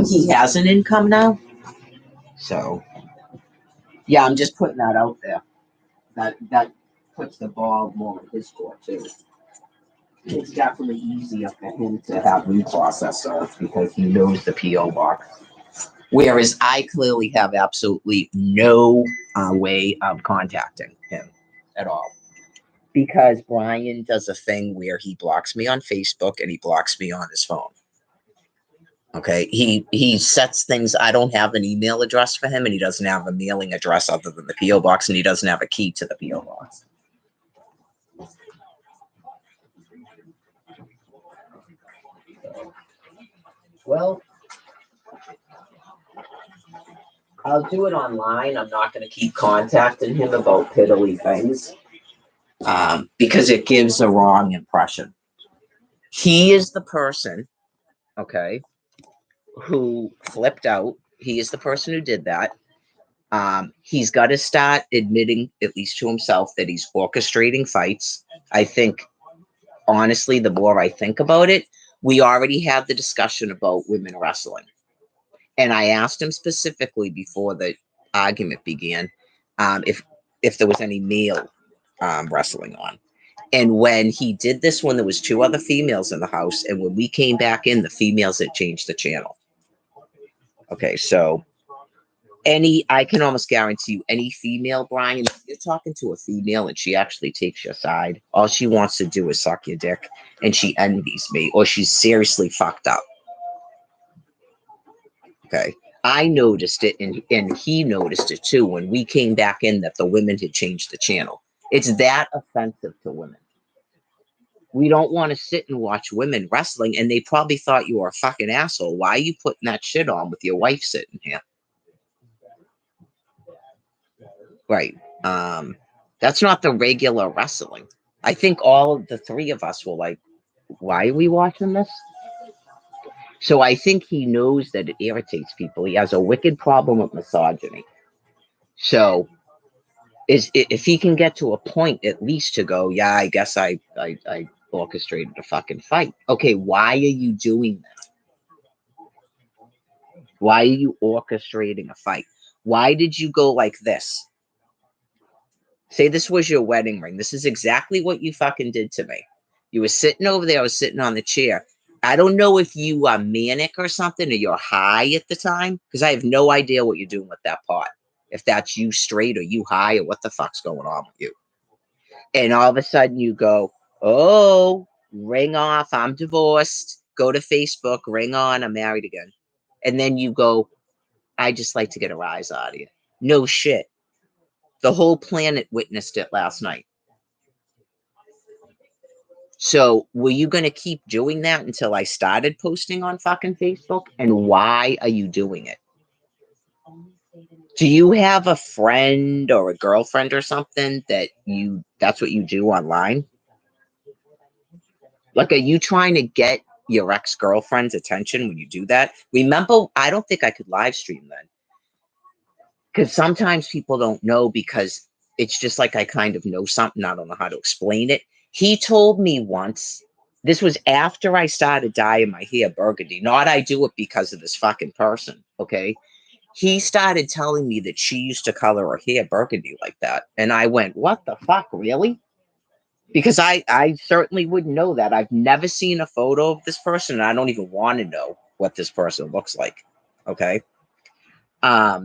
He has an income now. So, yeah, I'm just putting that out there. That puts the ball more in his court, too. It's definitely easier for him to have me process served because he knows the P.O. box. Whereas I clearly have absolutely no way of contacting him at all. because Brian does a thing where he blocks me on Facebook and he blocks me on his phone. Okay, he sets things. I don't have an email address for him, and he doesn't have a mailing address other than the PO box, and he doesn't have a key to the PO box. Well, I'll do it online. I'm not going to keep contacting him about piddly things because it gives a wrong impression. He is the person, okay, who flipped out. He is the person who did that. He's got to start admitting, at least to himself, that he's orchestrating fights. I think, honestly, the more I think about it, we already had the discussion about women wrestling. And I asked him specifically before the argument began if there was any male wrestling on. And when he did this, when there was 2 other females in the house, and when we came back in, the females had changed the channel. Okay, so I can almost guarantee you, any female, Brian, if you're talking to a female and she actually takes your side, all she wants to do is suck your dick, and she envies me, or she's seriously fucked up. Okay. I noticed it, and he noticed it too when we came back in, that the women had changed the channel. It's that offensive to women. We don't want to sit and watch women wrestling, and they probably thought you were a fucking asshole. Why are you putting that shit on with your wife sitting here? Right. That's not the regular wrestling. I think all of the 3 of us were like, why are we watching this? So I think he knows that it irritates people. He has a wicked problem with misogyny. So if he can get to a point at least to go, yeah, I guess I orchestrated a fucking fight. Okay, why are you doing that? Why are you orchestrating a fight? Why did you go like this? Say this was your wedding ring. This is exactly what you fucking did to me. You were sitting over there. I was sitting on the chair. I don't know if you are manic or something, or you're high at the time, because I have no idea what you're doing with that pot. If that's you straight or you high or what the fuck's going on with you. And all of a sudden you go, oh, ring off. I'm divorced. Go to Facebook, ring on. I'm married again. And then you go, I just like to get a rise out of you. No shit. The whole planet witnessed it last night. So were you going to keep doing that until I started posting on fucking Facebook? And why are you doing it? Do you have a friend or a girlfriend or something that's what you do online? Like, are you trying to get your ex-girlfriend's attention when you do that? Remember, I don't think I could live stream then. Because sometimes people don't know, because it's just like I kind of know something. I don't know how to explain it. He told me once, this was after I started dyeing my hair burgundy. Not I do it because of this fucking person, okay? He started telling me that she used to color her hair burgundy like that. And I went, what the fuck, really? Because I certainly wouldn't know that. I've never seen a photo of this person, and I don't even want to know what this person looks like, okay? Yeah,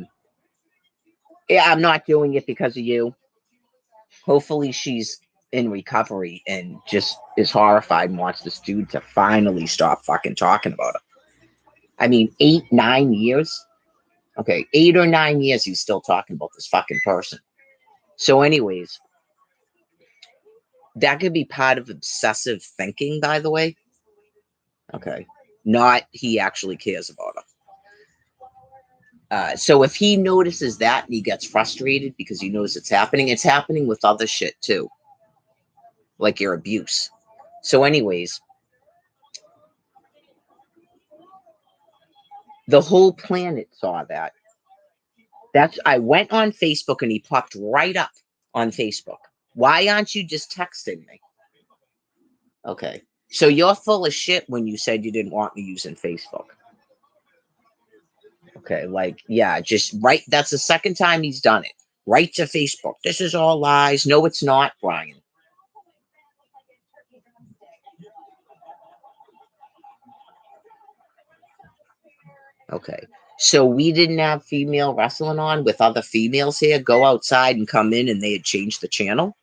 I'm not doing it because of you. Hopefully she's in recovery and just is horrified and wants this dude to finally stop fucking talking about her. I mean, 8, 9 years. Okay, 8 or 9 years he's still talking about this fucking person. So anyways, that could be part of obsessive thinking, by the way. Okay. Not he actually cares about her. So if he notices that and he gets frustrated because he knows it's happening with other shit too. Like your abuse. So anyways, the whole planet saw that. I went on Facebook and he popped right up on Facebook. Why aren't you just texting me? Okay. So you're full of shit when you said you didn't want me using Facebook. Okay, like, yeah, just right. That's the second time he's done it. Right to Facebook. This is all lies. No, it's not, Brian. Okay. So we didn't have female wrestling on with other females here. Go outside and come in and they had changed the channel.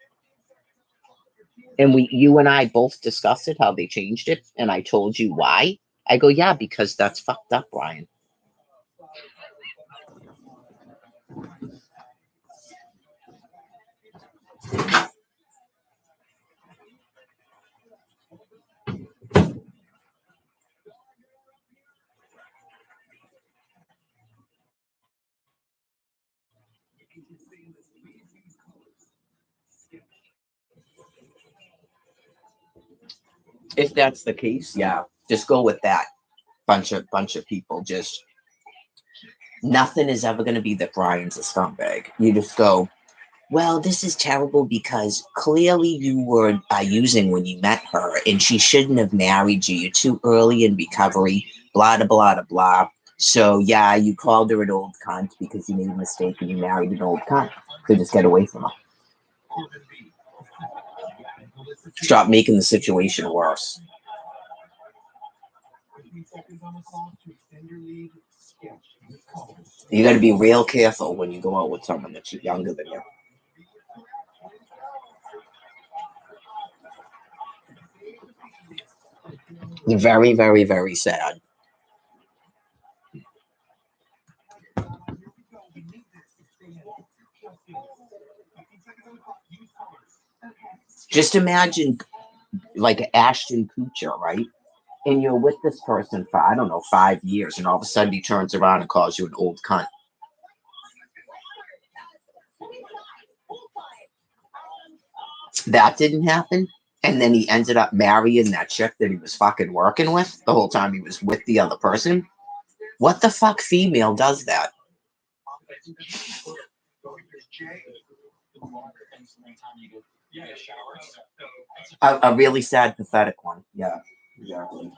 And you and I both discussed it, how they changed it, and I told you why. I go, yeah, because that's fucked up, Brian. If that's the case, yeah, just go with that. Bunch of people just nothing is ever going to be that Brian's a scumbag. You just go, well, this is terrible because clearly you were using when you met her, and she shouldn't have married you. You're too early in recovery. Blah blah blah blah blah. So yeah, you called her an old cunt because you made a mistake and you married an old cunt. So just get away from her. Stop making the situation worse. You got to be real careful when you go out with someone that's younger than you. Very, very, very sad. Just imagine like Ashton Kutcher, right? And you're with this person for, I don't know, 5 years, and all of a sudden he turns around and calls you an old cunt. That didn't happen. And then he ended up marrying that chick that he was fucking working with the whole time he was with the other person. What the fuck female does that? A really sad, pathetic one. Yeah, exactly.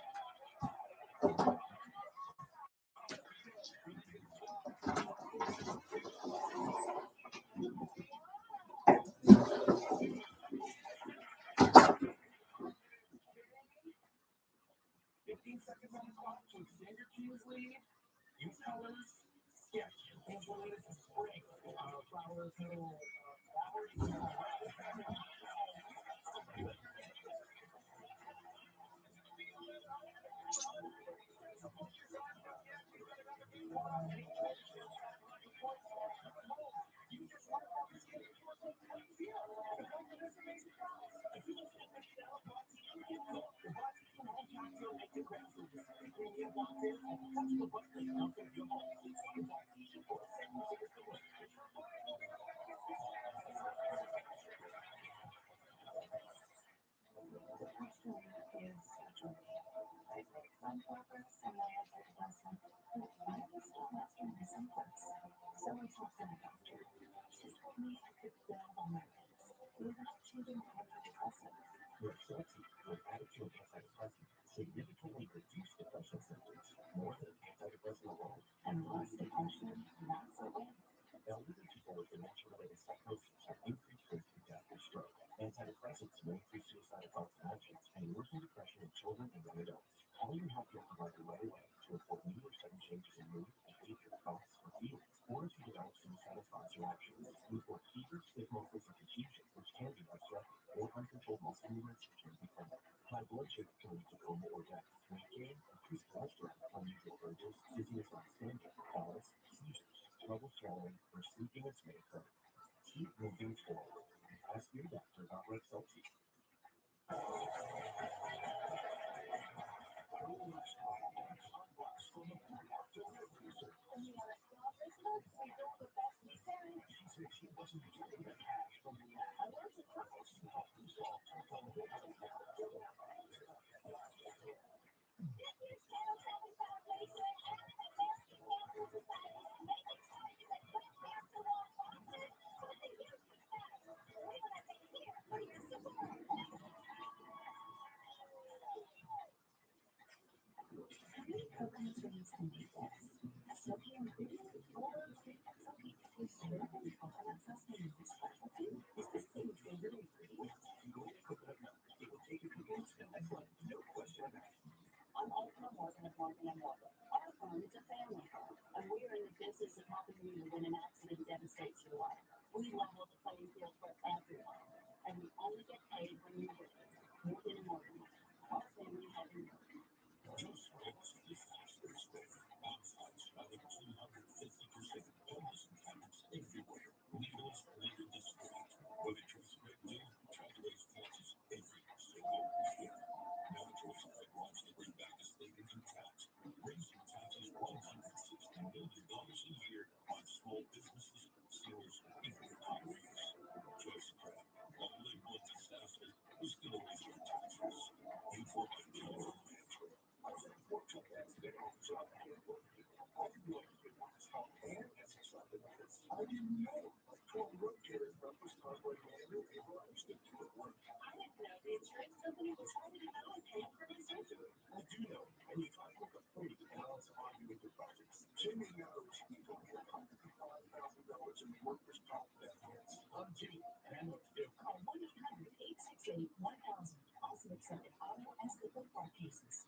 Also accepted auto and slip bar cases.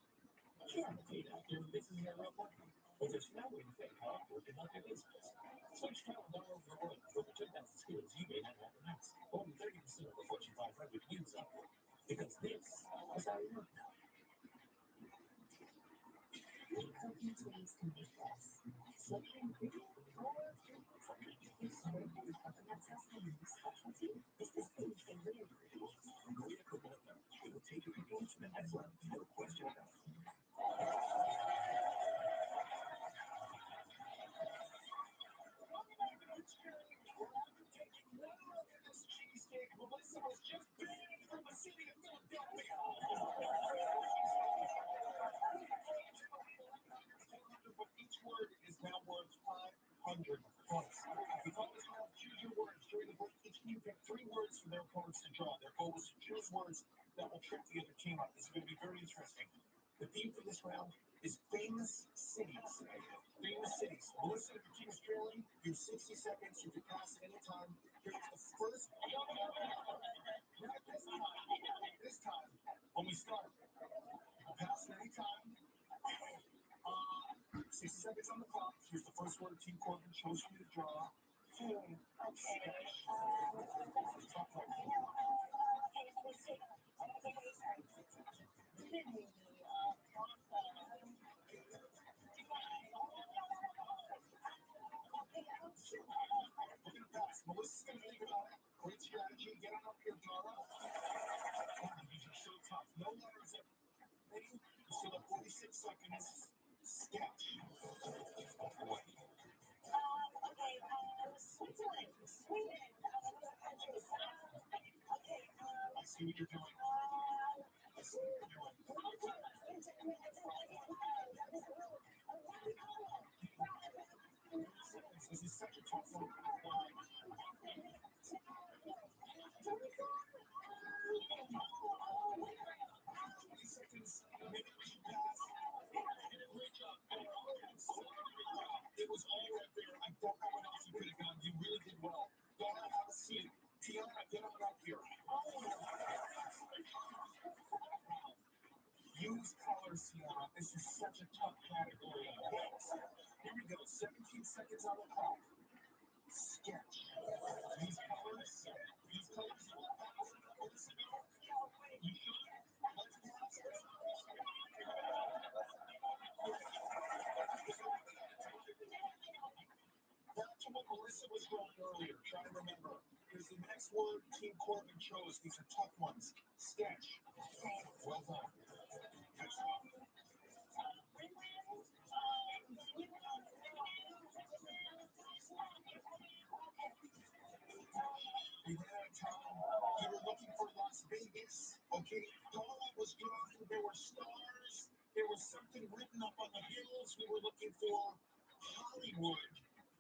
Cooking twigs can make this. Second ingredient, or if coconut sustenance specialty, is this thing favorite ingredient? Each word is now worth 500 points. The goal is now choose your words during the break. Each team picked 3 words for their opponents to draw. Their goal is to choose words that will trip the other team up. This is going to be very interesting. The theme for this round is famous cities. Famous cities. Melissa, if your team is trailing, you have 60 seconds. You can pass at any time. Here's the first. This time, when we start, pass at any time. 60 seconds on the clock. Here's the first word Team Corbin chose for you to draw. Melissa's going to think about it. Great strategy. Get on up here, Dara. These are so tough. No letters at any. You still have 46 seconds. Sketch. I see what you're doing. I see what you're doing. This is such a tough one. It was all right there. I don't know what else you could have done. You really did well. Dara, have a seat. Tiana, get on up here. Use colors, Tiana. This is such a tough category. Here we go. 17 seconds on the clock. Sketch. Use colors. Use colors. You should. Back to what Melissa was drawing earlier. Try to remember. Here's the next word Team Corbin chose. These are tough ones. Sketch. Well done. We ran out of time. You were looking for Las Vegas. Okay. Dara was drawing. There were stars. There was something written up on the hills. We were looking for Hollywood.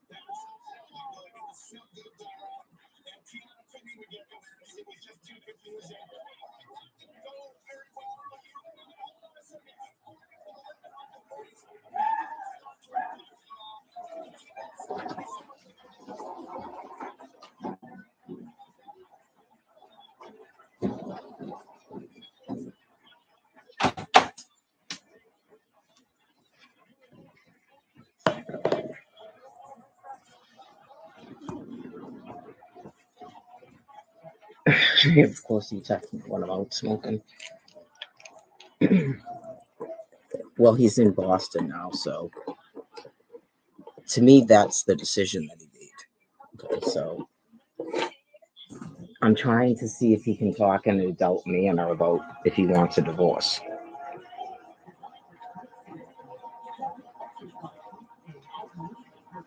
That was exactly what it was. So good, Dara. And Tiana couldn't even get the letters. It was just too confusing. Didn't go very well. Of course, he's talking what about smoking. Well, he's in Boston now, so to me, that's the decision that he made. Okay, so I'm trying to see if he can talk in an adult manner about if he wants a divorce.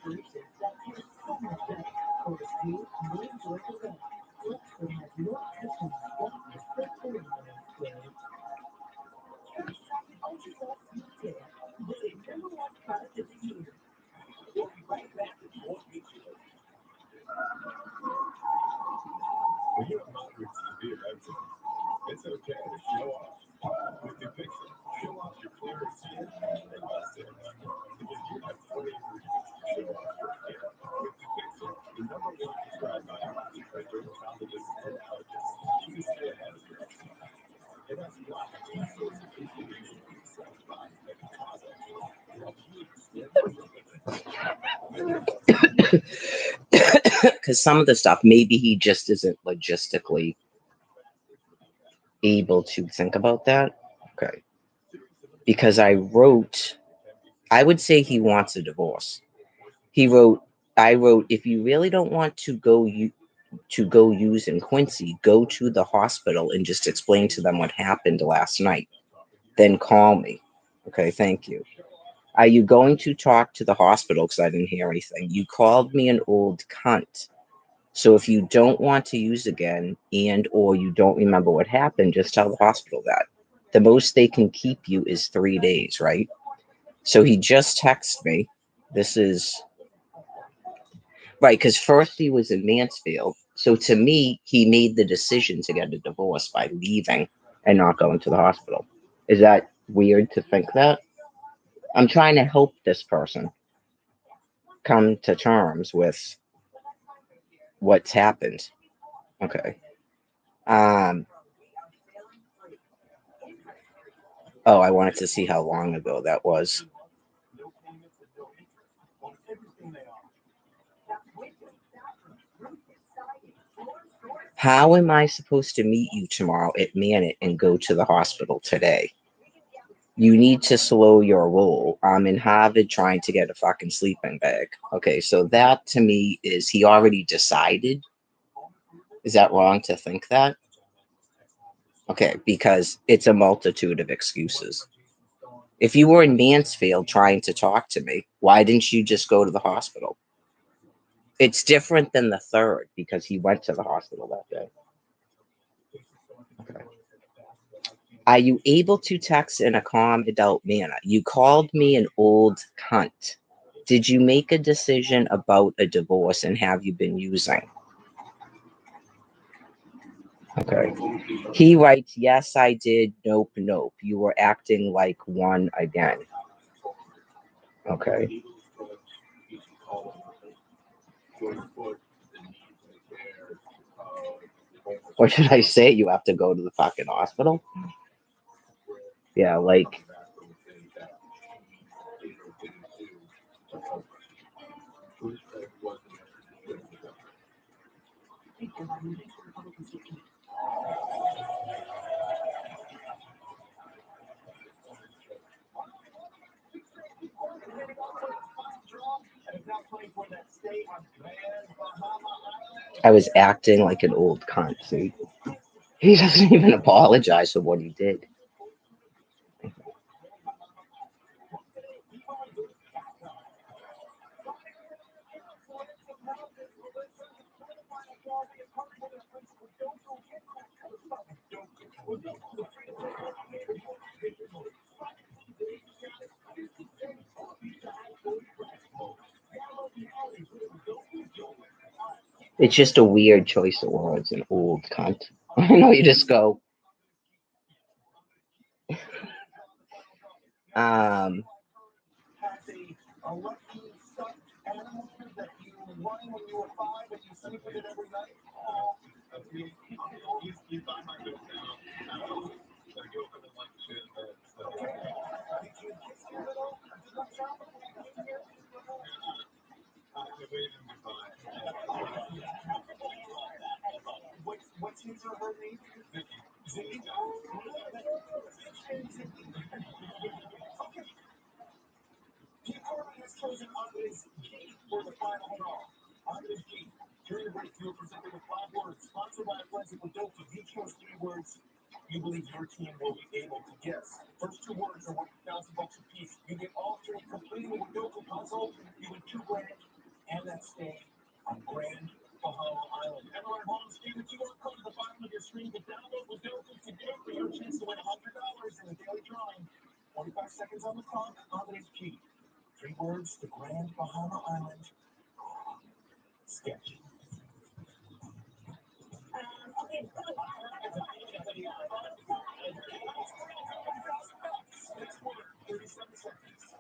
exclusive that is so much better. For us, we enjoy the rest. Flexford has your custom spotless fit for women's wear. Church Shopping Ultra Soft Sweet Care, voted number one product of the year. We'll be right back with more features. When you have moderate to severe eczema, it's okay to show off. With Dupixent, show off your clearer skin and less damage. Because you have 40 ingredients to show off your skin. With Dupixent, the number one prescribed biotic by dermatologists and allergists, you can stay ahead of your eczema. It has blocked key source of inflammation inside the body that can cause eczema. It helps heal your skin Because some of the stuff, maybe he just isn't logistically able to think about that. Okay. Because I would say he wants a divorce. I wrote, if you really don't want to go use in Quincy, go to the hospital and just explain to them what happened last night. Then call me. Okay, thank you. Are you going to talk to the hospital? Because I didn't hear anything. You called me an old cunt. So if you don't want to use again and or you don't remember what happened, just tell the hospital that. The most they can keep you is 3 days, right? So he just texted me. This is right, because first he was in Mansfield. So to me, he made the decision to get a divorce by leaving and not going to the hospital. Is that weird to think that? I'm trying to help this person come to terms with what's happened. Okay. Um, oh, I wanted to see how long ago that was. no payments and no interest on everything they offer. How am I supposed to meet you tomorrow at Manit and go to the hospital today? You need to slow your roll. I'm in Harvard trying to get a fucking sleeping bag. Okay, so that to me is he already decided. Is that wrong to think that? Okay, because it's a multitude of excuses. If you were in Mansfield trying to talk to me, why didn't you just go to the hospital? It's different than the third because he went to the hospital that day. Okay. Are you able to text in a calm adult manner? You called me an old cunt. Did you make a decision about a divorce and have you been using? Okay. He writes, yes, I did. Nope, nope. You were acting like one again. Okay. What should I say? You have to go to the fucking hospital? Yeah, like. I was acting like an old cunt. See? He doesn't even apologize for what he did. It's just a weird choice of words, an old cunt. I know you just go. Um, A lucky stuffed animal that you won when you were 5 and you sleep with it every night? Oh, You buy my book now. I go for the like shit, so. did you kiss your little shop? I waved him goodbye. What's his or her name? Vicky. Ziggy? Okay. Department has chosen Andres G for the final draw. Andres G, during the break, you were presented with 5 words, sponsored by Friends with Doki. You chose 3 words you believe your team will be able to guess. First 2 words are worth $1,000 a piece. You get all 3 completing the Doku puzzle. You win $2 grand. that stay on Grand Bahama Island. Everyone at home, scan the QR code at the bottom of your screen to download the Dope today for your chance to win $100 in the daily drawing. 45 seconds on the clock. Confidence key. 3 words to Grand Bahama Island. Sketch. Next word, 37 seconds.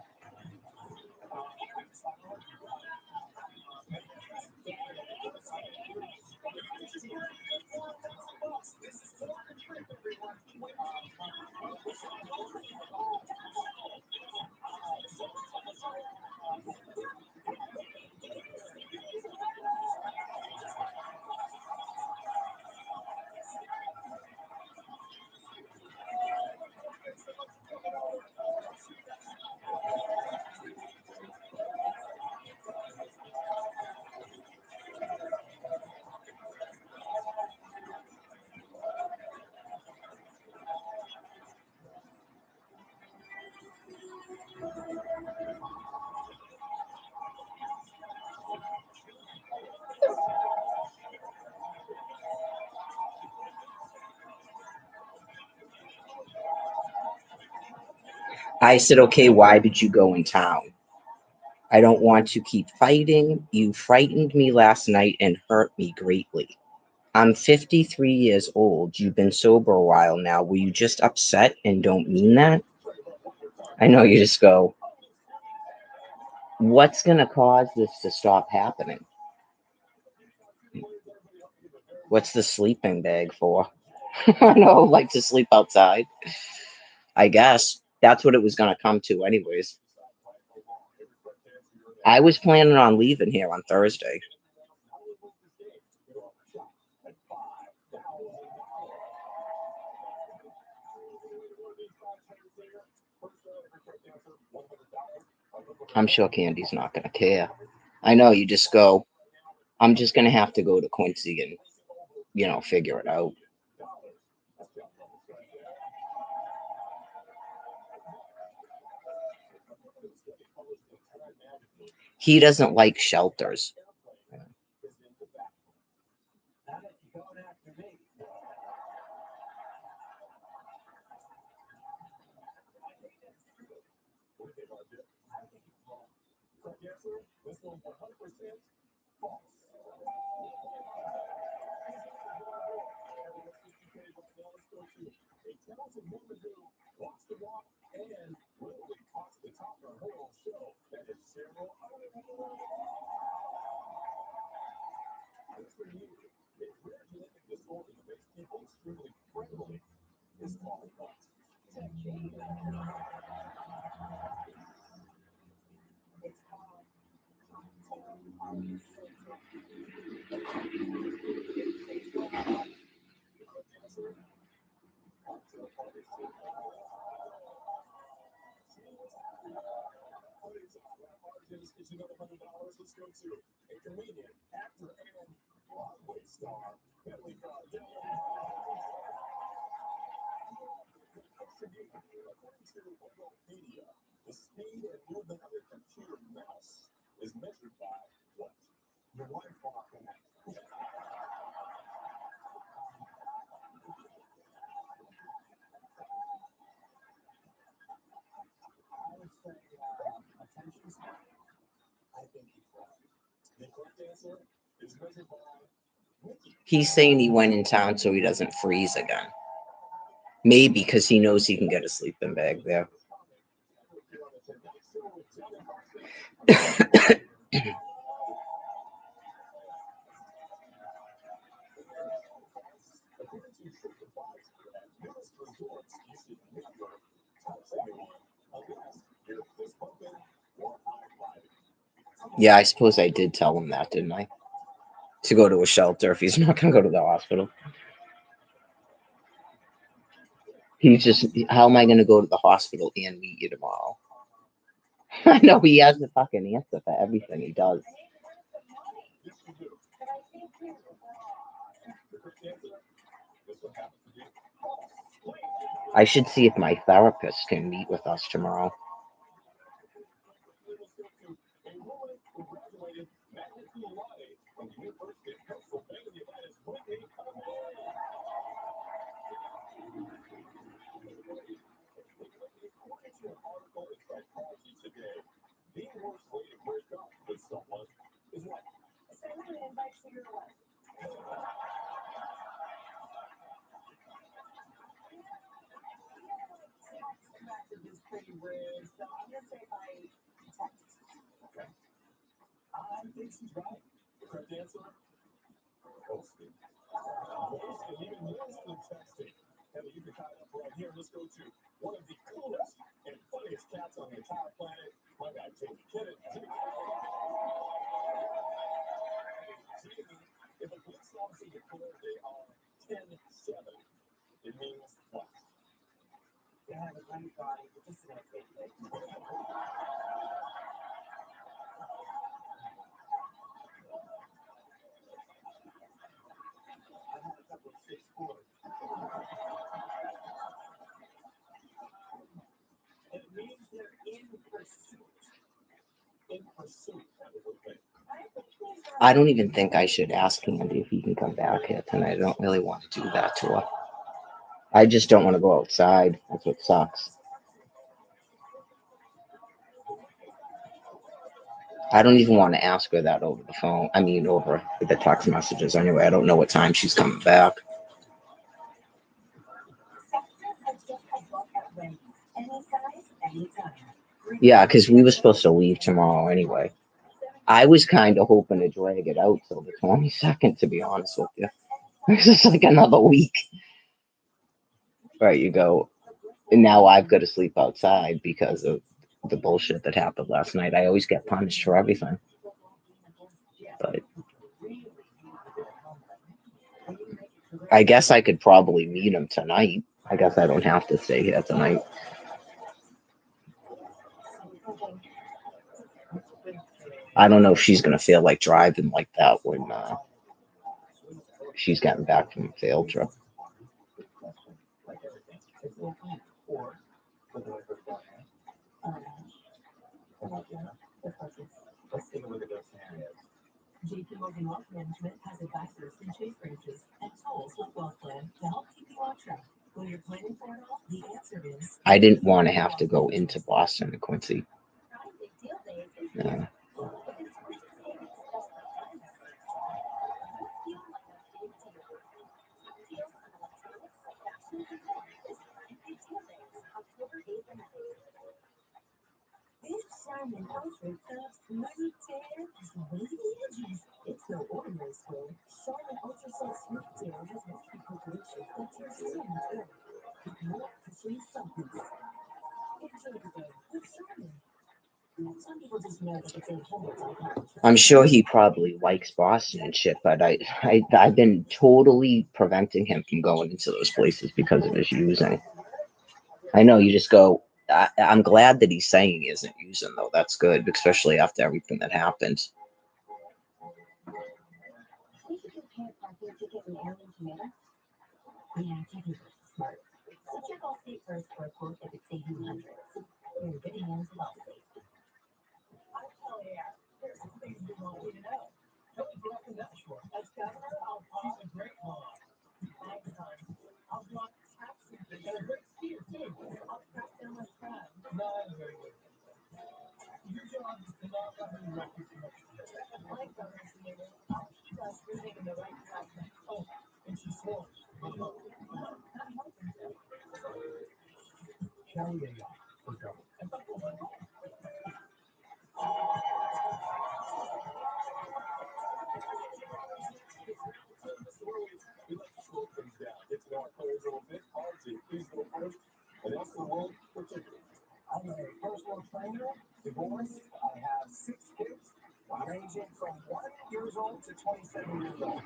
This is for the trip, everyone. I said, okay, why did you go in town? I don't want to keep fighting. You frightened me last night and hurt me greatly. I'm 53 years old. You've been sober a while now. Were you just upset and don't mean that? I know you just go, what's going to cause this to stop happening? What's the sleeping bag for? I know, like to sleep outside. I guess that's what it was going to come to, anyways. I was planning on leaving here on Thursday. I'm sure Candy's not going to care. I know you just go, I'm just going to have to go to Quincy and, figure it out. He doesn't like shelters. This one's 100% false. A talented woman who walks the walk and literally talks the talk on her own show. That is Sarah. As for you, a rare genetic disorder that makes people extremely friendly is called what? Is another $100. Let's go to a comedian, actor, and Broadway star, Billy Gardell. According to Wikipedia, the speed of more than other computer mouse is measured by what? Your wife walking at. I would say attention span. I think he's right. The correct answer is measured by Wiki. He's saying he went in town so he doesn't freeze again. Maybe because he knows he can get a sleeping bag there. Yeah, I suppose I did tell him that, didn't I? To go to a shelter if he's not going to go to the hospital. He's just, how am I going to go to the hospital and meet you tomorrow? I know he has a fucking answer for everything he does. I should see if my therapist can meet with us tomorrow. Someone invites you to what? Text message is pretty rude, so I'm gonna say by text. I think she's right. Correct answer? Ghosting. Ghosting, even worse than texting. Heather, you can tie it up right here. Let's go to one of the coolest and funniest cats on the entire planet. My guy, Jamie Kennett. Jamie, if a police officer declares they are 10-7, it means what? They have a great body, but just an okay thing. I've had a couple of 6'4". It means they're in pursuit. In pursuit, that is okay. I don't even think I should ask Andy if he can come back here tonight. I don't really want to do that to her. I just don't want to go outside. That's what sucks. I don't even want to ask her that over the phone. I mean, over the text messages anyway. I don't know what time she's coming back. Yeah, because we were supposed to leave tomorrow anyway. I was kind of hoping to drag it out till the 22nd, to be honest with you. This is like another week. Right, you go. And now I've got to sleep outside because of the bullshit that happened last night. I always get punished for everything. But I guess I could probably meet him tonight. I guess I don't have to stay here tonight. I don't know if she's going to feel like driving like that when she's getting back from a field trip. Let's take a look at those scenarios. JP Morgan Wealth Management has advisors in Chase branches and tools with Wealth Plan to help keep you on track. When you're planning for it all, the answer is I didn't want to have to go into Boston and Quincy. Yeah. This Simon Ultra Subs Smoothie Tear is wavy edges. It's no ordinary spoon. Charmin Ultra Subs Smoothie Tear has multiple preparations that tear so much better. With more precise supplements. Enjoy the day with Charmin. Some people just know that it's a whole I'm sure he probably likes Boston and shit, but I've been totally preventing him from going into those places because of his using. I know you just go. I'm glad that he's saying he isn't using though. That's good, especially after everything that happened. Think you can pay a parking ticket in Heirloom Tomato? Yeah, technically smart. So check Allstate first for a quote if it's saving hundreds. You're in good hands with Allstate. I'm Kelly Air. Here's some things you want me to know. Kelly grew up in Nashville. As governor, she's a great mom. Thanks, son. I'll block taxes. And a great skier, too. I'll crack down on crime. No, I'm very good. Your job is to not let me wreck your connection. My governor's meeting. I'll keep us moving in the right direction. Oh, and she's swole. I'm hoping so. Kelly A.R. for government. We like to slow things down. Get to know our players a little bit. RJ, please go first. And that's the world particular. I'm a personal trainer, divorced. I have 6 kids, ranging from 1 years old to 27 years old.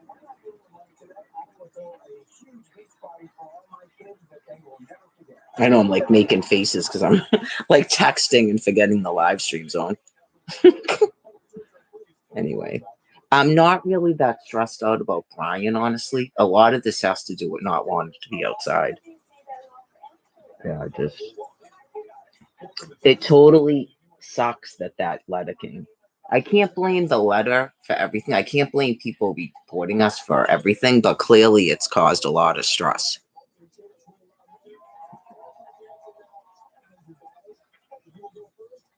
We're not doing the money today. I'm going to throw a huge beach party for all my kids that they will never forget. I know I'm like making faces because I'm like texting and forgetting the live stream's on. Anyway, I'm not really that stressed out about Brian, honestly. A lot of this has to do with not wanting to be outside. Yeah, It totally sucks that that letter came. I can't blame the letter for everything. I can't blame people reporting us for everything, but clearly it's caused a lot of stress.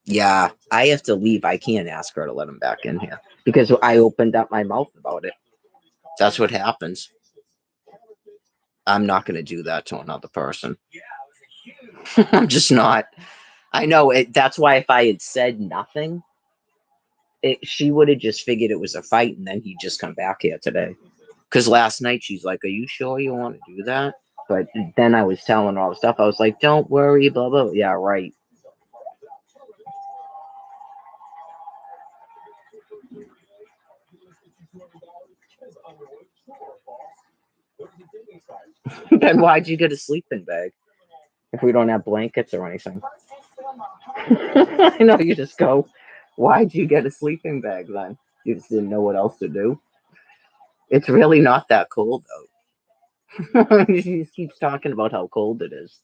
Yeah, I have to leave. I can't ask her to let him back in here because I opened up my mouth about it. That's what happens. I'm not going to do that to another person. I'm just not. I know it. That's why if I had said nothing, she would have just figured it was a fight, and then he'd just come back here today. Because last night she's like, "Are you sure you want to do that?" But then I was telling her all the stuff. I was like, "Don't worry, blah blah." Yeah, right. Then why'd you get a sleeping bag if we don't have blankets or anything? I know you just go. Why'd you get a sleeping bag then? You just didn't know what else to do. It's really not that cold though. She just keeps talking about how cold it is.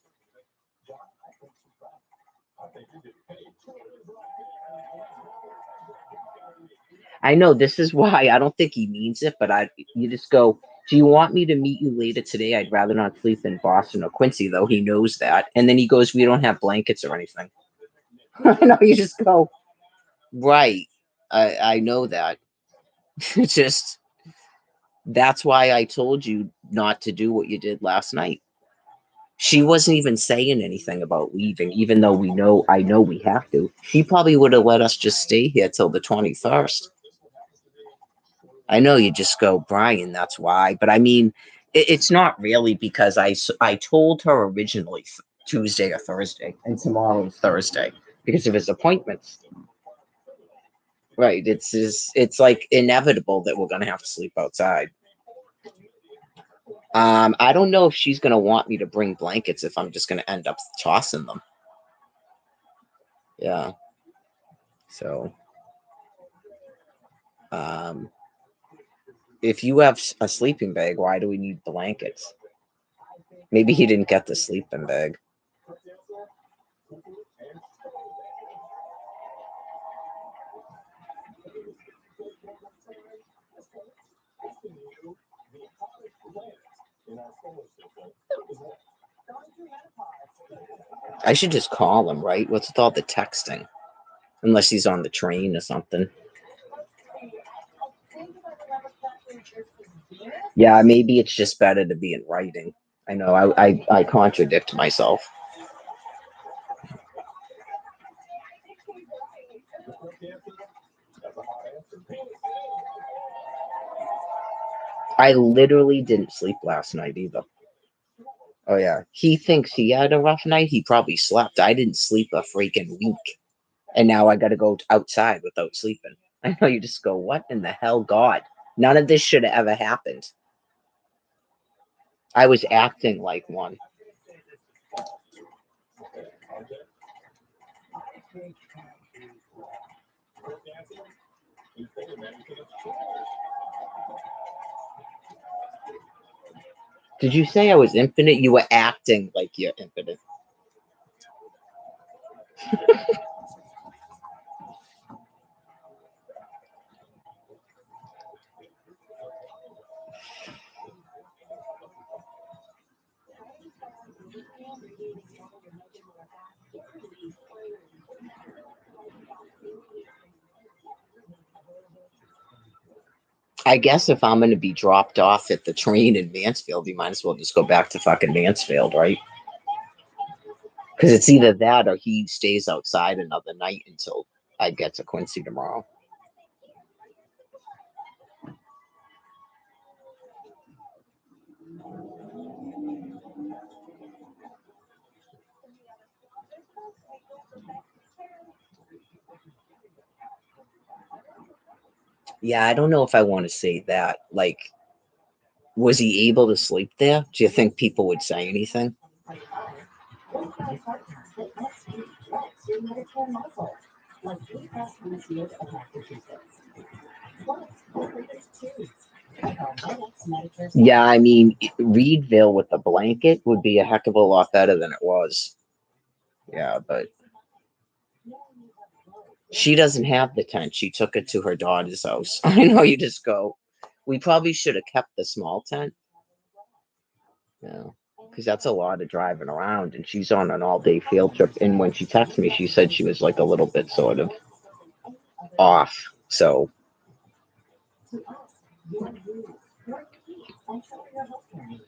I know this is why I don't think he means it, but you just go, "Do you want me to meet you later today? I'd rather not sleep in Boston or Quincy," though he knows that. And then he goes, "We don't have blankets or anything." I know you just go, right. I know that. It's just that's why I told you not to do what you did last night. She wasn't even saying anything about leaving, even though I know we have to. She probably would have let us just stay here till the 21st. I know you just go, "Brian, that's why." But I mean, it's not really because I told her originally Tuesday or Thursday, and tomorrow is Thursday because of his appointments. Right. It's like inevitable that we're gonna have to sleep outside. I don't know if she's gonna want me to bring blankets if I'm just gonna end up tossing them. Yeah. So, um, if you have a sleeping bag, why do we need blankets? Maybe he didn't get the sleeping bag. I should just call him, right? What's with all the texting? Unless he's on the train or something. Yeah, maybe it's just better to be in writing. I know I contradict myself. I literally didn't sleep last night either. Oh yeah. He thinks he had a rough night. He probably slept. I didn't sleep a freaking week. And now I gotta go outside without sleeping. I know you just go, "What in the hell, God? None of this should have ever happened." I was acting like one. Did you say I was infinite? You were acting like you're infinite. I guess if I'm going to be dropped off at the train in Mansfield, you might as well just go back to fucking Mansfield, right? Because it's either that or he stays outside another night until I get to Quincy tomorrow. Yeah, I don't know if I want to say that. Like, was he able to sleep there? Do you think people would say anything? Yeah, I mean, Reedville with the blanket would be a heck of a lot better than it was. Yeah, but She doesn't have the tent. She took it to her daughter's house. I know you just go. We probably should have kept the small tent. Yeah, because that's a lot of driving around, and she's on an all-day field trip. And when she texted me, she said she was like a little bit sort of off. So To us, your news, your key on some of your healthcare needs.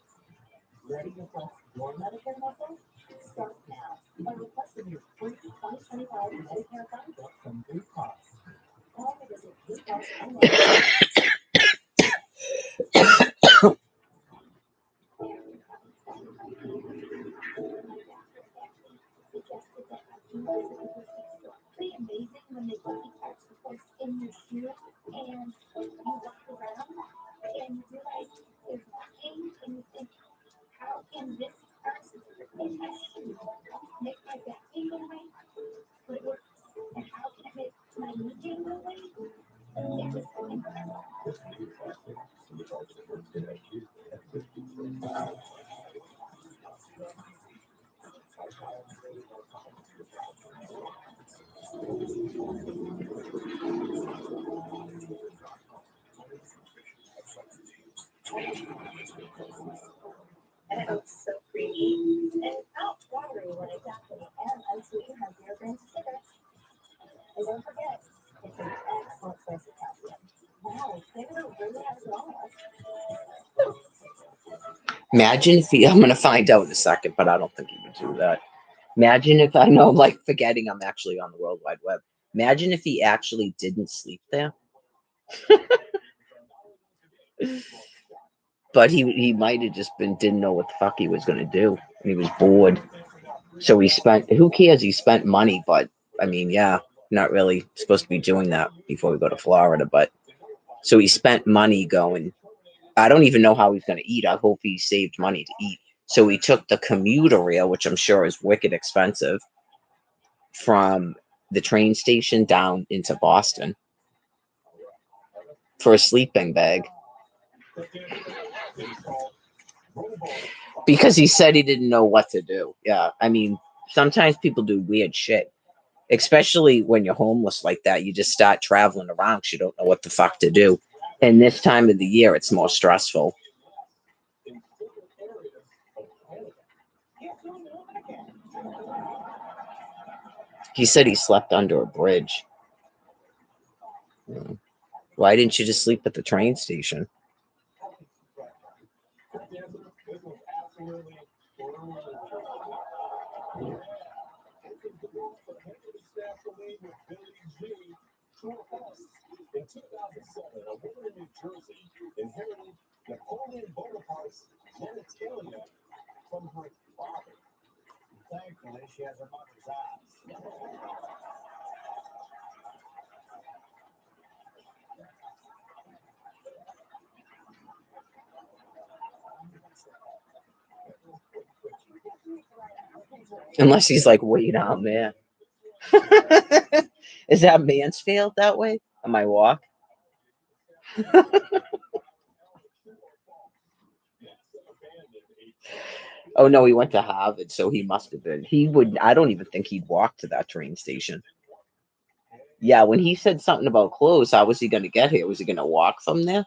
Ready to flex your Medicare muscle? Start now by requesting your free 2025 Medicare guidebook from Blue Cross. Call or visit Blue Cross online. Pretty amazing when they put the text reports in your shoe and you walk around and you realize there's nothing and you think, how can this person in my shoe make my back pain go away? But it works. And how can it make my knee pain go away? It's just incredible. And it's so creamy and not watery when it's actually and unsweetened has 0 grams of sugar. And don't forget, it's an excellent source of calcium. Wow, flavor really has it all. imagine if he. I'm gonna find out in a second, but I don't think he would do that. Imagine if I know I'm like forgetting I'm actually on the World Wide Web. Imagine if he actually didn't sleep there. But he might have just didn't know what the fuck he was gonna do. He was bored. So he spent, who cares? He spent money, but I mean, yeah, not really supposed to be doing that before we go to Florida. But so he spent money going. I don't even know how he's going to eat. I hope he saved money to eat. So he took the commuter rail, which I'm sure is wicked expensive, from the train station down into Boston for a sleeping bag. Because he said he didn't know what to do. Yeah, I mean, sometimes people do weird shit. Especially when you're homeless like that, you just start traveling around because you don't know what the fuck to do. And this time of the year, it's more stressful. He said he slept under a bridge. Why didn't you just sleep at the train station? In 2007, a woman in New Jersey inherited Napoleon Bonaparte's genitalia from her father. Thankfully, she has her mother's eyes. Unless he's like way down there. Is that Mansfield that way? On my walk? Oh no, he went to Harvard, so he must have been. He would. I don't even think he'd walk to that train station. Yeah, when he said something about clothes, how was he going to get here? Was he going to walk from there?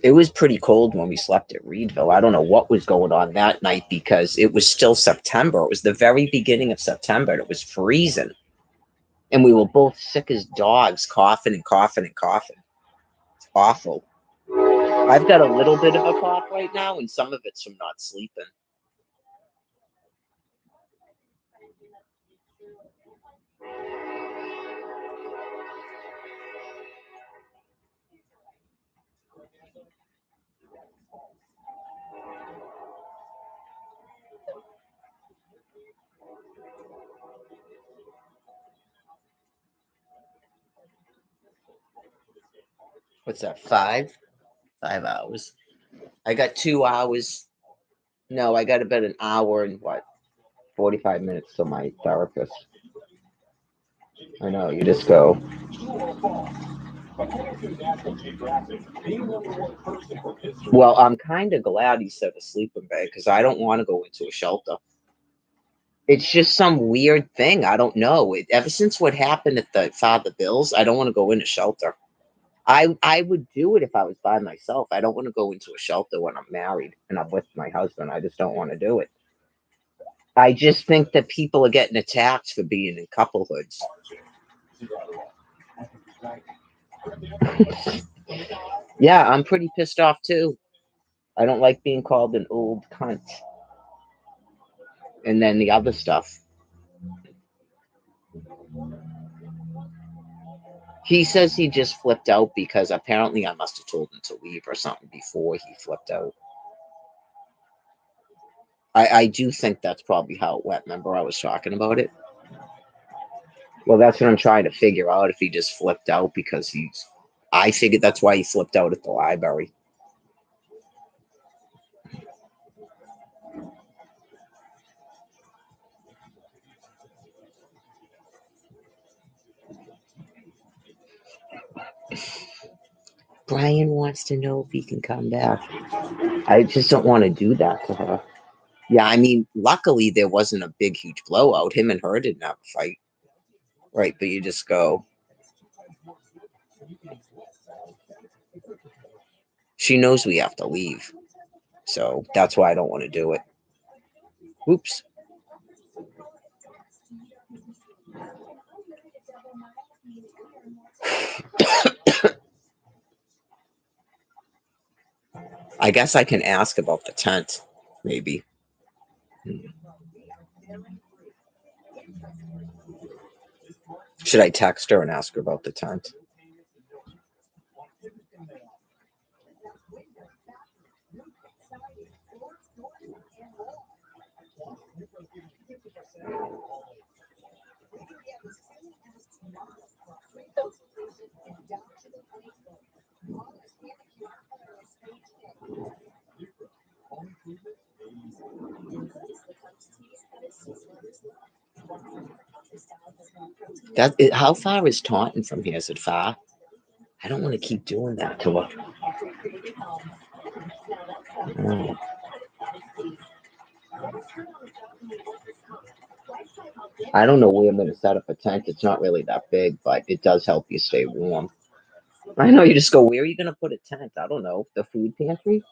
It was pretty cold when we slept at Reedville. I don't know what was going on that night because it was still September. It was the very beginning of September. And it was freezing. And we were both sick as dogs, coughing and coughing and coughing. It's awful. I've got a little bit of a cough right now, and some of it's from not sleeping. What's that? 5 hours. I got 2 hours. No, I got about an hour and what? 45 minutes to my therapist. I know, you just go. Well, I'm kind of glad he said a sleeping bag because I don't want to go into a shelter. It's just some weird thing. I don't know. Ever since what happened at the Father Bill's, I don't want to go in a shelter. I would do it if I was by myself. I don't want to go into a shelter when I'm married and I'm with my husband. I just don't want to do it. I just think that people are getting attacked for being in couplehoods. Yeah, I'm pretty pissed off too. I don't like being called an old cunt. And then the other stuff. He says he just flipped out because apparently I must have told him to leave or something before he flipped out. I do think that's probably how it went. Remember I was talking about it? Well, that's what I'm trying to figure out, if he just flipped out because I figured that's why he flipped out at the library. Brian wants to know if he can come back. I just don't want to do that to her. Yeah, I mean, luckily there wasn't a big, huge blowout. Him and her didn't have a fight. Right, but you just go. She knows we have to leave. So that's why I don't want to do it. Oops. I guess I can ask about the tent, maybe. Should I text her and ask her about the tent? How far is Taunton from here? Is it far? I don't want to keep doing that to her. Oh. I don't know where I'm going to set up a tent. It's not really that big, but it does help you stay warm. I know, you just go, where are you going to put a tent? I don't know. The food pantry?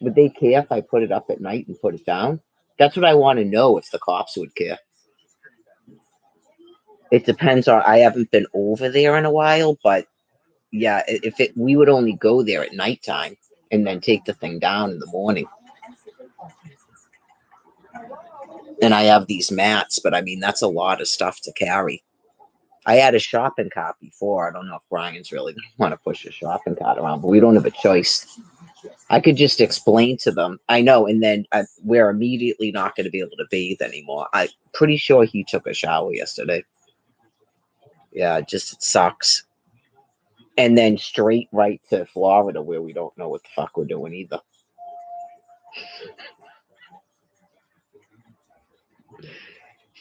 Would they care if I put it up at night and put it down? That's what I want to know, if the cops would care. It depends on, I haven't been over there in a while, but yeah, we would only go there at nighttime and then take the thing down in the morning. And I have these mats, but I mean, that's a lot of stuff to carry. I had a shopping cart before. I don't know if Brian's really going to want to push a shopping cart around, but we don't have a choice. I could just explain to them. I know, and then we're immediately not going to be able to bathe anymore. I'm pretty sure he took a shower yesterday. Yeah, it sucks. And then straight right to Florida, where we don't know what the fuck we're doing either.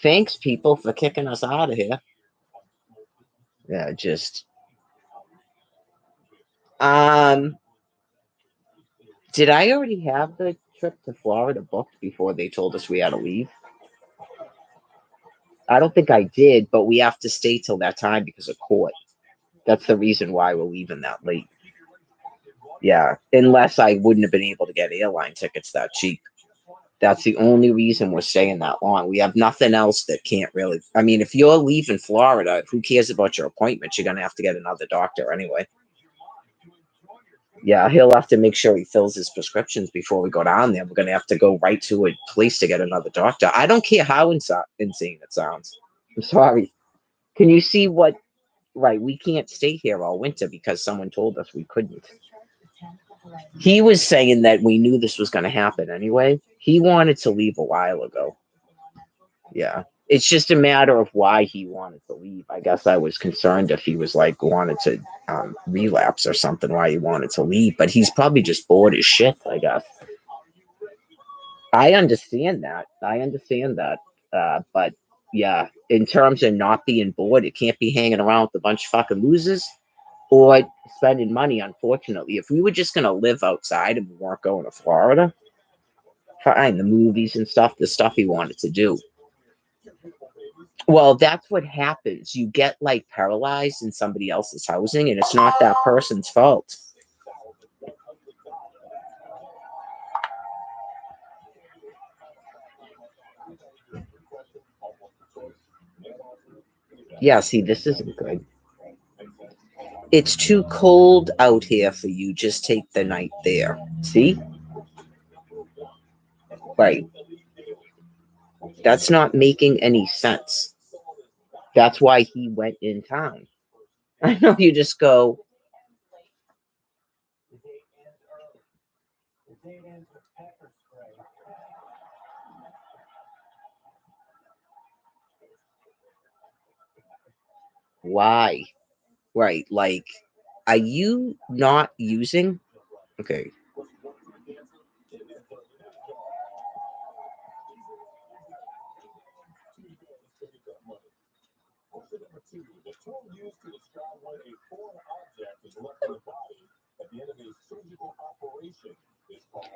Thanks, people, for kicking us out of here. Yeah, did I already have the trip to Florida booked before they told us we had to leave? I don't think I did, but we have to stay till that time because of court. That's the reason why we're leaving that late. Yeah, unless I wouldn't have been able to get airline tickets that cheap. That's the only reason we're staying that long. We have nothing else that can't really. I mean, if you're leaving Florida, who cares about your appointments? You're going to have to get another doctor anyway. Yeah, he'll have to make sure he fills his prescriptions before we go down there. We're going to have to go right to a place to get another doctor. I don't care how insane it sounds. I'm sorry. Can you see what? Right, we can't stay here all winter because someone told us we couldn't. He was saying that we knew this was going to happen anyway. He wanted to leave a while ago. Yeah. It's just a matter of why he wanted to leave. I guess I was concerned if he was wanted to relapse or something, why he wanted to leave. But he's probably just bored as shit, I guess. I understand that. But Yeah, in terms of not being bored, it can't be hanging around with a bunch of fucking losers or spending money, unfortunately. If we were just going to live outside and we weren't going to Florida, fine, the movies and stuff, the stuff he wanted to do. Well, that's what happens. You get like paralyzed in somebody else's housing, and it's not that person's fault. Yeah, see, this isn't good. It's too cold out here for you. Just take the night there. See? Right. That's not making any sense. That's why he went in town. I know you just go, why? Right. Like, are you not using? Okay.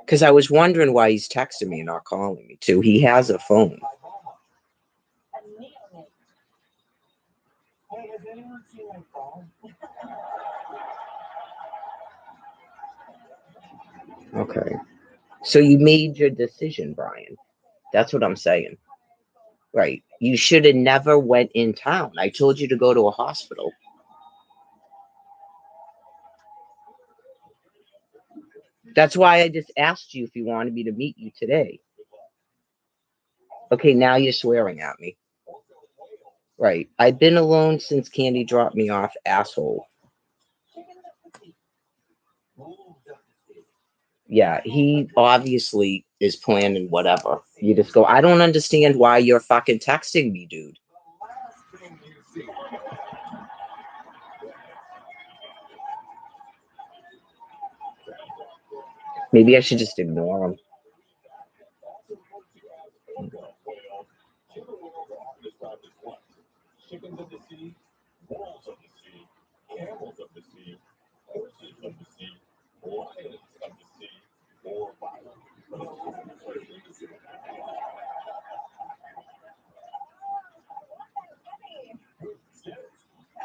Because I was wondering why he's texting me and not calling me too. He has a phone. Hey, has anyone seen my phone? Okay. So you made your decision, Brian. That's what I'm saying. Right. You should have never went in town. I told you to go to a hospital. That's why I just asked you if you wanted me to meet you today. Okay, now you're swearing at me. Right. I've been alone since Candy dropped me off, asshole. Yeah, he obviously is planning whatever. You just go, I don't understand why you're fucking texting me, dude. Maybe I should just ignore him.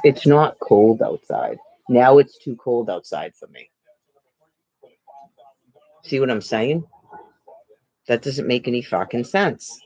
It's not cold outside. Now it's too cold outside for me. See what I'm saying? That doesn't make any fucking sense.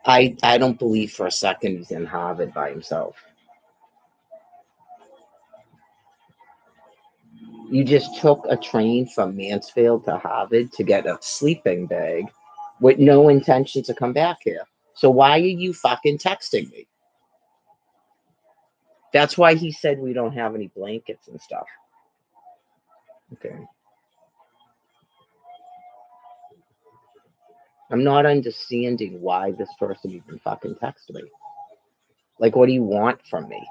I don't believe for a second he's in Harvard by himself. You just took a train from Mansfield to Harvard to get a sleeping bag with no intention to come back here. So why are you fucking texting me? That's why he said we don't have any blankets and stuff. Okay. I'm not understanding why this person even fucking texted me. Like, what do you want from me?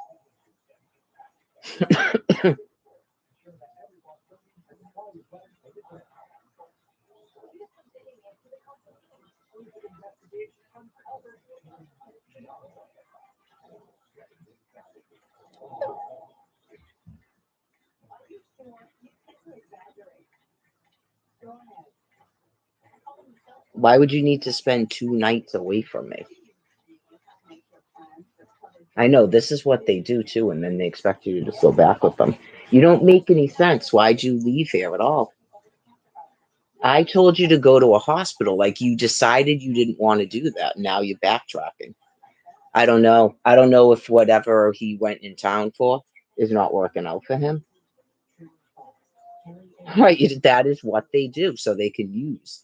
Why would you need to spend 2 nights away from me? I know this is what they do too, and then they expect you to just go back with them. You don't make any sense. Why'd you leave here at all? I told you to go to a hospital. Like you decided you didn't want to do that. Now you're backtracking. I don't know. I don't know if whatever he went in town for is not working out for him. Right, that is what they do, so they can use.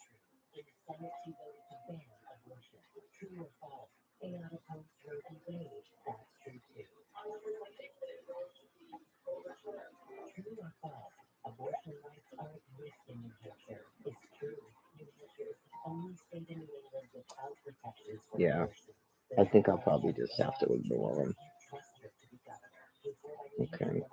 In the Senate, he voted to ban abortion. True or false? AI opponents Roe v. Wade. That's true too. True or false? Abortion rights are at risk in New Hampshire. It's true. New Hampshire is the only state in New England without protections for Yeah, abortion. I think I'll probably just have to ignore them. Can't trust her to be governor. Report by New Hampshire Okay. Democratic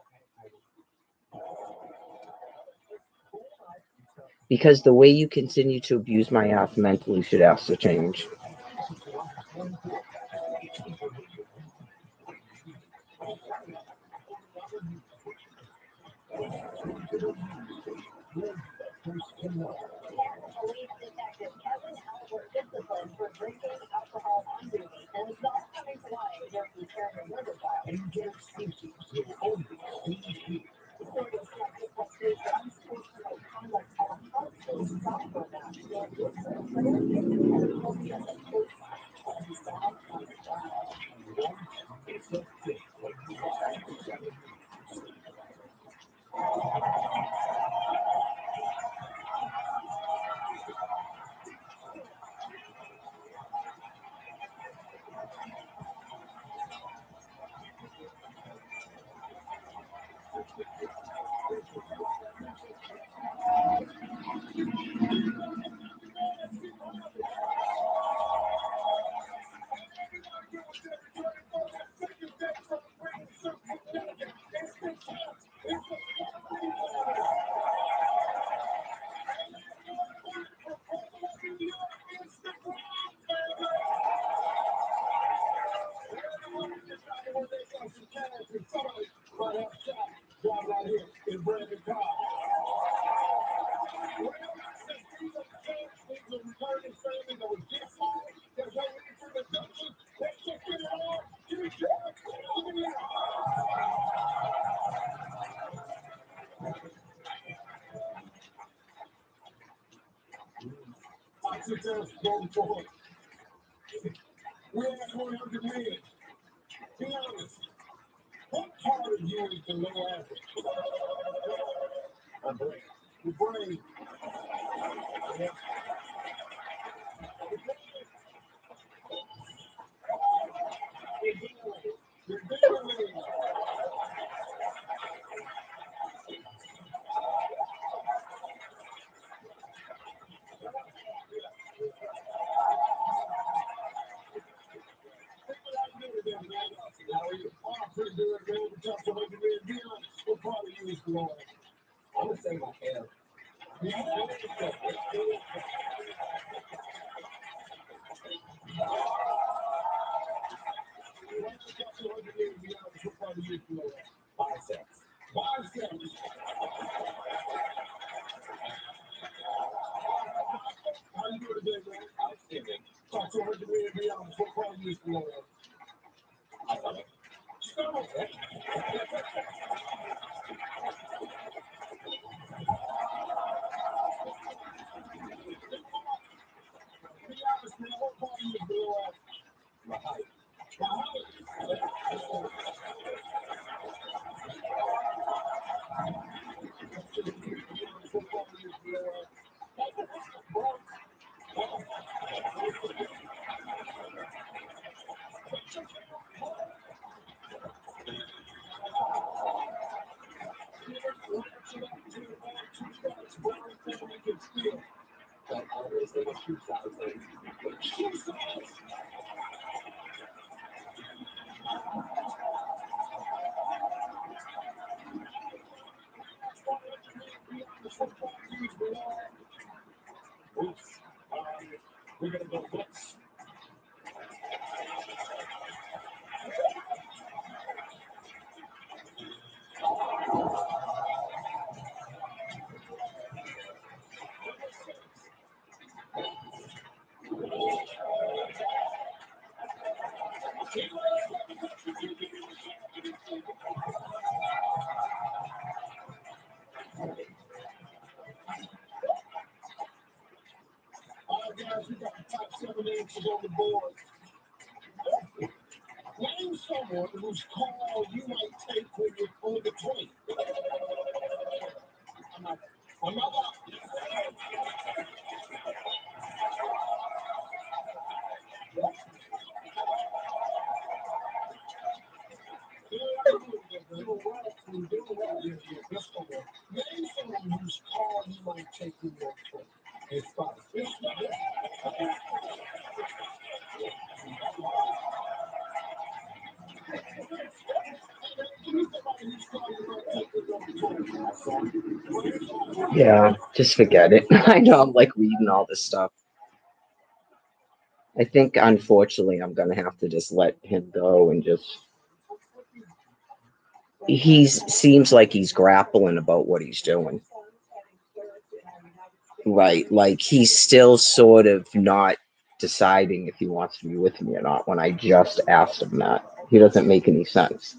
Party. Because the way you continue to abuse my ass mentally should have to change. Police detective Kevin Albert disciplined for drinking alcohol on duty and not coming to life during the Cherry River trial. The story is connected to state unsportsmanlike conduct at a Hartsville soccer match where Mr. Player and Kobe at the coach and sat on the trial. Yeah, just forget it. I know I'm like reading all this stuff. I think unfortunately I'm gonna have to just let him go and just he's seems like he's grappling about what he's doing. Right. Like he's still sort of not deciding if he wants to be with me or not when I just asked him that. He doesn't make any sense.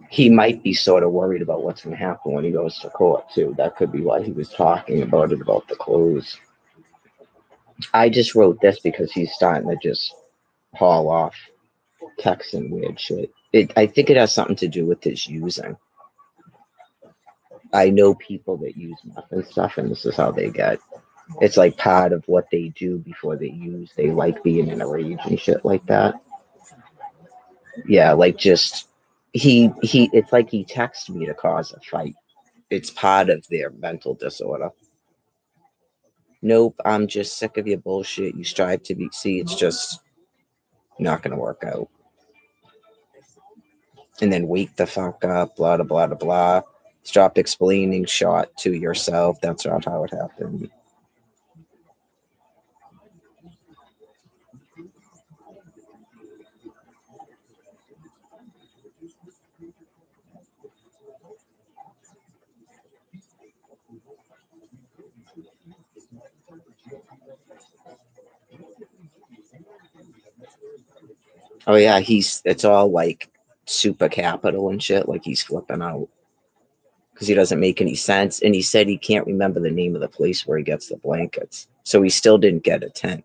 He might be sort of worried about what's going to happen when he goes to court too. That could be why he was talking about it about the clothes. I just wrote this because he's starting to just haul off texting weird shit. I think it has something to do with his using. I know people that use meth and stuff, and this is how they get. It's like part of what they do before they use. They like being in a rage and shit like that. Yeah, like just he. It's like he texts me to cause a fight. It's part of their mental disorder. Nope, I'm just sick of your bullshit. You strive to be. See, it's just not gonna work out. And then wake the fuck up. Blah blah blah blah. Stop explaining shot to yourself. That's not how it happened. Oh yeah, he's it's all like super capital and shit. Like he's flipping out because he doesn't make any sense. And he said he can't remember the name of the place where he gets the blankets, so he still didn't get a tent.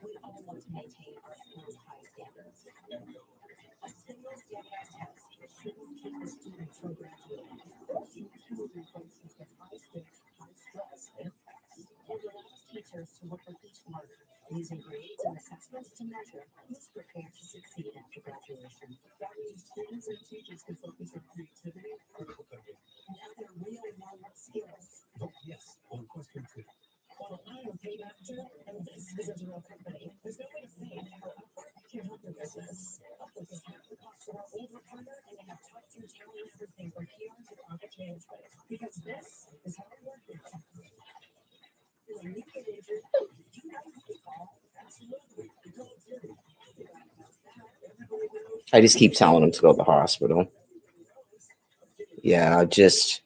We all want to maintain our school's high standards. A single standardized test shouldn't keep the students from graduating. Chemistry, for instance, gets high stakes, high stress, and effects. It allows teachers to work with each learner, using grades and assessments to measure who's prepared to succeed after graduation. That means students and teachers can focus on creativity, critical thinking, and other real-world skills. Vote yes on question 2. Well, I'm a paid actor, and this isn't a real company. There's no way to say how Upwork can help your business. Upwork is half the cost of our old recruiter, and they have top-tier talent in everything from PR to project management. Because this I just keep telling him to go to the hospital. Yeah, just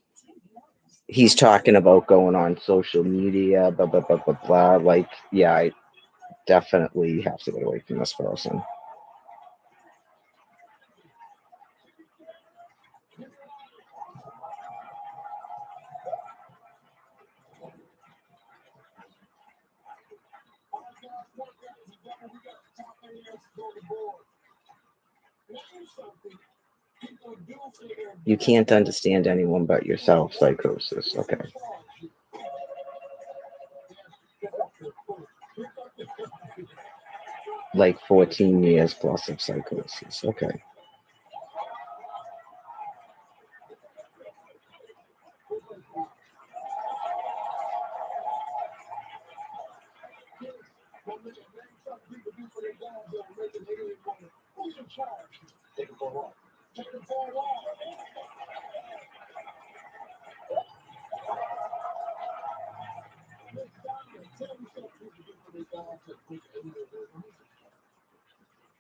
he's talking about going on social media, blah blah blah blah blah. Like, yeah, I definitely have to get away from this person. You can't understand anyone but yourself, psychosis. Okay. Like 14 years plus of psychosis. Okay.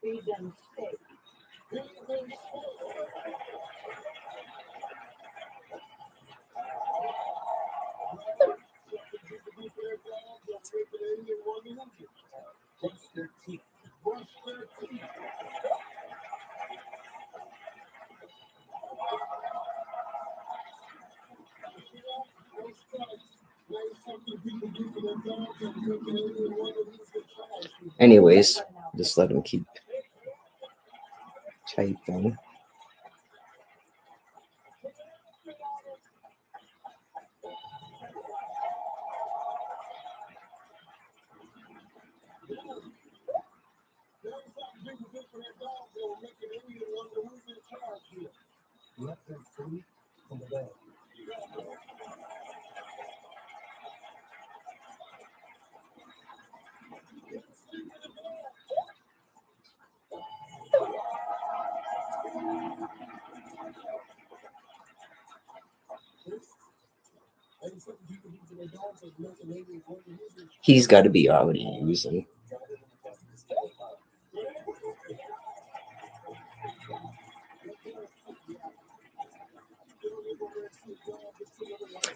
Feed them steak. Anyways, just let him keep typing. He's got to be already using.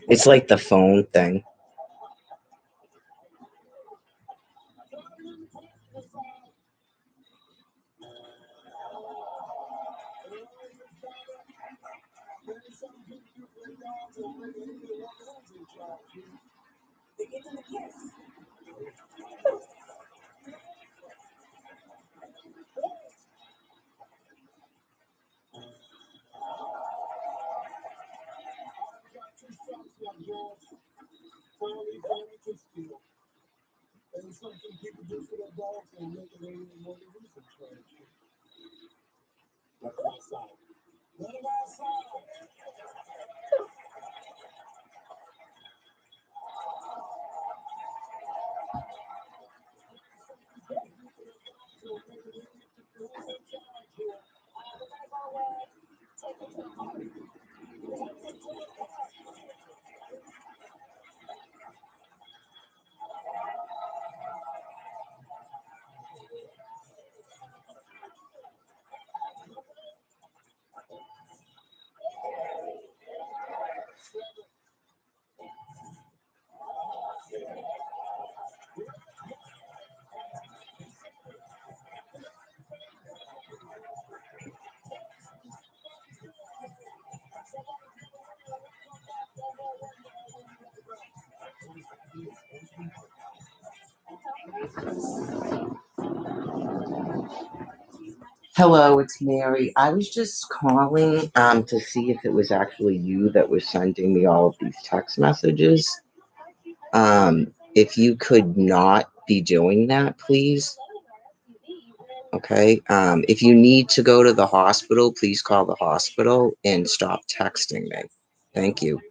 It's like the phone thing. Hello, it's Mary. I was just calling to see if it was actually you that was sending me all of these text messages. If you could not be doing that, please. Okay. If you need to go to the hospital, please call the hospital and stop texting me. Thank you.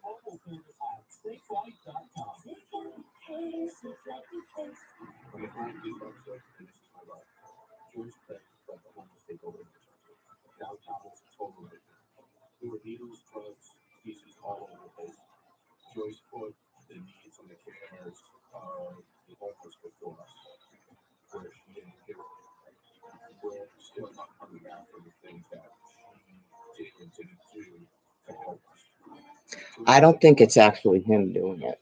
Joyce Craig let the homeless take over the shelter. Downtown was a total nightmare. There were needles, drugs, feces all over the place. Joyce put the needs and the cares of the homeless before us, where she didn't give, where still not coming after the things that she did and didn't do to help us. I don't think it's actually him doing it.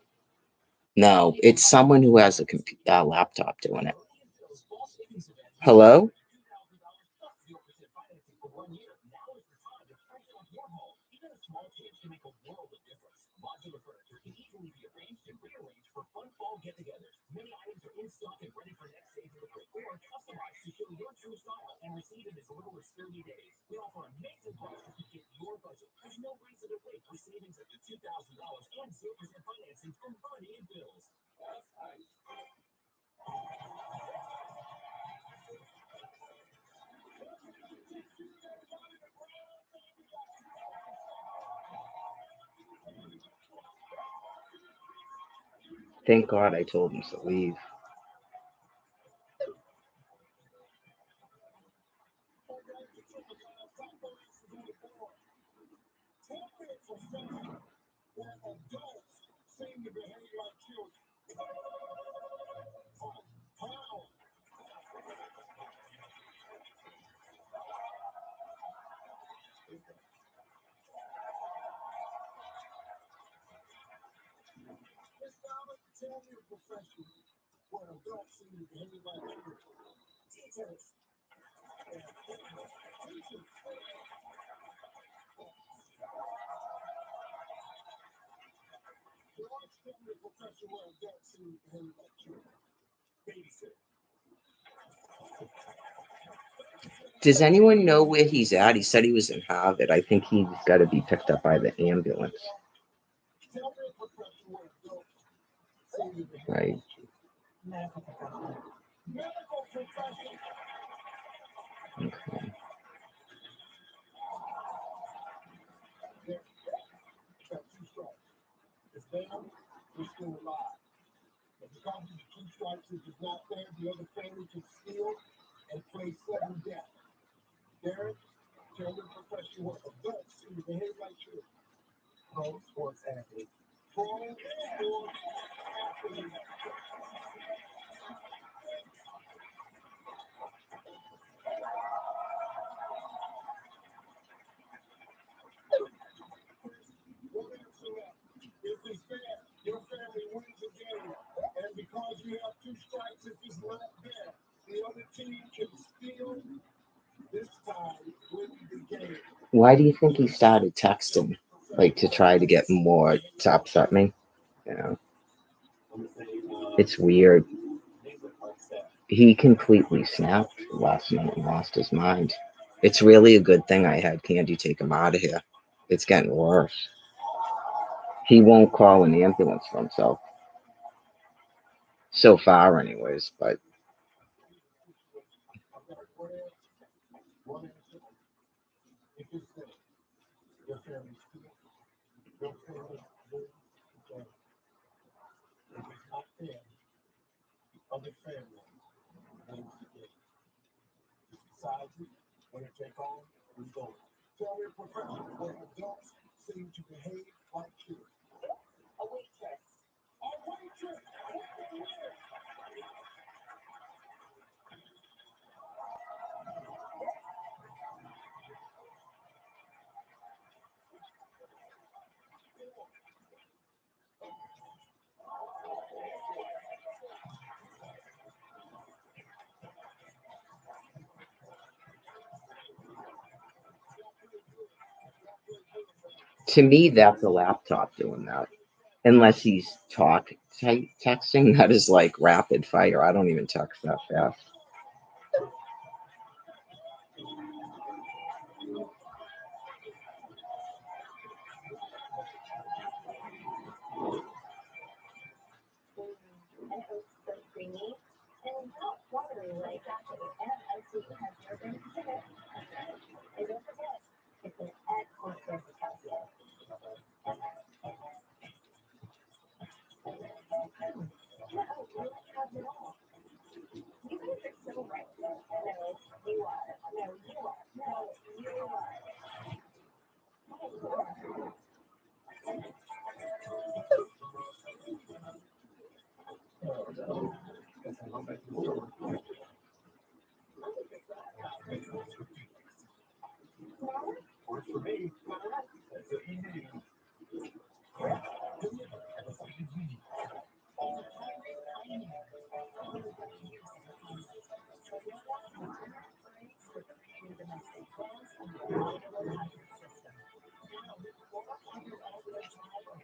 No, it's someone who has a laptop doing it. Hello? Thank God I told him to leave. Does anyone know where he's at? He said he was in Harvard. I think he's got to be picked up by the ambulance. Right. Okay. Why do you think he started texting? Like to try to get more to upset me? You know, it's weird. He completely snapped last night and lost his mind. It's really a good thing I had Candy take him out of here. It's getting worse. He won't call an ambulance for himself. So far, anyways, but to me, that's a laptop doing that. Unless he's texting, that is like rapid fire. I don't even text that fast.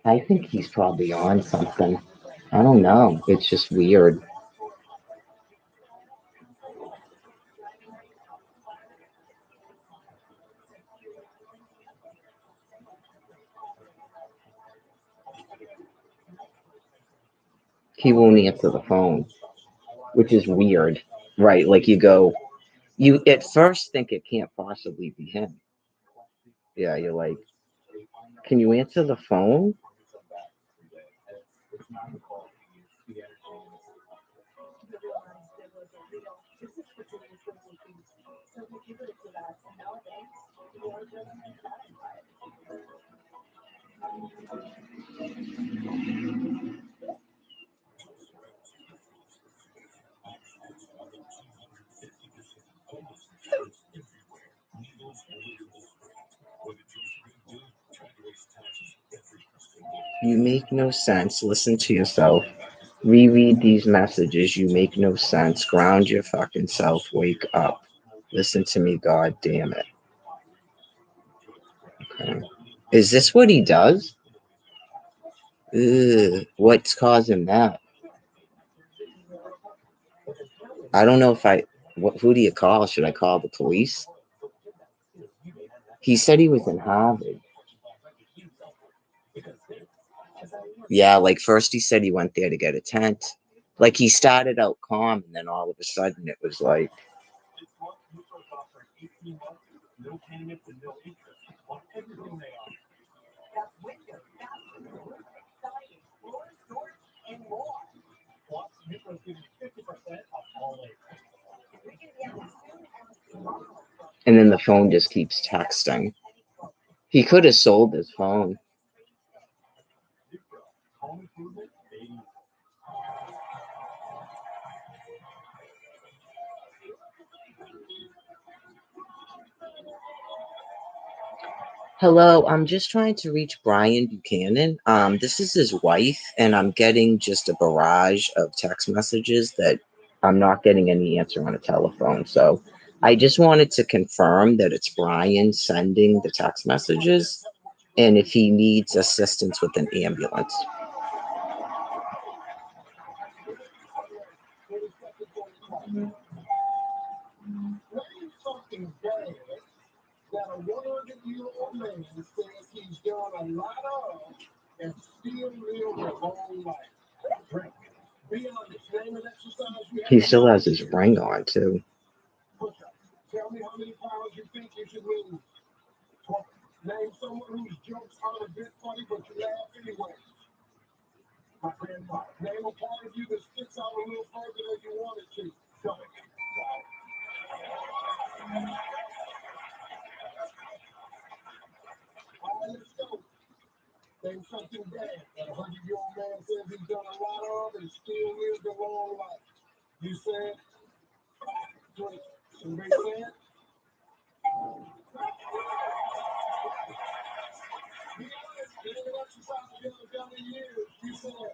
I think he's probably on something. I don't know. It's just weird. He won't answer the phone, which is weird, right? Like you at first think it can't possibly be him. Yeah, you're like, can you answer the phone? To realize there was a real business opportunity for Bluetooth. So we pivoted to that, and nowadays we're driven and satisfied. You make no sense. Listen to yourself. Reread these messages. You make no sense. Ground your fucking self. Wake up. Listen to me, god damn it. Okay. Is this what he does? Ugh, what's causing that? I don't know if who do you call? Should I call the police? He said he was in Harvard. Yeah, like first he said he went there to get a tent. Like he started out calm and then all of a sudden it was like, That's winter, faster, siding, floor storage, and more. Plus, Nicholas giving you 50% off all labor. And we can get as soon as tomorrow. and then the phone just keeps texting. He could have sold his phone. Home improvement, baby. Hello, I'm just trying to reach Brian Buchanan. This is his wife, and I'm getting just a barrage of text messages that I'm not getting any answer on a telephone. So I just wanted to confirm that it's Brian sending the text messages and if he needs assistance with an ambulance. Name something bad that a 100-year-old man says he's done a lot of and still live a long life. Drink. Be honest. Name an exercise you He haven't still done has in his years. ring on, too. Push-ups. Tell me how many pounds you think you should lose. 20. Name someone whose jokes aren't a bit funny, but you laugh anyway. My grandpa. Name a part of you that sticks out a little further than you want it to. Stomach. All right, let's go. Name something bad that a 100-year-old man says he's done a lot of and still lives a long life. You said, drink. Somebody said, be honest. Name an exercise you haven't done in years. You said,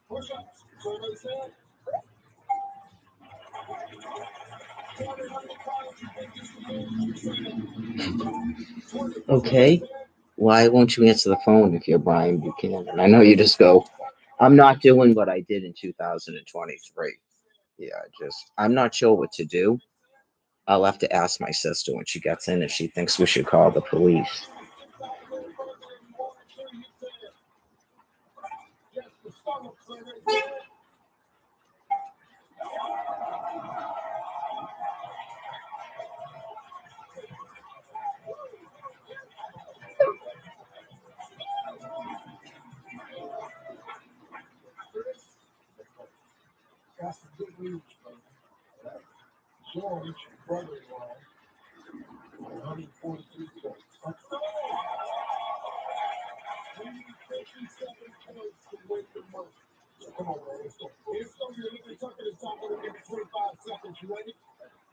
push-ups. Somebody said, tell me how many pounds you think you should lose. You said, 20. Okay. Why won't you answer the phone if you're Brian Buchanan? I know you just go, I'm not doing what I did in 2023. Yeah, I'm not sure what to do. I'll have to ask my sister when she gets in if she thinks we should call the police. Yes, the stomach. Somebody said, got some good news, brother. George, brother-in-law, 143 points. 157 points to win the month. So come on, man. Let's go. Here's something you're looking tough at the top of the game. 25 seconds. You ready?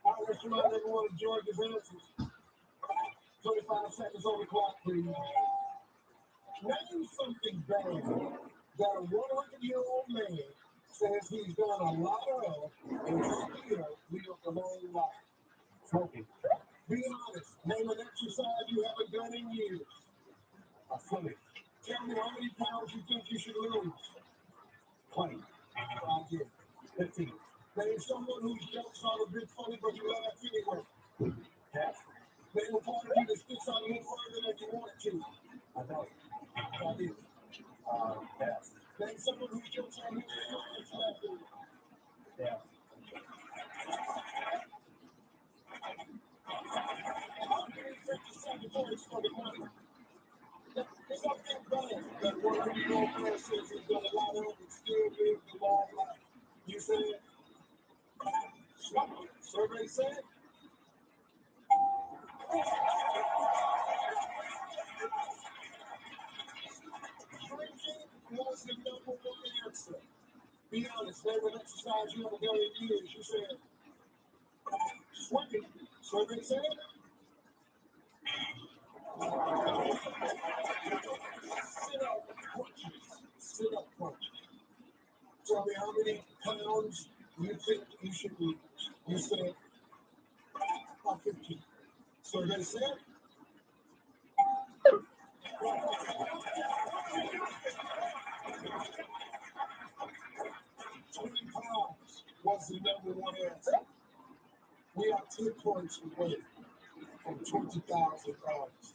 All right, let's remind everyone of George's answers. 25 seconds on the clock, please. Name something bad that a 100-year-old man says he's done a lot of and still lived a long life. Smoking. Be honest. Name an exercise you haven't done in years. A Sunday. Tell me how many pounds you think you should lose. 20. Idea. 15. Name someone whose jokes are a bit funny, but you laugh anyway. Half. Name a part of you that sticks out a little further than you want it to. I know. Idea. Half. Name someone whose jokes are a little further than you laugh anyway. Yeah. Points for the money. It's not that bad that one of the old man says he's done a lot of and still lives a long life. You said, survey said, 20 was the number one answer. Be honest, name an exercise you haven't done in years. You said, swimming. Survey said, sit up crunches. Sit up crunches. Tell me how many pounds you think you should lose. You said, about 15. Survey said, 20 pounds was the number one answer. We are 10 points away from 20,000 pounds.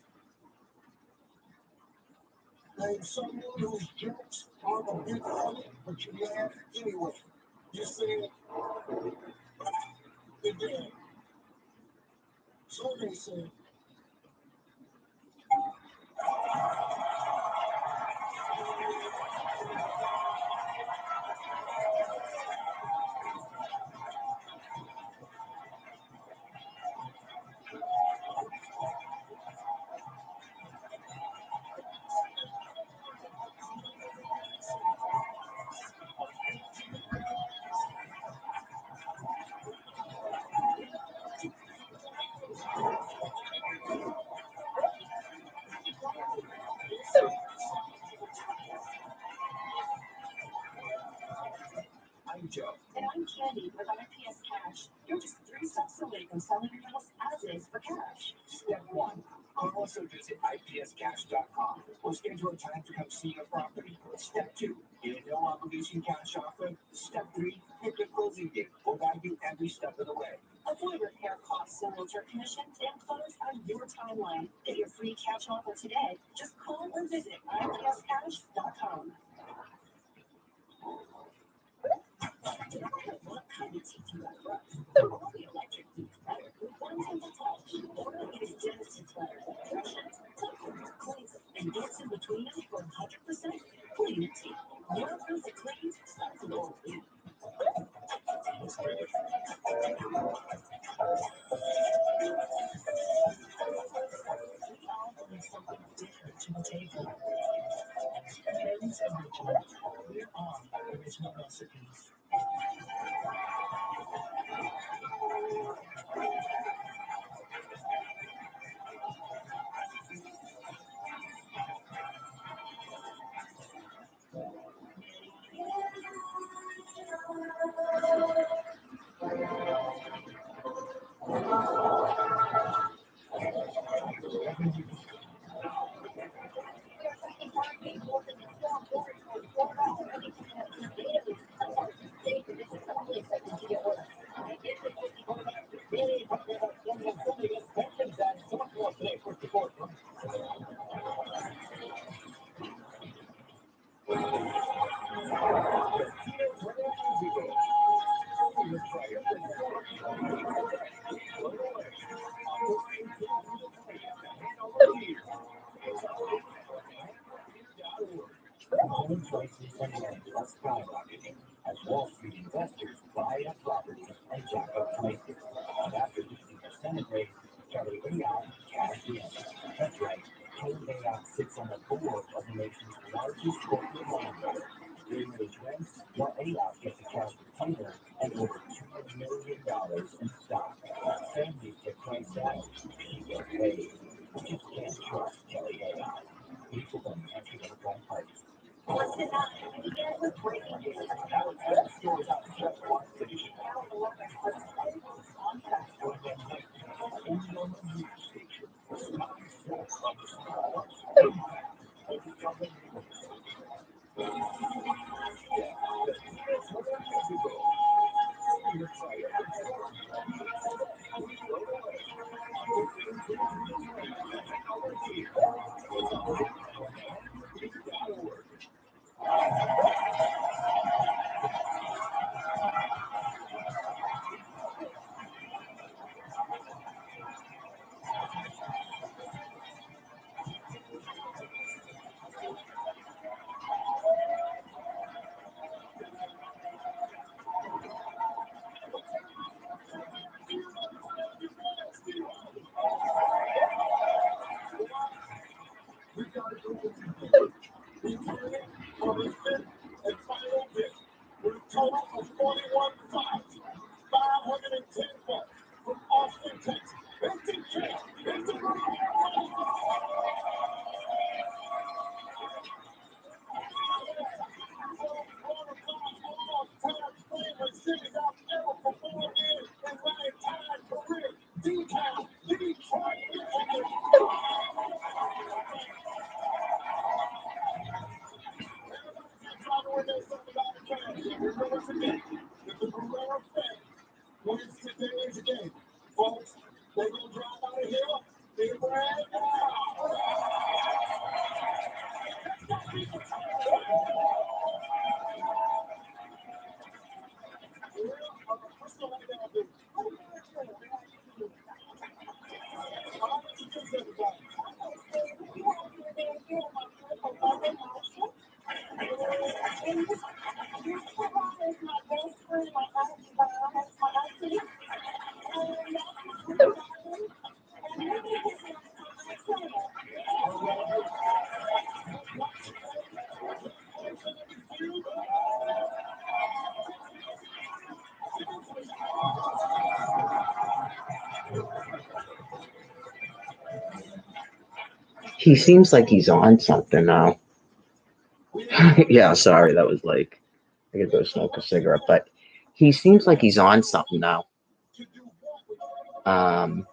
Name someone whose jokes are a bit funny, but you laugh anyway. You said, the dad. Survey said, I'm Joe. And I'm Candy with IPS Cash. You're just 3 steps away from selling your house as is for cash. Step one, also visit ipscash.com or schedule a time to come see your property. Step two, get a no obligation cash offer. Step three, pick a closing date. We'll guide you every step of the way. Avoid repair costs and realtor commissions and close on your timeline. Get your free cash offer today. Just call or visit ipscash.com. What kind of declutter? All the electric declutter with one simple touch. It is just declutter. Brushes, tools, cleans, and gets in between them for 100% clean teeth. Your room to clean starts with all you. We all bring something different to the table. Ken's Original. We're on original recipes. Home prices and rents are skyrocketing as Wall Street investors buy up properties and jack up prices. And after losing their Senate race, Kelly Ayotte cashed in. That's right, Kelly Ayotte sits on the board of the nation's largest corporate landlord. They raise rents while Ayotte gets a cash retainer and over $2 million in stock. Families get priced out, people pay. You just can't trust Kelly Ayotte. People don't enter the wrong parties. What's it not to begin with breaking news? Stories out of just one station. Now the local experts on track. Join them next time only on the news station. Not before on the small ones. He seems like he's on something now. Yeah, sorry, that was like I could go smoke a cigarette, but he seems like he's on something now. Um,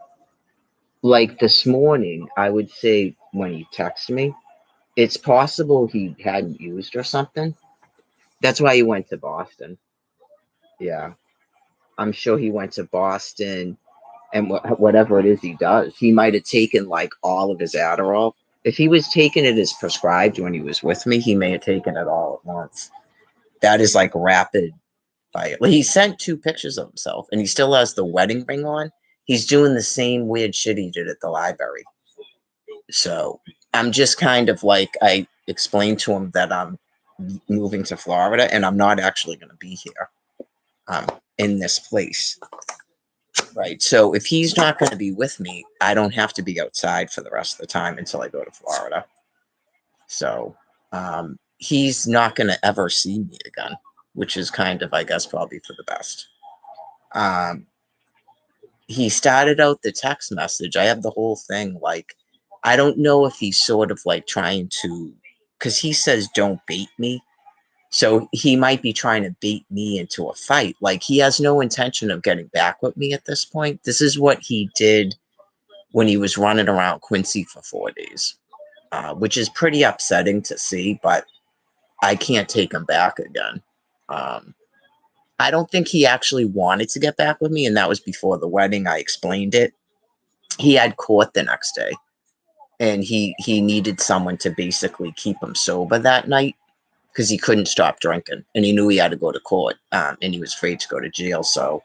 like this morning, I would say when he texted me, it's possible he hadn't used or something. That's why he went to Boston. Yeah, I'm sure he went to Boston and whatever it is he does, he might have taken like all of his Adderall. If he was taking it as prescribed when he was with me, he may have taken it all at once. That is like rapid fire. He sent 2 pictures of himself, and he still has the wedding ring on. He's doing the same weird shit he did at the library. So I'm just kind of like, I explained to him that I'm moving to Florida and I'm not actually going to be here in this place. Right. So if he's not going to be with me, I don't have to be outside for the rest of the time until I go to Florida. So he's not going to ever see me again, which is kind of, I guess, probably for the best. He started out the text message. I have the whole thing. Like, I don't know if he's sort of like trying to, because he says, don't bait me. So he might be trying to bait me into a fight. Like, he has no intention of getting back with me at this point. This is what he did when he was running around Quincy for 4 days, which is pretty upsetting to see, but I can't take him back again. I don't think he actually wanted to get back with me, and that was before the wedding. I explained it. He had court the next day, and he needed someone to basically keep him sober that night because he couldn't stop drinking, and he knew he had to go to court, and he was afraid to go to jail. So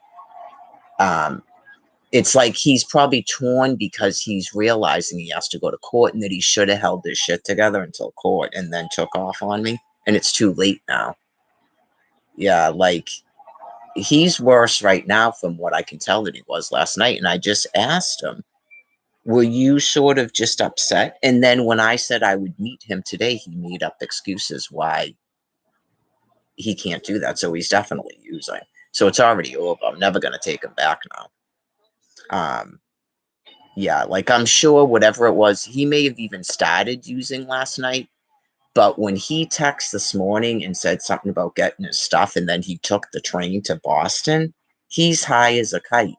it's like he's probably torn because he's realizing he has to go to court and that he should have held his shit together until court and then took off on me, and it's too late now. Yeah, like, he's worse right now from what I can tell than he was last night. And I just asked him, were you sort of just upset? And then when I said I would meet him today, he made up excuses why he can't do that. So he's definitely using. So it's already over. I'm never going to take him back now. Yeah, like, I'm sure whatever it was, he may have even started using last night. But when he texted this morning and said something about getting his stuff, and then he took the train to Boston, he's high as a kite.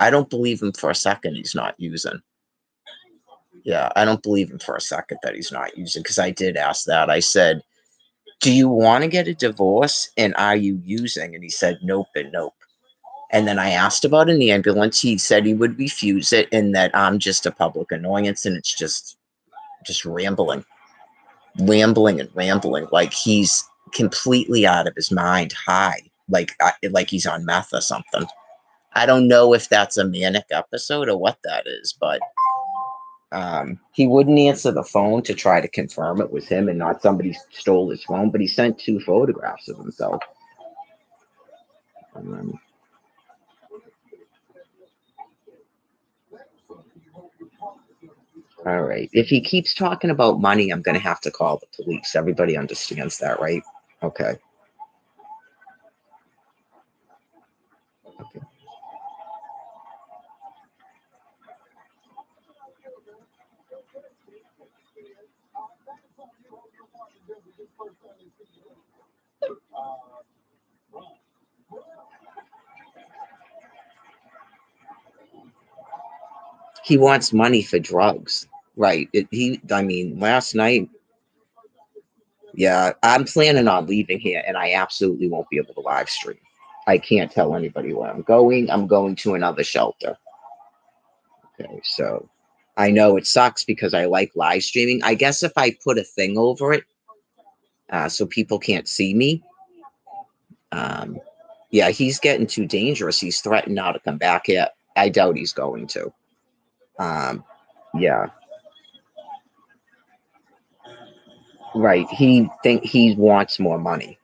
I don't believe him for a second he's not using. Yeah, I don't believe him for a second that he's not using, because I did ask that. I said, do you want to get a divorce and are you using? And he said, nope and nope. And then I asked about an ambulance. He said he would refuse it and that I'm just a public annoyance and it's just rambling, and rambling. Like he's completely out of his mind, high, like he's on meth or something. I don't know if that's a manic episode or what that is, but he wouldn't answer the phone to try to confirm it was him and not somebody stole his phone, but he sent 2 photographs of himself. Um, all right. If he keeps talking about money, I'm going to have to call the police. Everybody understands that, right? Okay. Okay. He wants money for drugs, right? I mean, last night, yeah, I'm planning on leaving here, and I absolutely won't be able to live stream. I can't tell anybody where I'm going. I'm going to another shelter. Okay, so I know it sucks because I like live streaming. I guess if I put a thing over it, so people can't see me, um, yeah, he's getting too dangerous. He's threatened now to come back here. I doubt he's going to. Yeah, right. He wants more money.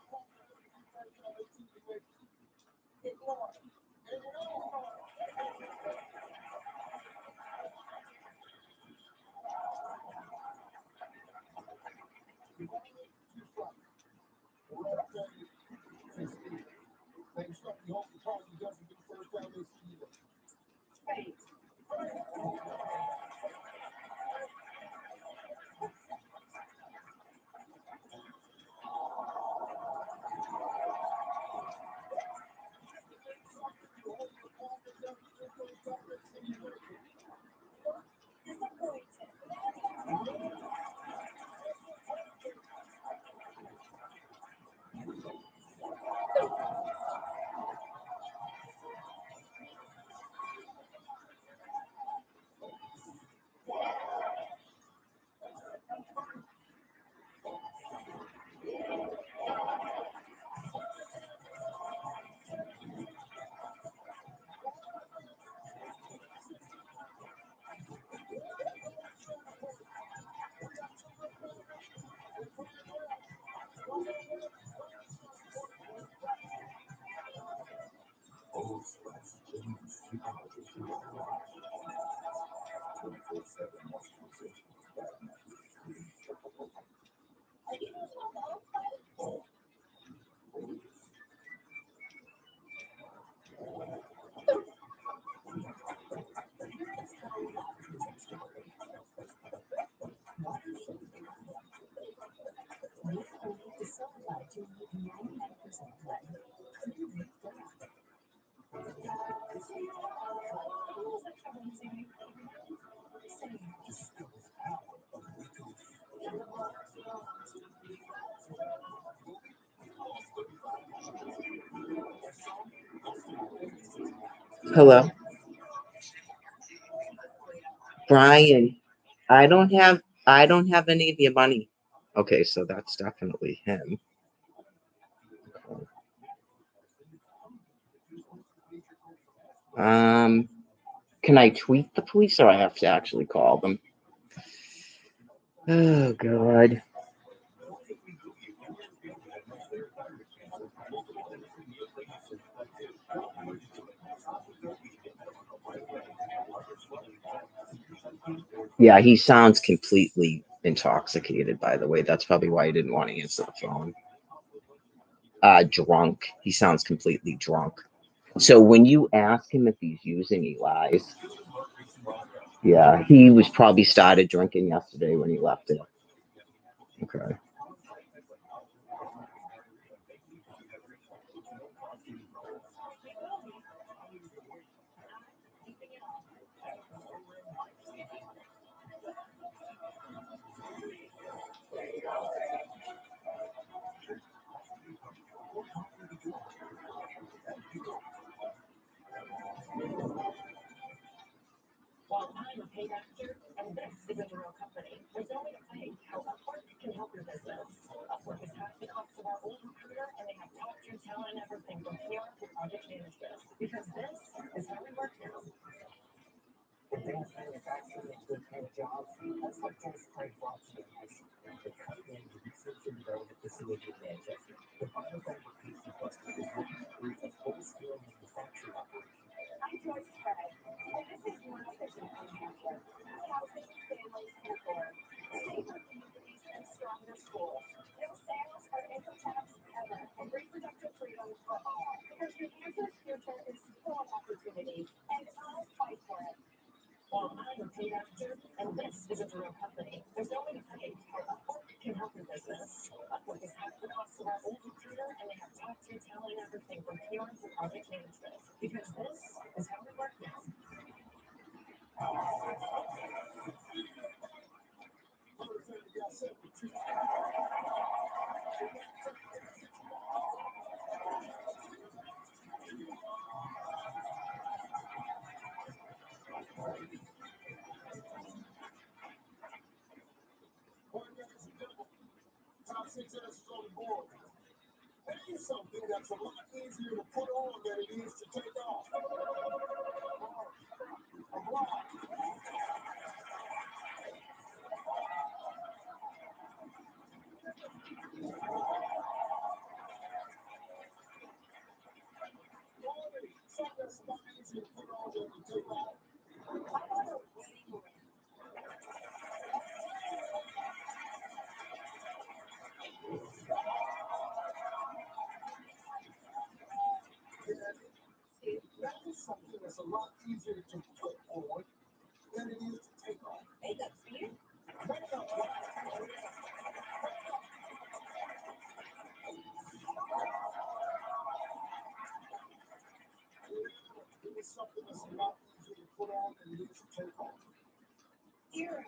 Hello, Brian. I don't have any of your money. Okay, so that's definitely him. Um, can I tweet the police or I have to actually call them? Oh God. Yeah, he sounds completely intoxicated, by the way. That's probably why he didn't want to answer the phone. Drunk. He sounds completely drunk. So when you ask him if he's using, he lies. Yeah, he was probably started drinking yesterday when he left it. Okay. cancer development facility in Manchester. The Biovector PC Cluster is working through a full-scale manufacturing operation. I'm Joyce Craig, and this is One Vision on Hampshire. Housing, families, and afford. Safer communities and stronger schools. No sales or income tax ever, and reproductive freedom for all. Because New Hampshire's future is full of opportunity, and I'll fight for it. Well, I'm a paid actor, and this isn't a real company. There's no way to pay how Upwork can help your business. Upwork is half the cost of our old recruiter, and they have top-tier talent and everything from PR to project management. Because this is how we work now. Top 6 answers on the board. Here's something that's a lot easier to put on than it is to take off. A bra. Something that's a lot easier to put on than to take off. That is something that's a lot easier to put on than it is to take off. Makeup, see? It is something that's a lot easier to put on than it is to take off. Earrings.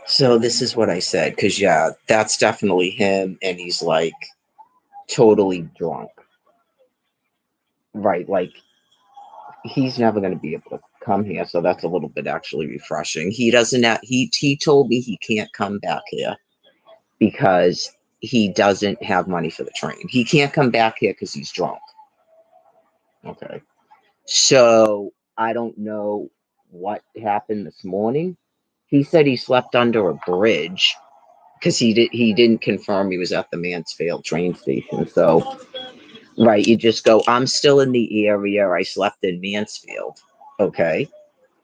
So this is what I said, because yeah, that's definitely him, and he's like totally drunk. Right, like he's never going to be able to come here, so that's a little bit actually refreshing. He doesn't have, he told me he can't come back here because he doesn't have money for the train. He can't come back here because he's drunk. Okay. So I don't know what happened this morning. He said he slept under a bridge because he didn't confirm he was at the Mansfield train station. So right, you just go, I'm still in the area. I slept in Mansfield. Okay.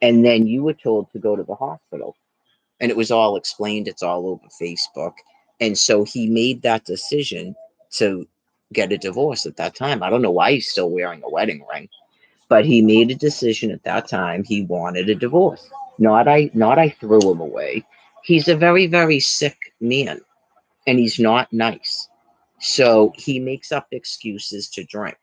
And then you were told to go to the hospital. And it was all explained. It's all over Facebook. And so he made that decision to get a divorce at that time. I don't know why he's still wearing a wedding ring, but he made a decision at that time. He wanted a divorce. Not I threw him away. He's a very, very sick man, and he's not nice. So he makes up excuses to drink.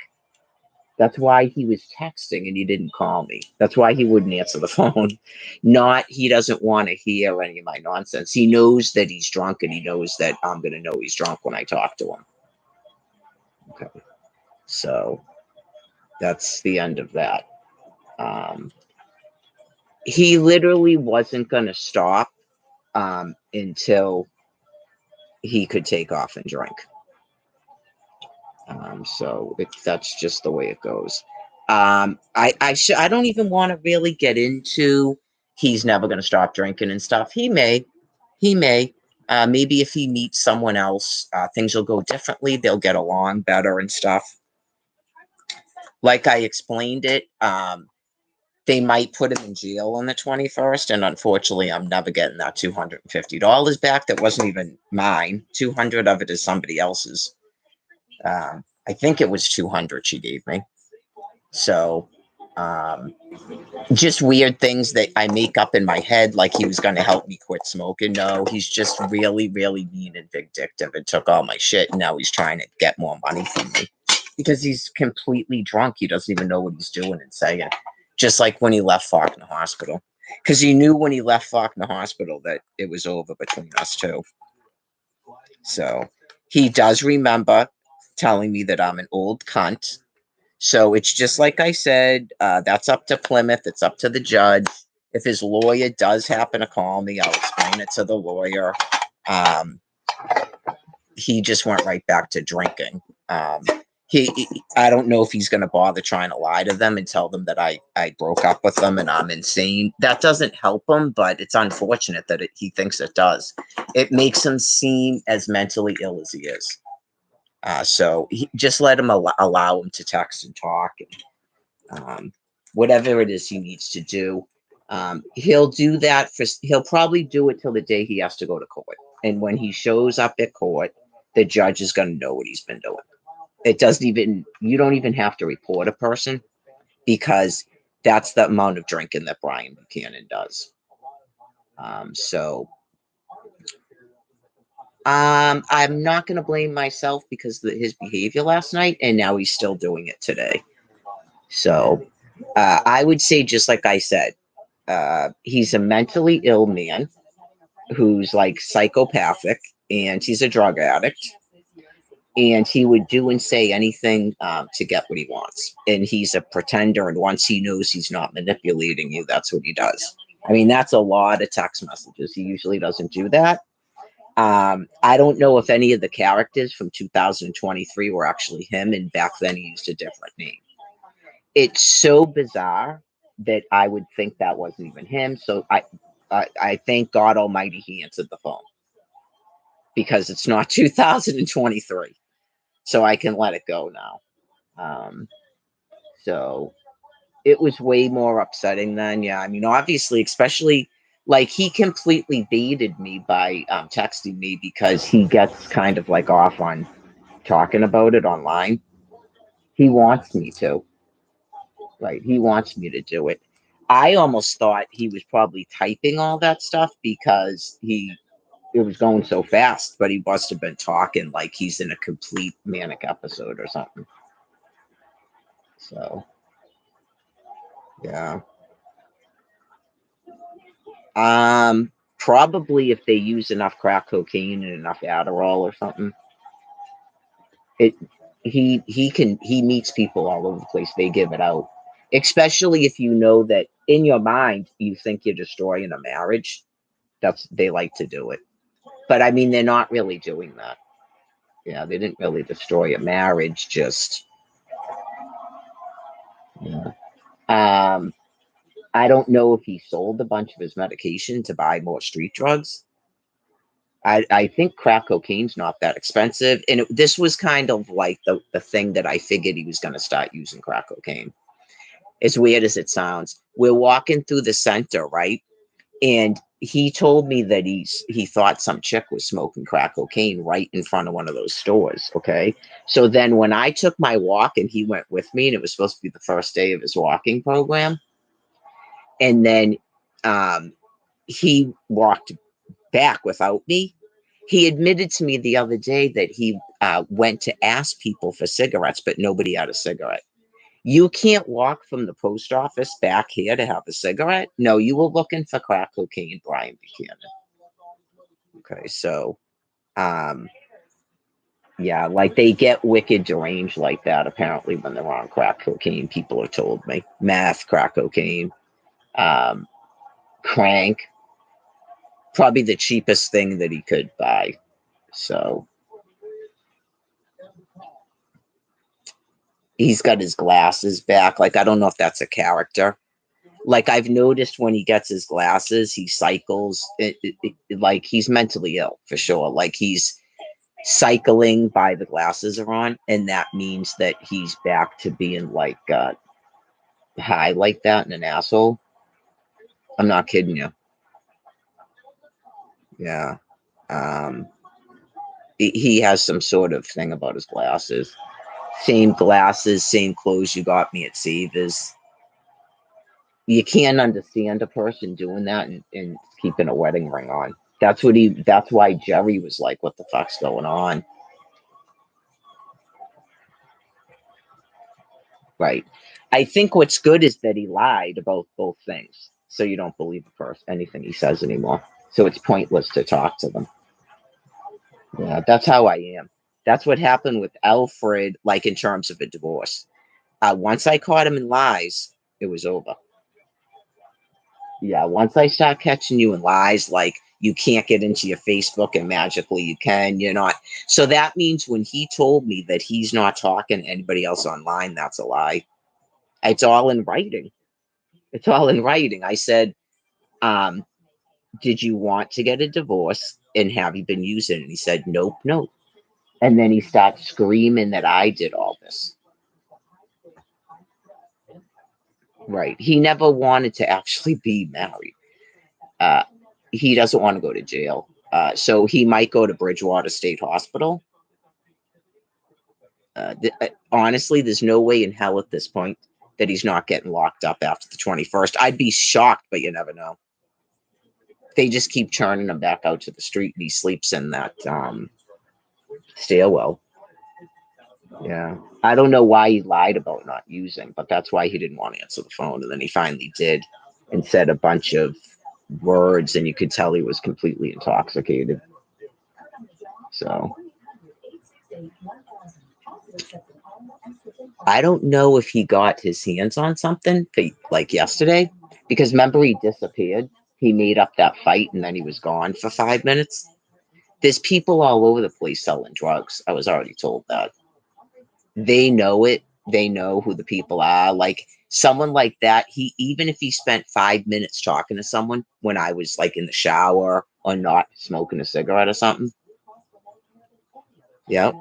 That's why he was texting and he didn't call me. That's why he wouldn't answer the phone. Not he doesn't want to hear any of my nonsense. He knows that he's drunk, and he knows that I'm going to know he's drunk when I talk to him. Okay. So that's the end of that. He literally wasn't going to stop until he could take off and drink. So that's just the way it goes. I don't even want to really get into he's never going to stop drinking and stuff. He may, maybe if he meets someone else, things will go differently. They'll get along better and stuff. Like I explained it, they might put him in jail on the 21st, and unfortunately, I'm never getting that $250 back. That wasn't even mine. 200 of it is somebody else's. I think it was 200 she gave me. So, just weird things that I make up in my head, like he was going to help me quit smoking. No, he's just really, really mean and vindictive and took all my shit, and now he's trying to get more money from me because he's completely drunk. He doesn't even know what he's doing and saying. Just like when he left Faulkner Hospital, because he knew when he left Faulkner Hospital that it was over between us two. So he does remember telling me that I'm an old cunt. So it's just like I said, that's up to Plymouth. It's up to the judge. If his lawyer does happen to call me, I'll explain it to the lawyer. he just went right back to drinking. I don't know if he's going to bother trying to lie to them and tell them that I broke up with them and I'm insane. That doesn't help him, but it's unfortunate that he thinks it does. It makes him seem as mentally ill as he is. So just let him allow him to text and talk, and whatever it is he needs to do. He'll do that he'll probably do it till the day he has to go to court. And when he shows up at court, the judge is going to know what he's been doing. You don't even have to report a person, because that's the amount of drinking that Brian Buchanan does. I'm not going to blame myself because of his behavior last night, and now he's still doing it today. So I would say, just like I said, he's a mentally ill man who's like psychopathic, and he's a drug addict. And he would do and say anything to get what he wants. And he's a pretender. And once he knows he's not manipulating you, that's what he does. I mean, that's a lot of text messages. He usually doesn't do that. I don't know if any of the characters from 2023 were actually him. And back then he used a different name. It's so bizarre that I would think that wasn't even him. So I thank God Almighty he answered the phone, because it's not 2023. So I can let it go now. So it was way more upsetting then. Yeah, I mean, obviously, especially like he completely baited me by texting me, because he gets kind of like off on talking about it online. He wants me to. Right. He wants me to do it. I almost thought he was probably typing all that stuff because it was going so fast, but he must have been talking like he's in a complete manic episode or something. So, yeah. Probably if they use enough crack cocaine and enough Adderall or something, he meets people all over the place. They give it out, especially if you know that in your mind you think you're destroying a marriage. They like to do it, but I mean they're not really doing that. Yeah, they didn't really destroy a marriage. Just yeah. I don't know if he sold a bunch of his medication to buy more street drugs. I think crack cocaine's not that expensive. And this was kind of like the thing that I figured he was going to start using crack cocaine. As weird as it sounds. We're walking through the center, right? And he told me that he thought some chick was smoking crack cocaine right in front of one of those stores. Okay. So then when I took my walk and he went with me, and it was supposed to be the first day of his walking program, and then he walked back without me. He admitted to me the other day that he went to ask people for cigarettes, but nobody had a cigarette. You can't walk from the post office back here to have a cigarette. No, you were looking for crack cocaine, Brian Buchanan. Okay, so yeah, like they get wicked deranged like that apparently when they're on crack cocaine. People have told me meth, crack cocaine, crank. Probably the cheapest thing that he could buy. So he's got his glasses back. Like, I don't know if that's a character. Like, I've noticed when he gets his glasses, he cycles. Like, he's mentally ill for sure. Like, he's cycling by the glasses are on. And that means that he's back to being like high like that and an asshole. I'm not kidding you. Yeah. He has some sort of thing about his glasses. Same glasses, same clothes you got me at Savers. You can't understand a person doing that and keeping a wedding ring on. That's why Jerry was like, what the fuck's going on? Right. I think what's good is that he lied about both things. So you don't believe a person, anything he says anymore. So it's pointless to talk to them. Yeah, that's how I am. That's what happened with Alfred, like in terms of a divorce. Once I caught him in lies, it was over. Yeah, once I start catching you in lies, like you can't get into your Facebook and magically you can. You're not. So that means when he told me that he's not talking to anybody else online, that's a lie. It's all in writing. It's all in writing. I said, did you want to get a divorce and have you been using it? And he said, nope, nope. And then he starts screaming that I did all this. Right. He never wanted to actually be married. He doesn't want to go to jail. So he might go to Bridgewater State Hospital. Honestly, there's no way in hell at this point that he's not getting locked up after the 21st. I'd be shocked, but you never know. They just keep churning him back out to the street and he sleeps in that stairwell. Yeah. I don't know why he lied about not using, but that's why he didn't want to answer the phone. And then he finally did and said a bunch of words, and you could tell he was completely intoxicated. So I don't know if he got his hands on something like yesterday, because remember he disappeared. He made up that fight and then he was gone for 5 minutes. There's people all over the place selling drugs. I was already told that. They know it. They know who the people are. Like someone like that, even if he spent 5 minutes talking to someone when I was like in the shower or not smoking a cigarette or something. Yep.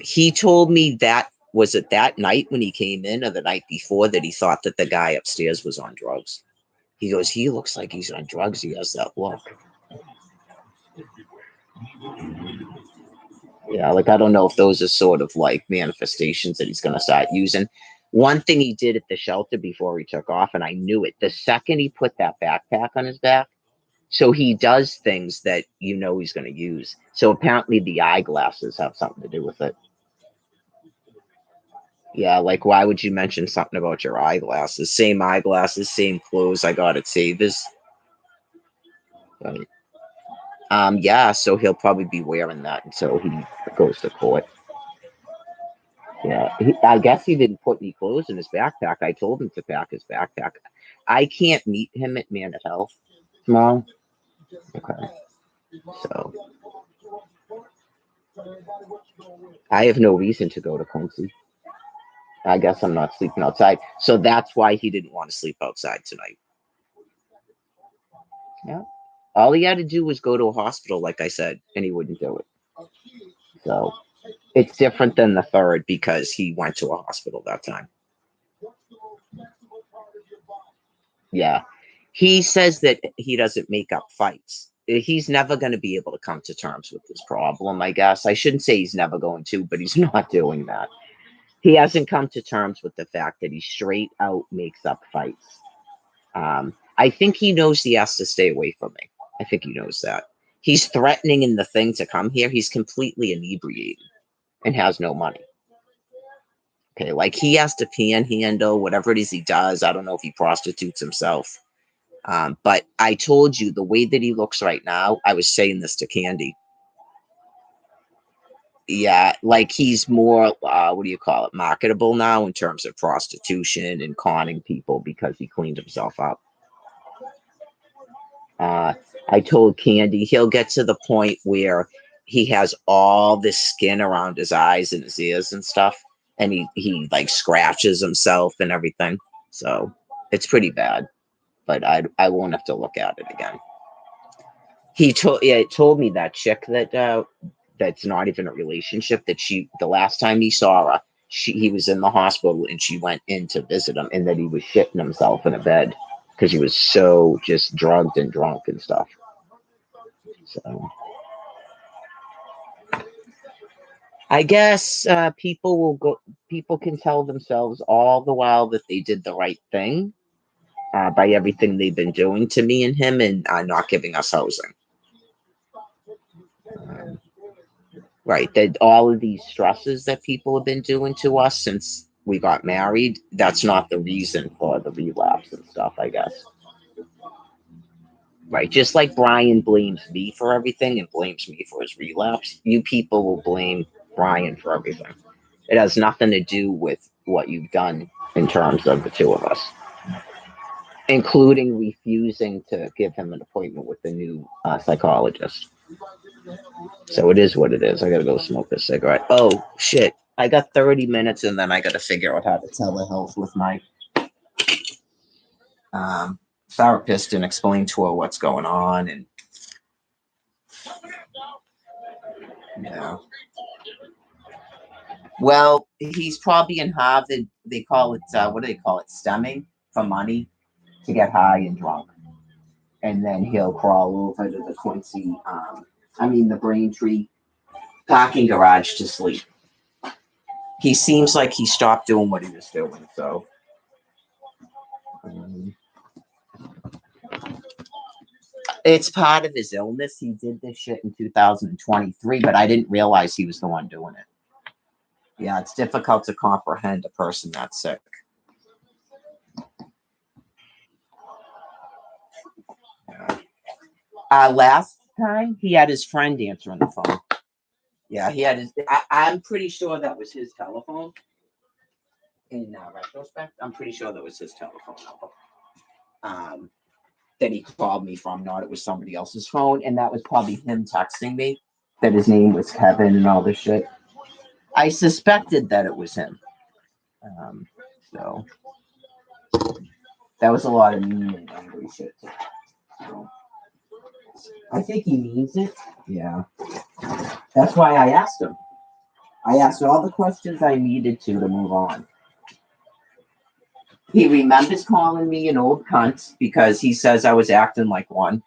He told me that was it that night when he came in or the night before that he thought that the guy upstairs was on drugs. He goes, he looks like he's on drugs. He has that look. Yeah, like I don't know if those are sort of like manifestations that he's going to start using. One thing he did at the shelter before he took off, and I knew it, the second he put that backpack on his back, so he does things that he's going to use. So apparently the eyeglasses have something to do with it. Yeah, like why would you mention something about your eyeglasses? Same eyeglasses, same clothes I got at Savers. Right. Yeah, so he'll probably be wearing that until he goes to court. Yeah, I guess he didn't put any clothes in his backpack. I told him to pack his backpack. I can't meet him at Man at Health tomorrow. Okay. So I have no reason to go to Quincy. I guess I'm not sleeping outside. So that's why he didn't want to sleep outside tonight. Yeah. All he had to do was go to a hospital, like I said, and he wouldn't do it. So it's different than the third because he went to a hospital that time. Yeah. He says that he doesn't make up fights. He's never going to be able to come to terms with this problem, I guess. I shouldn't say he's never going to, but he's not doing that. He hasn't come to terms with the fact that he straight out makes up fights. I think he knows he has to stay away from me. I think he knows that. He's threatening in the thing to come here. He's completely inebriated and has no money. Okay, like he has to panhandle, whatever it is he does. I don't know if he prostitutes himself. But I told you the way that he looks right now, I was saying this to Candy. Yeah, like he's more, what do you call it, marketable now in terms of prostitution and conning people because he cleaned himself up. I told Candy he'll get to the point where he has all this skin around his eyes and his ears and stuff, and he like scratches himself and everything. So it's pretty bad, but I won't have to look at it again. He told me that chick that that's not even a relationship, that the last time he saw her, he was in the hospital and she went in to visit him, and that he was shitting himself in a bed because he was so just drugged and drunk and stuff. So I guess people can tell themselves all the while that they did the right thing by everything they've been doing to me and him and not giving us housing. Right, that all of these stresses that people have been doing to us since we got married, that's not the reason for the relapse and stuff, I guess. Right, just like Brian blames me for everything and blames me for his relapse, you people will blame Brian for everything. It has nothing to do with what you've done in terms of the two of us. including refusing to give him an appointment with the new psychologist. So it is what it is. I gotta go smoke a cigarette. Oh shit! I got 30 minutes, and then I gotta figure out how to telehealth with my therapist and explain to her what's going on. And yeah, well, he's probably in Harvard. They call it what do they call it? Stemming for money to get high and drunk, and then he'll crawl over to the Quincy. The Braintree parking garage to sleep. He seems like he stopped doing what he was doing. So. It's part of his illness. He did this shit in 2023, but I didn't realize he was the one doing it. Yeah, it's difficult to comprehend a person that's sick. Last time, he had his friend answering the phone. Yeah, he had his. I'm pretty sure that was his telephone. In retrospect, I'm pretty sure that was his telephone number. That he called me from, not it was somebody else's phone, and that was probably him texting me that his name was Kevin and all this shit. I suspected that it was him. So that was a lot of mean and angry shit. So, I think he means it. Yeah. That's why I asked him. I asked all the questions I needed to move on. He remembers calling me an old cunt because he says I was acting like one.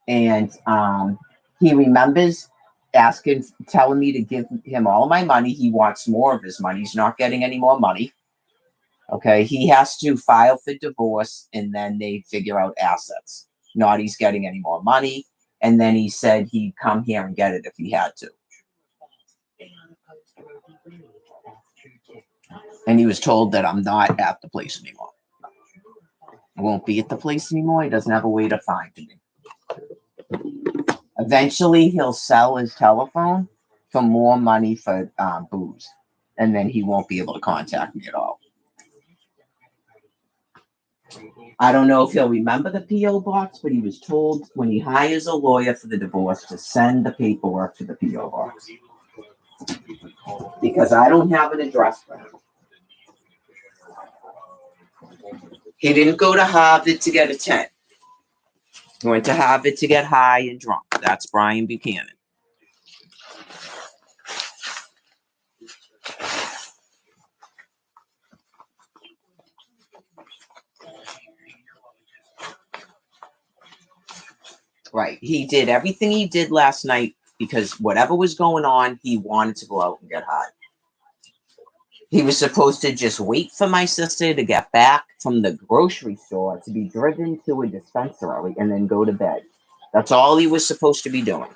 And he remembers telling me to give him all my money. He wants more of his money. He's not getting any more money. Okay, he has to file for divorce, and then they figure out assets. Not he's getting any more money. And then he said he'd come here and get it if he had to. And he was told that I'm not at the place anymore. I won't be at the place anymore. He doesn't have a way to find me. Eventually, he'll sell his telephone for more money for booze. And then he won't be able to contact me at all. I don't know if he'll remember the P.O. box, but he was told when he hires a lawyer for the divorce to send the paperwork to the P.O. box. Because I don't have an address for him. He didn't go to Harvard to get a 10. He went to Harvard to get high and drunk. That's Brian Buchanan. Right. He did everything he did last night because whatever was going on, he wanted to go out and get high. He was supposed to just wait for my sister to get back from the grocery store to be driven to a dispensary and then go to bed. That's all he was supposed to be doing.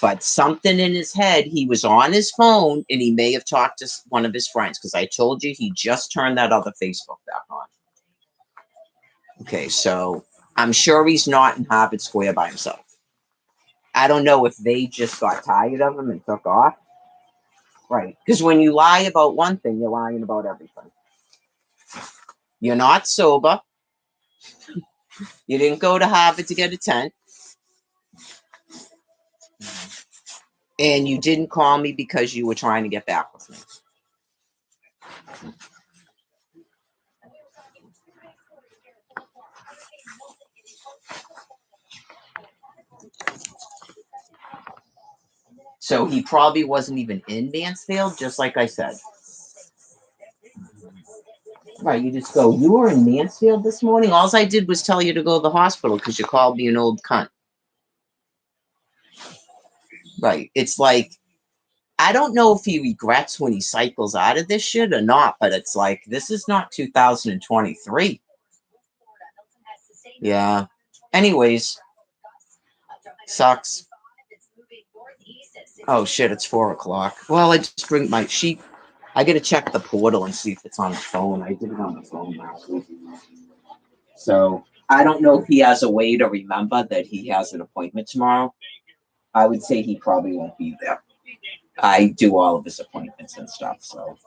But something in his head, he was on his phone and he may have talked to one of his friends because I told you he just turned that other Facebook back on. Okay, so I'm sure he's not in Harvard Square by himself. I don't know if they just got tired of him and took off. Right. Because when you lie about one thing, you're lying about everything. You're not sober. You didn't go to Harvard to get a 10. And you didn't call me because you were trying to get back with me. So he probably wasn't even in Mansfield, just like I said. Right, you just go, you were in Mansfield this morning? All I did was tell you to go to the hospital because you called me an old cunt. Right, it's like, I don't know if he regrets when he cycles out of this shit or not, but it's like, this is not 2023. Yeah. Anyways, sucks. Oh shit, it's 4 o'clock. Well, I just drink my sheep. I gotta check the portal and see if it's on the phone. I did it on the phone last week. So I don't know if he has a way to remember that he has an appointment tomorrow. I would say he probably won't be there. I do all of his appointments and stuff, so.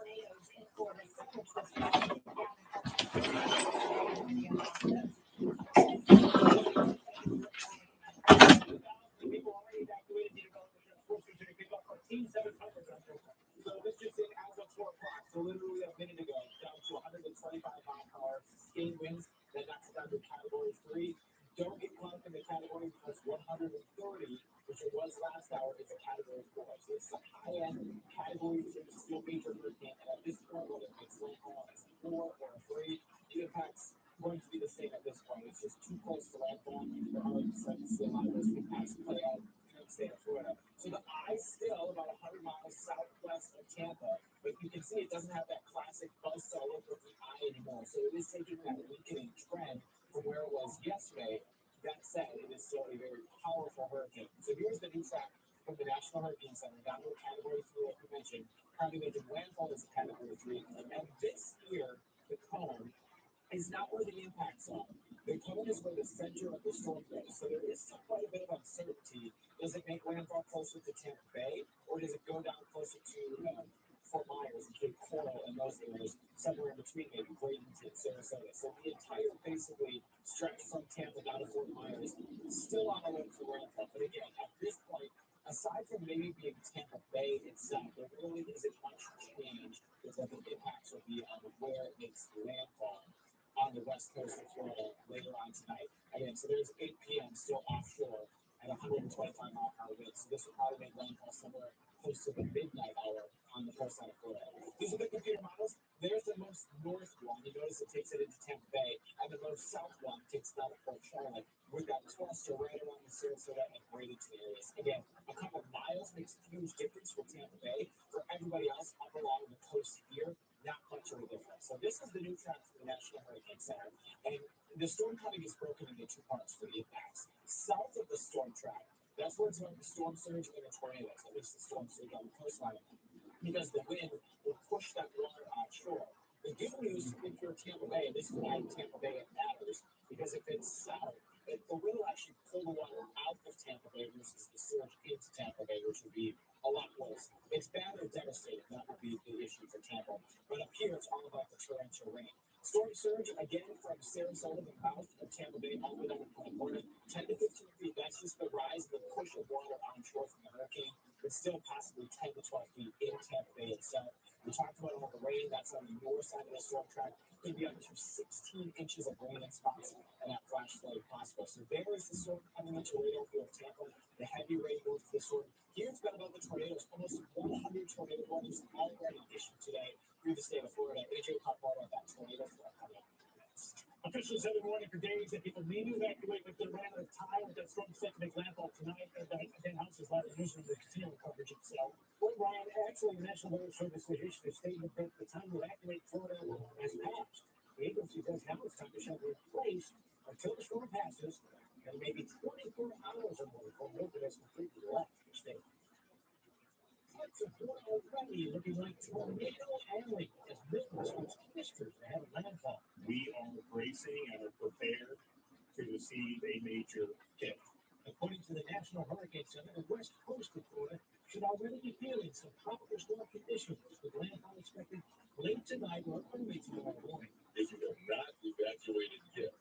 category 2 still major hurricane, and at this point, whether it's landfall as a 4 or a 3, the impact's going to be the same at this point. It's just too close to landfall. We're already starting to see a lot of those impacts play out here in the state of Florida. So the eye's still about 100 miles southwest of Tampa, but you can see it doesn't have that classic buzzsaw look with the eye anymore. So it is taking that weakening trend from where it was yesterday. That said, it is still a very powerful hurricane. So here's the new track from the National Hurricane Center down to a category 3, like we mentioned, currently making landfall as a category 3. And this here, the cone, is not where the impacts are. The cone is where the center of the storm goes. So there is still quite a bit of uncertainty. Does it make landfall closer to Tampa Bay, or does it go down closer to Fort Myers and Cape Coral and those areas, somewhere in between, maybe Bradenton, Sarasota? So the entire basically stretch from Tampa down to Fort Myers still on the way for landfall. But again, at this point, aside from maybe being Tampa Bay itself, there really isn't much change with what the impacts will be on where it makes landfall on the west coast of Florida later on tonight. Again, so there's 8 p.m. still offshore at 125-mile-per-hour winds. So this will probably make landfall somewhere close to the midnight hour on the coast side of Florida. These are the computer models. There's the most north one. You notice it takes it into Tampa Bay, and the most south one takes it out of Port Charlotte with that cluster right around the Sarasota and Bradenton areas. Again, a couple miles makes a huge difference for Tampa Bay. For everybody else up along the coast here, not much of a difference. So this is the new track for the National Hurricane Center. And the storm cutting is broken into 2 parts for the impacts. South of the storm track, that's where it's going to storm surge and the tornadoes, at least the storm surge on the coastline, because the wind will push that water offshore. The good news if you're Tampa Bay, this is why Tampa Bay it matters, because if it's south, the wind will actually pull the water out of Tampa Bay versus the surge into Tampa Bay, which would be a lot worse. It's bad or devastating. That would be the issue for Tampa. But up here, it's all about the torrential rain. Storm surge, again, from Sarasota, the mouth of Tampa Bay, all the way down to Point Florida, 10 to 15 feet. That's just the rise, the push of water onshore from the hurricane, but still possibly 10 to 12 feet in Tampa Bay itself. We talked about all the rain. That's on the north side of the storm track. Could be up to 16 inches of rain in spots and that flash flood possible. So there is the storm coming into radar field Tampa. The heavy rain goes to the storm. Here it's been about the tornadoes. Almost 100 tornado warnings already issued today through the state of Florida. AJ talked more about that tornado threat coming up. Officials have been warning for days that people may evacuate if they ran out of time with that storm set to make landfall tonight. Again, House is live news from the continual coverage itself. Well, Ryan, actually, the National Weather Service has issued a statement that the time to evacuate Florida has passed. The agency says now it's time to shelter in place until the storm passes, and maybe 24 hours or more before winter has completely left the state. Parts of Florida already looking like tornado alley as business was twisted ahead of landfall. We are bracing and are prepared to receive a major hit. According to the National Hurricane Center, the west coast of Florida should already be feeling some tropical storm conditions, with landfall expected late tonight or early tomorrow morning. If you have not evacuated yet,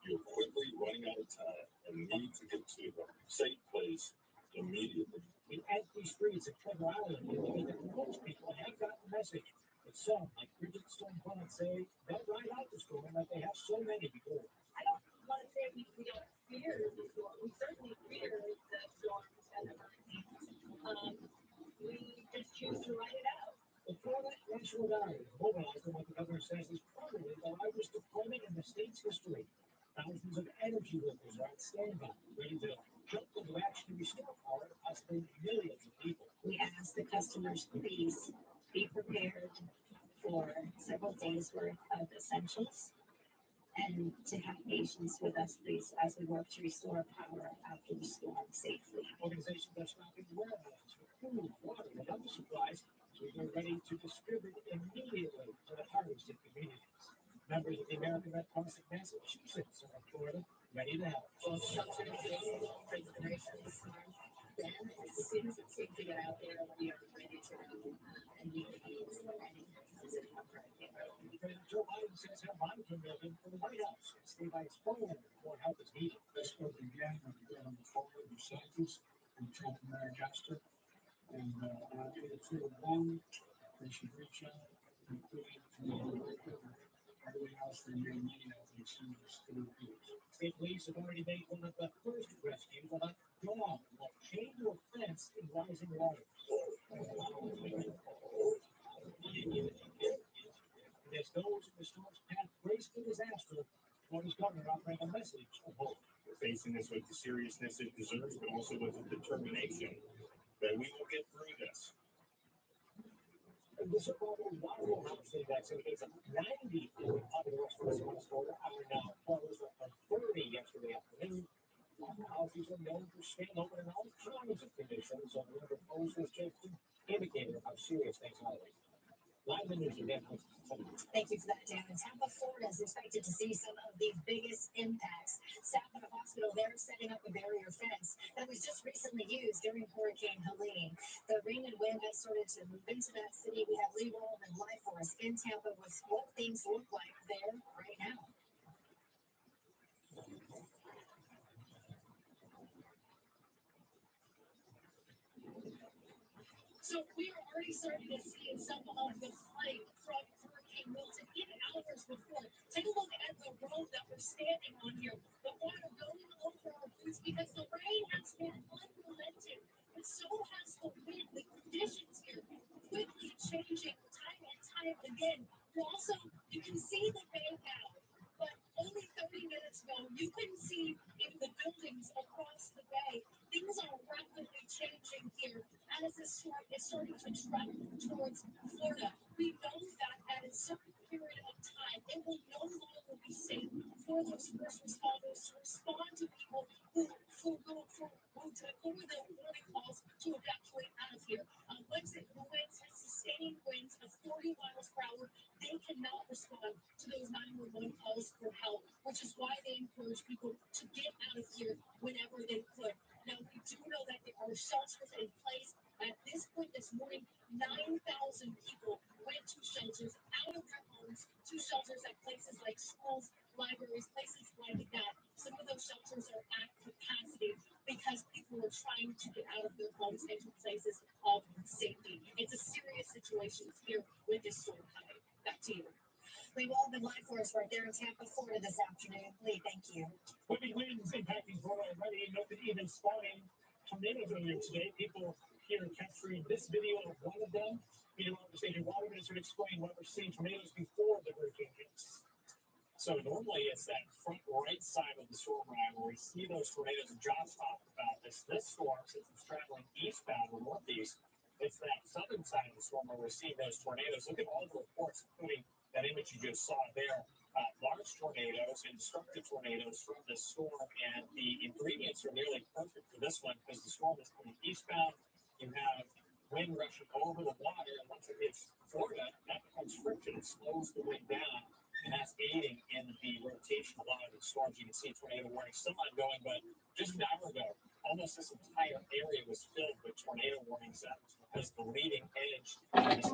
you're quickly running out of time and need to get to a safe place immediately. The empty streets of Treasure Island indicate that most people have gotten the message, but some, like Bridget Stone Bond, say they'll ride out the storm like they have so many before. I don't want to say we don't fear the storm. We certainly fear the storms and the hurricanes. We just choose to ride it out. The Florida National Guard is mobilized on what the governor says is probably the largest deployment in the state's history. Thousands of energy workers are on standby, ready to help them to actually restore power to possibly millions of people. We ask the customers, please be prepared for several days worth of essentials and to have patience with us, please, as we work to restore power after the storm safely. Organizations are stocking warehouses with food, water, and other supplies so they're ready to distribute immediately to the hardest hit communities. Members of the American Red Cross of Massachusetts are in Florida, ready to help. Well, shelter in place for the duration of the storm. Then, as soon as it's safe to get out there, we are ready to go and meet the needs of any specific hurricane. President Joe Biden says he'll monitor building for the White House and stay by his phone when more help is needed. I spoke again with Governor Florida DeSantis and Trump Mayor Jester, and I'll give it to one. They should reach out, including to the State police have already made one of the first rescues of a dog that chained to a fence in rising water. This goes in the storm's path braced for disaster. Florida's governor offering a message of hope. We're facing this with the seriousness it deserves, but also with the determination that we will get through this. And the Chicago Water Housing activities of 90 out of the restaurants in Florida are now closed at 30 yesterday afternoon. Houses are known for staying open in all kinds of conditions, so the river flows was just an indicator of how serious things are. Live news again. Thank you for that, Dan. And Tampa, Florida is expected to see some of the biggest impacts. Staff at a hospital there setting up a barrier fence that was just recently used during Hurricane Helene. The rain and wind has started to move into that city. We have Lee Rowland and live for us in Tampa with what things look like there right now. So we are already starting to see some of the flame from Hurricane Milton even hours before. Take a look at the road that we're standing on here. The water going over our boots because the rain has been unrelenting. But so has the wind. The conditions here quickly changing time and time again. You can see the bay now, but only 30 minutes ago, you couldn't see even the buildings across the bay. Things are rapidly changing here as this storm is starting to track towards Florida. We know that at a certain period of time, it will no longer be safe for those first responders to respond to people who go for the warning calls to evacuate out of here. Once the winds have sustained winds of 40 miles per hour, they cannot respond to those 911 calls for help, which is why they encourage people to get out of here whenever they could. Now, we do know that there are shelters in place. At this point this morning, 9,000 people went to shelters out of their homes, to shelters at places like schools, libraries, places like that. Some of those shelters are at capacity because people are trying to get out of their homes into places of safety. It's a serious situation here with this storm coming. Back to you. We've all been live for us right there in Tampa, Florida this afternoon. Lee, thank you. Whipping winds impacting Florida already. Noted even spawning tornadoes earlier today. People here capturing this video of one of them. Meteorologist Adrian Waterman would explain why we're seeing tornadoes before the hurricane hits. So normally it's that front right side of the storm line where we see those tornadoes. And John's talked about this. This storm, since it's traveling eastbound or northeast, it's that southern side of the storm where we're seeing those tornadoes. Look at all the reports, including that image you just saw there. Large tornadoes and destructive tornadoes from this storm, and the ingredients are nearly perfect for this one because the storm is coming eastbound. You have wind rushing over the water, and once it hits Florida, that becomes friction. It slows the wind down, and that's aiding in the rotation of a lot of the storms. You can see tornado warnings still ongoing, but just an hour ago, almost this entire area was filled with tornado warnings. That was because the leading edge of this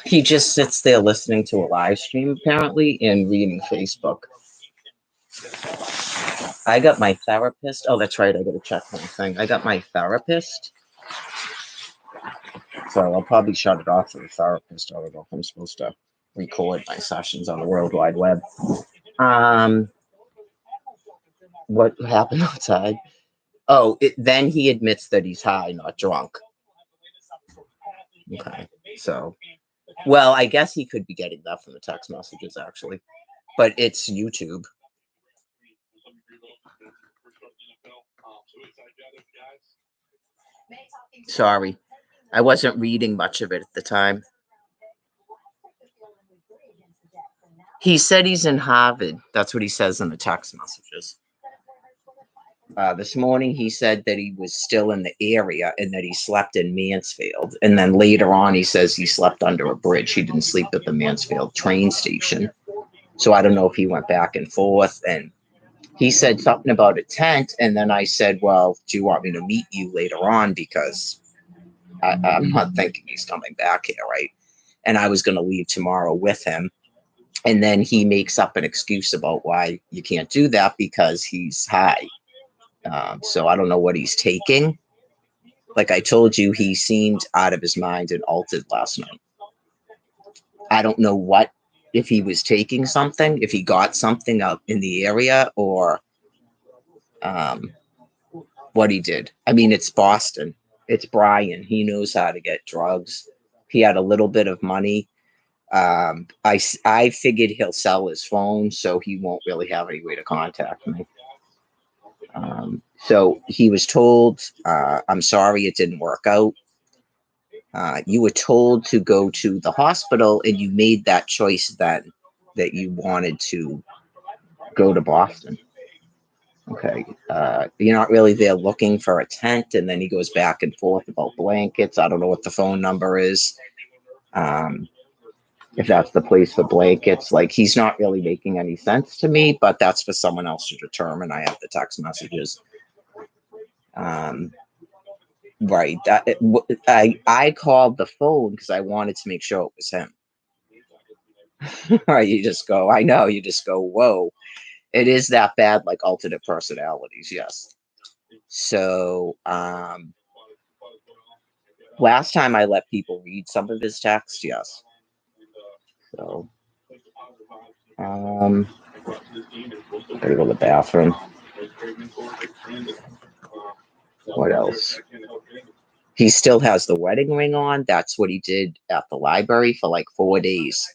He just sits there listening to a live stream, apparently, and reading Facebook. I got my therapist. Oh, that's right. I got to check one thing. I got my therapist. So I'll probably shut it off for the therapist. I don't know if I'm supposed to record my sessions on the World Wide Web. What happened outside? Oh, then he admits that he's high, not drunk. Okay, so, well, I guess he could be getting that from the text messages, actually. But it's YouTube. Sorry, I wasn't reading much of it at the time. He said he's in Harvard. That's what he says in the text messages. This morning, he said that he was still in the area and that he slept in Mansfield. And then later on, he says he slept under a bridge. He didn't sleep at the Mansfield train station. So I don't know if he went back and forth. And he said something about a tent. And then I said, well, do you want me to meet you later on? Because I'm not thinking he's coming back here, right? And I was going to leave tomorrow with him. And then he makes up an excuse about why you can't do that because he's high. So I don't know what he's taking. Like I told you, he seemed out of his mind and altered last night. I don't know what, if he was taking something, if he got something out in the area, or what he did. I mean, it's Boston. It's Brian. He knows how to get drugs. He had a little bit of money. I figured he'll sell his phone, so he won't really have any way to contact me. So he was told, I'm sorry it didn't work out. You were told to go to the hospital, and you made that choice then that you wanted to go to Boston. Okay. You're not really there looking for a tent. And then he goes back and forth about blankets. I don't know what the phone number is. If that's the place for blankets, like he's not really making any sense to me, but that's for someone else to determine. I have the text messages. Right. I called the phone because I wanted to make sure it was him. Right. You just go, I know, you just go, whoa. It is that bad, like alternate personalities, yes. So last time I let people read some of his text, yes. So gotta go to the bathroom. What else? He still has the wedding ring on. That's what he did at the library for like 4 days.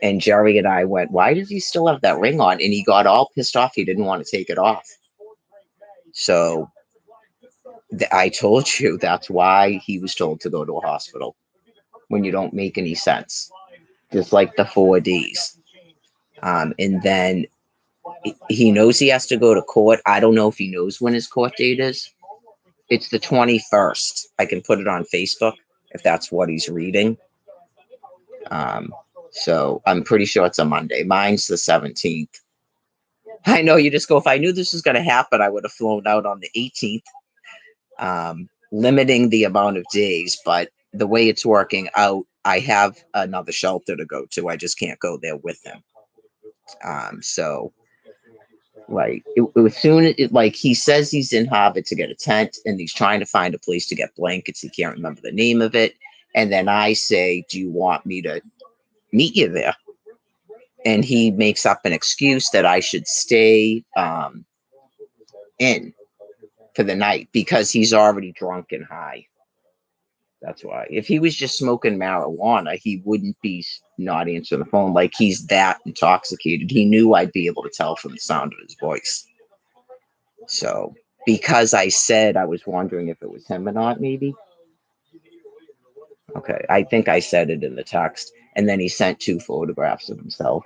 And Jerry and I went, why does he still have that ring on? And he got all pissed off. He didn't want to take it off. So I told you that's why he was told to go to a hospital when you don't make any sense. Just like the 4 Ds. And then he knows he has to go to court. I don't know if he knows when his court date is. It's the 21st. I can put it on Facebook if that's what he's reading. So I'm pretty sure it's a Monday. Mine's the 17th. I know, you just go, if I knew this was going to happen, I would have flown out on the 18th, limiting the amount of days. But the way it's working out, I have another shelter to go to. I just can't go there with him. So like as soon as like he says he's in Harvard to get a tent, and he's trying to find a place to get blankets. He can't remember the name of it. And then I say, do you want me to meet you there? And he makes up an excuse that I should stay in for the night because he's already drunk and high. That's why. If he was just smoking marijuana, he wouldn't be not answering the phone. Like he's that intoxicated. He knew I'd be able to tell from the sound of his voice. So because I said I was wondering if it was him or not, maybe. Okay, I think I said it in the text. And then he sent 2 photographs of himself.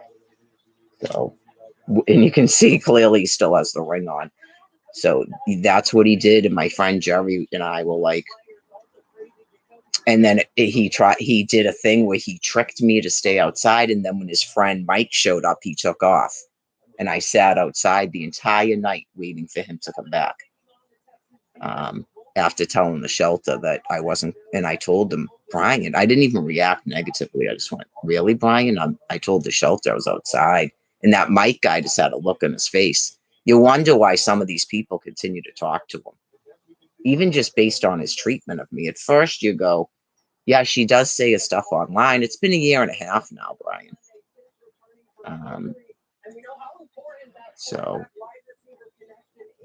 So, and you can see clearly he still has the ring on. So that's what he did. And my friend Jerry and I were like, and then he did a thing where he tricked me to stay outside. And then when his friend Mike showed up, he took off. And I sat outside the entire night waiting for him to come back. After telling the shelter that I wasn't, and I told him, Brian, I didn't even react negatively. I just went, really, Brian? I told the shelter I was outside. And that Mike guy just had a look on his face. You wonder why some of these people continue to talk to him, even just based on his treatment of me. At first you go, yeah, she does say his stuff online. It's been a year and a half now, Brian. So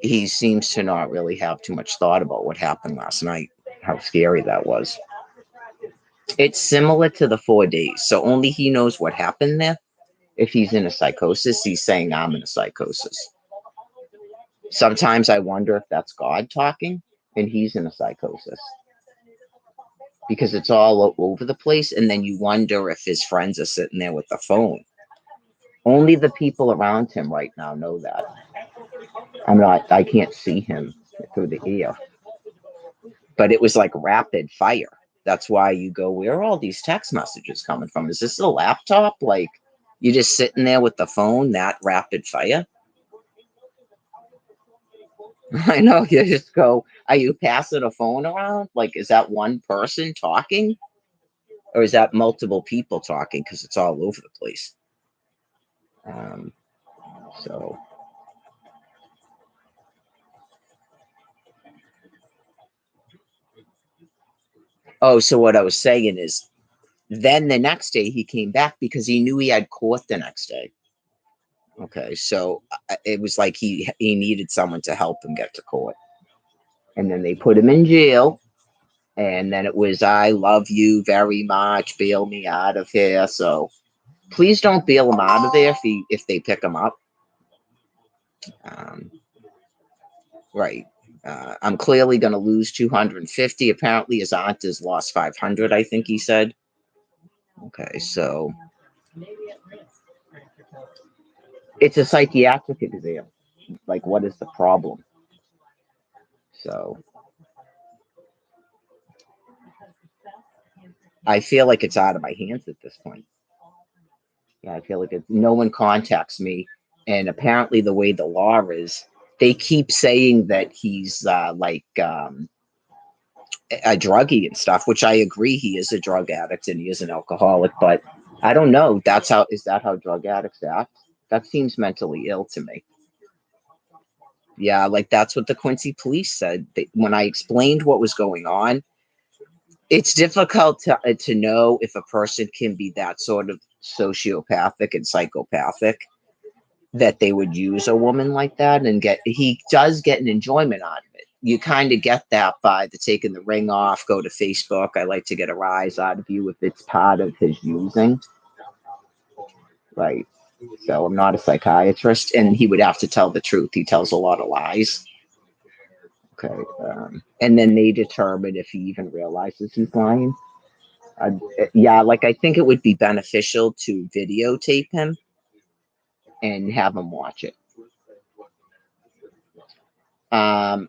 he seems to not really have too much thought about what happened last night, how scary that was. It's similar to the 4 days. So only he knows what happened there. If he's in a psychosis, he's saying I'm in a psychosis. Sometimes I wonder if that's God talking and he's in a psychosis. Because it's all over the place. And then you wonder if his friends are sitting there with the phone. Only the people around him right now know that. I can't see him through the ear. But it was like rapid fire. That's why you go, where are all these text messages coming from? Is this a laptop? Like, you're just sitting there with the phone, that rapid fire? I know, you just go, are you passing a phone around? Like, is that one person talking? Or is that multiple people talking? Because it's all over the place. So. Oh, so what I was saying is, then the next day he came back because he knew he had court the next day. Okay, so it was like he needed someone to help him get to court, and then they put him in jail. And then it was, I love you very much, bail me out of here. So please don't bail him out of there if they pick him up. Right. I'm clearly going to lose 250. Apparently his aunt has lost 500, I think he said. Okay, so it's a psychiatric exam. Like, what is the problem? So I feel like it's out of my hands at this point. Yeah, I feel like no one contacts me. And apparently the way the law is, they keep saying that he's a druggie and stuff, which I agree he is a drug addict and he is an alcoholic, but I don't know. Is that how drug addicts act? That seems mentally ill to me. Yeah, like that's what the Quincy police said. When I explained what was going on, it's difficult to know if a person can be that sort of sociopathic and psychopathic that they would use a woman like that and he does get an enjoyment out of it. You kind of get that by the taking the ring off, go to Facebook. I like to get a rise out of you if it's part of his using. Right. So I'm not a psychiatrist, and he would have to tell the truth. He tells a lot of lies. Okay. And then they determine if he even realizes he's lying. Yeah, like I think it would be beneficial to videotape him and have him watch it. I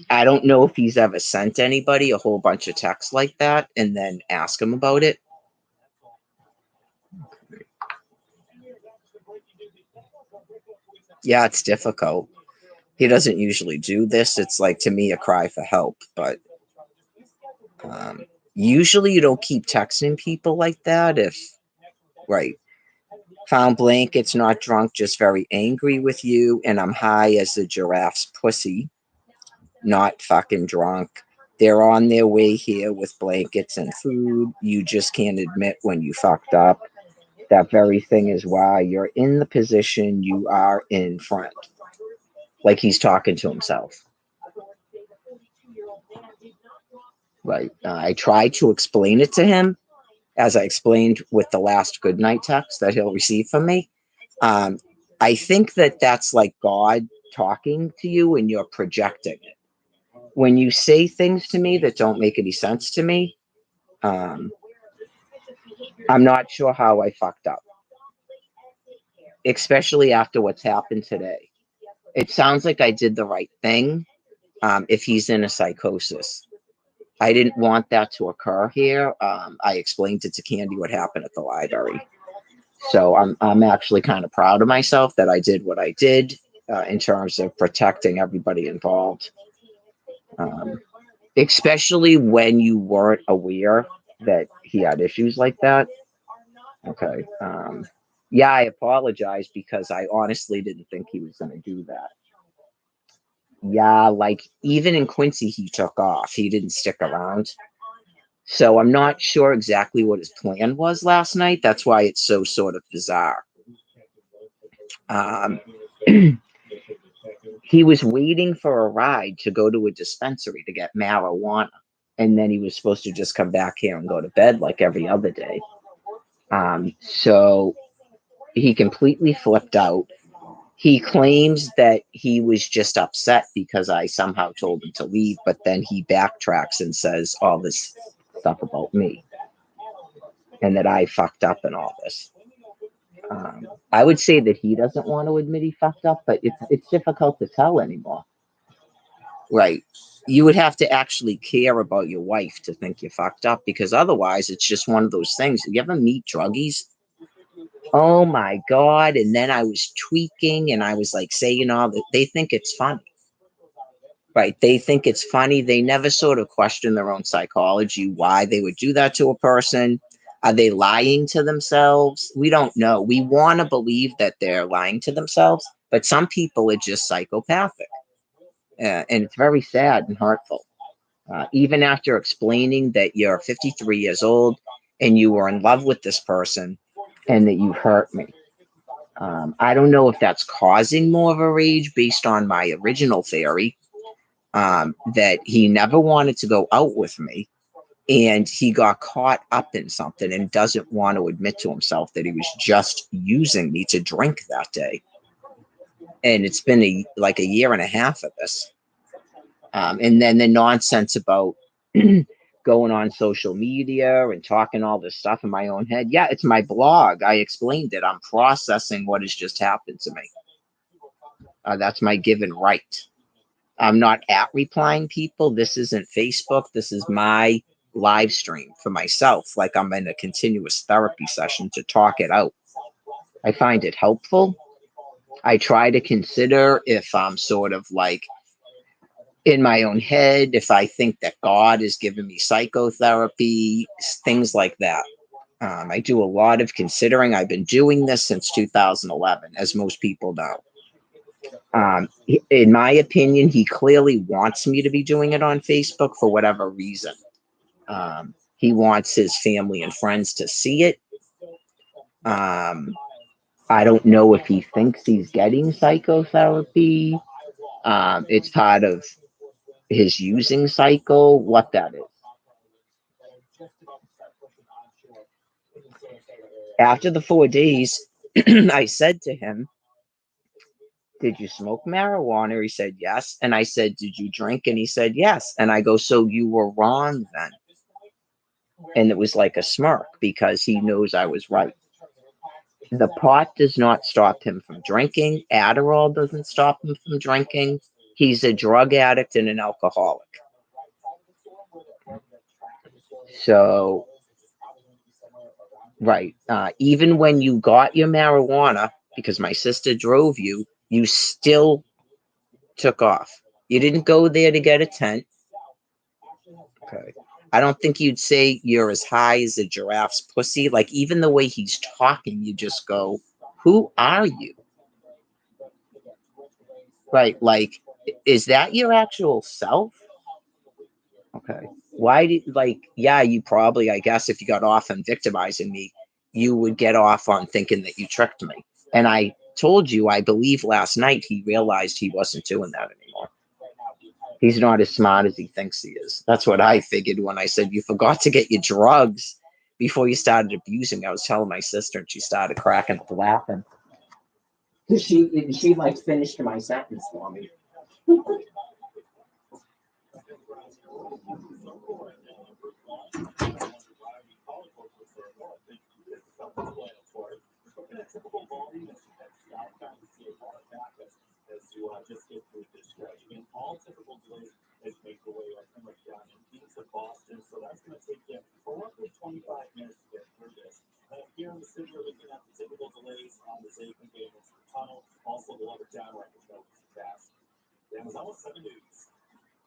don't know if he's ever sent anybody a whole bunch of texts like that and then ask him about it. Yeah, it's difficult. He doesn't usually do this. It's like, to me, a cry for help. But usually you don't keep texting people like that right. Found blankets, not drunk, just very angry with you. And I'm high as a giraffe's pussy, not fucking drunk. They're on their way here with blankets and food. You just can't admit when you fucked up. That very thing is why you're in the position you are in front. Like he's talking to himself. Right. I tried to explain it to him, as I explained with the last goodnight text that he'll receive from me. I think that's like God talking to you and you're projecting it. When you say things to me that don't make any sense to me, I'm not sure how I fucked up, especially after what's happened today. It sounds like I did the right thing if he's in a psychosis. I didn't want that to occur here. I explained it to Candy what happened at the library. So I'm actually kind of proud of myself that I did what I did in terms of protecting everybody involved. Especially when you weren't aware that he had issues like that. Okay. Yeah, I apologize because I honestly didn't think he was going to do that. Yeah, like even in Quincy, he took off. He didn't stick around. So I'm not sure exactly what his plan was last night. That's why it's so sort of bizarre. He was waiting for a ride to go to a dispensary to get marijuana. And then he was supposed to just come back here and go to bed like every other day. So he completely flipped out. He claims that he was just upset because I somehow told him to leave, but then he backtracks and says all this stuff about me and that I fucked up and all this. I would say that he doesn't want to admit he fucked up, but it's difficult to tell anymore. Right. You would have to actually care about your wife to think you fucked up, because otherwise it's just one of those things. You ever meet druggies? Oh my God. And then I was tweaking and I was like saying all that. They think it's funny. Right. They think it's funny. They never sort of question their own psychology, why they would do that to a person. Are they lying to themselves? We don't know. We want to believe that they're lying to themselves, but some people are just psychopathic. And it's very sad and hurtful. Even after explaining that you're 53 years old and you were in love with this person and that you hurt me. I don't know if that's causing more of a rage based on my original theory, that he never wanted to go out with me and he got caught up in something and doesn't want to admit to himself that he was just using me to drink that day. And it's been like a year and a half of this. And then the nonsense about going on social media and talking all this stuff in my own head. Yeah, it's my blog. I explained it. I'm processing what has just happened to me. That's my given right. I'm not at replying people. This isn't Facebook. This is my live stream for myself. Like I'm in a continuous therapy session to talk it out. I find it helpful. I try to consider if I'm sort of like in my own head, if I think that God is giving me psychotherapy, things like that. I do a lot of considering. I've been doing this since 2011, as most people know. In my opinion, he clearly wants me to be doing it on Facebook for whatever reason. He wants his family and friends to see it. I don't know if he thinks he's getting psychotherapy. It's part of his using cycle, what that is. After the 4 days, I said to him, did you smoke marijuana? He said, yes. And I said, did you drink? And he said, yes. And I go, so you were wrong then. And it was like a smirk because he knows I was right. The pot does not stop him from drinking. Adderall doesn't stop him from drinking. He's a drug addict and an alcoholic. So, right. Even when you got your marijuana, because my sister drove you, you still took off. You didn't go there to get a tent. Okay. I don't think you'd say you're as high as a giraffe's pussy. Like, even the way he's talking, you just go, who are you? Right. Like, is that your actual self? Okay. Why did, like, yeah, you probably, I guess, if you got off on victimizing me, you would get off on thinking that you tricked me. And I told you, I believe last night he realized he wasn't doing that anymore. He's not as smart as he thinks he is. That's what I figured when I said, you forgot to get your drugs before you started abusing me. I was telling my sister and she started cracking up laughing. She like finished my sentence for me. Just get through this stretch. I mean, all typical delays is make the way up and down into Boston. So that's going to take you for roughly 25 minutes to get through this. Here in the city, we're looking at the typical delays on the Zay Convenience Tunnel, also the Lover Town right now. Fast. That was almost 7 news.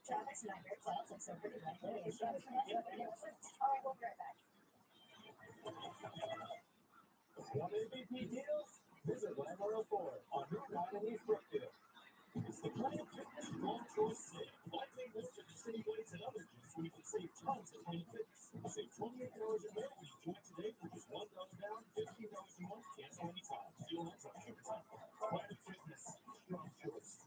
Traffic's not your clouds, like so pretty much. All right, we'll be right back. Want any BP deals? Visit Landlord Ford on Route 9 in East Brookfield. It's the Planet Fitness Long Choice Sale. Why take most of the city weights and other gifts when you can save tons at Planet Fitness? Save $28 a day when you join today for just $1 down, $15 a month, cancel anytime. Deal next on Shopify. Planet Fitness, strong choice.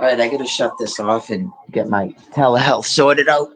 All right, I gotta shut this off and get my telehealth sorted out.